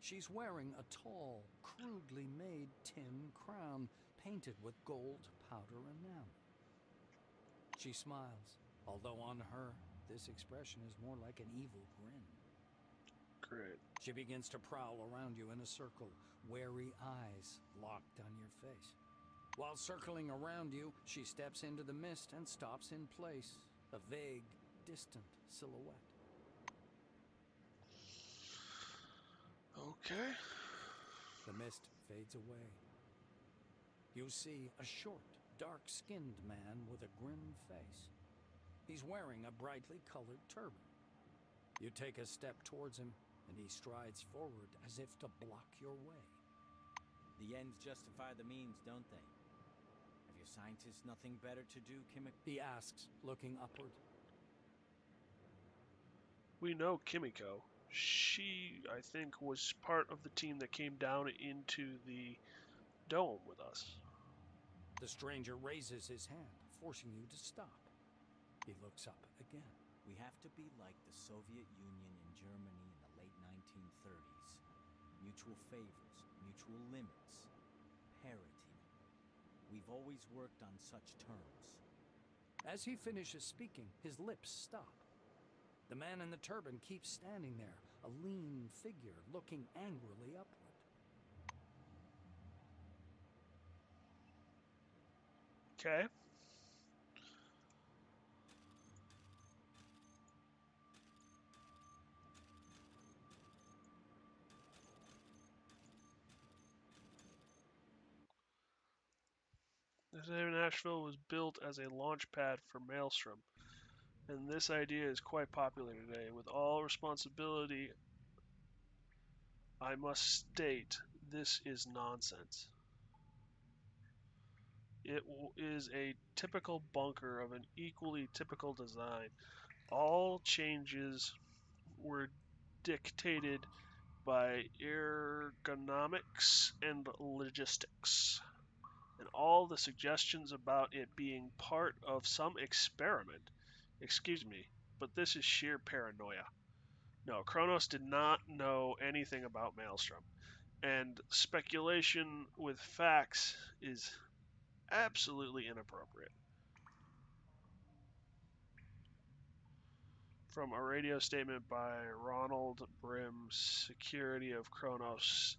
She's wearing a tall, crudely made tin crown painted with gold powder enamel. She smiles, although on her, this expression is more like an evil grin. Great. She begins to prowl around you in a circle, wary eyes locked on your face. While circling around you, she steps into the mist and stops in place, a vague, distant silhouette. Okay. The mist fades away. You see a short, dark-skinned man with a grim face. He's wearing a brightly colored turban. You take a step towards him, and he strides forward as if to block your way. The ends justify the means, don't they? Have your scientists nothing better to do, Kimiko? He asks, looking upward. We know Kimiko. She, I think, was part of the team that came down into the dome with us. The stranger raises his hand, forcing you to stop. He looks up again. We have to be like the Soviet Union and Germany in the late 1930s. Mutual favors, mutual limits, parity. We've always worked on such terms. As he finishes speaking, his lips stop. The man in the turban keeps standing there, a lean figure looking angrily upward. Okay. The name of Nashville was built as a launch pad for Maelstrom, and this idea is quite popular today. With all responsibility, I must state this is nonsense. It is a typical bunker of an equally typical design. All changes were dictated by ergonomics and logistics, and all the suggestions about it being part of some experiment. Excuse me, but this is sheer paranoia. No, Kronos did not know anything about Maelstrom, and speculation with facts is absolutely inappropriate. From a radio statement by Ronald Brim, Security of Kronos,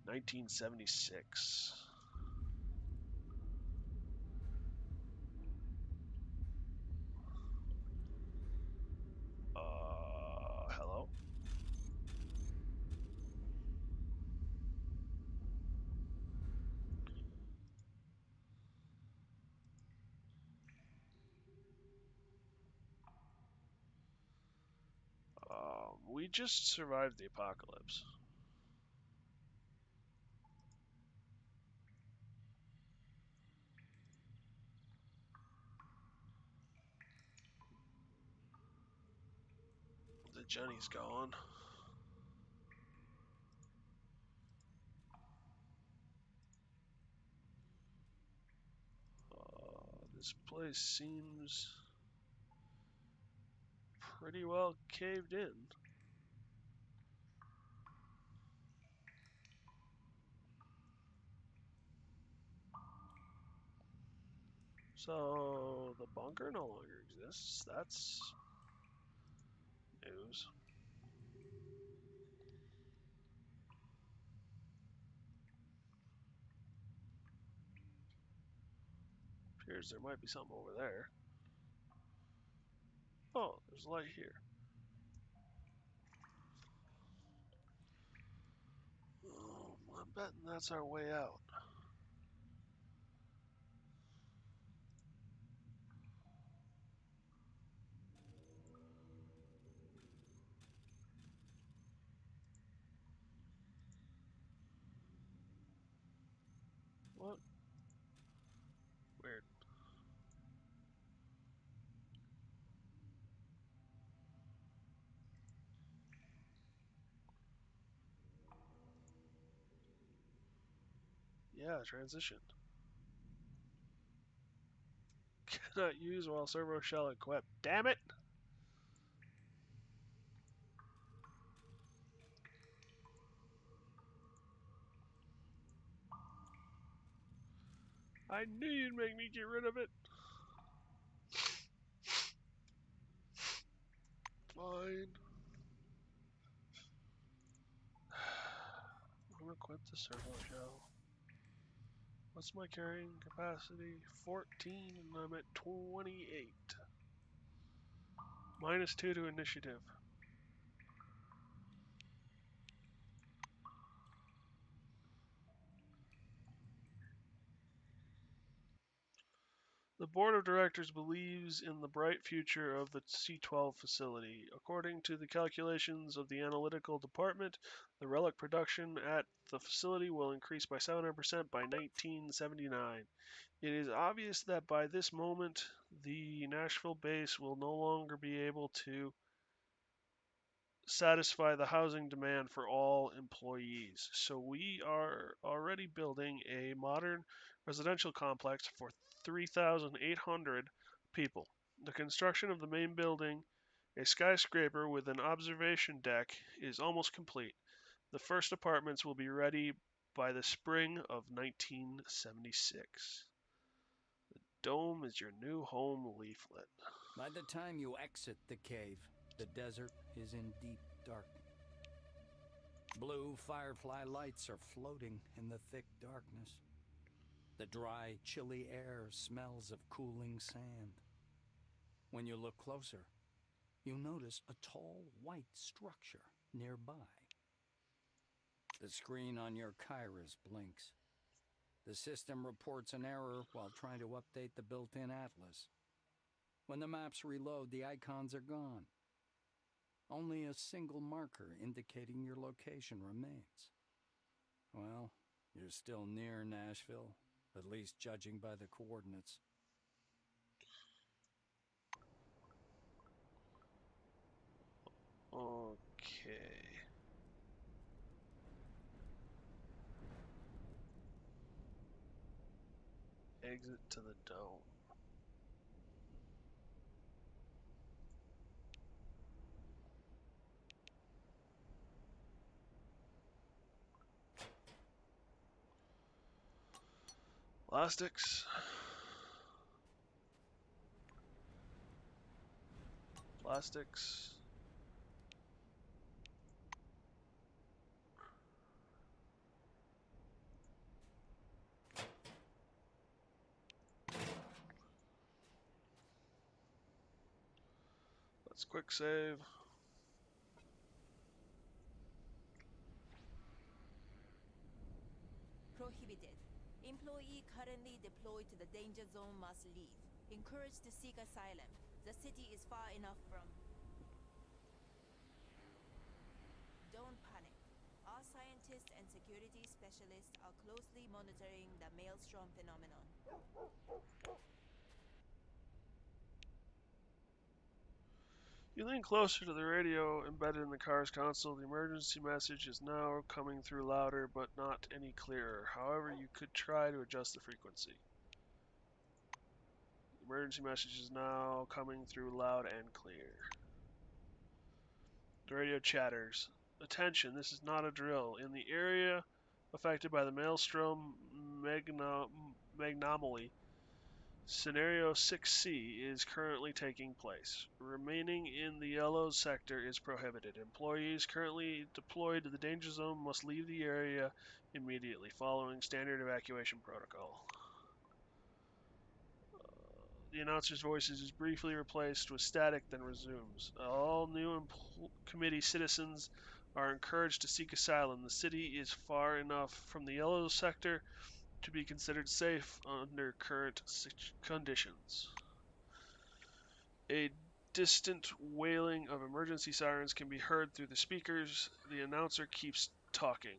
1976. Hello? we just survived the apocalypse. The Jenny's gone. This place seems pretty well caved in. So the bunker no longer exists. That's news. Appears there might be something over there. Oh, there's light here. Oh, I'm betting that's our way out. What? Weird. Yeah, transition. Cannot use while servo shell equipped. Damn it! I knew you'd make me get rid of it. Fine. Unequip the servo shell. What's my carrying capacity? 14, and I'm at 28. -2 to initiative. The board of directors believes in the bright future of the C-12 facility. According to the calculations of the analytical department, the relic production at the facility will increase by 700% by 1979. It is obvious that by this moment, the Nashville base will no longer be able to satisfy the housing demand for all employees. So we are already building a modern residential complex for 3,800 people. The construction of the main building, a skyscraper with an observation deck, is almost complete. The first apartments will be ready by the spring of 1976. The dome is your new home leaflet. By the time you exit the cave, the desert is in deep darkness. Blue firefly lights are floating in the thick darkness. The dry, chilly air smells of cooling sand. When you look closer, you notice a tall, white structure nearby. The screen on your Kairos blinks. The system reports an error while trying to update the built-in atlas. When the maps reload, the icons are gone. Only a single marker indicating your location remains. Well, you're still near Nashville, at least judging by the coordinates. Okay. Exit to the dome. Plastics. Plastics. Let's quick save. Prohibited. Employee currently deployed to the danger zone must leave. Encouraged to seek asylum. The city is far enough from... and security specialists are closely monitoring the maelstrom phenomenon. You lean closer to the radio embedded in the car's console. The emergency message is now coming through louder, but not any clearer. However, you could try to adjust the frequency. The emergency message is now coming through loud and clear. The radio chatters. Attention, this is not a drill. In the area affected by the Maelstrom magnomaly, Scenario 6C is currently taking place. Remaining in the yellow sector is prohibited. Employees currently deployed to the danger zone must leave the area immediately, following standard evacuation protocol. The announcer's voice is briefly replaced with static, then resumes. All new committee citizens are encouraged to seek asylum. The city is far enough from the yellow sector to be considered safe under current conditions. A distant wailing of emergency sirens can be heard through the speakers. The announcer keeps talking.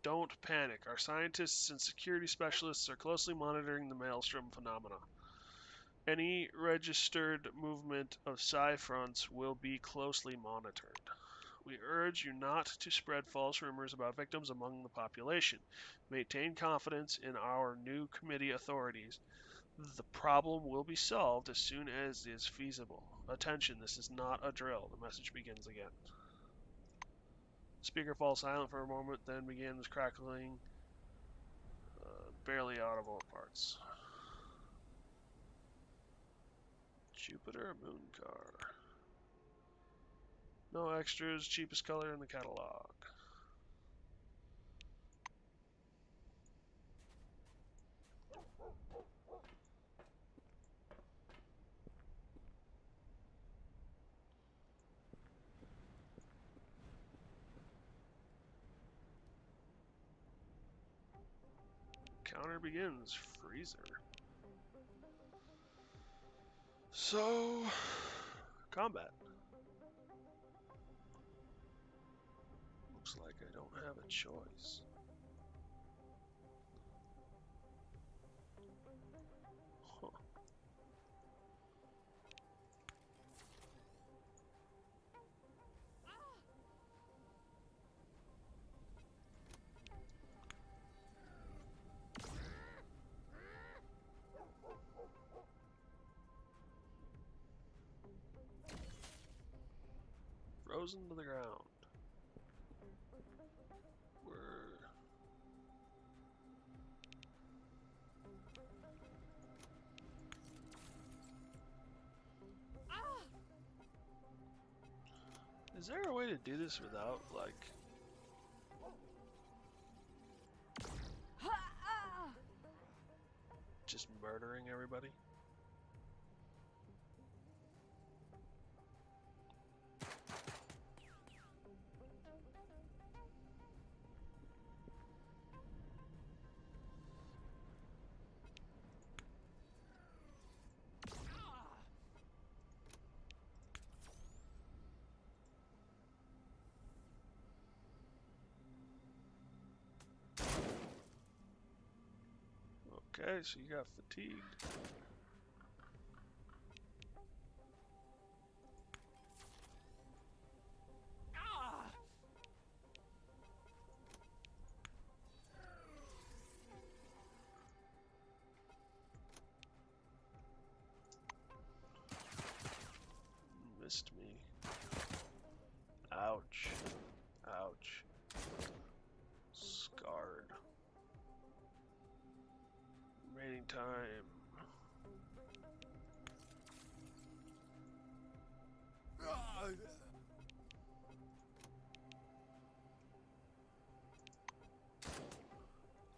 Don't panic. Our scientists and security specialists are closely monitoring the maelstrom phenomena. Any registered movement of psi fronts will be closely monitored. We urge you not to spread false rumors about victims among the population. Maintain confidence in our new committee authorities. The problem will be solved as soon as is feasible. Attention, this is not a drill. The message begins again. The speaker falls silent for a moment, then begins crackling barely audible parts. Jupiter moon car. No extras, cheapest color in the catalog. Counter begins. Freezer. So, combat. Looks like I don't have a choice. Huh. Frozen to the ground. Is there a way to do this without, like... just murdering everybody? Okay, so you got fatigued. Missed me. Ouch. Ouch. Scarred. Remaining time. Ouch.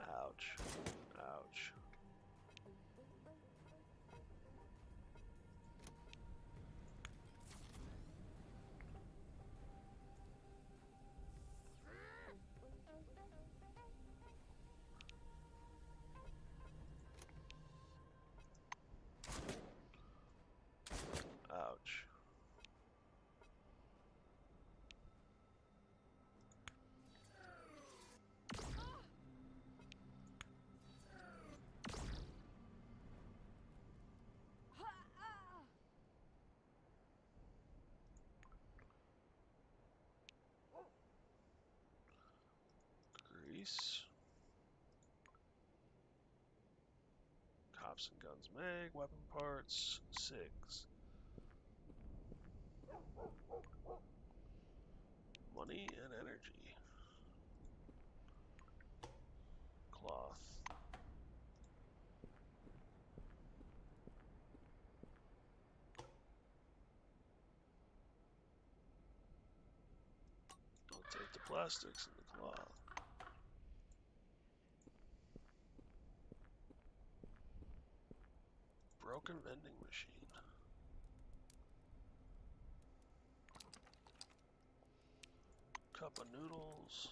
Ouch. Ouch. piece. Cops and guns mag, weapon parts, 6. Money and energy. Cloth. I'll take the plastics and the cloth. Broken vending machine. Cup of noodles.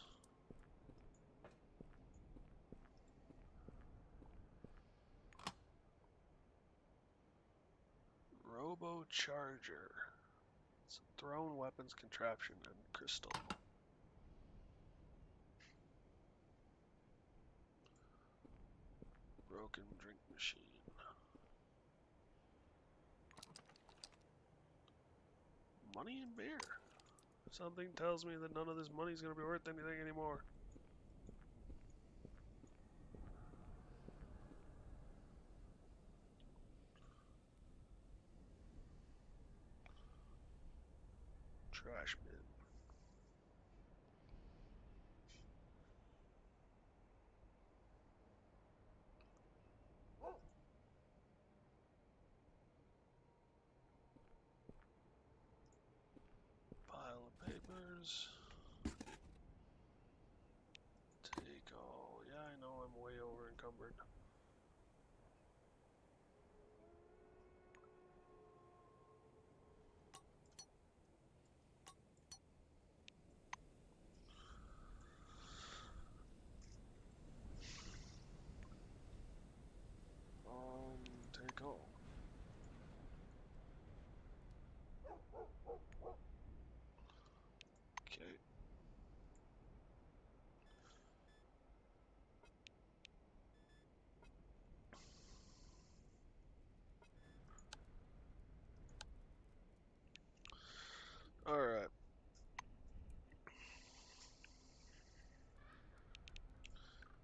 Robo Charger. It's a thrown weapons contraption and crystal. Broken drink machine. Money and beer. Something tells me that none of this money is going to be worth anything anymore. Trash bin. Pile of papers. Take all. Yeah, I know I'm way over encumbered. Take all. Okay. Alright.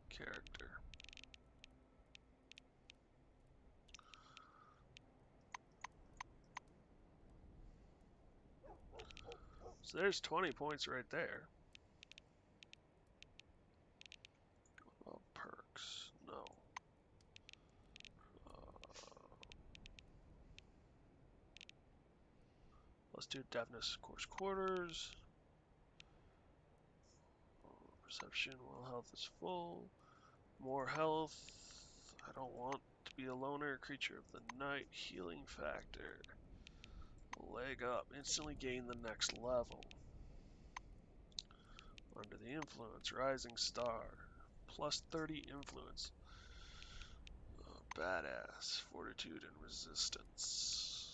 Character. So there's 20 points right there. Well, perks. No. Let's do deafness, coarse quarters. Perception while health is full. More health. I don't want to be a loner. Creature of the night. Healing factor. Leg up. Instantly gain the next level. Under the influence. Rising star. Plus 30 influence. Badass. Fortitude and resistance.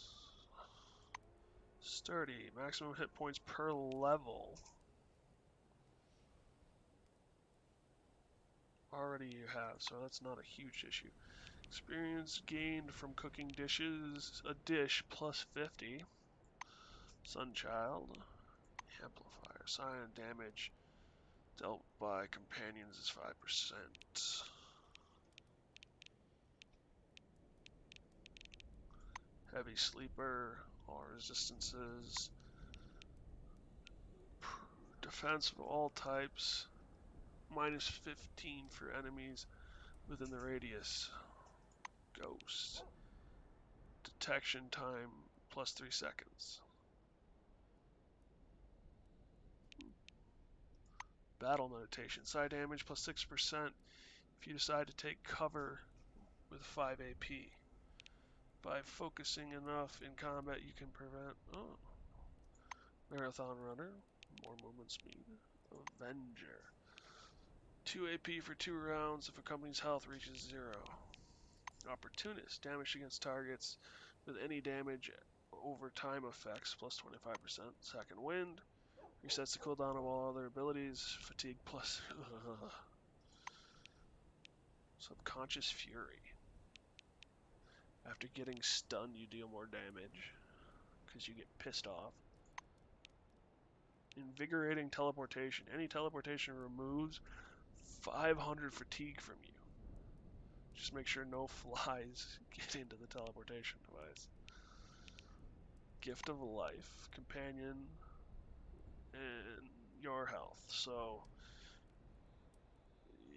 Sturdy. Maximum hit points per level. Already you have, so that's not a huge issue. Experience gained from cooking dishes. A dish plus 50. Sunchild. Amplifier. Silent damage dealt by companions is 5%. Heavy sleeper. All resistances. Defense of all types. Minus 15 for enemies within the radius. Ghost. Detection time plus 3 seconds. Battle notation. Side damage plus 6% if you decide to take cover with 5 AP. By focusing enough in combat, you can prevent... Oh. Marathon Runner. More movement speed. Avenger. 2 AP for 2 rounds if a company's health reaches 0. Opportunist. Damage against targets with any damage over time effects plus 25%. Second Wind. Resets the cooldown of all other abilities. Fatigue plus... Subconscious Fury. After getting stunned, you deal more damage because you get pissed off. Invigorating Teleportation. Any teleportation removes 500 fatigue from you. Just make sure no flies get into the teleportation device. Gift of life, companion, and your health. So,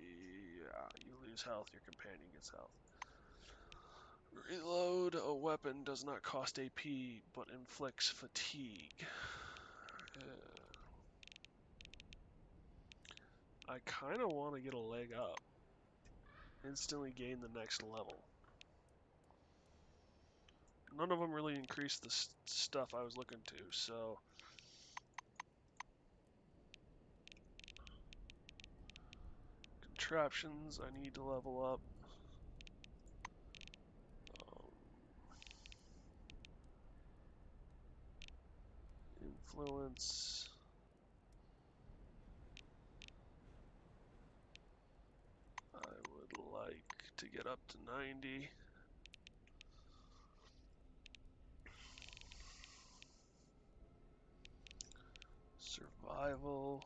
yeah, you lose health, your companion gets health. Reload a weapon does not cost AP, but inflicts fatigue. I kind of want to get a leg up. Instantly gain the next level. None of them really increase the stuff I was looking to, so... Contraptions, I need to level up. Influence. I would like to get up to 90. Survival.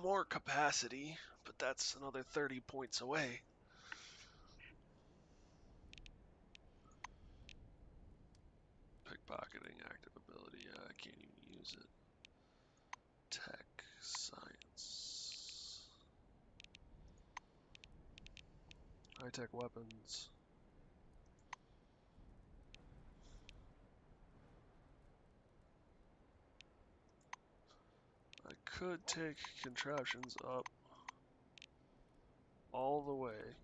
More capacity, but that's another 30 points away. Pickpocketing, active ability, I can't even use it. Tech, science. High-tech weapons. I could take contraptions up all the way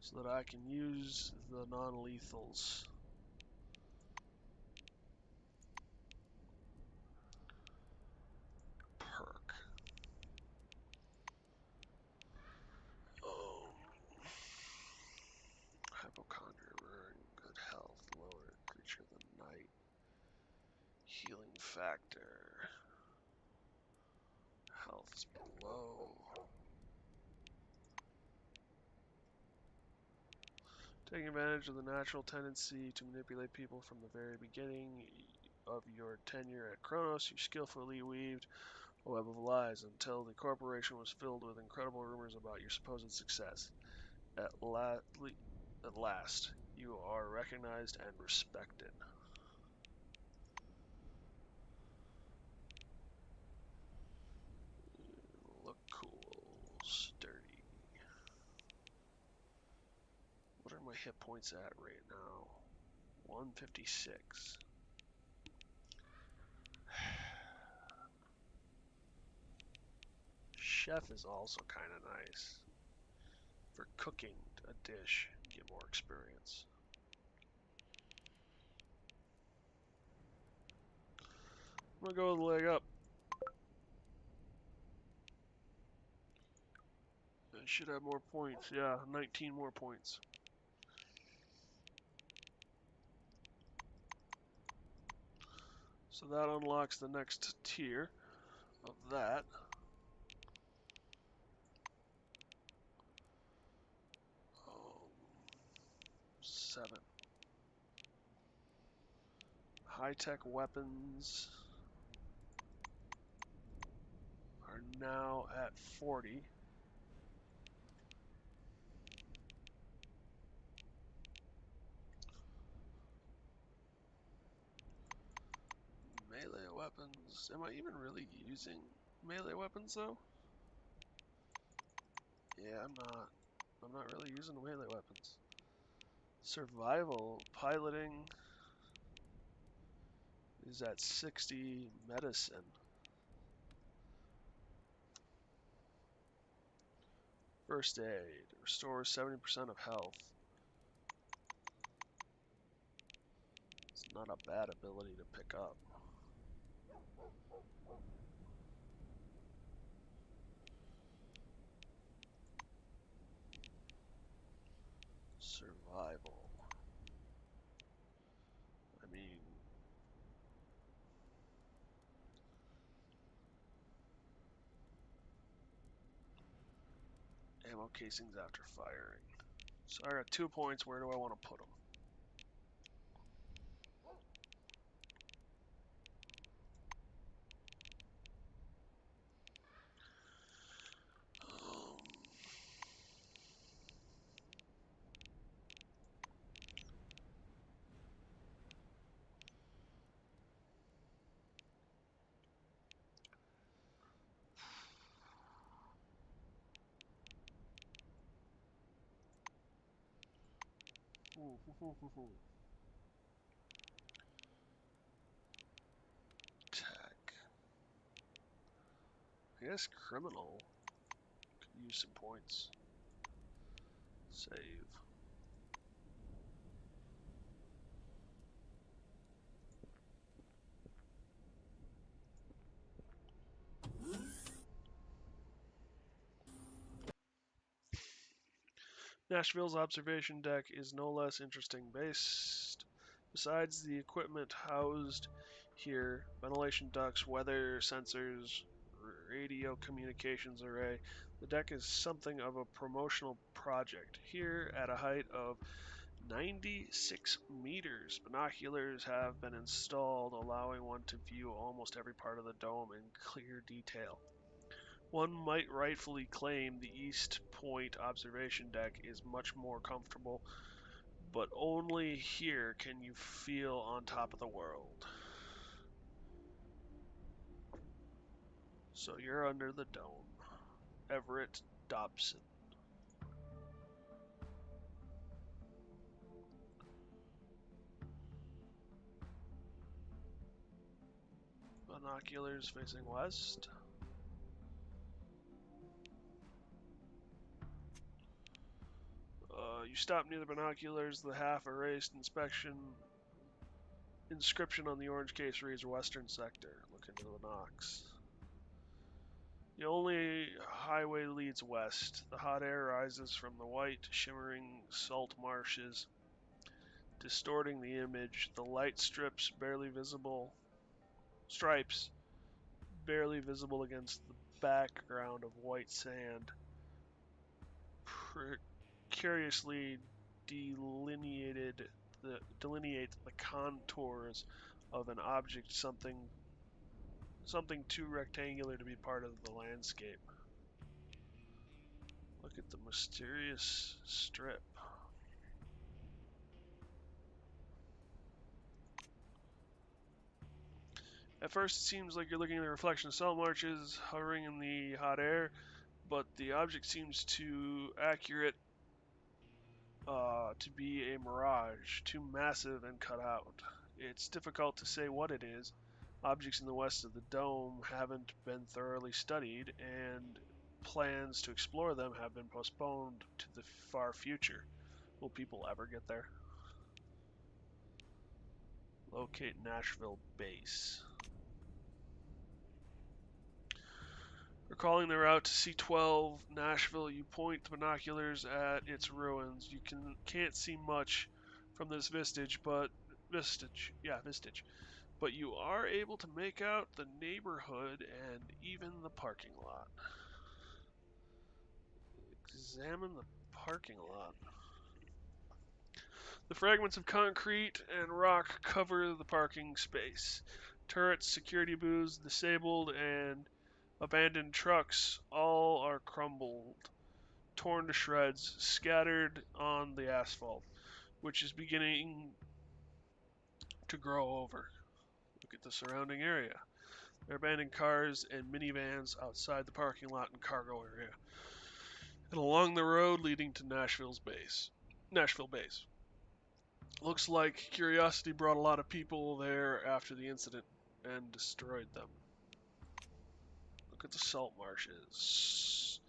so that I can use the non-lethals. Perk. Hypochondria, good health, lower creature of the night. Healing factor. Health is below. Taking advantage of the natural tendency to manipulate people from the very beginning of your tenure at Kronos, you skillfully weaved a web of lies until the corporation was filled with incredible rumors about your supposed success. At last, you are recognized and respected. Look cool, sturdy. What are my hit points at right now? 156. Chef is also kind of nice. For cooking a dish, get more experience. I'm gonna go with a leg up. I should have more points. Yeah, 19 more points. So that unlocks the next tier of that. Um, 7. High-tech weapons are now at 40. Melee weapons. Am I even really using melee weapons though? Yeah, I'm not. I'm not really using melee weapons. Survival, piloting is at 60. Medicine. First aid restores 70% of health. It's not a bad ability to pick up. Survival. I mean, ammo casings after firing. So I got 2 points. Where do I want to put them? Tech. I guess criminal could use some points. Save. Nashville's observation deck is no less interesting based. Besides the equipment housed here, ventilation ducts, weather sensors, radio communications array, the deck is something of a promotional project. Here, at a height of 96 meters, binoculars have been installed, allowing one to view almost every part of the dome in clear detail. One might rightfully claim the East Point observation deck is much more comfortable, but only here can you feel on top of the world. So you're under the dome. Everett Dobson. Binoculars facing west. You stop near the binoculars. The half-erased inscription on the orange case reads Western Sector. Look into the Knox. The only highway leads west. The hot air rises from the white, shimmering salt marshes, distorting the image. The light stripes barely visible against the background of white sand, curiously delineate the contours of an object, something too rectangular to be part of the landscape. Look at the mysterious strip. At first, it seems like you're looking at the reflection of salt marshes hovering in the hot air, but the object seems too accurate to be a mirage, too massive and cut out. It's difficult to say what it is. Objects in the west of the dome haven't been thoroughly studied, and plans to explore them have been postponed to the far future. Will people ever get there? Locate Nashville base. Recalling the route to C12 Nashville, you point the binoculars at its ruins. You can't see much from this vestige, but you are able to make out the neighborhood and even the parking lot. Examine the parking lot. The fragments of concrete and rock cover the parking space. Turrets, security booths, disabled and abandoned trucks, all are crumbled, torn to shreds, scattered on the asphalt, which is beginning to grow over. Look at the surrounding area. There are abandoned cars and minivans outside the parking lot and cargo area, and along the road leading to Nashville base. Looks like Curiosity brought a lot of people there after the incident and destroyed them. Look at the salt marshes.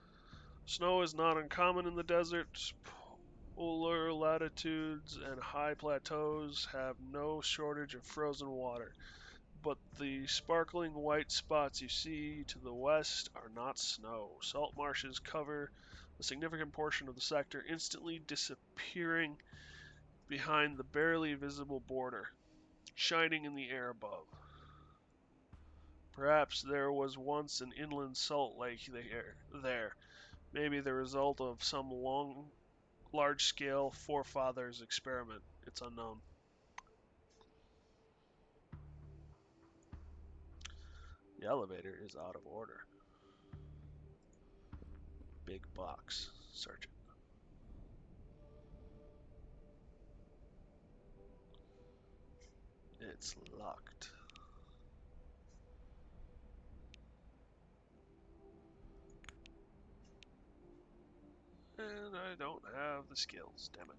Snow is not uncommon in the desert. Polar latitudes and high plateaus have no shortage of frozen water, but the sparkling white spots you see to the west are not snow. Salt marshes cover a significant portion of the sector, instantly disappearing behind the barely visible border, shining in the air above. Perhaps there was once an inland salt lake there, maybe the result of some large-scale forefathers' experiment. It's unknown. The elevator is out of order. Big box. Search it. It's locked. And I don't have the skills, damn it.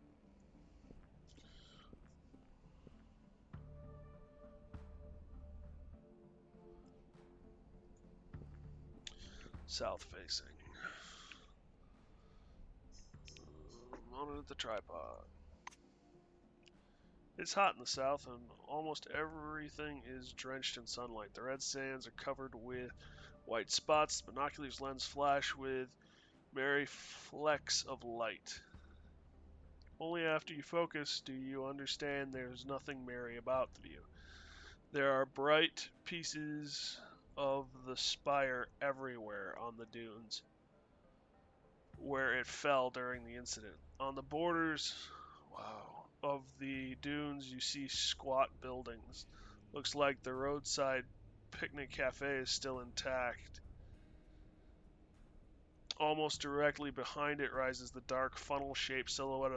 South facing. Mounted at the tripod. It's hot in the south, and almost everything is drenched in sunlight. The red sands are covered with white spots. The binoculars lens flash with merry flecks of light. Only after you focus do you understand there's nothing merry about the view. There are bright pieces of the spire everywhere on the dunes where it fell during the incident. On the borders, wow, of the dunes you see squat buildings. Looks like the roadside picnic cafe is still intact. Almost directly behind it rises the dark funnel-shaped silhouette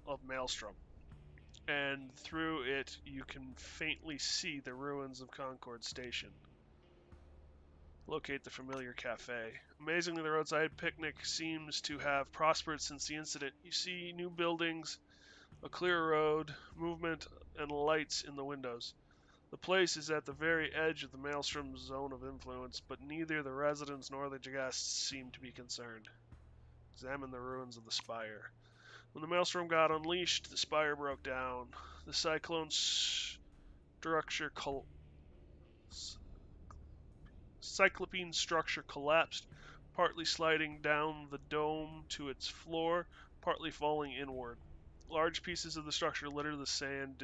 of Maelstrom. And through it you can faintly see the ruins of Concord Station. Locate the familiar cafe. Amazingly, the roadside picnic seems to have prospered since the incident. You see new buildings, a clear road, movement, and lights in the windows. The place is at the very edge of the Maelstrom zone of influence, but neither the residents nor the guests seem to be concerned. Examine the ruins of the spire. When the Maelstrom got unleashed, the spire broke down. The cyclone cyclopean structure collapsed, partly sliding down the dome to its floor, partly falling inward. Large pieces of the structure litter the sand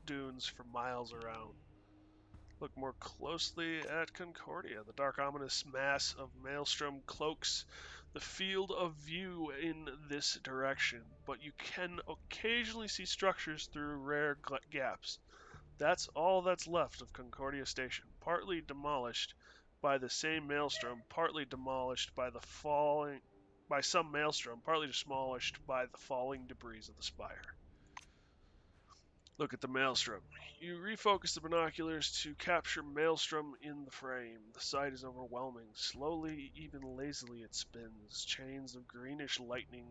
dunes for miles around. Look more closely at Concordia. The dark, ominous mass of Maelstrom cloaks the field of view in this direction, but you can occasionally see structures through rare gaps. That's all that's left of Concordia Station, partly demolished by the same Maelstrom, partly demolished by some Maelstrom, partly demolished by the falling debris of the spire. Look at the Maelstrom. You refocus the binoculars to capture Maelstrom in the frame. The sight is overwhelming. Slowly, even lazily, it spins, chains of greenish lightning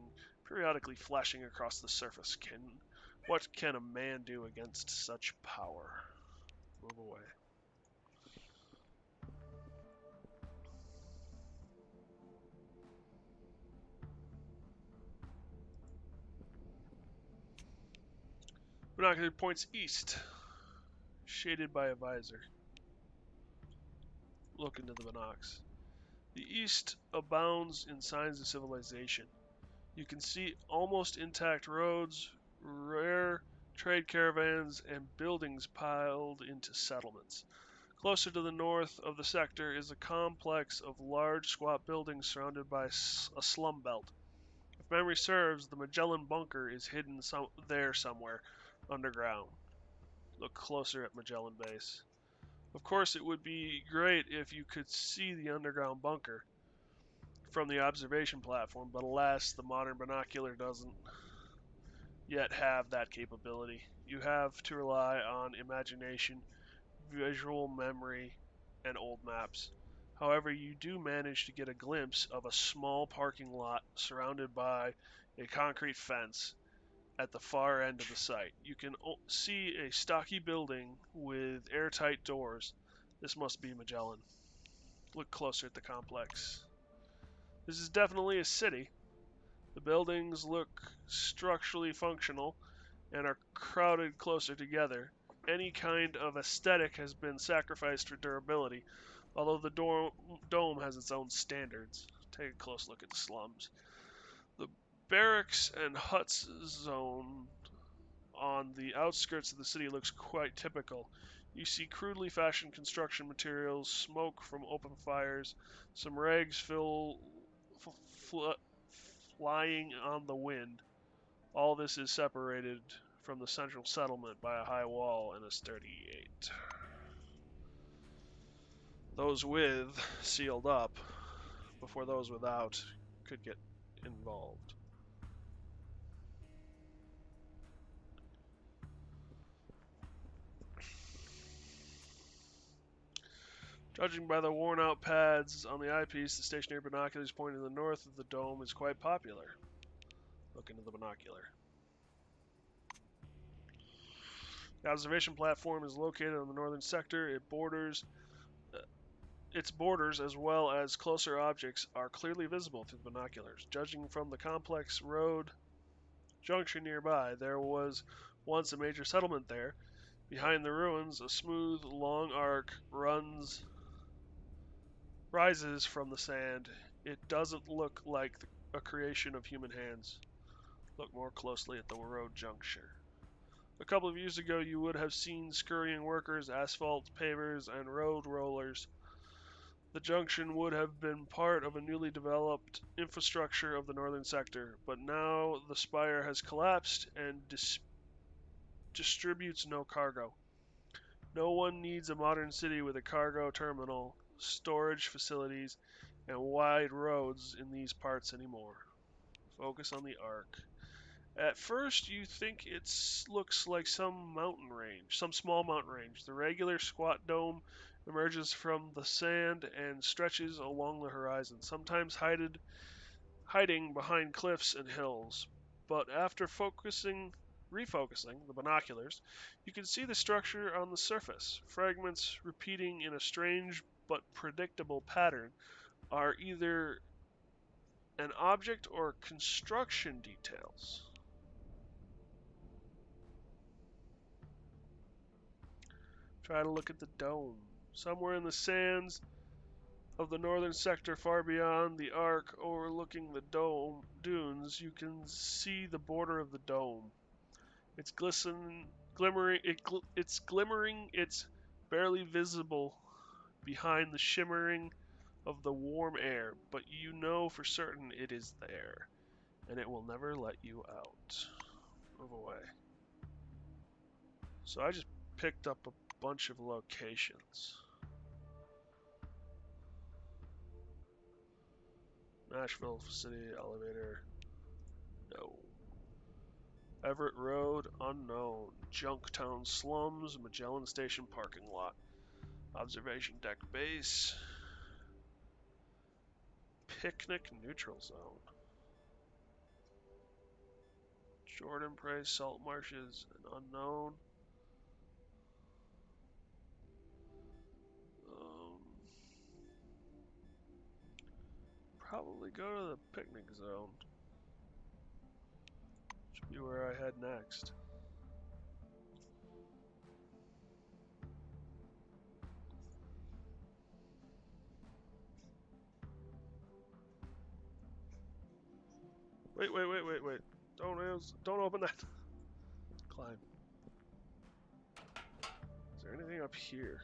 periodically flashing across the surface. What can a man do against such power? Move away. Binocular points east, shaded by a visor. Look into the binocs. The east abounds in signs of civilization. You can see almost intact roads, rare trade caravans, and buildings piled into settlements. Closer to the north of the sector is a complex of large squat buildings surrounded by a slum belt. If memory serves, the Magellan Bunker is hidden there somewhere underground. Look closer at Magellan Base. Of course, it would be great if you could see the underground bunker from the observation platform, but alas, the modern binocular doesn't yet have that capability. You have to rely on imagination, visual memory, and old maps. However, you do manage to get a glimpse of a small parking lot surrounded by a concrete fence at the far end of the site. You can see a stocky building with airtight doors. This must be Magellan. Look closer at the complex. This is definitely a city. The buildings look structurally functional and are crowded closer together. Any kind of aesthetic has been sacrificed for durability, although the dome has its own standards. Take a close look at the slums. The barracks and huts zone on the outskirts of the city looks quite typical. You see crudely fashioned construction materials, smoke from open fires, some rags flying on the wind. All this is separated from the central settlement by a high wall and a sturdy gate. Those with sealed up before those without could get involved. Judging by the worn-out pads on the eyepiece, the stationary binoculars pointing to the north of the dome is quite popular. Look into the binocular. The observation platform is located on the northern sector. It borders its borders, as well as closer objects, are clearly visible through the binoculars. Judging from the complex road junction nearby, there was once a major settlement there. Behind the ruins, a smooth, long arc rises from the sand. It doesn't look like a creation of human hands. Look more closely at the road juncture. A couple of years ago, you would have seen scurrying workers, asphalt pavers, and road rollers. The junction would have been part of a newly developed infrastructure of the northern sector, but now the spire has collapsed and distributes no cargo. No one needs a modern city with a cargo terminal, storage facilities, and wide roads in these parts anymore. Focus on the arc. At first, you think it looks like some mountain range, some small mountain range. The regular squat dome emerges from the sand and stretches along the horizon, sometimes hiding behind cliffs and hills. But after refocusing the binoculars, you can see the structure on the surface. Fragments repeating in a strange but predictable pattern are either an object or construction details. Try to look at the dome. Somewhere in the sands of the northern sector, far beyond the arc overlooking the dunes, you can see the border of the dome. It's glimmering. It's barely visible behind the shimmering of the warm air, but you know for certain it is there, and it will never let you out. Move away. So I just picked up a bunch of locations. Nashville City Elevator. No. Everett Road, unknown. Junktown Slums, Magellan Station parking lot. Observation deck base. Picnic neutral zone. Jordan Prairie salt marshes, an unknown. Probably go to the picnic zone. Should be where I head next. Wait. Don't open that. Climb. Is there anything up here?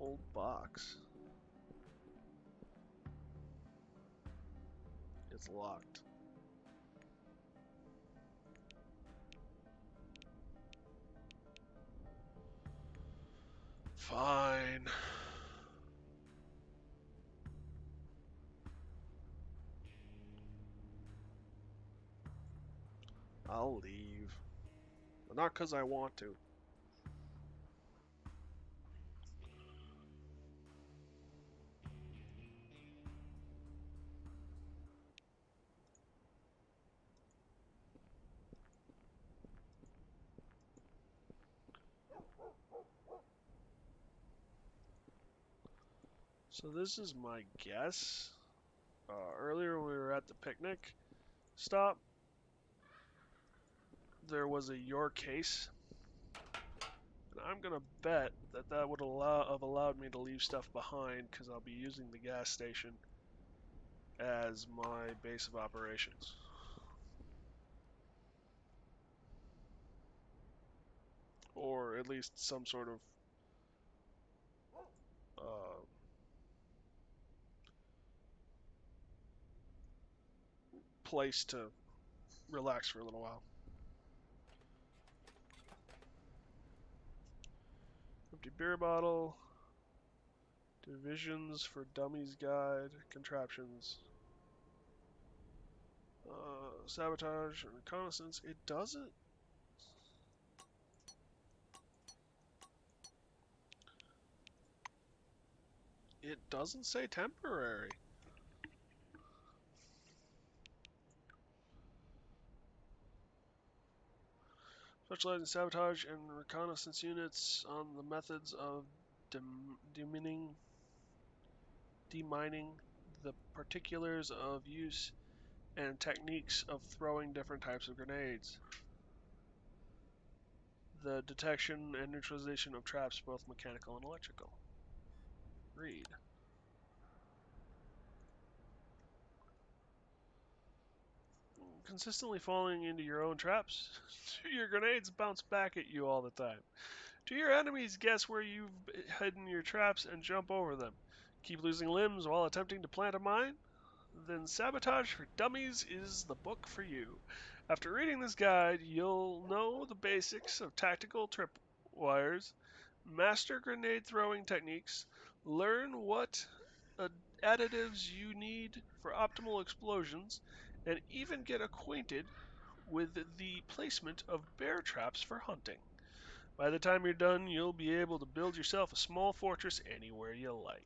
Old box. It's locked. Fine. I'll leave. But not because I want to. So this is my guess. Earlier when we were at the picnic stop, there was a your case. And I'm gonna bet that would have allowed me to leave stuff behind because I'll be using the gas station as my base of operations. Or at least some sort of place to relax for a little while. Empty beer bottle. Divisions for Dummies Guide. Contraptions. Sabotage and reconnaissance. It doesn't. It doesn't say temporary. Specializing sabotage and reconnaissance units on the methods of demining the particulars of use and techniques of throwing different types of grenades. The detection and neutralization of traps, both mechanical and electrical. Read. Consistently falling into your own traps, your grenades bounce back at you all the time. Do your enemies guess where you've hidden your traps and jump over them? Keep losing limbs while attempting to plant a mine? Then Sabotage for Dummies is the book for you. After reading this guide, you'll know the basics of tactical tripwires, master grenade throwing techniques, learn what additives you need for optimal explosions, and even get acquainted with the placement of bear traps for hunting. By the time you're done, you'll be able to build yourself a small fortress anywhere you like.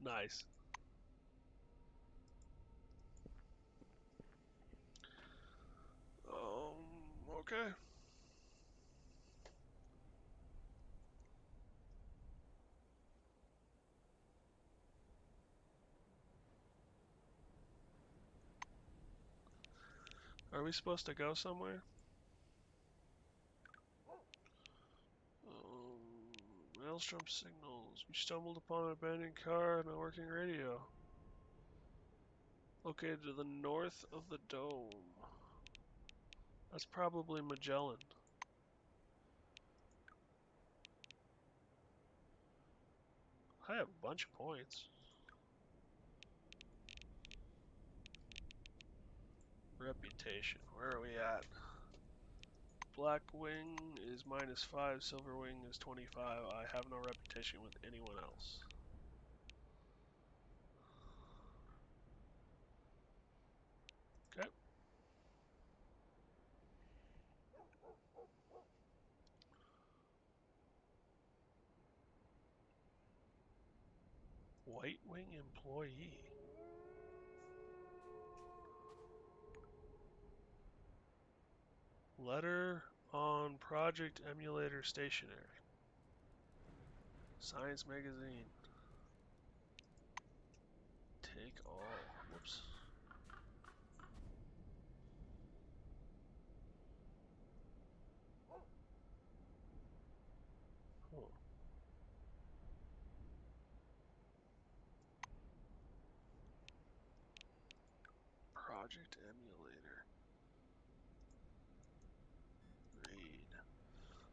Nice. Okay. Are we supposed to go somewhere? Maelstrom signals. We stumbled upon an abandoned car and a working radio. Located to the north of the dome. That's probably Magellan. I have a bunch of points. Reputation. Where are we at? Blackwing is -5, Silverwing is 25. I have no reputation with anyone else. Okay. White Wing employee. Letter on Project Emulator Stationery. Science Magazine. Take all. Whoops. Oh. Project Emulator. Read.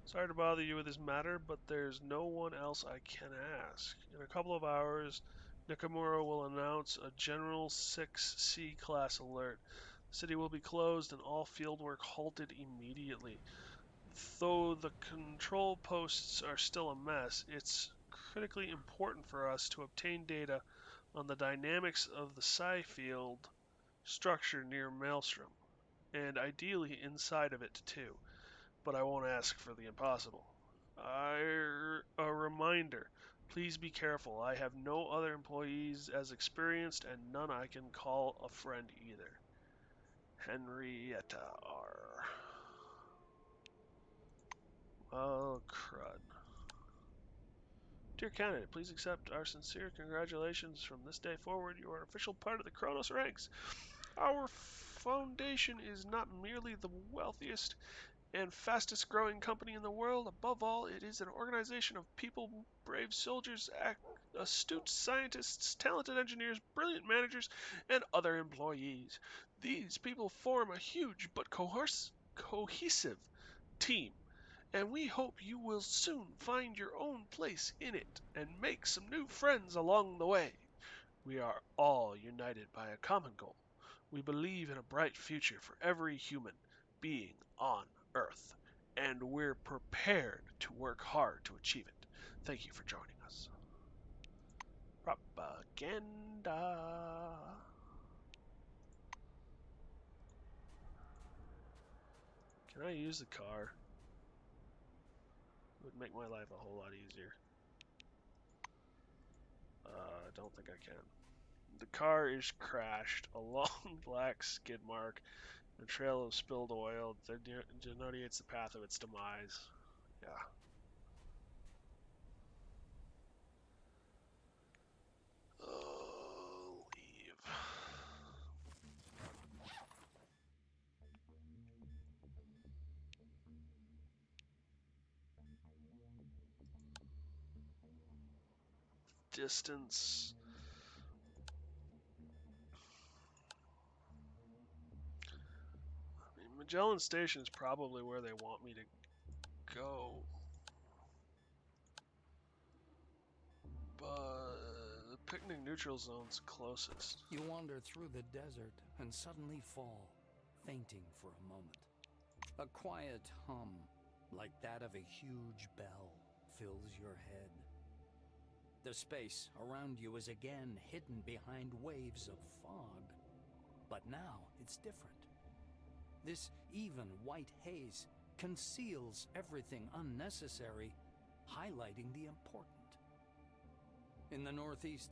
Sorry to bother you with this matter, but there's no one else I can ask. In a couple of hours, Nakamura will announce a general 6C class alert. The city will be closed and all fieldwork halted immediately. Though the control posts are still a mess, it's critically important for us to obtain data on the dynamics of the psi field structure near Maelstrom, and ideally inside of it too. But I won't ask for the impossible. A reminder, please be careful. I have no other employees as experienced and none I can call a friend either. Henrietta R. Oh, crud. Dear candidate, please accept our sincere congratulations. From this day forward, you are an official part of the Kronos ranks. Our foundation is not merely the wealthiest and fastest growing company in the world. Above all, it is an organization of people, brave soldiers, astute scientists, talented engineers, brilliant managers, and other employees. These people form a huge but cohesive team, and we hope you will soon find your own place in it and make some new friends along the way. We are all united by a common goal. We believe in a bright future for every human being on Earth, and we're prepared to work hard to achieve it. Thank you for joining us. Propaganda. Can I use the car? It would make my life a whole lot easier. I don't think I can. The car is crashed. A long black skid mark, a trail of spilled oil denotes the path of its demise. Yeah. Leave. Distance. I mean, Magellan Station is probably where they want me to go. But the picnic neutral zone's closest. You wander through the desert and suddenly fall, fainting for a moment. A quiet hum, like that of a huge bell, fills your head. The space around you is again hidden behind waves of fog. But now it's different. This even white haze conceals everything unnecessary, highlighting the important. In the northeast,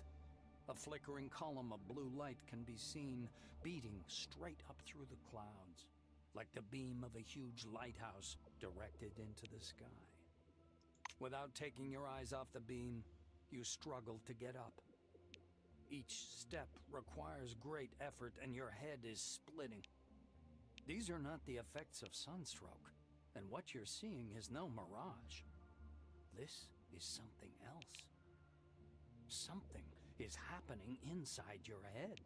a flickering column of blue light can be seen beating straight up through the clouds, like the beam of a huge lighthouse directed into the sky. Without taking your eyes off the beam, you struggle to get up. Each step requires great effort and your head is splitting. These are not the effects of sunstroke, and what you're seeing is no mirage. This is something else. Something is happening inside your head.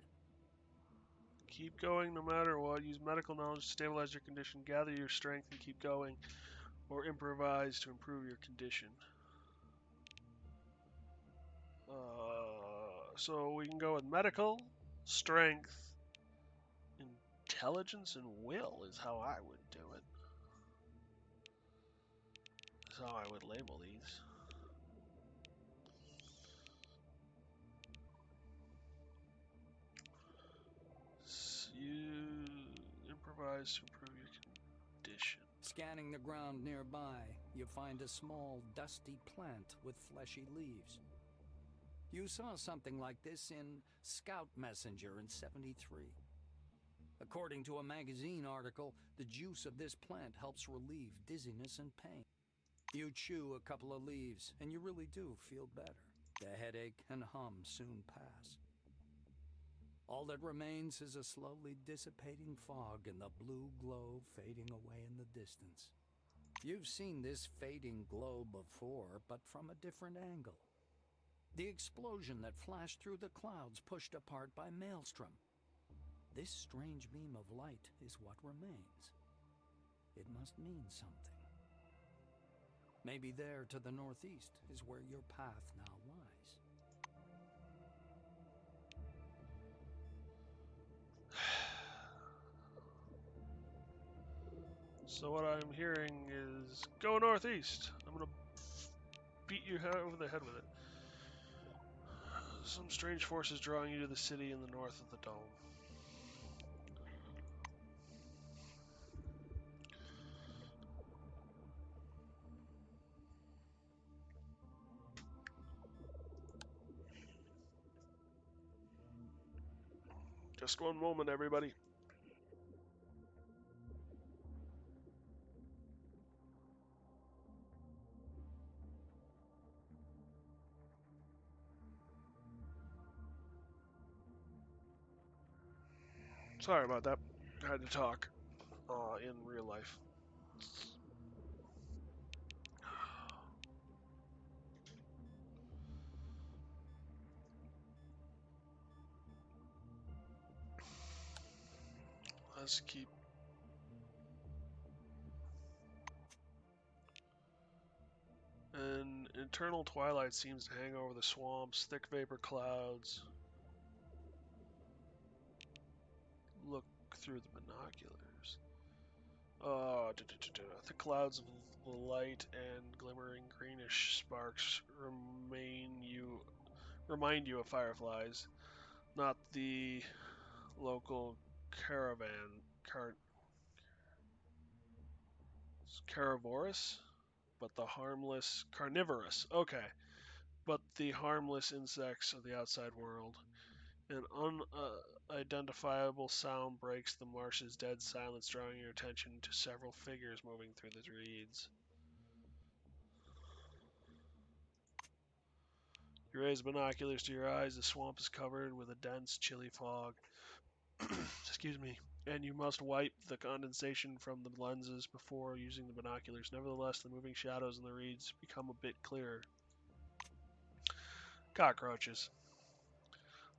Keep going no matter what. Use medical knowledge to stabilize your condition. Gather your strength and keep going. Or improvise to improve your condition. So we can go with medical, strength, intelligence, and will is how I would do it. Is how I would label these. You improvise to improve your condition. Scanning the ground nearby, you find a small, dusty plant with fleshy leaves. You saw something like this in Scout Messenger in '73. According to a magazine article, the juice of this plant helps relieve dizziness and pain. You chew a couple of leaves, and you really do feel better. The headache and hum soon pass. All that remains is a slowly dissipating fog and the blue glow fading away in the distance. You've seen this fading glow before, but from a different angle. The explosion that flashed through the clouds pushed apart by Maelstrom. This strange beam of light is what remains. It must mean something. Maybe there to the northeast is where your path now lies. So what I'm hearing is go northeast. I'm gonna beat you over the head with it. Some strange force is drawing you to the city in the north of the dome. Just one moment, everybody. Sorry about that. I had to talk in real life. Let's keep. An eternal twilight seems to hang over the swamps, thick vapor clouds. Look through the binoculars. The clouds of light and glimmering greenish sparks remind you of fireflies, not the local carnivorous, but the harmless carnivorous. Okay, but the harmless insects of the outside world. An unidentifiable sound breaks the marsh's dead silence, drawing your attention to several figures moving through the reeds. You raise binoculars to your eyes. The swamp is covered with a dense, chilly fog. Excuse me. And you must wipe the condensation from the lenses before using the binoculars. Nevertheless, the moving shadows in the reeds become a bit clearer. Cockroaches.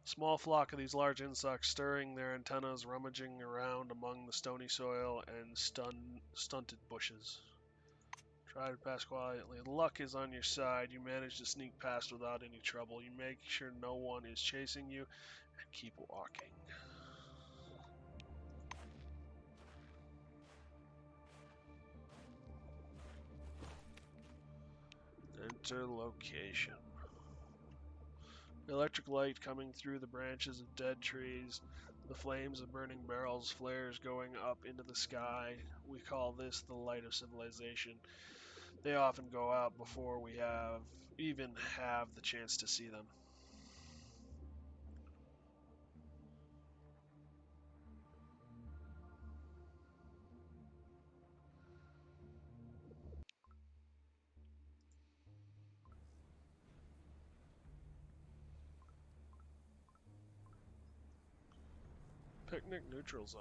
A small flock of these large insects, stirring their antennas, rummaging around among the stony soil and stunted bushes. Try to pass quietly. Luck is on your side. You manage to sneak past without any trouble. You make sure no one is chasing you and keep walking. Enter location. Electric light coming through the branches of dead trees. The flames of burning barrels, flares going up into the sky. We call this the light of civilization. They often go out before we even have the chance to see them. Picnic neutral zone.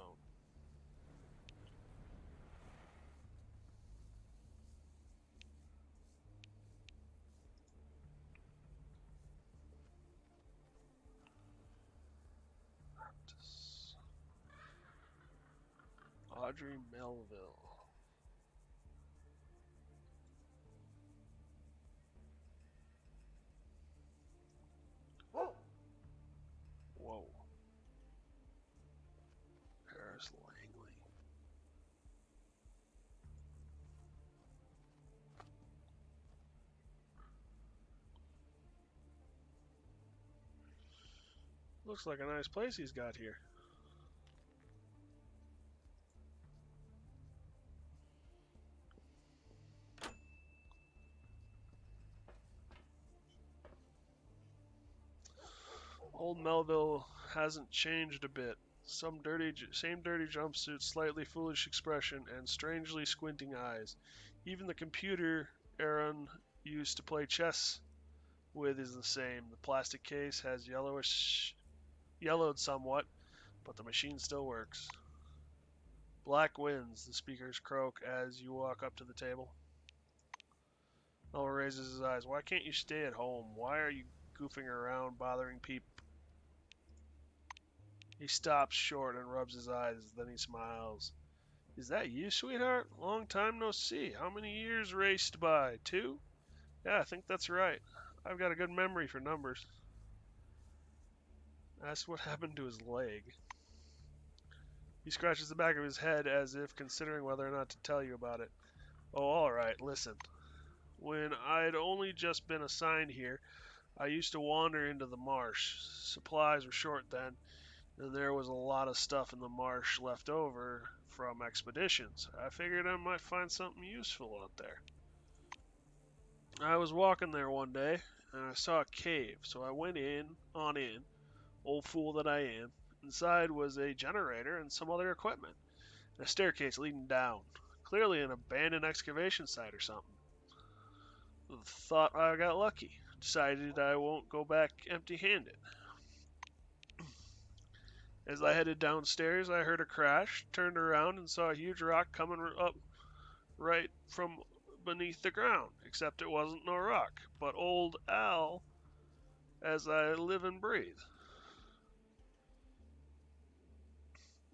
Audrey Melville. Whoa. Paris Langley. Looks like a nice place he's got here. Old Melville hasn't changed a bit. Same dirty jumpsuit, slightly foolish expression, and strangely squinting eyes. Even the computer Aaron used to play chess with is the same. The plastic case has yellowed somewhat, but the machine still works. Black wins, the speakers croak as you walk up to the table. Melville raises his eyes. Why can't you stay at home? Why are you goofing around, bothering people? He stops short and rubs his eyes, then he smiles. Is that you, sweetheart? Long time no see. How many years raced by? 2? Yeah, I think that's right. I've got a good memory for numbers. Ask what happened to his leg. He scratches the back of his head as if considering whether or not to tell you about it. Oh, all right, listen. When I'd only just been assigned here, I used to wander into the marsh. Supplies were short then, and there was a lot of stuff in the marsh left over from expeditions. I figured I might find something useful out there. I was walking there one day, and I saw a cave, so I went on in, old fool that I am. Inside was a generator and some other equipment, and a staircase leading down. Clearly an abandoned excavation site or something. Thought I got lucky. Decided I won't go back empty-handed. As I headed downstairs, I heard a crash, turned around, and saw a huge rock coming up right from beneath the ground, except it wasn't no rock, but old Al as I live and breathe.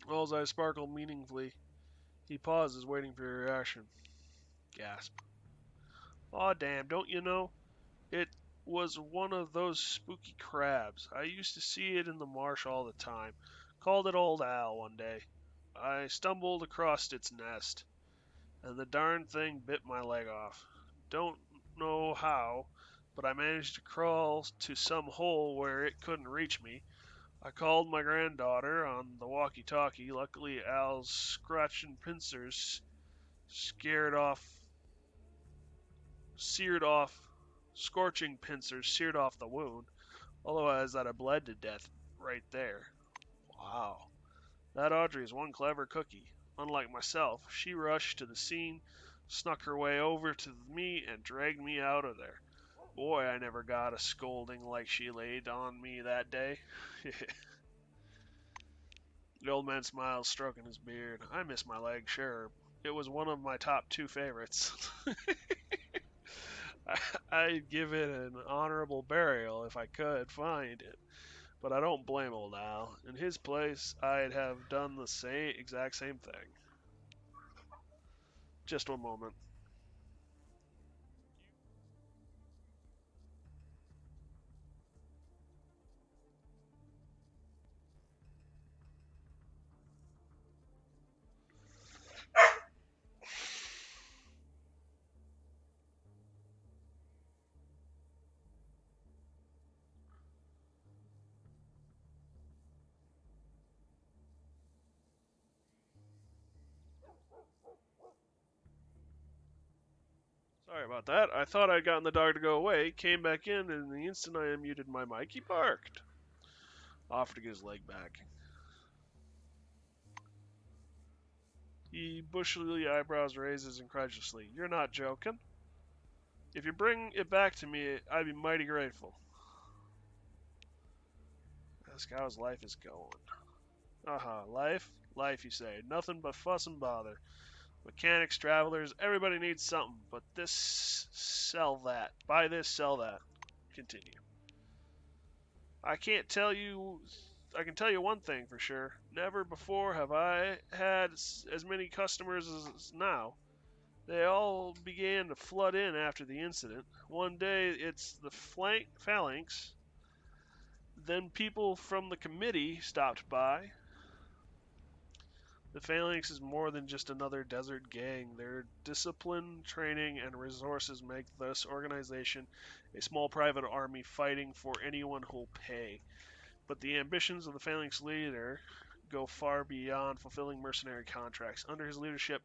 All's I sparkled meaningfully. He pauses, waiting for your reaction. Gasp. Aw, damn, don't you know? It was one of those spooky crabs. I used to see it in the marsh all the time. Called it Old Al one day. I stumbled across its nest, and the darn thing bit my leg off. Don't know how, but I managed to crawl to some hole where it couldn't reach me. I called my granddaughter on the walkie-talkie. Luckily, Al's scratching pincers scorching pincers seared off the wound. Otherwise, I'd have bled to death. right there. Wow. That Audrey is one clever cookie. Unlike myself, she rushed to the scene, snuck her way over to me, and dragged me out of there. Boy, I never got a scolding like she laid on me that day. The old man smiled, stroking his beard. I miss my leg, sure. It was one of my top 2 favorites. I'd give it an honorable burial if I could find it, but I don't blame old Al. In his place, I'd have done the exact same thing. Just one moment. Sorry about that. I thought I'd gotten the dog to go away, came back in, and the instant I unmuted my mic, he barked. Offered to get his leg back. He bushy eyebrows raises incredulously. You're not joking? If you bring it back to me, I'd be mighty grateful. Ask how his life is going. Life? Life, you say. Nothing but fuss and bother. Mechanics, travelers, everybody needs something. But this, sell that. Buy this, sell that. Continue. I can tell you one thing for sure. Never before have I had as many customers as now. They all began to flood in after the incident. One day it's the phalanx. Then people from the committee stopped by. The Phalanx is more than just another desert gang. Their discipline, training, and resources make this organization a small private army fighting for anyone who'll pay. But the ambitions of the Phalanx leader go far beyond fulfilling mercenary contracts. Under his leadership,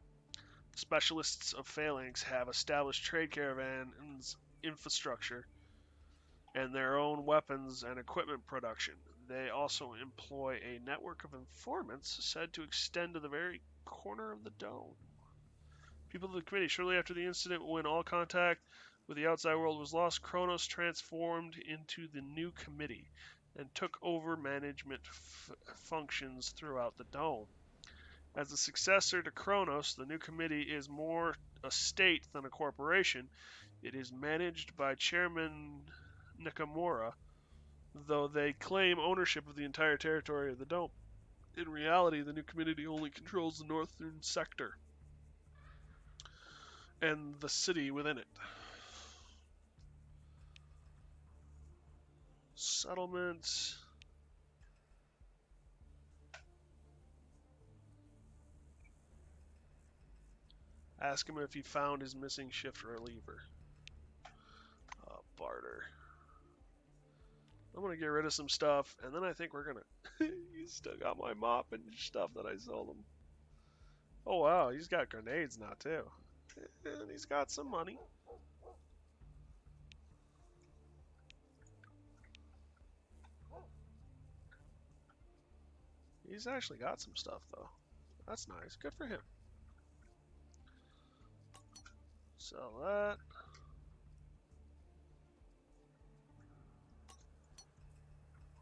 specialists of Phalanx have established trade caravans, infrastructure, and their own weapons and equipment production. They also employ a network of informants said to extend to the very corner of the dome. People of the committee, shortly after the incident when all contact with the outside world was lost, Kronos transformed into the new committee and took over management functions throughout the dome. As a successor to Kronos, the new committee is more a state than a corporation. It is managed by Chairman Nakamura, though they claim ownership of the entire territory of the dome. In reality, the new community only controls the northern sector and the city within it. Settlements. Ask him if he found his missing shift reliever. Barter. I'm gonna get rid of some stuff, and then I think we're gonna... He's still got my mop and stuff that I sold him. Oh wow, he's got grenades now too. And he's got some money. He's actually got some stuff though. That's nice. Good for him. Sell that.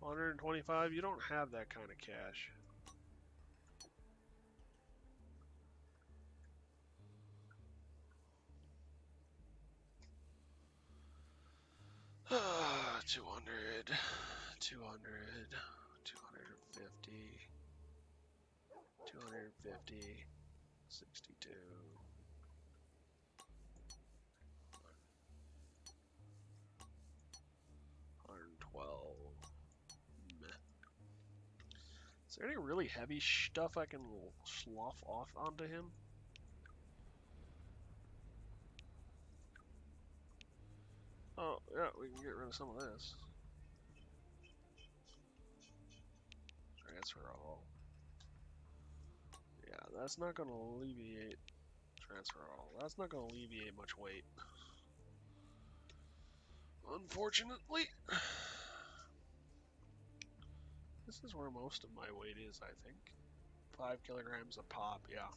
$125. You don't have that kind of cash. $200, 250, 62. 112. Meh. Is there any really heavy stuff I can slough off onto him? Oh, yeah, we can get rid of some of this. Transfer all. Yeah, that's not going to alleviate... Transfer all. That's not going to alleviate much weight. Unfortunately. This is where most of my weight is, I think. 5 kilograms a pop, yeah.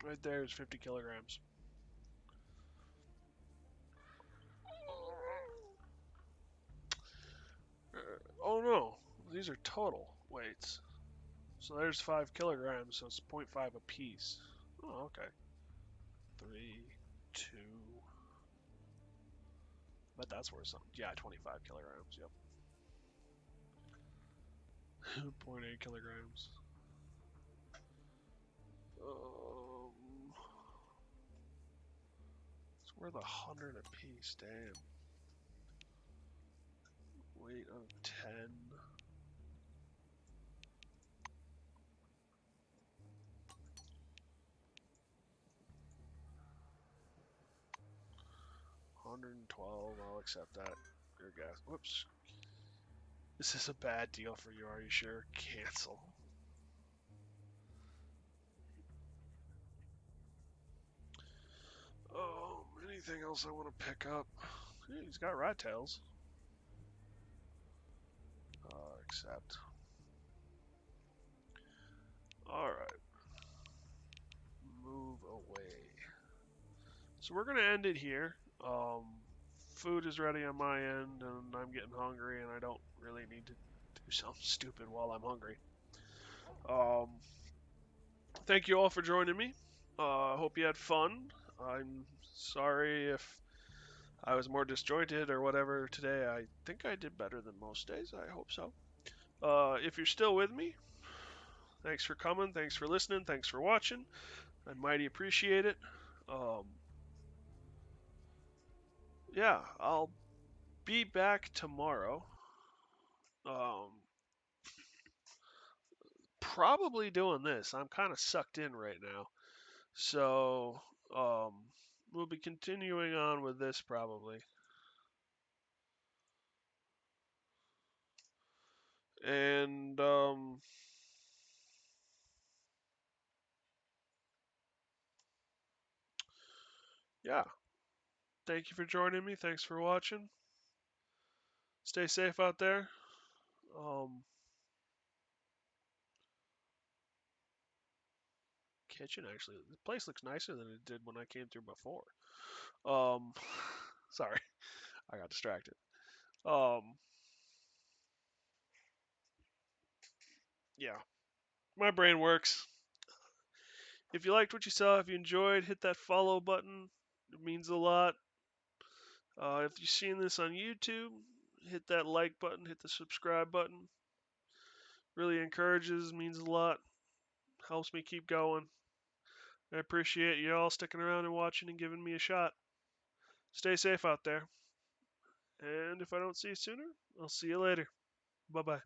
Right there is 50 kilograms. Oh no, these are total weights. So there's 5 kilograms, so it's 0.5 a piece. Oh, okay. 3, 2. But that's worth something. Yeah, 25 kilograms, yep. 0.8 kilograms. It's worth 100 a piece, damn. Weight of 10. $112, I'll accept that. Your guess. Whoops. This is a bad deal for you, are you sure? Cancel. Anything else I want to pick up? Yeah, he's got rat tails. Accept. Alright. Move away. So we're going to end it here. Food is ready on my end, and I'm getting hungry, and I don't really need to do something stupid while I'm hungry. Thank you all for joining me. I hope you had fun. I'm sorry if I was more disjointed or whatever today. I think I did better than most days. I hope so. If you're still with me, thanks for coming. Thanks for listening. Thanks for watching. I mighty appreciate it. Yeah, I'll be back tomorrow. Probably doing this. I'm kind of sucked in right now. So, we'll be continuing on with this probably. And, yeah. Thank you for joining me. Thanks for watching. Stay safe out there. Kitchen, actually. The place looks nicer than it did when I came through before. Sorry. I got distracted. Yeah. My brain works. If you liked what you saw, if you enjoyed, hit that follow button. It means a lot. If you're seeing this on YouTube, hit that like button, hit the subscribe button. Really encourages, means a lot. Helps me keep going. I appreciate you all sticking around and watching and giving me a shot. Stay safe out there. And if I don't see you sooner, I'll see you later. Bye-bye.